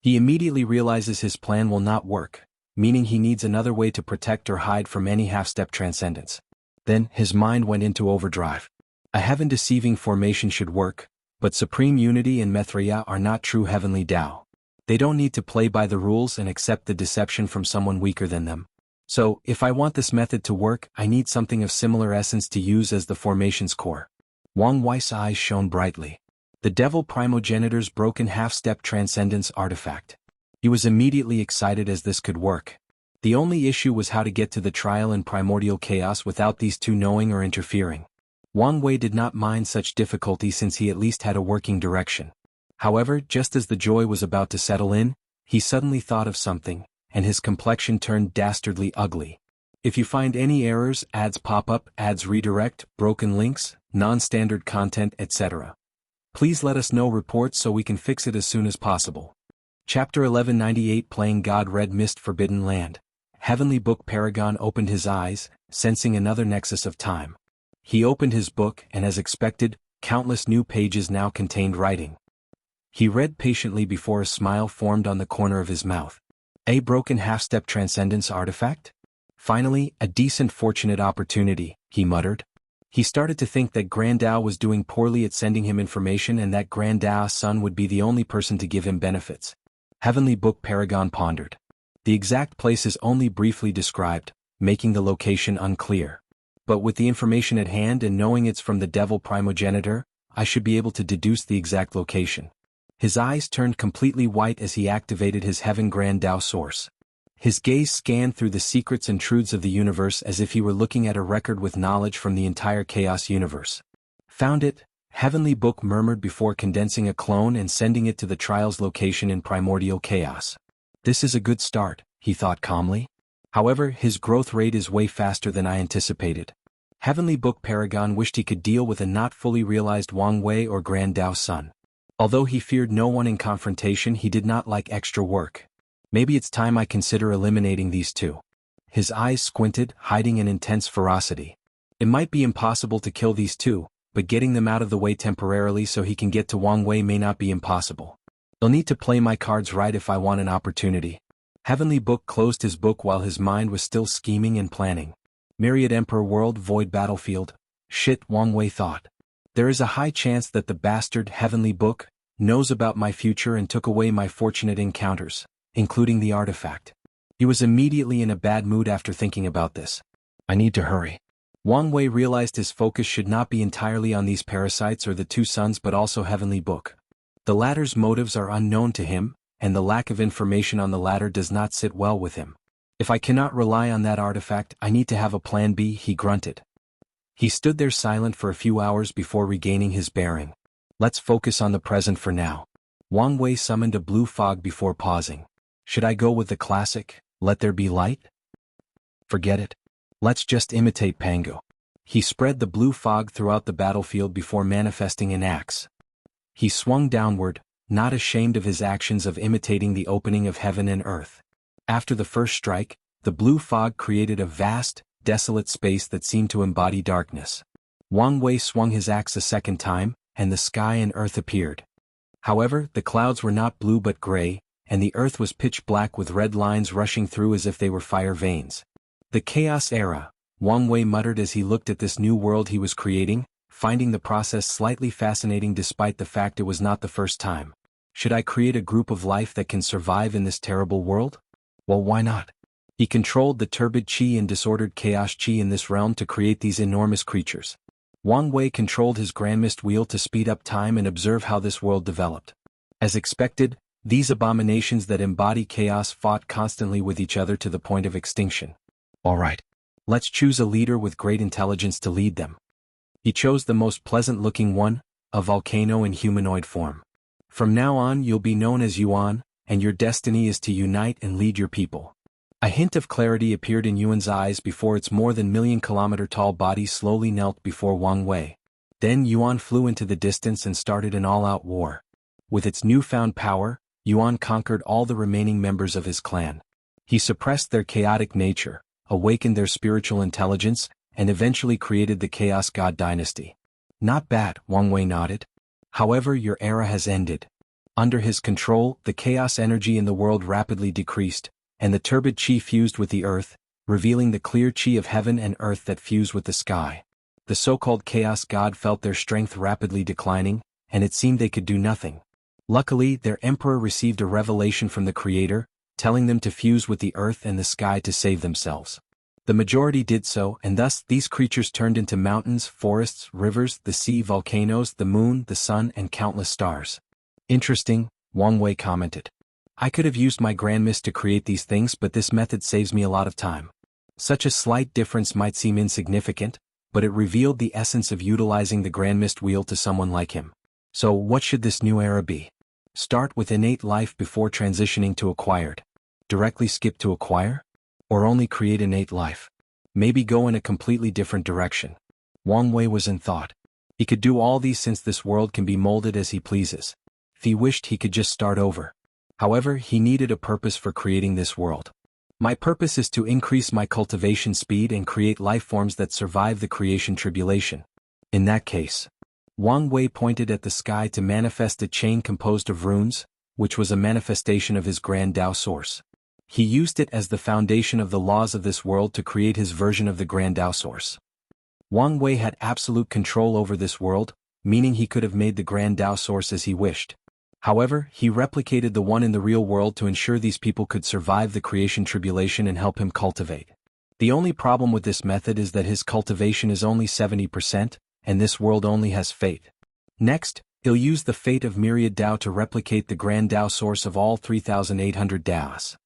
He immediately realizes his plan will not work, meaning he needs another way to protect or hide from any half-step transcendence. Then, his mind went into overdrive. A heaven-deceiving formation should work, but supreme unity and Maitreya are not true heavenly Tao. They don't need to play by the rules and accept the deception from someone weaker than them. So, if I want this method to work, I need something of similar essence to use as the formation's core. Wang Wei's eyes shone brightly. The Devil Primogenitor's broken half-step transcendence artifact. He was immediately excited as this could work. The only issue was how to get to the trial in primordial chaos without these two knowing or interfering. Wang Wei did not mind such difficulty since he at least had a working direction. However, just as the joy was about to settle in, he suddenly thought of something, and his complexion turned dastardly ugly. If you find any errors, ads pop up, ads redirect, broken links, non-standard content, etc. Please let us know reports so we can fix it as soon as possible. Chapter 1198 Playing God Red Mist Forbidden Land. Heavenly Book Paragon opened his eyes, sensing another nexus of time. He opened his book and as expected, countless new pages now contained writing. He read patiently before a smile formed on the corner of his mouth. A broken half-step transcendence artifact? Finally, a decent fortunate opportunity, he muttered. He started to think that Grand Dao was doing poorly at sending him information and that Grand Dao's son would be the only person to give him benefits. Heavenly Book Paragon pondered. The exact place is only briefly described, making the location unclear. But with the information at hand and knowing it's from the Devil Primogenitor, I should be able to deduce the exact location. His eyes turned completely white as he activated his Heaven Grand Dao source. His gaze scanned through the secrets and truths of the universe as if he were looking at a record with knowledge from the entire chaos universe. Found it, Heavenly Book murmured before condensing a clone and sending it to the trial's location in primordial chaos. This is a good start, he thought calmly. However, his growth rate is way faster than I anticipated. Heavenly Book Paragon wished he could deal with a not fully realized Wang Wei or Grand Dao's son. Although he feared no one in confrontation, he did not like extra work. Maybe it's time I consider eliminating these two. His eyes squinted, hiding an intense ferocity. It might be impossible to kill these two, but getting them out of the way temporarily so he can get to Wang Wei may not be impossible. I'll need to play my cards right if I want an opportunity. Heavenly Book closed his book while his mind was still scheming and planning. Myriad Emperor World Void Battlefield. Shit, Wang Wei thought. There is a high chance that the bastard Heavenly Book knows about my future and took away my fortunate encounters, including the artifact. He was immediately in a bad mood after thinking about this. I need to hurry. Wang Wei realized his focus should not be entirely on these parasites or the two sons but also Heavenly Book. The latter's motives are unknown to him, and the lack of information on the latter does not sit well with him. If I cannot rely on that artifact, I need to have a plan B, he grunted. He stood there silent for a few hours before regaining his bearing. Let's focus on the present for now. Wang Wei summoned a blue fog before pausing. Should I go with the classic, let there be light? Forget it. Let's just imitate Pango. He spread the blue fog throughout the battlefield before manifesting an axe. He swung downward, not ashamed of his actions of imitating the opening of heaven and earth. After the first strike, the blue fog created a vast, desolate space that seemed to embody darkness. Wang Wei swung his axe a second time, and the sky and earth appeared. However, the clouds were not blue but gray, and the earth was pitch black with red lines rushing through as if they were fire veins. The Chaos Era, Wang Wei muttered as he looked at this new world he was creating, finding the process slightly fascinating despite the fact it was not the first time. Should I create a group of life that can survive in this terrible world? Well, why not? He controlled the turbid chi and disordered chaos chi in this realm to create these enormous creatures. Wang Wei controlled his Grandmist wheel to speed up time and observe how this world developed. As expected, these abominations that embody chaos fought constantly with each other to the point of extinction. Alright. Let's choose a leader with great intelligence to lead them. He chose the most pleasant-looking one, a volcano in humanoid form. From now on you'll be known as Yuan, and your destiny is to unite and lead your people. A hint of clarity appeared in Yuan's eyes before its more than million-kilometer-tall body slowly knelt before Wang Wei. Then Yuan flew into the distance and started an all-out war. With its newfound power, Yuan conquered all the remaining members of his clan. He suppressed their chaotic nature, awakened their spiritual intelligence, and eventually created the Chaos God dynasty. Not bad, Wang Wei nodded. However, your era has ended. Under his control, the chaos energy in the world rapidly decreased, and the turbid chi fused with the earth, revealing the clear chi of heaven and earth that fuse with the sky. The so-called Chaos God felt their strength rapidly declining, and it seemed they could do nothing. Luckily, their emperor received a revelation from the Creator, telling them to fuse with the earth and the sky to save themselves. The majority did so, and thus these creatures turned into mountains, forests, rivers, the sea, volcanoes, the moon, the sun, and countless stars. Interesting, Wang Wei commented. I could have used my grand mist to create these things, but this method saves me a lot of time. Such a slight difference might seem insignificant, but it revealed the essence of utilizing the grand mist wheel to someone like him. So what should this new era be? Start with innate life before transitioning to acquired. Directly skip to acquire? Or only create innate life? Maybe go in a completely different direction. Wang Wei was in thought. He could do all these since this world can be molded as he pleases. If he wished, he could just start over. However, he needed a purpose for creating this world. My purpose is to increase my cultivation speed and create life forms that survive the creation tribulation. In that case, Wang Wei pointed at the sky to manifest a chain composed of runes, which was a manifestation of his grand Tao source. He used it as the foundation of the laws of this world to create his version of the grand Tao source. Wang Wei had absolute control over this world, meaning he could have made the grand Tao source as he wished. However, he replicated the one in the real world to ensure these people could survive the creation tribulation and help him cultivate. The only problem with this method is that his cultivation is only 70%, and this world only has fate. Next, he'll use the fate of myriad Tao to replicate the grand Tao source of all 3,800 Taos.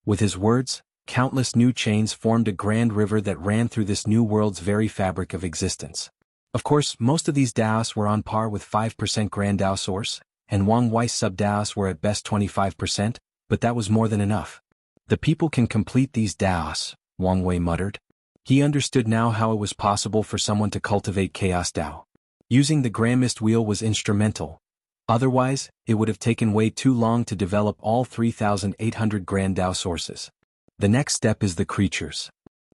With his words, countless new chains formed a grand river that ran through this new world's very fabric of existence. Of course, most of these Taos were on par with 5% grand Tao source, and Wang Wei's sub-Taos were at best 25%, but that was more than enough. The people can complete these Taos, Wang Wei muttered. He understood now how it was possible for someone to cultivate Chaos Tao. Using the Grand Mist Wheel was instrumental. Otherwise, it would have taken way too long to develop all 3,800 Grand Tao sources. The next step is the creatures.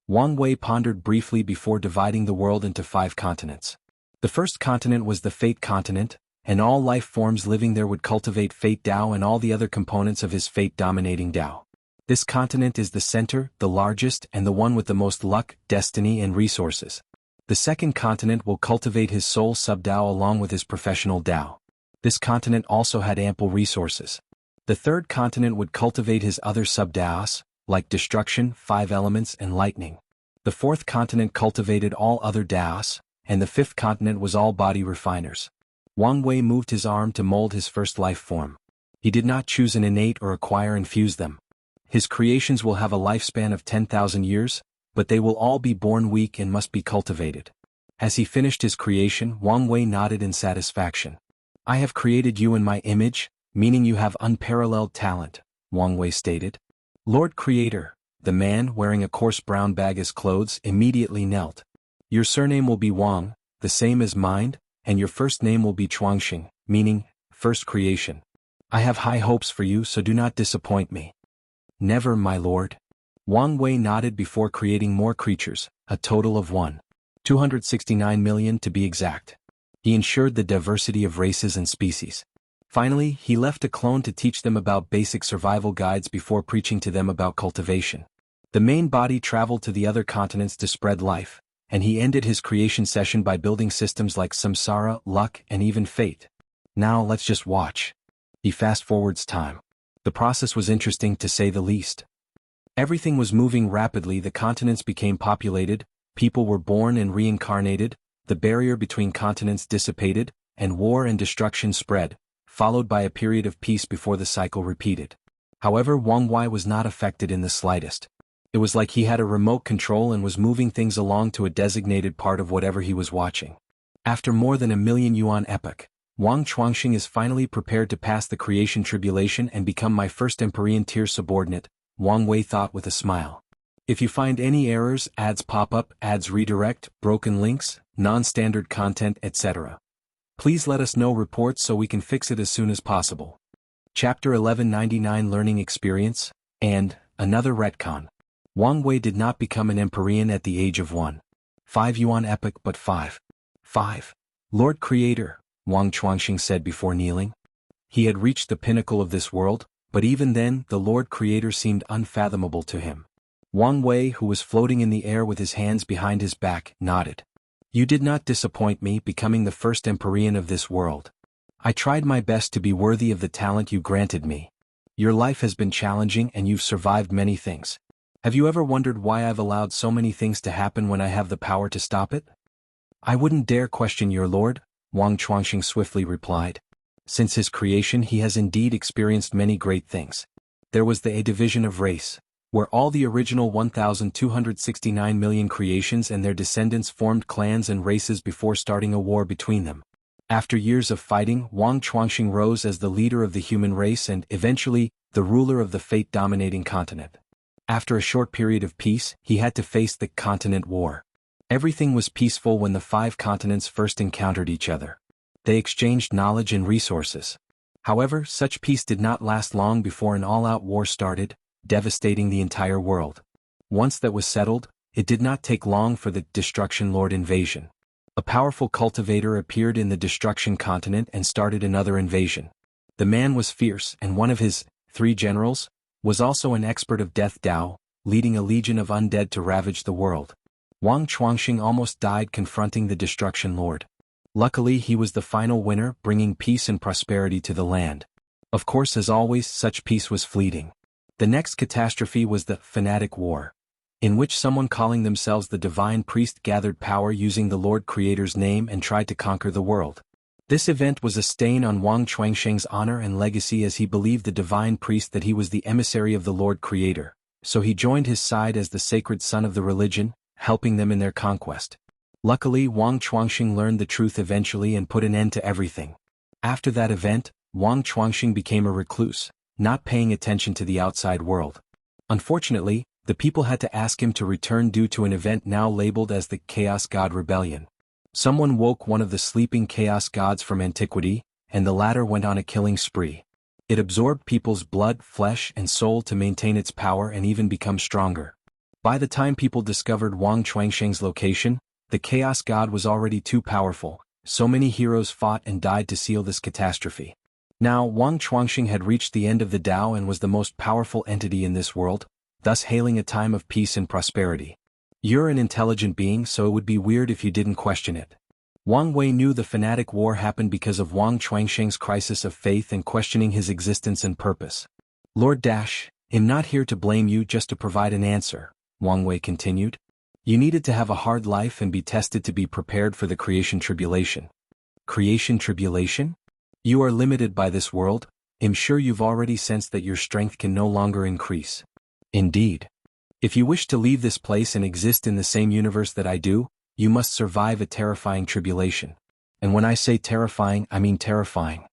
Wang Wei pondered briefly before dividing the world into 5 continents. The first continent was the Fate continent, and all life forms living there would cultivate Fate Tao and all the other components of his fate-dominating Tao. This continent is the center, the largest, and the one with the most luck, destiny, and resources. The second continent will cultivate his soul sub-Tao along with his professional Tao. This continent also had ample resources. The third continent would cultivate his other sub-Taos, like destruction, 5 elements, and lightning. The fourth continent cultivated all other Taos, and the fifth continent was all body refiners. Wang Wei moved his arm to mold his first life form. He did not choose an innate or acquire and fuse them. His creations will have a lifespan of 10,000 years, but they will all be born weak and must be cultivated. As he finished his creation, Wang Wei nodded in satisfaction. I have created you in my image, meaning you have unparalleled talent, Wang Wei stated. Lord Creator, the man wearing a coarse brown bag as clothes immediately knelt. Your surname will be Wang, the same as mine, and your first name will be Chuangxing, meaning, first creation. I have high hopes for you, so do not disappoint me. Never, my lord. Wang Wei nodded before creating more creatures, a total of 269 million to be exact. He ensured the diversity of races and species. Finally, he left a clone to teach them about basic survival guides before preaching to them about cultivation. The main body traveled to the other continents to spread life, and he ended his creation session by building systems like samsara, luck, and even fate. Now let's just watch. He fast-forwards time. The process was interesting to say the least. Everything was moving rapidly, the continents became populated, people were born and reincarnated, the barrier between continents dissipated, and war and destruction spread, followed by a period of peace before the cycle repeated. However, Wang Wei was not affected in the slightest. It was like he had a remote control and was moving things along to a designated part of whatever he was watching. After more than 1,000,000 yuan epoch, Wang Chuangxing is finally prepared to pass the creation tribulation and become my first Empyrean tier subordinate, Wang Wei thought with a smile. If you find any errors, ads pop up, ads redirect, broken links, non-standard content, etc., please let us know reports so we can fix it as soon as possible. Chapter 1199 Learning Experience, and, another retcon. Wang Wei did not become an Empyrean at the age of 5 yuan epoch but 5. Lord Creator, Wang Chuangxing said before kneeling. He had reached the pinnacle of this world, but even then the Lord Creator seemed unfathomable to him. Wang Wei, who was floating in the air with his hands behind his back, nodded. You did not disappoint me, becoming the first Empyrean of this world. I tried my best to be worthy of the talent you granted me. Your life has been challenging and you've survived many things. Have you ever wondered why I've allowed so many things to happen when I have the power to stop it? I wouldn't dare question your lord, Wang Chuanxing swiftly replied. Since his creation he has indeed experienced many great things. There was the A division of race, where all the original 1,269 million creations and their descendants formed clans and races before starting a war between them. After years of fighting, Wang Chuanxing rose as the leader of the human race and, eventually, the ruler of the fate-dominating continent. After a short period of peace, he had to face the continent war. Everything was peaceful when the 5 continents first encountered each other. They exchanged knowledge and resources. However, such peace did not last long before an all-out war started, devastating the entire world. Once that was settled, it did not take long for the Destruction Lord invasion. A powerful cultivator appeared in the Destruction continent and started another invasion. The man was fierce, and one of his 3 generals was also an expert of death Dao, leading a legion of undead to ravage the world. Wang Chuanxing almost died confronting the Destruction Lord. Luckily he was the final winner, bringing peace and prosperity to the land. Of course, as always, such peace was fleeting. The next catastrophe was the Fanatic War, in which someone calling themselves the Divine Priest gathered power using the Lord Creator's name and tried to conquer the world. This event was a stain on Wang Chuanxing's honor and legacy, as he believed the Divine Priest that he was the emissary of the Lord Creator, so he joined his side as the sacred son of the religion, helping them in their conquest. Luckily, Wang Chuanxing learned the truth eventually and put an end to everything. After that event, Wang Chuanxing became a recluse, not paying attention to the outside world. Unfortunately, the people had to ask him to return due to an event now labeled as the Chaos God Rebellion. Someone woke one of the sleeping Chaos Gods from antiquity, and the latter went on a killing spree. It absorbed people's blood, flesh, and soul to maintain its power and even become stronger. By the time people discovered Wang Chuanxing's location, the Chaos God was already too powerful. So many heroes fought and died to seal this catastrophe. Now, Wang Chuanxing had reached the end of the Tao and was the most powerful entity in this world, thus hailing a time of peace and prosperity. You're an intelligent being, so it would be weird if you didn't question it. Wang Wei knew the Fanatic War happened because of Wang Chuanxing's crisis of faith and questioning his existence and purpose. Lord Dash, I'm not here to blame you, just to provide an answer, Wang Wei continued. You needed to have a hard life and be tested to be prepared for the creation tribulation. Creation tribulation? You are limited by this world. I'm sure you've already sensed that your strength can no longer increase. Indeed. If you wish to leave this place and exist in the same universe that I do, you must survive a terrifying tribulation. And when I say terrifying, I mean terrifying.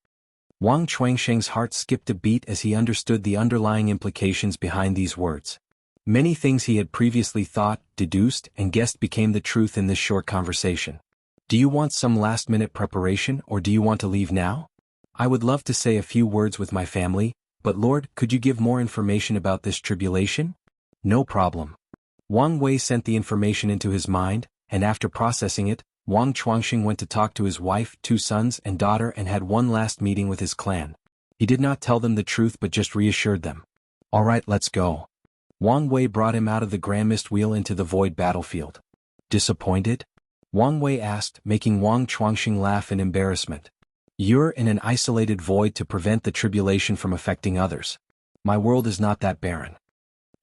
Wang Chuanxing's heart skipped a beat as he understood the underlying implications behind these words. Many things he had previously thought, deduced, and guessed became the truth in this short conversation. Do you want some last-minute preparation, or do you want to leave now? I would love to say a few words with my family, but Lord, could you give more information about this tribulation? No problem. Wang Wei sent the information into his mind, and after processing it, Wang Chuanxing went to talk to his wife, 2 sons, and daughter and had one last meeting with his clan. He did not tell them the truth but just reassured them. All right, let's go. Wang Wei brought him out of the Grandmist Wheel into the void battlefield. Disappointed? Wang Wei asked, making Wang Chuanxing laugh in embarrassment. You're in an isolated void to prevent the tribulation from affecting others. My world is not that barren.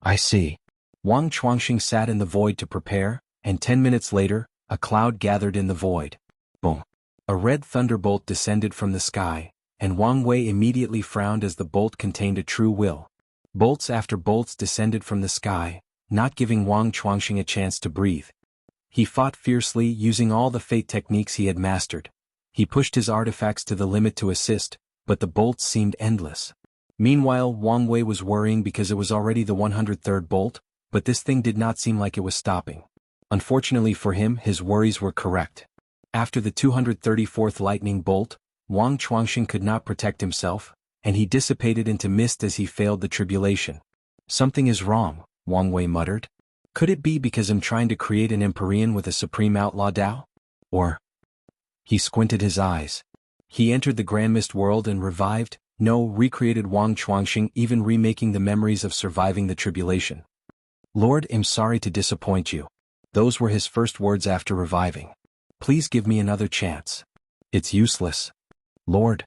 I see. Wang Chuanxing sat in the void to prepare, and 10 minutes later, a cloud gathered in the void. Boom. A red thunderbolt descended from the sky, and Wang Wei immediately frowned as the bolt contained a true will. Bolts after bolts descended from the sky, not giving Wang Chuanxing a chance to breathe. He fought fiercely, using all the fate techniques he had mastered. He pushed his artifacts to the limit to assist, but the bolts seemed endless. Meanwhile, Wang Wei was worrying because it was already the 103rd bolt, but this thing did not seem like it was stopping. Unfortunately for him, his worries were correct. After the 234th lightning bolt, Wang Chuanxing could not protect himself, and he dissipated into mist as he failed the tribulation. Something is wrong, Wang Wei muttered. Could it be because I'm trying to create an Empyrean with a supreme outlaw Dao? Or... He squinted his eyes. He entered the Grand Mist world and recreated Wang Chuanxing, even remaking the memories of surviving the tribulation. Lord, I'm sorry to disappoint you. Those were his first words after reviving. Please give me another chance. It's useless. Lord,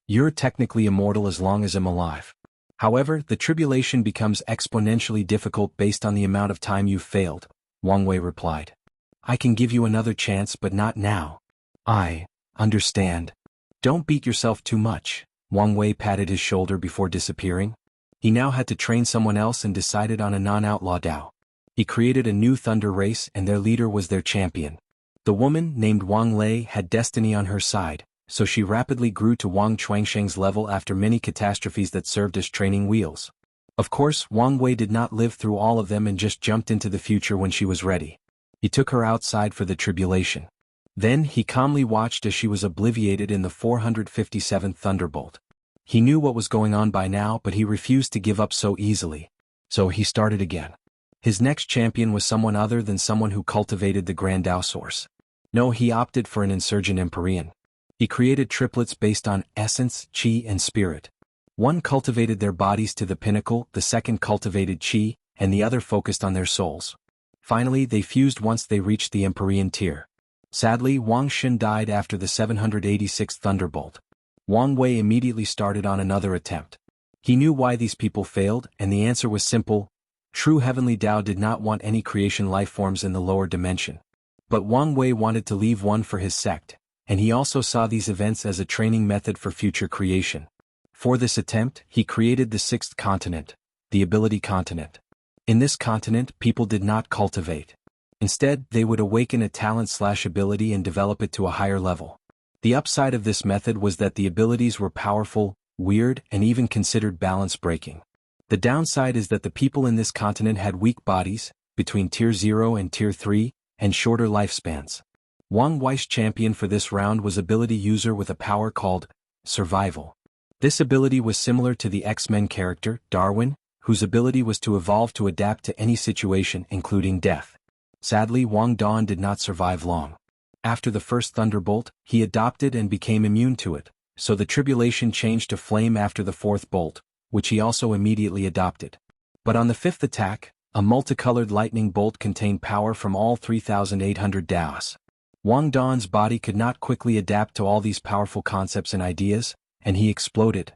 You're technically immortal as long as I'm alive. However, the tribulation becomes exponentially difficult based on the amount of time you've failed, Wang Wei replied. I can give you another chance but not now. I understand. Don't beat yourself too much, Wang Wei patted his shoulder before disappearing. He now had to train someone else and decided on a non-outlaw Dao. He created a new thunder race and their leader was their champion. The woman, named Wang Lei, had destiny on her side, so she rapidly grew to Wang Chuansheng's level after many catastrophes that served as training wheels. Of course, Wang Wei did not live through all of them and just jumped into the future when she was ready. He took her outside for the tribulation. Then he calmly watched as she was obliterated in the 457th Thunderbolt. He knew what was going on by now, but he refused to give up so easily. So he started again. His next champion was someone other than someone who cultivated the Grand Dao Source. No, he opted for an insurgent Empyrean. He created triplets based on essence, qi and spirit. One cultivated their bodies to the pinnacle, the second cultivated qi, and the other focused on their souls. Finally, they fused once they reached the Empyrean tier. Sadly, Wang Xin died after the 786th Thunderbolt. Wang Wei immediately started on another attempt. He knew why these people failed, and the answer was simple. True heavenly Dao did not want any creation life forms in the lower dimension. But Wang Wei wanted to leave one for his sect, and he also saw these events as a training method for future creation. For this attempt, he created the sixth continent, the ability continent. In this continent, people did not cultivate. Instead, they would awaken a talent/ability and develop it to a higher level. The upside of this method was that the abilities were powerful, weird, and even considered balance-breaking. The downside is that the people in this continent had weak bodies, between Tier 0 and Tier 3, and shorter lifespans. Wang Wei's champion for this round was ability user with a power called Survival. This ability was similar to the X-Men character, Darwin, whose ability was to evolve to adapt to any situation including death. Sadly, Wang Dan did not survive long. After the first Thunderbolt, he adopted and became immune to it, so the tribulation changed to flame after the fourth bolt, which he also immediately adopted. But on the fifth attack, a multicolored lightning bolt contained power from all 3,800 Daos. Wang Dan's body could not quickly adapt to all these powerful concepts and ideas, and he exploded.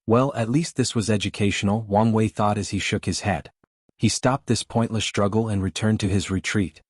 Well, at least this was educational, Wang Wei thought as he shook his head. He stopped this pointless struggle and returned to his retreat.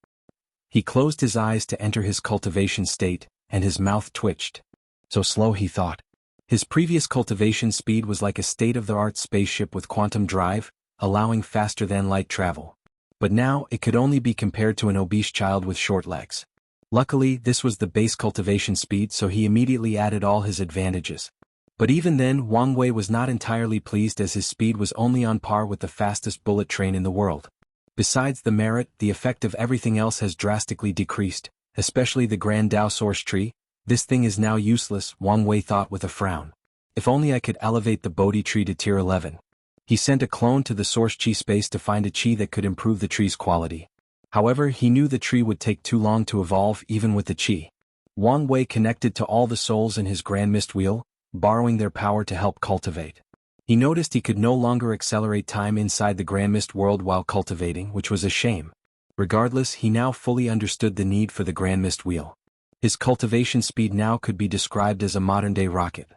He closed his eyes to enter his cultivation state, and his mouth twitched. So slow, he thought. His previous cultivation speed was like a state-of-the-art spaceship with quantum drive, allowing faster-than-light travel. But now it could only be compared to an obese child with short legs. Luckily, this was the base cultivation speed, so he immediately added all his advantages. But even then, Wang Wei was not entirely pleased as his speed was only on par with the fastest bullet train in the world. Besides the merit, the effect of everything else has drastically decreased, especially the Grand Dao Source Tree. This thing is now useless, Wang Wei thought with a frown. If only I could elevate the Bodhi tree to tier 11. He sent a clone to the Source Chi space to find a Chi that could improve the tree's quality. However, he knew the tree would take too long to evolve even with the Chi. Wang Wei connected to all the souls in his Grand Mist Wheel, borrowing their power to help cultivate. He noticed he could no longer accelerate time inside the Grand Mist world while cultivating, which was a shame. Regardless, he now fully understood the need for the Grand Mist Wheel. His cultivation speed now could be described as a modern-day rocket.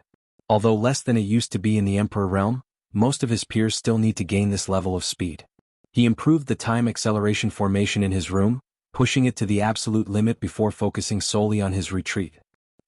Although less than it used to be in the Emperor realm, most of his peers still need to gain this level of speed. He improved the time acceleration formation in his room, pushing it to the absolute limit before focusing solely on his retreat.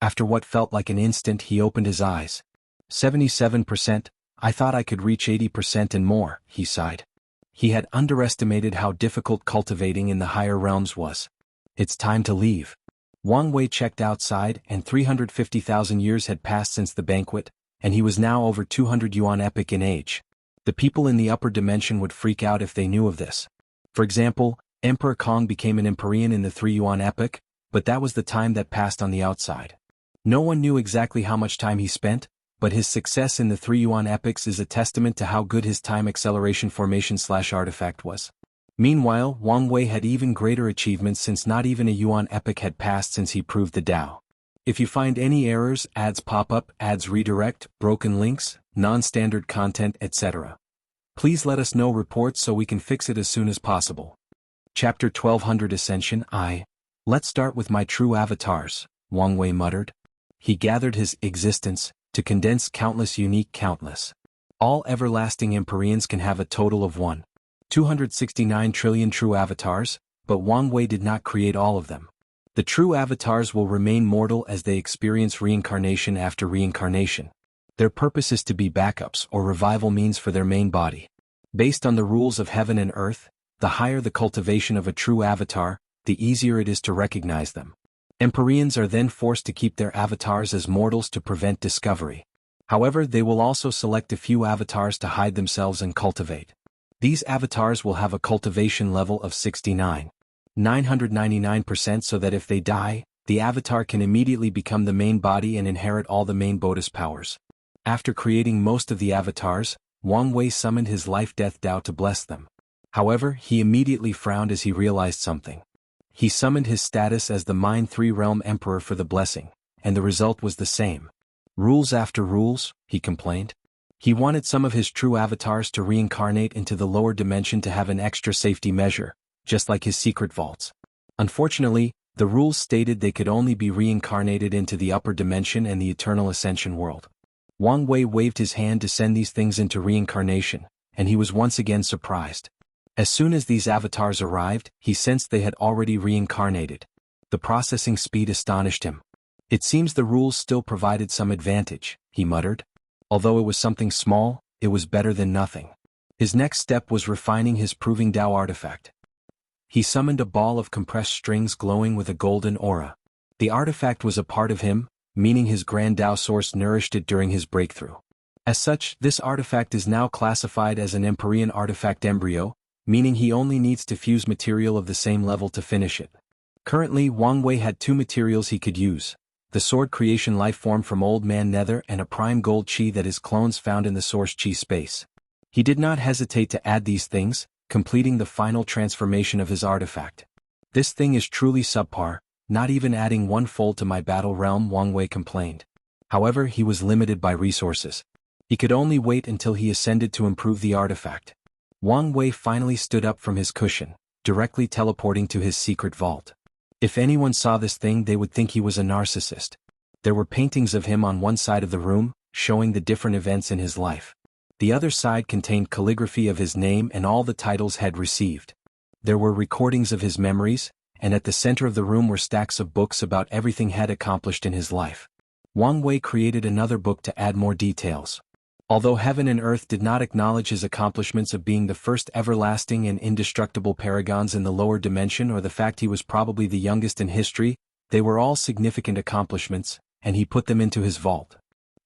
After what felt like an instant, he opened his eyes. 77%, I thought I could reach 80% and more, he sighed. He had underestimated how difficult cultivating in the higher realms was. It's time to leave. Wang Wei checked outside, and 350,000 years had passed since the banquet, and he was now over 200 yuan epic in age. The people in the upper dimension would freak out if they knew of this. For example, Emperor Kong became an Empyrean in the 3 yuan epic, but that was the time that passed on the outside. No one knew exactly how much time he spent, but his success in the 3 yuan epics is a testament to how good his time acceleration formation/artifact was. Meanwhile, Wang Wei had even greater achievements since not even a yuan epic had passed since he proved the Dao. If you find any errors, ads pop up, ads redirect, broken links, non-standard content, etc., please let us know reports so we can fix it as soon as possible. Chapter 1200 Ascension. Let's start with my true avatars, Wang Wei muttered. He gathered his existence, to condense countless unique countless. All everlasting Empyreans can have a total of 269 trillion true avatars, but Wang Wei did not create all of them. The true avatars will remain mortal as they experience reincarnation after reincarnation. Their purpose is to be backups or revival means for their main body. Based on the rules of heaven and earth, the higher the cultivation of a true avatar, the easier it is to recognize them. Empyreans are then forced to keep their avatars as mortals to prevent discovery. However, they will also select a few avatars to hide themselves and cultivate. These avatars will have a cultivation level of 999% so that if they die, the avatar can immediately become the main body and inherit all the main Bodhi's powers. After creating most of the avatars, Wang Wei summoned his life-death Dao to bless them. However, he immediately frowned as he realized something. He summoned his status as the Mind 3 Realm Emperor for the blessing, and the result was the same. Rules after rules, he complained. He wanted some of his true avatars to reincarnate into the lower dimension to have an extra safety measure, just like his secret vaults. Unfortunately, the rules stated they could only be reincarnated into the upper dimension and the eternal Ascension world. Wang Wei waved his hand to send these things into reincarnation, and he was once again surprised. As soon as these avatars arrived, he sensed they had already reincarnated. The processing speed astonished him. It seems the rules still provided some advantage, he muttered. Although it was something small, it was better than nothing. His next step was refining his Proving Dao artifact. He summoned a ball of compressed strings glowing with a golden aura. The artifact was a part of him, meaning his Grand Dao source nourished it during his breakthrough. As such, this artifact is now classified as an Empyrean artifact embryo, meaning he only needs to fuse material of the same level to finish it. Currently, Wang Wei had two materials he could use: the sword creation lifeform from Old Man Nether and a prime gold chi that his clones found in the source chi space. He did not hesitate to add these things, completing the final transformation of his artifact. This thing is truly subpar, not even adding one fold to my battle realm, Wang Wei complained. However, he was limited by resources. He could only wait until he ascended to improve the artifact. Wang Wei finally stood up from his cushion, directly teleporting to his secret vault. If anyone saw this thing, they would think he was a narcissist. There were paintings of him on one side of the room, showing the different events in his life. The other side contained calligraphy of his name and all the titles had received. There were recordings of his memories, and at the center of the room were stacks of books about everything he had accomplished in his life. Wang Wei created another book to add more details. Although heaven and earth did not acknowledge his accomplishments of being the first everlasting and indestructible paragons in the lower dimension or the fact he was probably the youngest in history, they were all significant accomplishments, and he put them into his vault.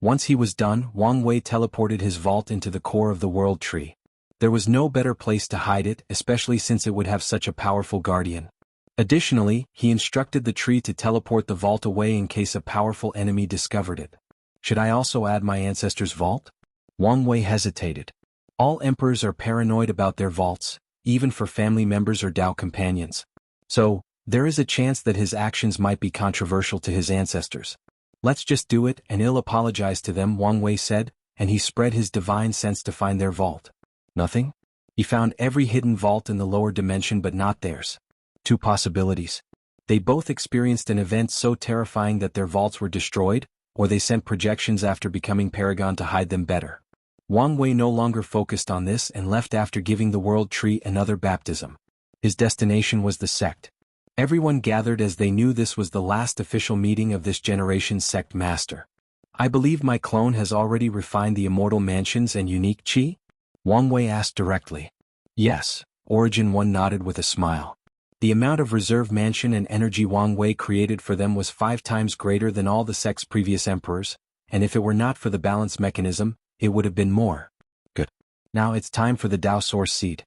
Once he was done, Wang Wei teleported his vault into the core of the world tree. There was no better place to hide it, especially since it would have such a powerful guardian. Additionally, he instructed the tree to teleport the vault away in case a powerful enemy discovered it. Should I also add my ancestor's vault? Wang Wei hesitated. All emperors are paranoid about their vaults, even for family members or Dao companions. So, there is a chance that his actions might be controversial to his ancestors. Let's just do it and I'll apologize to them, Wang Wei said, and he spread his divine sense to find their vault. Nothing? He found every hidden vault in the lower dimension but not theirs. Two possibilities. They both experienced an event so terrifying that their vaults were destroyed, or they sent projections after becoming Paragon to hide them better. Wang Wei no longer focused on this and left after giving the world tree another baptism. His destination was the sect. Everyone gathered as they knew this was the last official meeting of this generation's sect master. I believe my clone has already refined the immortal mansions and unique chi? Wang Wei asked directly. Yes, Origin One nodded with a smile. The amount of reserve mansion and energy Wang Wei created for them was 5 times greater than all the sect's previous emperors, and if it were not for the balance mechanism, it would have been more. Good. Now it's time for the Dao Source seed.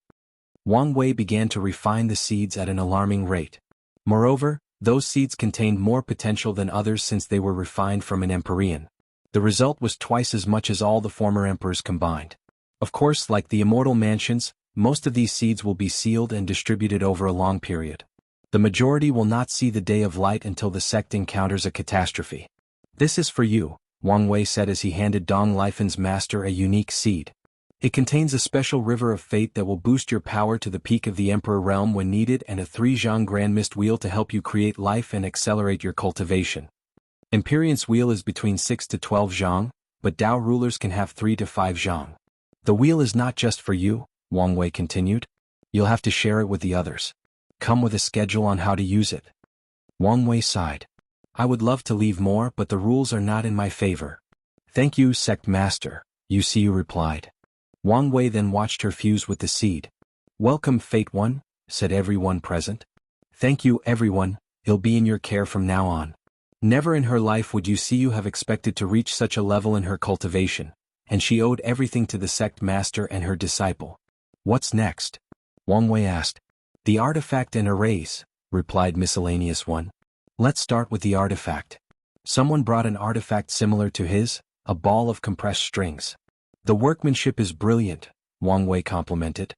Wang Wei began to refine the seeds at an alarming rate. Moreover, those seeds contained more potential than others since they were refined from an Empyrean. The result was twice as much as all the former emperors combined. Of course, like the immortal mansions, most of these seeds will be sealed and distributed over a long period. The majority will not see the day of light until the sect encounters a catastrophe. This is for you, Wang Wei said as he handed Dong Lifen's master a unique seed. It contains a special river of fate that will boost your power to the peak of the Emperor realm when needed and a 3 Zhang Grand Mist wheel to help you create life and accelerate your cultivation. Empyrean's wheel is between 6 to 12 Zhang, but Dao rulers can have 3 to 5 zhang. The wheel is not just for you, Wang Wei continued. You'll have to share it with the others. Come with a schedule on how to use it. Wang Wei sighed. I would love to leave more, but the rules are not in my favor. Thank you, Sect Master, Wuxia replied. Wang Wei then watched her fuse with the seed. Welcome, Fate One, said everyone present. Thank you, everyone, it'll be in your care from now on. Never in her life would Wuxia have expected to reach such a level in her cultivation, and she owed everything to the Sect Master and her disciple. What's next? Wang Wei asked. The artifact and arrays, replied Miscellaneous One. Let's start with the artifact. Someone brought an artifact similar to his, a ball of compressed strings. The workmanship is brilliant, Wang Wei complimented.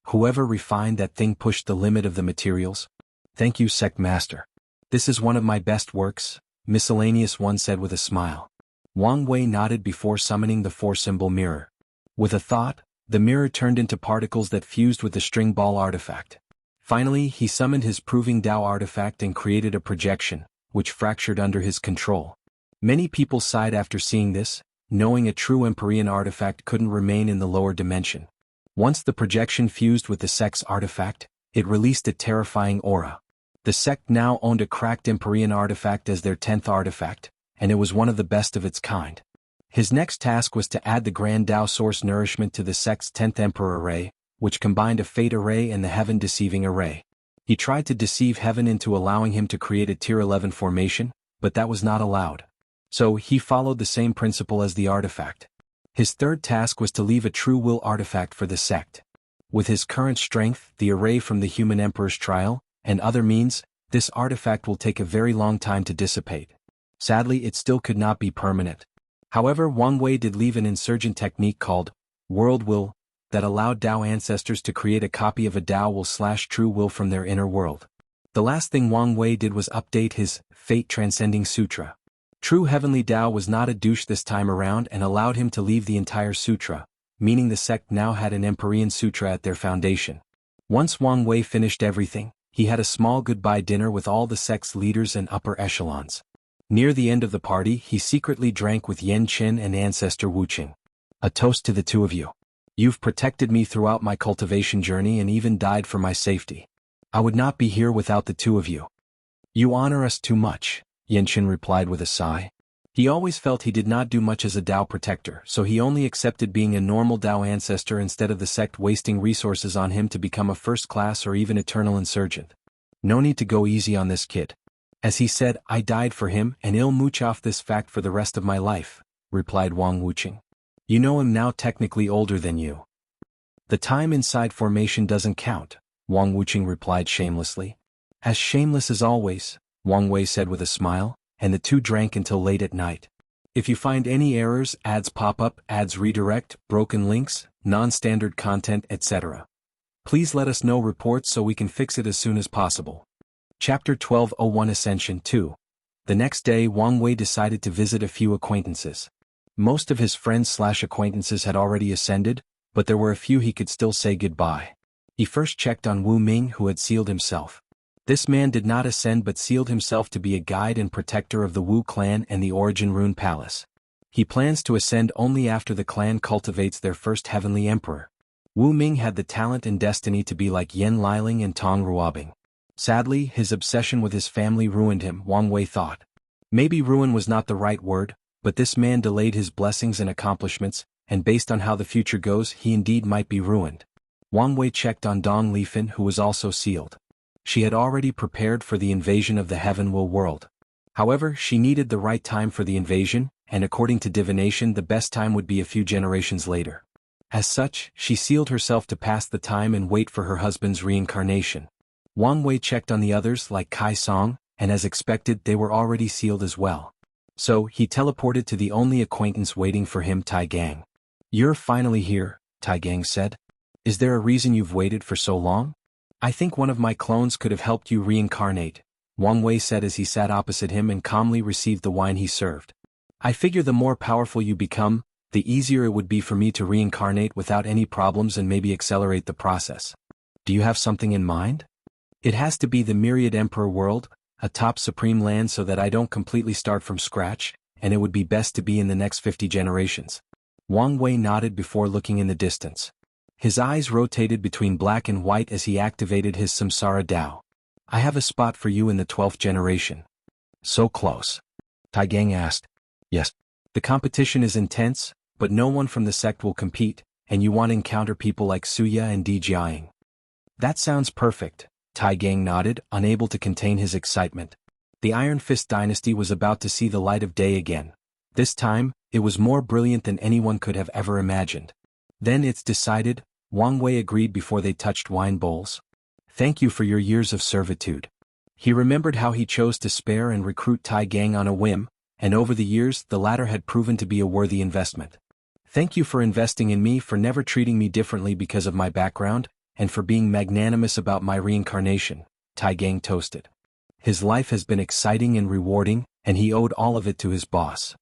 Whoever refined that thing pushed the limit of the materials. Thank you, Sect Master. This is one of my best works, Miscellaneous One said with a smile. Wang Wei nodded before summoning the 4-symbol mirror. With a thought, the mirror turned into particles that fused with the string ball artifact. Finally, he summoned his Proving Dao artifact and created a projection, which fractured under his control. Many people sighed after seeing this, knowing a true Empyrean artifact couldn't remain in the lower dimension. Once the projection fused with the sect's artifact, it released a terrifying aura. The sect now owned a cracked Empyrean artifact as their 10th artifact, and it was one of the best of its kind. His next task was to add the Grand Dao Source Nourishment to the sect's 10th Emperor Array, which combined a Fate Array and the Heaven Deceiving Array. He tried to deceive Heaven into allowing him to create a Tier 11 formation, but that was not allowed. So he followed the same principle as the artifact. His third task was to leave a true will artifact for the sect. With his current strength, the array from the Human Emperor's trial, and other means, this artifact will take a very long time to dissipate. Sadly, it still could not be permanent. However, Wang Wei did leave an insurgent technique called World Will that allowed Dao ancestors to create a copy of a Dao Will/True Will from their inner world. The last thing Wang Wei did was update his Fate Transcending Sutra. True Heavenly Dao was not a douche this time around and allowed him to leave the entire sutra, meaning the sect now had an Empyrean sutra at their foundation. Once Wang Wei finished everything, he had a small goodbye dinner with all the sect's leaders and upper echelons. Near the end of the party, he secretly drank with Yan Qin and Ancestor Wuqing. A toast to the two of you. You've protected me throughout my cultivation journey and even died for my safety. I would not be here without the two of you. You honor us too much, Yan Qin replied with a sigh. He always felt he did not do much as a Dao protector, so he only accepted being a normal Dao ancestor instead of the sect wasting resources on him to become a first-class or even eternal insurgent. No need to go easy on this kid. As he said, I died for him and he'll mooch off this fact for the rest of my life, replied Wang Wuqing. You know I'm now technically older than you. The time inside formation doesn't count, Wang Wuqing replied shamelessly. As shameless as always, Wang Wei said with a smile, and the two drank until late at night. If you find any errors, ads pop up, ads redirect, broken links, non-standard content, etc., please let us know reports so we can fix it as soon as possible. Chapter 1201 Ascension 2. The next day Wang Wei decided to visit a few acquaintances. Most of his friends/acquaintances had already ascended, but there were a few he could still say goodbye. He first checked on Wu Ming, who had sealed himself. This man did not ascend but sealed himself to be a guide and protector of the Wu clan and the Origin Rune Palace. He plans to ascend only after the clan cultivates their first heavenly emperor. Wu Ming had the talent and destiny to be like Yan Liling and Tong Ruobing. Sadly, his obsession with his family ruined him, Wang Wei thought. Maybe ruin was not the right word, but this man delayed his blessings and accomplishments, and based on how the future goes, he indeed might be ruined. Wang Wei checked on Dong Lifan, who was also sealed. She had already prepared for the invasion of the Heaven Will world. However, she needed the right time for the invasion, and according to divination the best time would be a few generations later. As such, she sealed herself to pass the time and wait for her husband's reincarnation. Wang Wei checked on the others like Kai Song, and as expected they were already sealed as well. So, he teleported to the only acquaintance waiting for him, Tai Gang. You're finally here, Tai Gang said. Is there a reason you've waited for so long? I think one of my clones could have helped you reincarnate, Wang Wei said as he sat opposite him and calmly received the wine he served. I figure the more powerful you become, the easier it would be for me to reincarnate without any problems and maybe accelerate the process. Do you have something in mind? It has to be the Myriad Emperor world, a top supreme land so that I don't completely start from scratch, and it would be best to be in the next 50 generations. Wang Wei nodded before looking in the distance. His eyes rotated between black and white as he activated his Samsara Dao. I have a spot for you in the 12th generation. So close? Tai Gang asked. Yes. The competition is intense, but no one from the sect will compete, and you want to encounter people like Suya and Di Jiang. That sounds perfect, Tai Gang nodded, unable to contain his excitement. The Iron Fist dynasty was about to see the light of day again. This time, it was more brilliant than anyone could have ever imagined. Then it's decided, Wang Wei agreed before they touched wine bowls. Thank you for your years of servitude. He remembered how he chose to spare and recruit Tai Gang on a whim, and over the years the latter had proven to be a worthy investment. Thank you for investing in me, for never treating me differently because of my background, and for being magnanimous about my reincarnation, Tai Gang toasted. His life has been exciting and rewarding, and he owed all of it to his boss.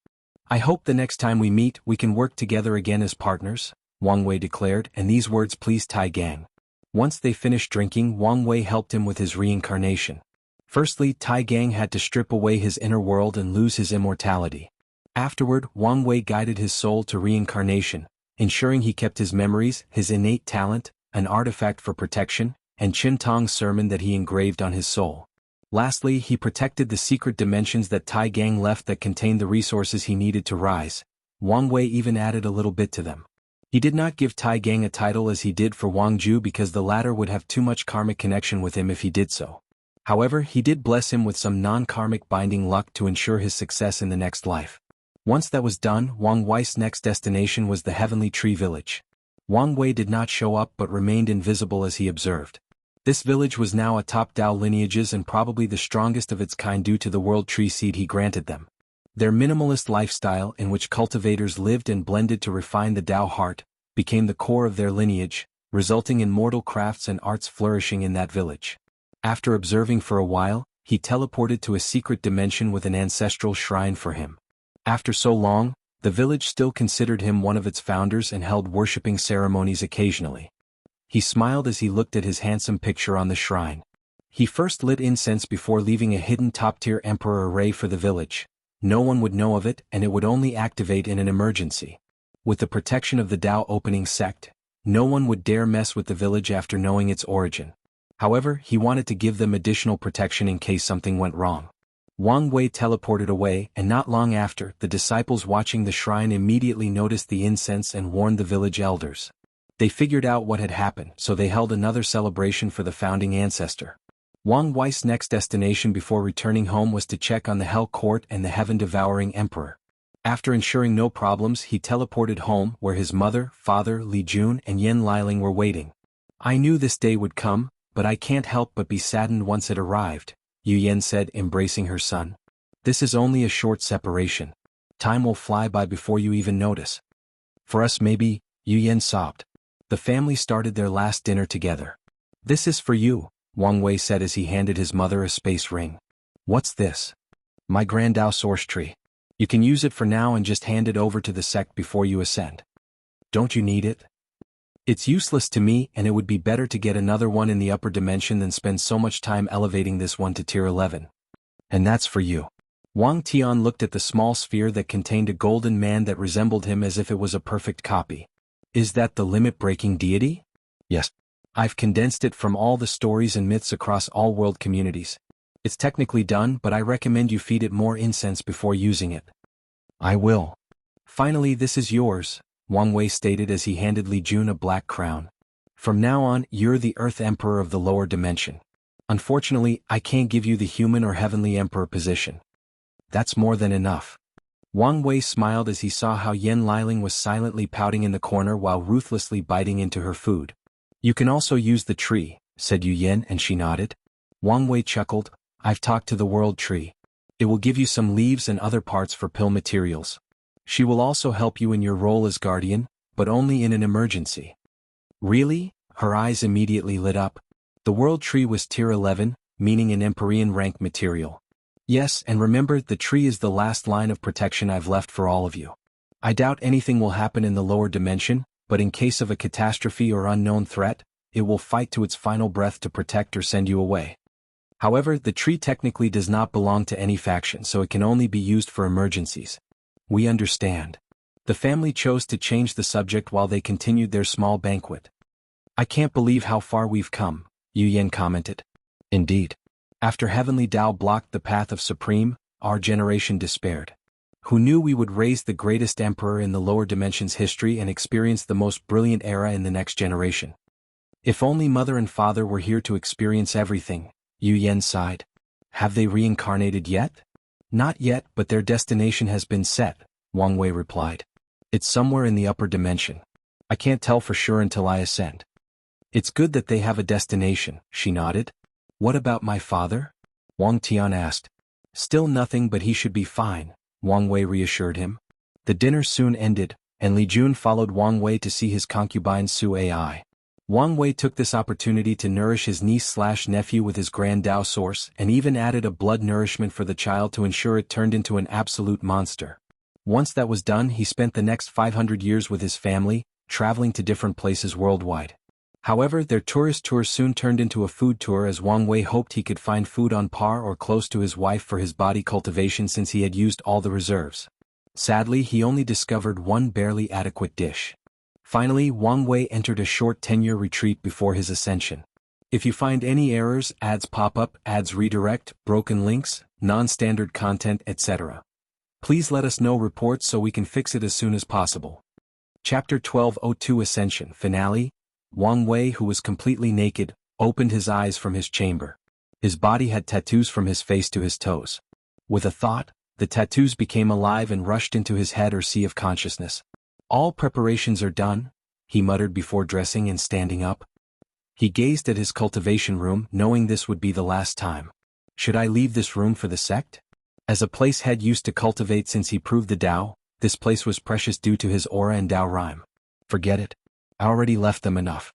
I hope the next time we meet we can work together again as partners, Wang Wei declared, and these words pleased Tai Gang. Once they finished drinking, Wang Wei helped him with his reincarnation. Firstly, Tai Gang had to strip away his inner world and lose his immortality. Afterward, Wang Wei guided his soul to reincarnation, ensuring he kept his memories, his innate talent, an artifact for protection, and Qin Tong's sermon that he engraved on his soul. Lastly, he protected the secret dimensions that Tai Gang left that contained the resources he needed to rise. Wang Wei even added a little bit to them. He did not give Tai Gang a title as he did for Wang Ju because the latter would have too much karmic connection with him if he did so. However, he did bless him with some non-karmic binding luck to ensure his success in the next life. Once that was done, Wang Wei's next destination was the Heavenly Tree Village. Wang Wei did not show up but remained invisible as he observed. This village was now a top Dao lineages and probably the strongest of its kind due to the world tree seed he granted them. Their minimalist lifestyle, in which cultivators lived and blended to refine the Dao heart, became the core of their lineage, resulting in mortal crafts and arts flourishing in that village. After observing for a while, he teleported to a secret dimension with an ancestral shrine for him. After so long, the village still considered him one of its founders and held worshipping ceremonies occasionally. He smiled as he looked at his handsome picture on the shrine. He first lit incense before leaving a hidden top-tier emperor array for the village. No one would know of it, and it would only activate in an emergency. With the protection of the Dao opening sect, no one would dare mess with the village after knowing its origin. However, he wanted to give them additional protection in case something went wrong. Wang Wei teleported away, and not long after, the disciples watching the shrine immediately noticed the incense and warned the village elders. They figured out what had happened, so they held another celebration for the founding ancestor. Wang Wei's next destination before returning home was to check on the Hell Court and the heaven-devouring emperor. After ensuring no problems, he teleported home where his mother, father, Li Jun and Yen Liling were waiting. I knew this day would come, but I can't help but be saddened once it arrived, Yu Yen said, embracing her son. This is only a short separation. Time will fly by before you even notice. For us maybe, Yu Yen sobbed. The family started their last dinner together. This is for you, Wang Wei said as he handed his mother a space ring. What's this? My Grand Dao source tree. You can use it for now and just hand it over to the sect before you ascend. Don't you need it? It's useless to me, and it would be better to get another one in the upper dimension than spend so much time elevating this one to tier 11. And that's for you. Wang Tian looked at the small sphere that contained a golden man that resembled him as if it was a perfect copy. Is that the limit-breaking deity? Yes. I've condensed it from all the stories and myths across all world communities. It's technically done, but I recommend you feed it more incense before using it. I will. Finally, this is yours, Wang Wei stated as he handed Li Jun a black crown. From now on, you're the Earth Emperor of the lower dimension. Unfortunately, I can't give you the human or heavenly emperor position. That's more than enough. Wang Wei smiled as he saw how Yen Liling was silently pouting in the corner while ruthlessly biting into her food. You can also use the tree, said Yu Yen, and she nodded. Wang Wei chuckled. I've talked to the world tree. It will give you some leaves and other parts for pill materials. She will also help you in your role as guardian, but only in an emergency. Really? Her eyes immediately lit up. The world tree was tier 11, meaning an Empyrean rank material. Yes, and remember, the tree is the last line of protection I've left for all of you. I doubt anything will happen in the lower dimension, but in case of a catastrophe or unknown threat, it will fight to its final breath to protect or send you away. However, the tree technically does not belong to any faction, so it can only be used for emergencies. We understand. The family chose to change the subject while they continued their small banquet. I can't believe how far we've come, Yu Yan commented. Indeed. After Heavenly Tao blocked the path of Supreme, our generation despaired. Who knew we would raise the greatest emperor in the lower dimensions history and experience the most brilliant era in the next generation? If only mother and father were here to experience everything, Yu Yan sighed. Have they reincarnated yet? Not yet, but their destination has been set, Wang Wei replied. It's somewhere in the upper dimension. I can't tell for sure until I ascend. It's good that they have a destination, she nodded. What about my father? Wang Tian asked. Still nothing, but he should be fine, Wang Wei reassured him. The dinner soon ended, and Li Jun followed Wang Wei to see his concubine Su Ai. Wang Wei took this opportunity to nourish his niece/nephew with his Grand Dao source and even added a blood nourishment for the child to ensure it turned into an absolute monster. Once that was done, he spent the next 500 years with his family, traveling to different places worldwide. However, their tourist tour soon turned into a food tour as Wang Wei hoped he could find food on par or close to his wife for his body cultivation since he had used all the reserves. Sadly, he only discovered one barely adequate dish. Finally, Wang Wei entered a short 10-year retreat before his ascension. If you find any errors, ads pop up, ads redirect, broken links, non-standard content, etc., please let us know reports so we can fix it as soon as possible. Chapter 1202 Ascension Finale. Wang Wei, who was completely naked, opened his eyes from his chamber. His body had tattoos from his face to his toes. With a thought, the tattoos became alive and rushed into his head or sea of consciousness. All preparations are done, he muttered before dressing and standing up. He gazed at his cultivation room, knowing this would be the last time. Should I leave this room for the sect? As a place head used to cultivate since he proved the Tao, this place was precious due to his aura and Tao rhyme. Forget it. I already left them enough.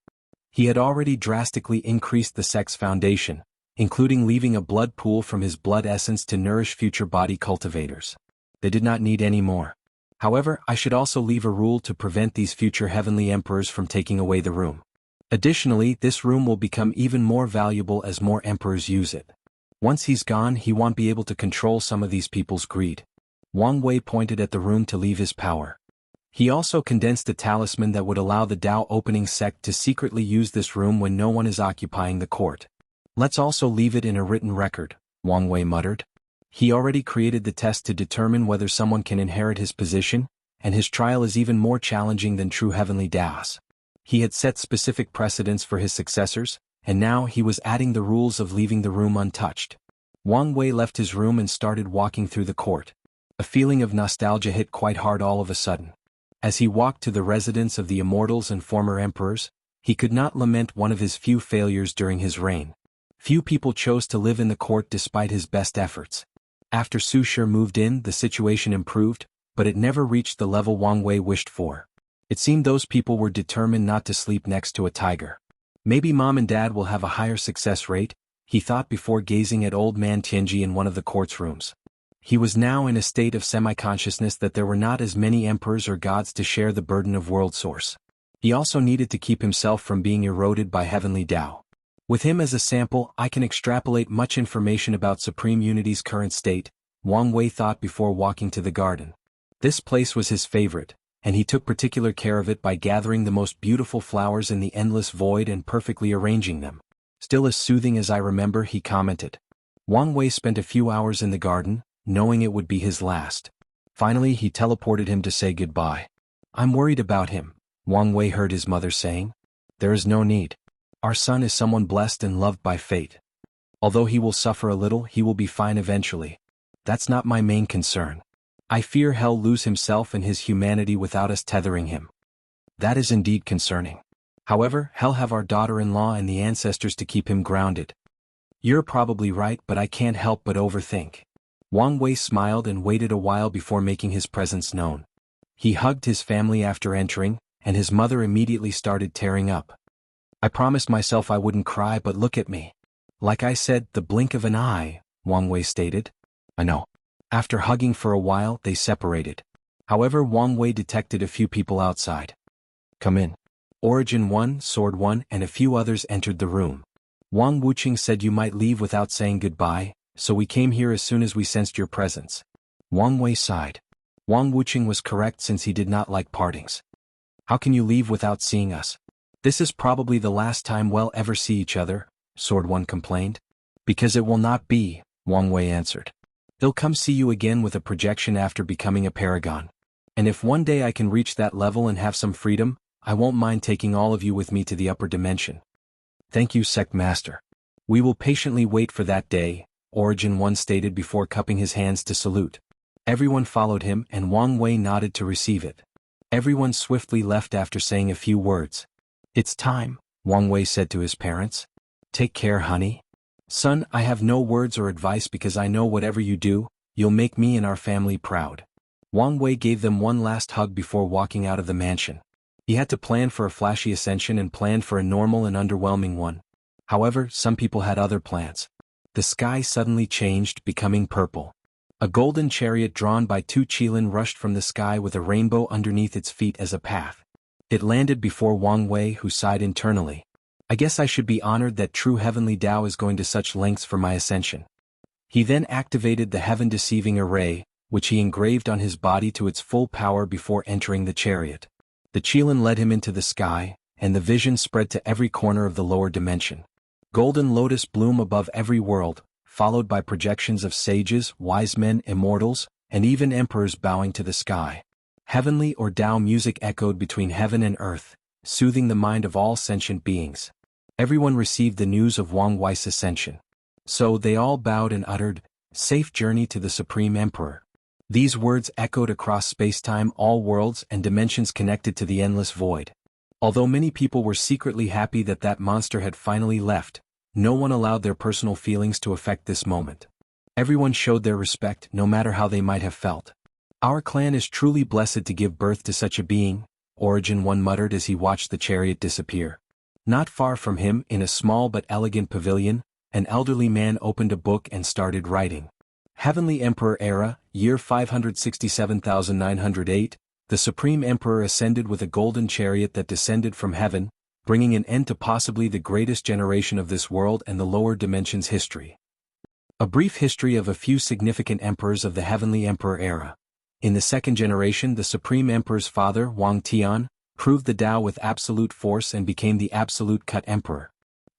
He had already drastically increased the sect's foundation, including leaving a blood pool from his blood essence to nourish future body cultivators. They did not need any more. However, I should also leave a rule to prevent these future heavenly emperors from taking away the room. Additionally, this room will become even more valuable as more emperors use it. Once he's gone, he won't be able to control some of these people's greed. Wang Wei pointed at the room to leave his power. He also condensed a talisman that would allow the Tao opening sect to secretly use this room when no one is occupying the court. Let's also leave it in a written record, Wang Wei muttered. He already created the test to determine whether someone can inherit his position, and his trial is even more challenging than true heavenly Taos. He had set specific precedents for his successors, and now he was adding the rules of leaving the room untouched. Wang Wei left his room and started walking through the court. A feeling of nostalgia hit quite hard all of a sudden. As he walked to the residence of the Immortals and former emperors, he could not lament one of his few failures during his reign. Few people chose to live in the court despite his best efforts. After Su Shi moved in, the situation improved, but it never reached the level Wang Wei wished for. It seemed those people were determined not to sleep next to a tiger. Maybe mom and dad will have a higher success rate, he thought before gazing at old man Tianji in one of the court's rooms. He was now in a state of semi-consciousness that there were not as many emperors or gods to share the burden of world source. He also needed to keep himself from being eroded by heavenly Tao. With him as a sample, I can extrapolate much information about Supreme Unity's current state, Wang Wei thought before walking to the garden. This place was his favorite, and he took particular care of it by gathering the most beautiful flowers in the endless void and perfectly arranging them. Still as soothing as I remember, he commented. Wang Wei spent a few hours in the garden, knowing it would be his last. Finally, he teleported him to say goodbye. I'm worried about him, Wang Wei heard his mother saying. There is no need. Our son is someone blessed and loved by fate. Although he will suffer a little, he will be fine eventually. That's not my main concern. I fear he'll lose himself and his humanity without us tethering him. That is indeed concerning. However, he'll have our daughter-in-law and the ancestors to keep him grounded. You're probably right, but I can't help but overthink. Wang Wei smiled and waited a while before making his presence known. He hugged his family after entering, and his mother immediately started tearing up. I promised myself I wouldn't cry, but look at me. Like I said, the blink of an eye, Wang Wei stated. I know. After hugging for a while, they separated. However, Wang Wei detected a few people outside. Come in. Origin 1, Sword 1, and a few others entered the room. Wang Wuqing said you might leave without saying goodbye, so we came here as soon as we sensed your presence. Wang Wei sighed. Wang Wuqing was correct since he did not like partings. How can you leave without seeing us? This is probably the last time we'll ever see each other, Sword One complained. Because it will not be, Wang Wei answered. They'll come see you again with a projection after becoming a paragon. And if one day I can reach that level and have some freedom, I won't mind taking all of you with me to the upper dimension. Thank you, Sect Master. We will patiently wait for that day, Origin One stated before cupping his hands to salute. Everyone followed him and Wang Wei nodded to receive it. Everyone swiftly left after saying a few words. It's time, Wang Wei said to his parents. Take care, honey. Son, I have no words or advice because I know whatever you do, you'll make me and our family proud. Wang Wei gave them one last hug before walking out of the mansion. He had to plan for a flashy ascension and planned for a normal and underwhelming one. However, some people had other plans. The sky suddenly changed, becoming purple. A golden chariot drawn by two qilin rushed from the sky with a rainbow underneath its feet as a path. It landed before Wang Wei, who sighed internally. I guess I should be honored that true heavenly Tao is going to such lengths for my ascension. He then activated the heaven-deceiving array, which he engraved on his body to its full power before entering the chariot. The qilin led him into the sky, and the vision spread to every corner of the lower dimension. Golden lotus bloom above every world, followed by projections of sages, wise men, immortals, and even emperors bowing to the sky. Heavenly or Tao music echoed between heaven and earth, soothing the mind of all sentient beings. Everyone received the news of Wang Wei's ascension. So they all bowed and uttered, "Safe journey to the Supreme Emperor." These words echoed across spacetime, all worlds and dimensions connected to the endless void. Although many people were secretly happy that that monster had finally left, no one allowed their personal feelings to affect this moment. Everyone showed their respect, no matter how they might have felt. Our clan is truly blessed to give birth to such a being, Origin One muttered as he watched the chariot disappear. Not far from him, in a small but elegant pavilion, an elderly man opened a book and started writing. Heavenly Emperor Era, year 567,908, the Supreme Emperor ascended with a golden chariot that descended from heaven, bringing an end to possibly the greatest generation of this world and the lower dimensions history. A brief history of a few significant emperors of the Heavenly Emperor Era. In the second generation, the Supreme Emperor's father, Wang Tian, proved the Tao with absolute force and became the Absolute Cut Emperor.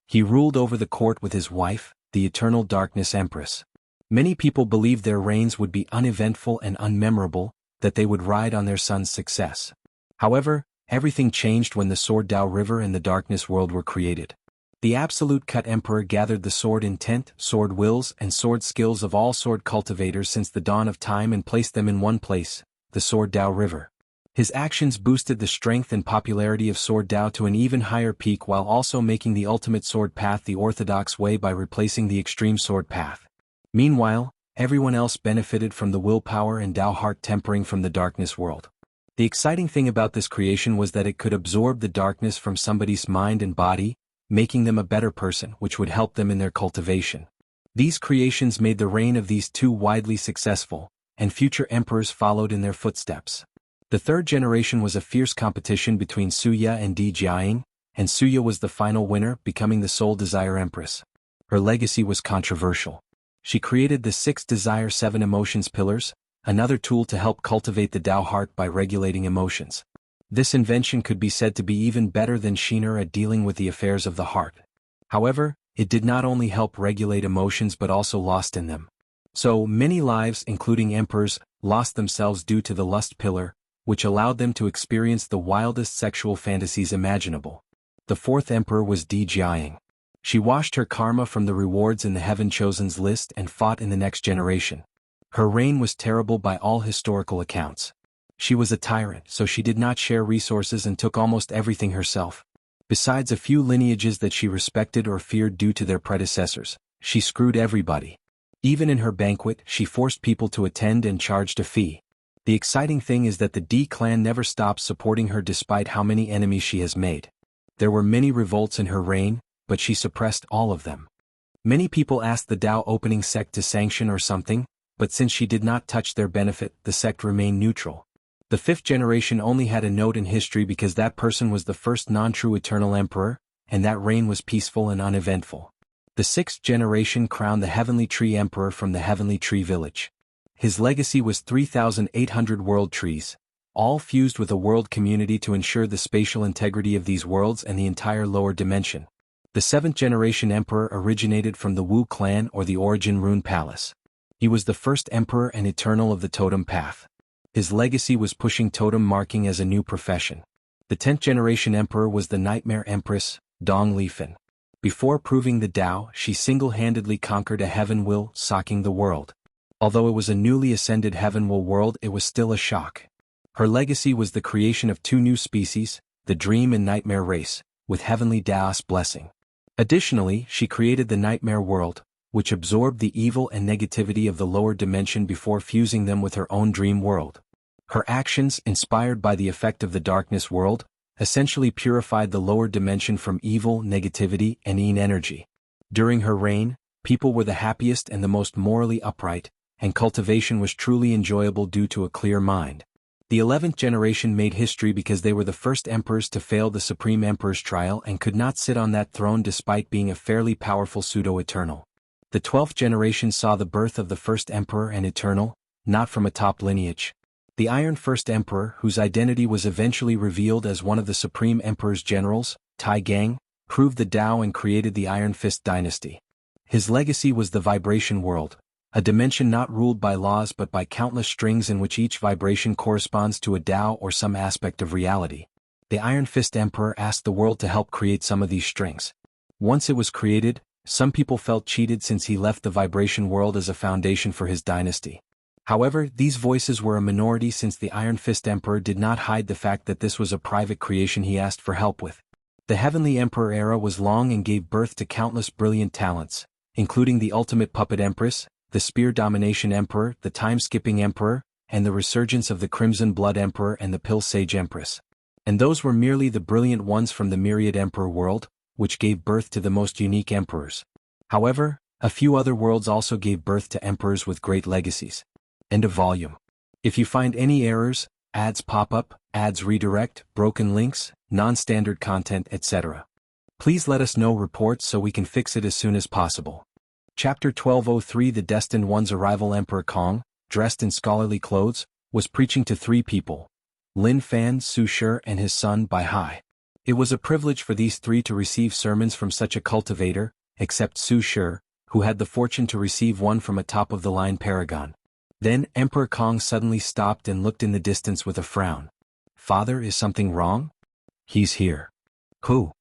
He ruled over the court with his wife, the Eternal Darkness Empress. Many people believed their reigns would be uneventful and unmemorable, that they would ride on their son's success. However, everything changed when the Sword Tao River and the Darkness World were created. The Absolute Cut Emperor gathered the sword intent, sword wills, and sword skills of all sword cultivators since the dawn of time and placed them in one place, the Sword Tao River. His actions boosted the strength and popularity of Sword Tao to an even higher peak while also making the ultimate sword path the orthodox way by replacing the extreme sword path. Meanwhile, everyone else benefited from the willpower and Tao heart tempering from the darkness world. The exciting thing about this creation was that it could absorb the darkness from somebody's mind and body, making them a better person, which would help them in their cultivation. These creations made the reign of these two widely successful, and future emperors followed in their footsteps. The third generation was a fierce competition between Suya and Di Jiang, and Suya was the final winner, becoming the sole Desire Empress. Her legacy was controversial. She created the 6 Desire 7 Emotions Pillars, another tool to help cultivate the Tao heart by regulating emotions. This invention could be said to be even better than Shiner at dealing with the affairs of the heart. However, it did not only help regulate emotions but also lost in them. So, many lives, including emperors, lost themselves due to the lust pillar, which allowed them to experience the wildest sexual fantasies imaginable. The fourth emperor was Di Jiang. She washed her karma from the rewards in the Heaven Chosen's list and fought in the next generation. Her reign was terrible by all historical accounts. She was a tyrant, so she did not share resources and took almost everything herself. Besides a few lineages that she respected or feared due to their predecessors, she screwed everybody. Even in her banquet, she forced people to attend and charged a fee. The exciting thing is that the D clan never stopped supporting her despite how many enemies she has made. There were many revolts in her reign, but she suppressed all of them. Many people asked the Tao opening sect to sanction or something, but since she did not touch their benefit, the sect remained neutral. The fifth generation only had a note in history because that person was the first non-true eternal emperor, and that reign was peaceful and uneventful. The sixth generation crowned the Heavenly Tree Emperor from the Heavenly Tree Village. His legacy was 3,800 world trees, all fused with a world community to ensure the spatial integrity of these worlds and the entire lower dimension. The 7th-generation emperor originated from the Wu clan or the Origin Rune Palace. He was the first emperor and eternal of the totem path. His legacy was pushing totem marking as a new profession. The 10th-generation emperor was the Nightmare Empress, Dong Lifan. Before proving the Tao, she single-handedly conquered a heaven will, socking the world. Although it was a newly ascended heaven will world, it was still a shock. Her legacy was the creation of 2 new species, the Dream and Nightmare race, with heavenly Daos blessing. Additionally, she created the Nightmare world, which absorbed the evil and negativity of the lower dimension before fusing them with her own dream world. Her actions, inspired by the effect of the darkness world, essentially purified the lower dimension from evil, negativity, and yin energy. During her reign, people were the happiest and the most morally upright, and cultivation was truly enjoyable due to a clear mind. The 11th generation made history because they were the first emperors to fail the Supreme Emperor's trial and could not sit on that throne despite being a fairly powerful pseudo-eternal. The 12th generation saw the birth of the first emperor and eternal, not from a top lineage. The Iron First Emperor, whose identity was eventually revealed as one of the Supreme Emperor's generals, Tai Gang, proved the Tao and created the Iron Fist dynasty. His legacy was the vibration world, a dimension not ruled by laws but by countless strings in which each vibration corresponds to a Tao or some aspect of reality. The Iron Fist Emperor asked the world to help create some of these strings. Once it was created, some people felt cheated since he left the vibration world as a foundation for his dynasty. However, these voices were a minority since the Iron Fist Emperor did not hide the fact that this was a private creation he asked for help with. The Heavenly Emperor era was long and gave birth to countless brilliant talents, including the Ultimate Puppet Empress, the Spear Domination Emperor, the Time-Skipping Emperor, and the resurgence of the Crimson Blood Emperor and the Pill Sage Empress. And those were merely the brilliant ones from the Myriad Emperor world, which gave birth to the most unique emperors. However, a few other worlds also gave birth to emperors with great legacies. End of volume. If you find any errors, ads pop up, ads redirect, broken links, non-standard content, etc., please let us know reports so we can fix it as soon as possible. Chapter 1203 The Destined One's arrival. Emperor Kong, dressed in scholarly clothes, was preaching to 3 people: Lin Fan, Su Shi, and his son Bai Hai. It was a privilege for these 3 to receive sermons from such a cultivator, except Su Shi, who had the fortune to receive one from a top-of-the-line Paragon. Then Emperor Kong suddenly stopped and looked in the distance with a frown. "Father, is something wrong?" "He's here." "Who?"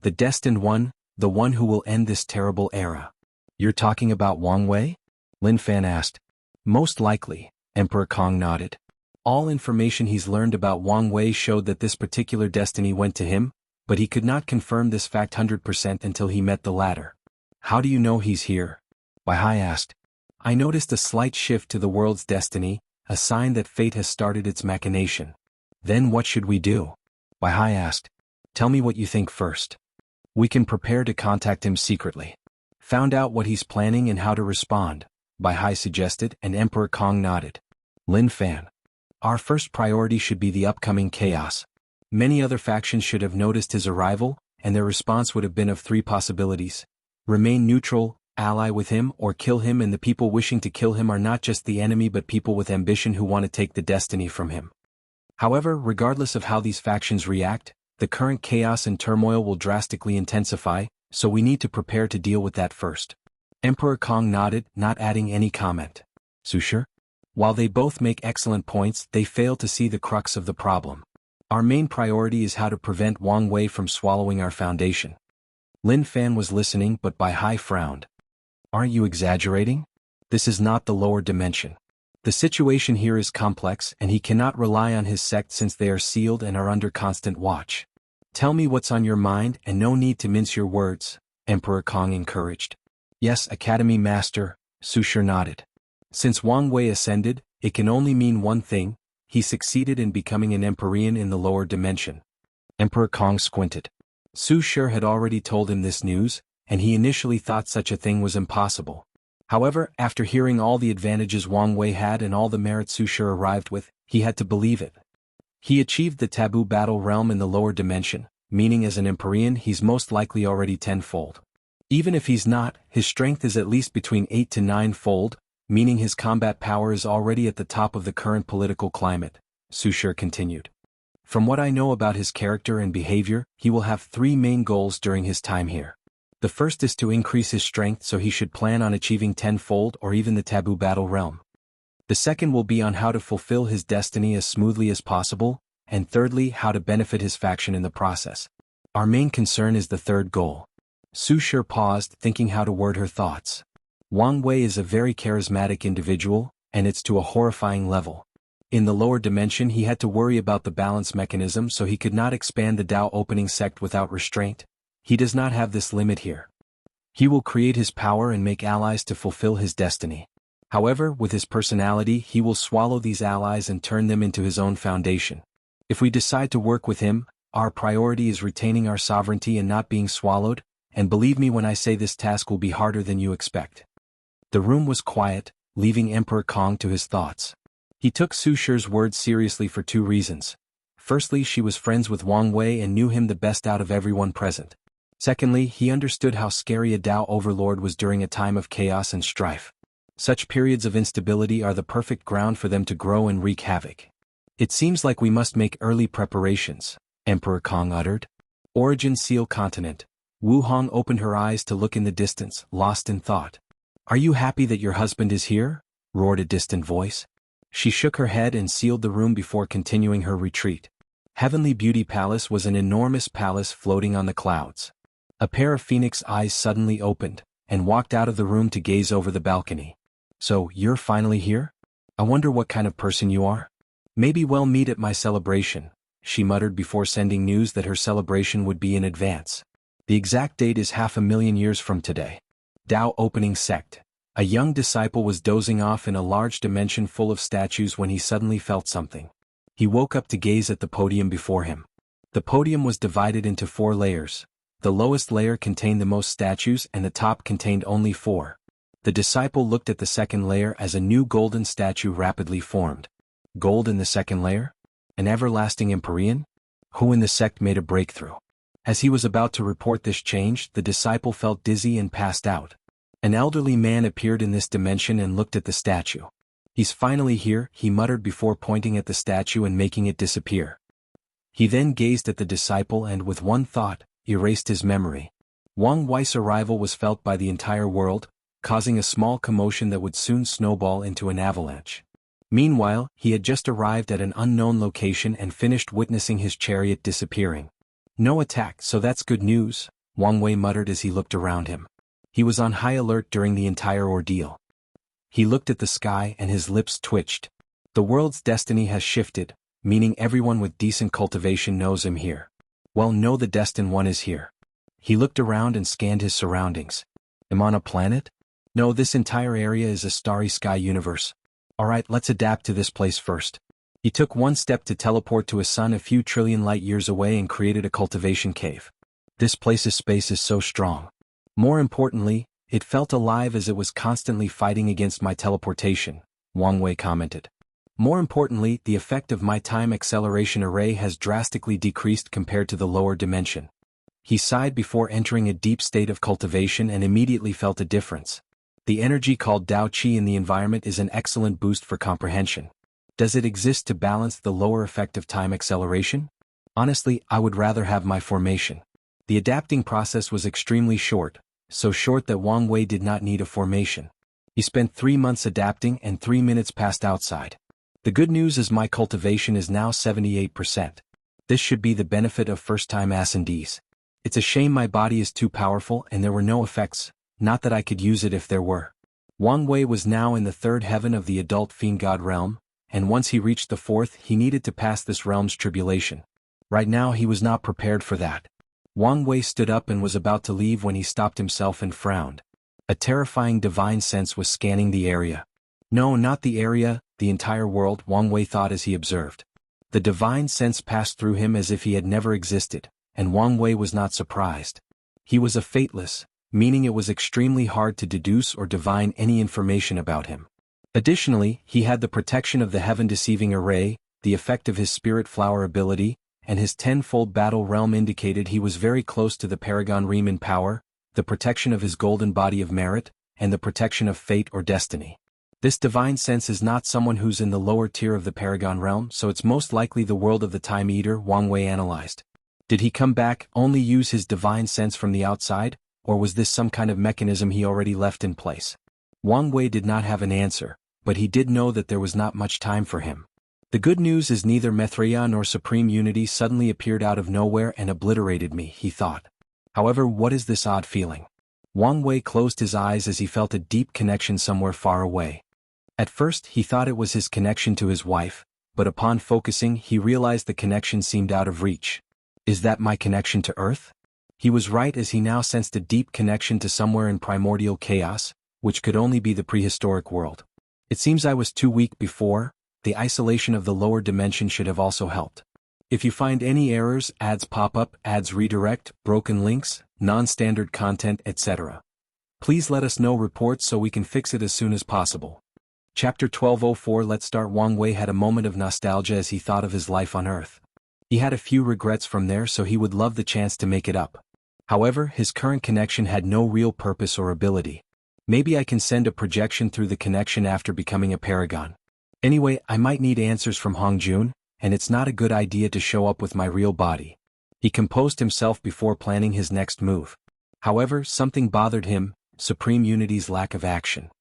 "The Destined One, the one who will end this terrible era." "You're talking about Wang Wei?" Lin Fan asked. "Most likely," Emperor Kong nodded. All information he's learned about Wang Wei showed that this particular destiny went to him, but he could not confirm this fact 100% until he met the latter. "How do you know he's here?" Bai Hai asked. "I noticed a slight shift to the world's destiny, a sign that fate has started its machination." "Then what should we do?" Bai Hai asked. "Tell me what you think first." "We can prepare to contact him secretly." "Found out what he's planning and how to respond," Bai Hai suggested, and Emperor Kong nodded. Lin Fan. "Our first priority should be the upcoming chaos. Many other factions should have noticed his arrival, and their response would have been of 3 possibilities: remain neutral, ally with him, or kill him, and the people wishing to kill him are not just the enemy but people with ambition who want to take the destiny from him. However, regardless of how these factions react, the current chaos and turmoil will drastically intensify, so we need to prepare to deal with that first." Emperor Kong nodded, not adding any comment. "Su Shi?" "While they both make excellent points, they fail to see the crux of the problem. Our main priority is how to prevent Wang Wei from swallowing our foundation." Lin Fan was listening, but Bai Hai frowned. "Aren't you exaggerating? This is not the lower dimension. The situation here is complex, and he cannot rely on his sect since they are sealed and are under constant watch. Tell me what's on your mind, and no need to mince your words," Emperor Kong encouraged. "Yes, Academy Master," Su Shi nodded. "Since Wang Wei ascended, it can only mean one thing: he succeeded in becoming an Empyrean in the lower dimension." Emperor Kong squinted. Su Shi had already told him this news, and he initially thought such a thing was impossible. However, after hearing all the advantages Wang Wei had and all the merit Su Shi arrived with, he had to believe it. He achieved the taboo battle realm in the lower dimension, meaning as an Empyrean he's most likely already tenfold. Even if he's not, his strength is at least between 8 to 9-fold, meaning his combat power is already at the top of the current political climate, Su Shi continued. From what I know about his character and behavior, he will have three main goals during his time here. The first is to increase his strength, so he should plan on achieving tenfold or even the taboo battle realm. The second will be on how to fulfill his destiny as smoothly as possible, and thirdly, how to benefit his faction in the process. Our main concern is the third goal. Su Shi paused, thinking how to word her thoughts. Wang Wei is a very charismatic individual, and it's to a horrifying level. In the lower dimension he had to worry about the balance mechanism, so he could not expand the Dao opening sect without restraint. He does not have this limit here. He will create his power and make allies to fulfill his destiny. However, with his personality he will swallow these allies and turn them into his own foundation. If we decide to work with him, our priority is retaining our sovereignty and not being swallowed, and believe me when I say this task will be harder than you expect. The room was quiet, leaving Emperor Kong to his thoughts. He took Su Shi's words seriously for two reasons. Firstly, she was friends with Wang Wei and knew him the best out of everyone present. Secondly, he understood how scary a Dao overlord was during a time of chaos and strife. Such periods of instability are the perfect ground for them to grow and wreak havoc. It seems like we must make early preparations, Emperor Kong uttered. Origin Seal Continent. Wu Hong opened her eyes to look in the distance, lost in thought. Are you happy that your husband is here? Roared a distant voice. She shook her head and sealed the room before continuing her retreat. Heavenly Beauty Palace was an enormous palace floating on the clouds. A pair of phoenix eyes suddenly opened, and walked out of the room to gaze over the balcony. So, you're finally here? I wonder what kind of person you are? Maybe we'll meet at my celebration, she muttered before sending news that her celebration would be in advance. The exact date is 500,000 years from today. Dao Opening Sect. A young disciple was dozing off in a large dimension full of statues when he suddenly felt something. He woke up to gaze at the podium before him. The podium was divided into 4 layers. The lowest layer contained the most statues and the top contained only 4. The disciple looked at the second layer as a new golden statue rapidly formed. Gold in the second layer? An everlasting Empyrean? Who in the sect made a breakthrough? As he was about to report this change, the disciple felt dizzy and passed out. An elderly man appeared in this dimension and looked at the statue. He's finally here, he muttered before pointing at the statue and making it disappear. He then gazed at the disciple and, with one thought, erased his memory. Wang Wei's arrival was felt by the entire world, causing a small commotion that would soon snowball into an avalanche. Meanwhile, he had just arrived at an unknown location and finished witnessing his chariot disappearing. No attack, so that's good news, Wang Wei muttered as he looked around him. He was on high alert during the entire ordeal. He looked at the sky and his lips twitched. The world's destiny has shifted, meaning everyone with decent cultivation knows him here. Well, no, the Destined One is here. He looked around and scanned his surroundings. Am I on a planet? No, this entire area is a starry sky universe. Alright, let's adapt to this place first. He took one step to teleport to a sun a few trillion light years away and created a cultivation cave. This place's space is so strong. More importantly, it felt alive as it was constantly fighting against my teleportation, Wang Wei commented. More importantly, the effect of my time acceleration array has drastically decreased compared to the lower dimension. He sighed before entering a deep state of cultivation and immediately felt a difference. The energy called Dao Qi in the environment is an excellent boost for comprehension. Does it exist to balance the lower effect of time acceleration? Honestly, I would rather have my formation. The adapting process was extremely short, so short that Wang Wei did not need a formation. He spent 3 months adapting and 3 minutes passed outside. The good news is my cultivation is now 78%. This should be the benefit of first-time ascendees. It's a shame my body is too powerful and there were no effects, not that I could use it if there were. Wang Wei was now in the 3rd heaven of the adult fiend god realm, and once he reached the 4th he needed to pass this realm's tribulation. Right now he was not prepared for that. Wang Wei stood up and was about to leave when he stopped himself and frowned. A terrifying divine sense was scanning the area. No, not the area, the entire world, Wang Wei thought as he observed. The divine sense passed through him as if he had never existed, and Wang Wei was not surprised. He was a fateless, meaning it was extremely hard to deduce or divine any information about him. Additionally, he had the protection of the heaven-deceiving array, the effect of his spirit flower ability, and his 10-fold battle realm indicated he was very close to the Paragon realm in power, the protection of his golden body of merit, and the protection of fate or destiny. This divine sense is not someone who's in the lower tier of the Paragon realm, so it's most likely the world of the Time Eater, Wang Wei analyzed. Did he come back, only use his divine sense from the outside, or was this some kind of mechanism he already left in place? Wang Wei did not have an answer, but he did know that there was not much time for him. The good news is neither Maitreya nor Supreme Unity suddenly appeared out of nowhere and obliterated me, he thought. However, what is this odd feeling? Wang Wei closed his eyes as he felt a deep connection somewhere far away. At first he thought it was his connection to his wife, but upon focusing he realized the connection seemed out of reach. Is that my connection to Earth? He was right, as he now sensed a deep connection to somewhere in primordial chaos, which could only be the prehistoric world. It seems I was too weak before. The isolation of the lower dimension should have also helped. If you find any errors, ads pop up, ads redirect, broken links, non-standard content, etc., please let us know reports so we can fix it as soon as possible. Chapter 1204. Let's start. Wang Wei had a moment of nostalgia as he thought of his life on Earth. He had a few regrets from there, so he would love the chance to make it up. However, his current connection had no real purpose or ability. Maybe I can send a projection through the connection after becoming a Paragon. Anyway, I might need answers from Hongjun, and it's not a good idea to show up with my real body. He composed himself before planning his next move. However, something bothered him: Supreme Unity's lack of action.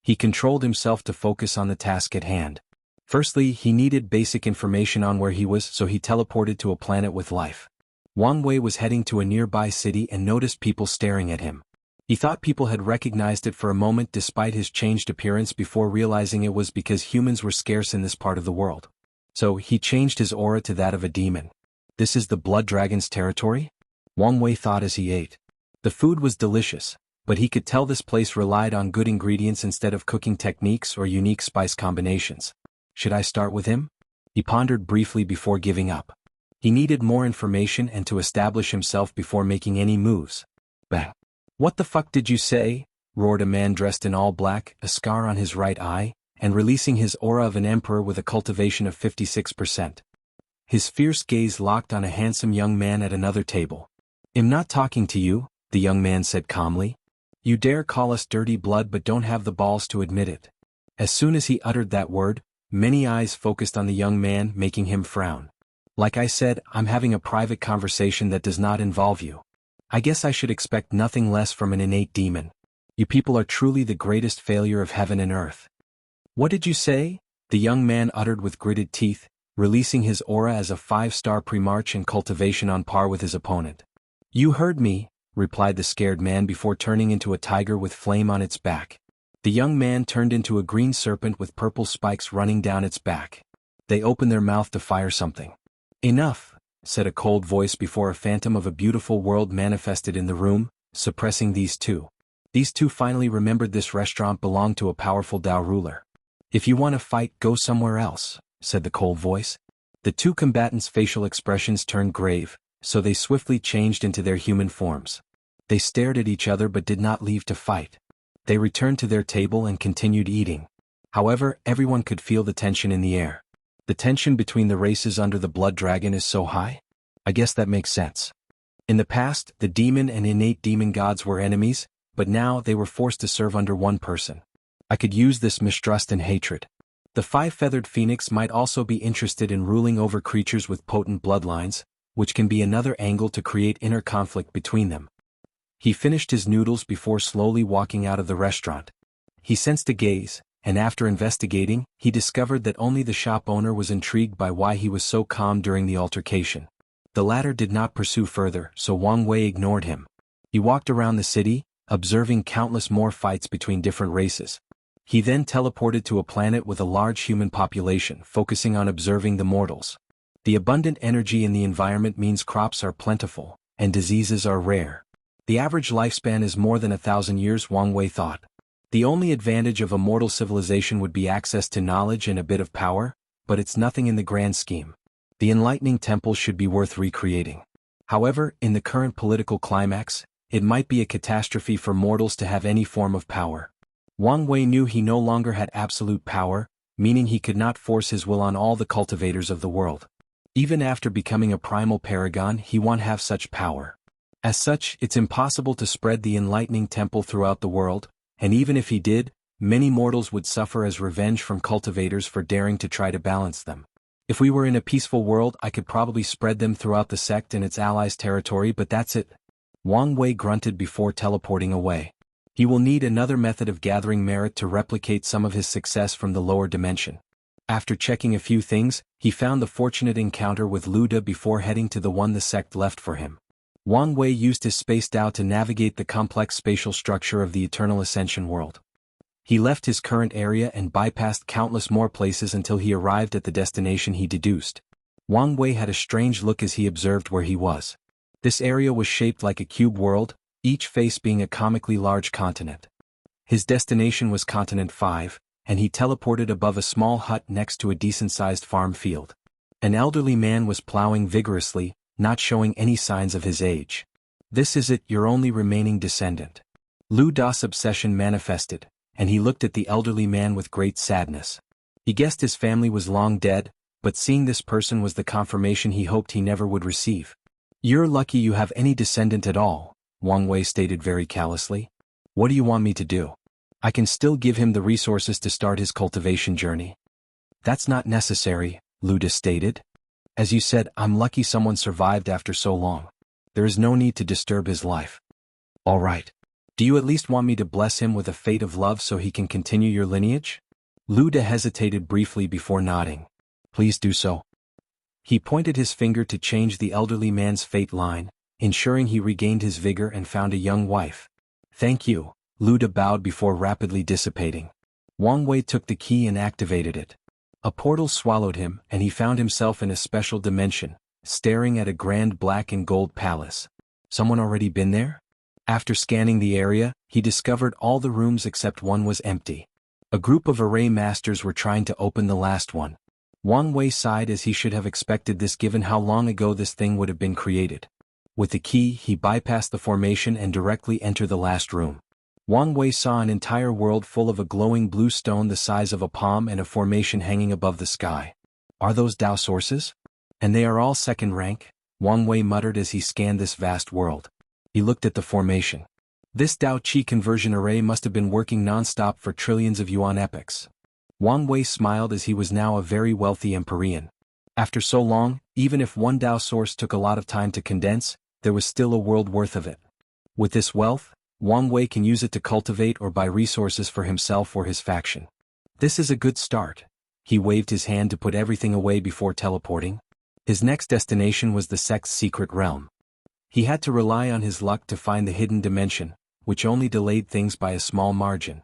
He controlled himself to focus on the task at hand. Firstly, he needed basic information on where he was, so he teleported to a planet with life. Wang Wei was heading to a nearby city and noticed people staring at him. He thought people had recognized it for a moment despite his changed appearance, before realizing it was because humans were scarce in this part of the world. So he changed his aura to that of a demon. This is the Blood Dragon's territory? Wang Wei thought as he ate. The food was delicious, but he could tell this place relied on good ingredients instead of cooking techniques or unique spice combinations. Should I start with him? He pondered briefly before giving up. He needed more information and to establish himself before making any moves. Bang! What the fuck did you say? Roared a man dressed in all black, a scar on his right eye, and releasing his aura of an emperor with a cultivation of 56%. His fierce gaze locked on a handsome young man at another table. "I'm not talking to you," the young man said calmly. "You dare call us dirty blood but don't have the balls to admit it." As soon as he uttered that word, many eyes focused on the young man, making him frown. "Like I said, I'm having a private conversation that does not involve you. I guess I should expect nothing less from an innate demon. You people are truly the greatest failure of heaven and earth." "What did you say?" the young man uttered with gritted teeth, releasing his aura as a 5-star pre-march and cultivation on par with his opponent. "You heard me," replied the scared man before turning into a tiger with flame on its back. The young man turned into a green serpent with purple spikes running down its back. They opened their mouth to fire something. "Enough," said a cold voice before a phantom of a beautiful world manifested in the room, suppressing these two. These two finally remembered this restaurant belonged to a powerful Dao ruler. "If you want to fight, go somewhere else," said the cold voice. The two combatants' facial expressions turned grave, so they swiftly changed into their human forms. They stared at each other but did not leave to fight. They returned to their table and continued eating. However, everyone could feel the tension in the air. The tension between the races under the Blood Dragon is so high? I guess that makes sense. In the past, the demon and innate demon gods were enemies, but now they were forced to serve under one person. I could use this mistrust and hatred. The 5-feathered phoenix might also be interested in ruling over creatures with potent bloodlines, which can be another angle to create inner conflict between them. He finished his noodles before slowly walking out of the restaurant. He sensed a gaze, and after investigating, he discovered that only the shop owner was intrigued by why he was so calm during the altercation. The latter did not pursue further, so Wang Wei ignored him. He walked around the city, observing countless more fights between different races. He then teleported to a planet with a large human population, focusing on observing the mortals. The abundant energy in the environment means crops are plentiful, and diseases are rare. The average lifespan is more than 1,000 years, Wang Wei thought. The only advantage of a mortal civilization would be access to knowledge and a bit of power, but it's nothing in the grand scheme. The enlightening temple should be worth recreating. However, in the current political climax, it might be a catastrophe for mortals to have any form of power. Wang Wei knew he no longer had absolute power, meaning he could not force his will on all the cultivators of the world. Even after becoming a primal paragon, he won't have such power. As such, it's impossible to spread the enlightening temple throughout the world, and even if he did, Many mortals would suffer as revenge from cultivators for daring to try to balance them. If we were in a peaceful world, I could probably spread them throughout the sect and its allies' territory, but that's it. Wang Wei grunted before teleporting away. He will need another method of gathering merit to replicate some of his success from the lower dimension. After checking a few things, he found the fortunate encounter with Lu De before heading to the one the sect left for him. Wang Wei used his space Dao to navigate the complex spatial structure of the eternal Ascension world. He left his current area and bypassed countless more places until he arrived at the destination he deduced. Wang Wei had a strange look as he observed where he was. This area was shaped like a cube world, each face being a comically large continent. His destination was Continent 5, and he teleported above a small hut next to a decent-sized farm field. An elderly man was plowing vigorously, not showing any signs of his age. "This is it, your only remaining descendant." Lu Da's obsession manifested, and he looked at the elderly man with great sadness. He guessed his family was long dead, but seeing this person was the confirmation he hoped he never would receive. "You're lucky you have any descendant at all," Wang Wei stated very callously. "What do you want me to do? I can still give him the resources to start his cultivation journey." "That's not necessary," Lu Da stated. "As you said, I'm lucky someone survived after so long. There is no need to disturb his life." "All right. Do you at least want me to bless him with a fate of love so he can continue your lineage?" Lu Da hesitated briefly before nodding. "Please do so." He pointed his finger to change the elderly man's fate line, ensuring he regained his vigor and found a young wife. "Thank you," Lu Da bowed before rapidly dissipating. Wang Wei took the key and activated it. A portal swallowed him, and he found himself in a special dimension, staring at a grand black and gold palace. Someone already been there? After scanning the area, he discovered all the rooms except one was empty. A group of array masters were trying to open the last one. Wang Wei sighed as he should have expected this given how long ago this thing would have been created. With the key, he bypassed the formation and directly entered the last room. Wang Wei saw an entire world full of a glowing blue stone the size of a palm and a formation hanging above the sky. "Are those Dao sources? And they are all second rank?" Wang Wei muttered as he scanned this vast world. He looked at the formation. This Dao Qi conversion array must have been working non-stop for trillions of yuan epochs. Wang Wei smiled as he was now a very wealthy Empyrean. After so long, even if one Dao source took a lot of time to condense, there was still a world worth of it. With this wealth, Wang Wei can use it to cultivate or buy resources for himself or his faction. This is a good start. He waved his hand to put everything away before teleporting. His next destination was the sect's secret realm. He had to rely on his luck to find the hidden dimension, which only delayed things by a small margin.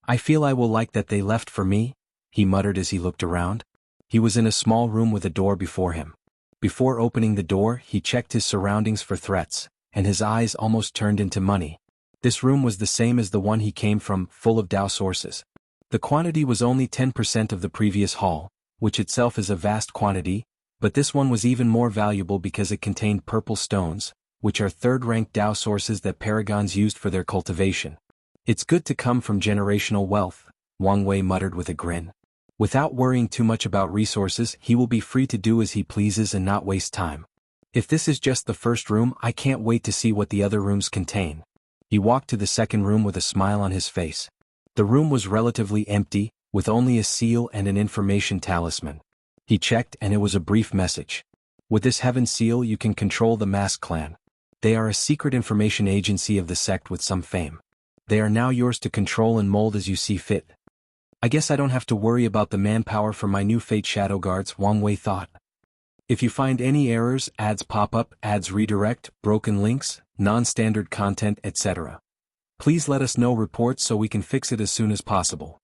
"I feel I will like that they left for me," he muttered as he looked around. He was in a small room with a door before him. Before opening the door, he checked his surroundings for threats, and his eyes almost turned into money. This room was the same as the one he came from, full of Dao sources. The quantity was only 10% of the previous hall, which itself is a vast quantity, but this one was even more valuable because it contained purple stones, which are third-rank Dao sources that Paragons used for their cultivation. "It's good to come from generational wealth," Wang Wei muttered with a grin. Without worrying too much about resources, he will be free to do as he pleases and not waste time. "If this is just the first room, I can't wait to see what the other rooms contain." He walked to the second room with a smile on his face. The room was relatively empty, with only a seal and an information talisman. He checked and it was a brief message. "With this heaven seal you can control the Mask Clan. They are a secret information agency of the sect with some fame. They are now yours to control and mold as you see fit." "I guess I don't have to worry about the manpower for my new Fate Shadow Guards," Wang Wei thought. "If you find any errors, ads pop up, ads redirect, broken links, non-standard content, etc. Please let us know reports so we can fix it as soon as possible."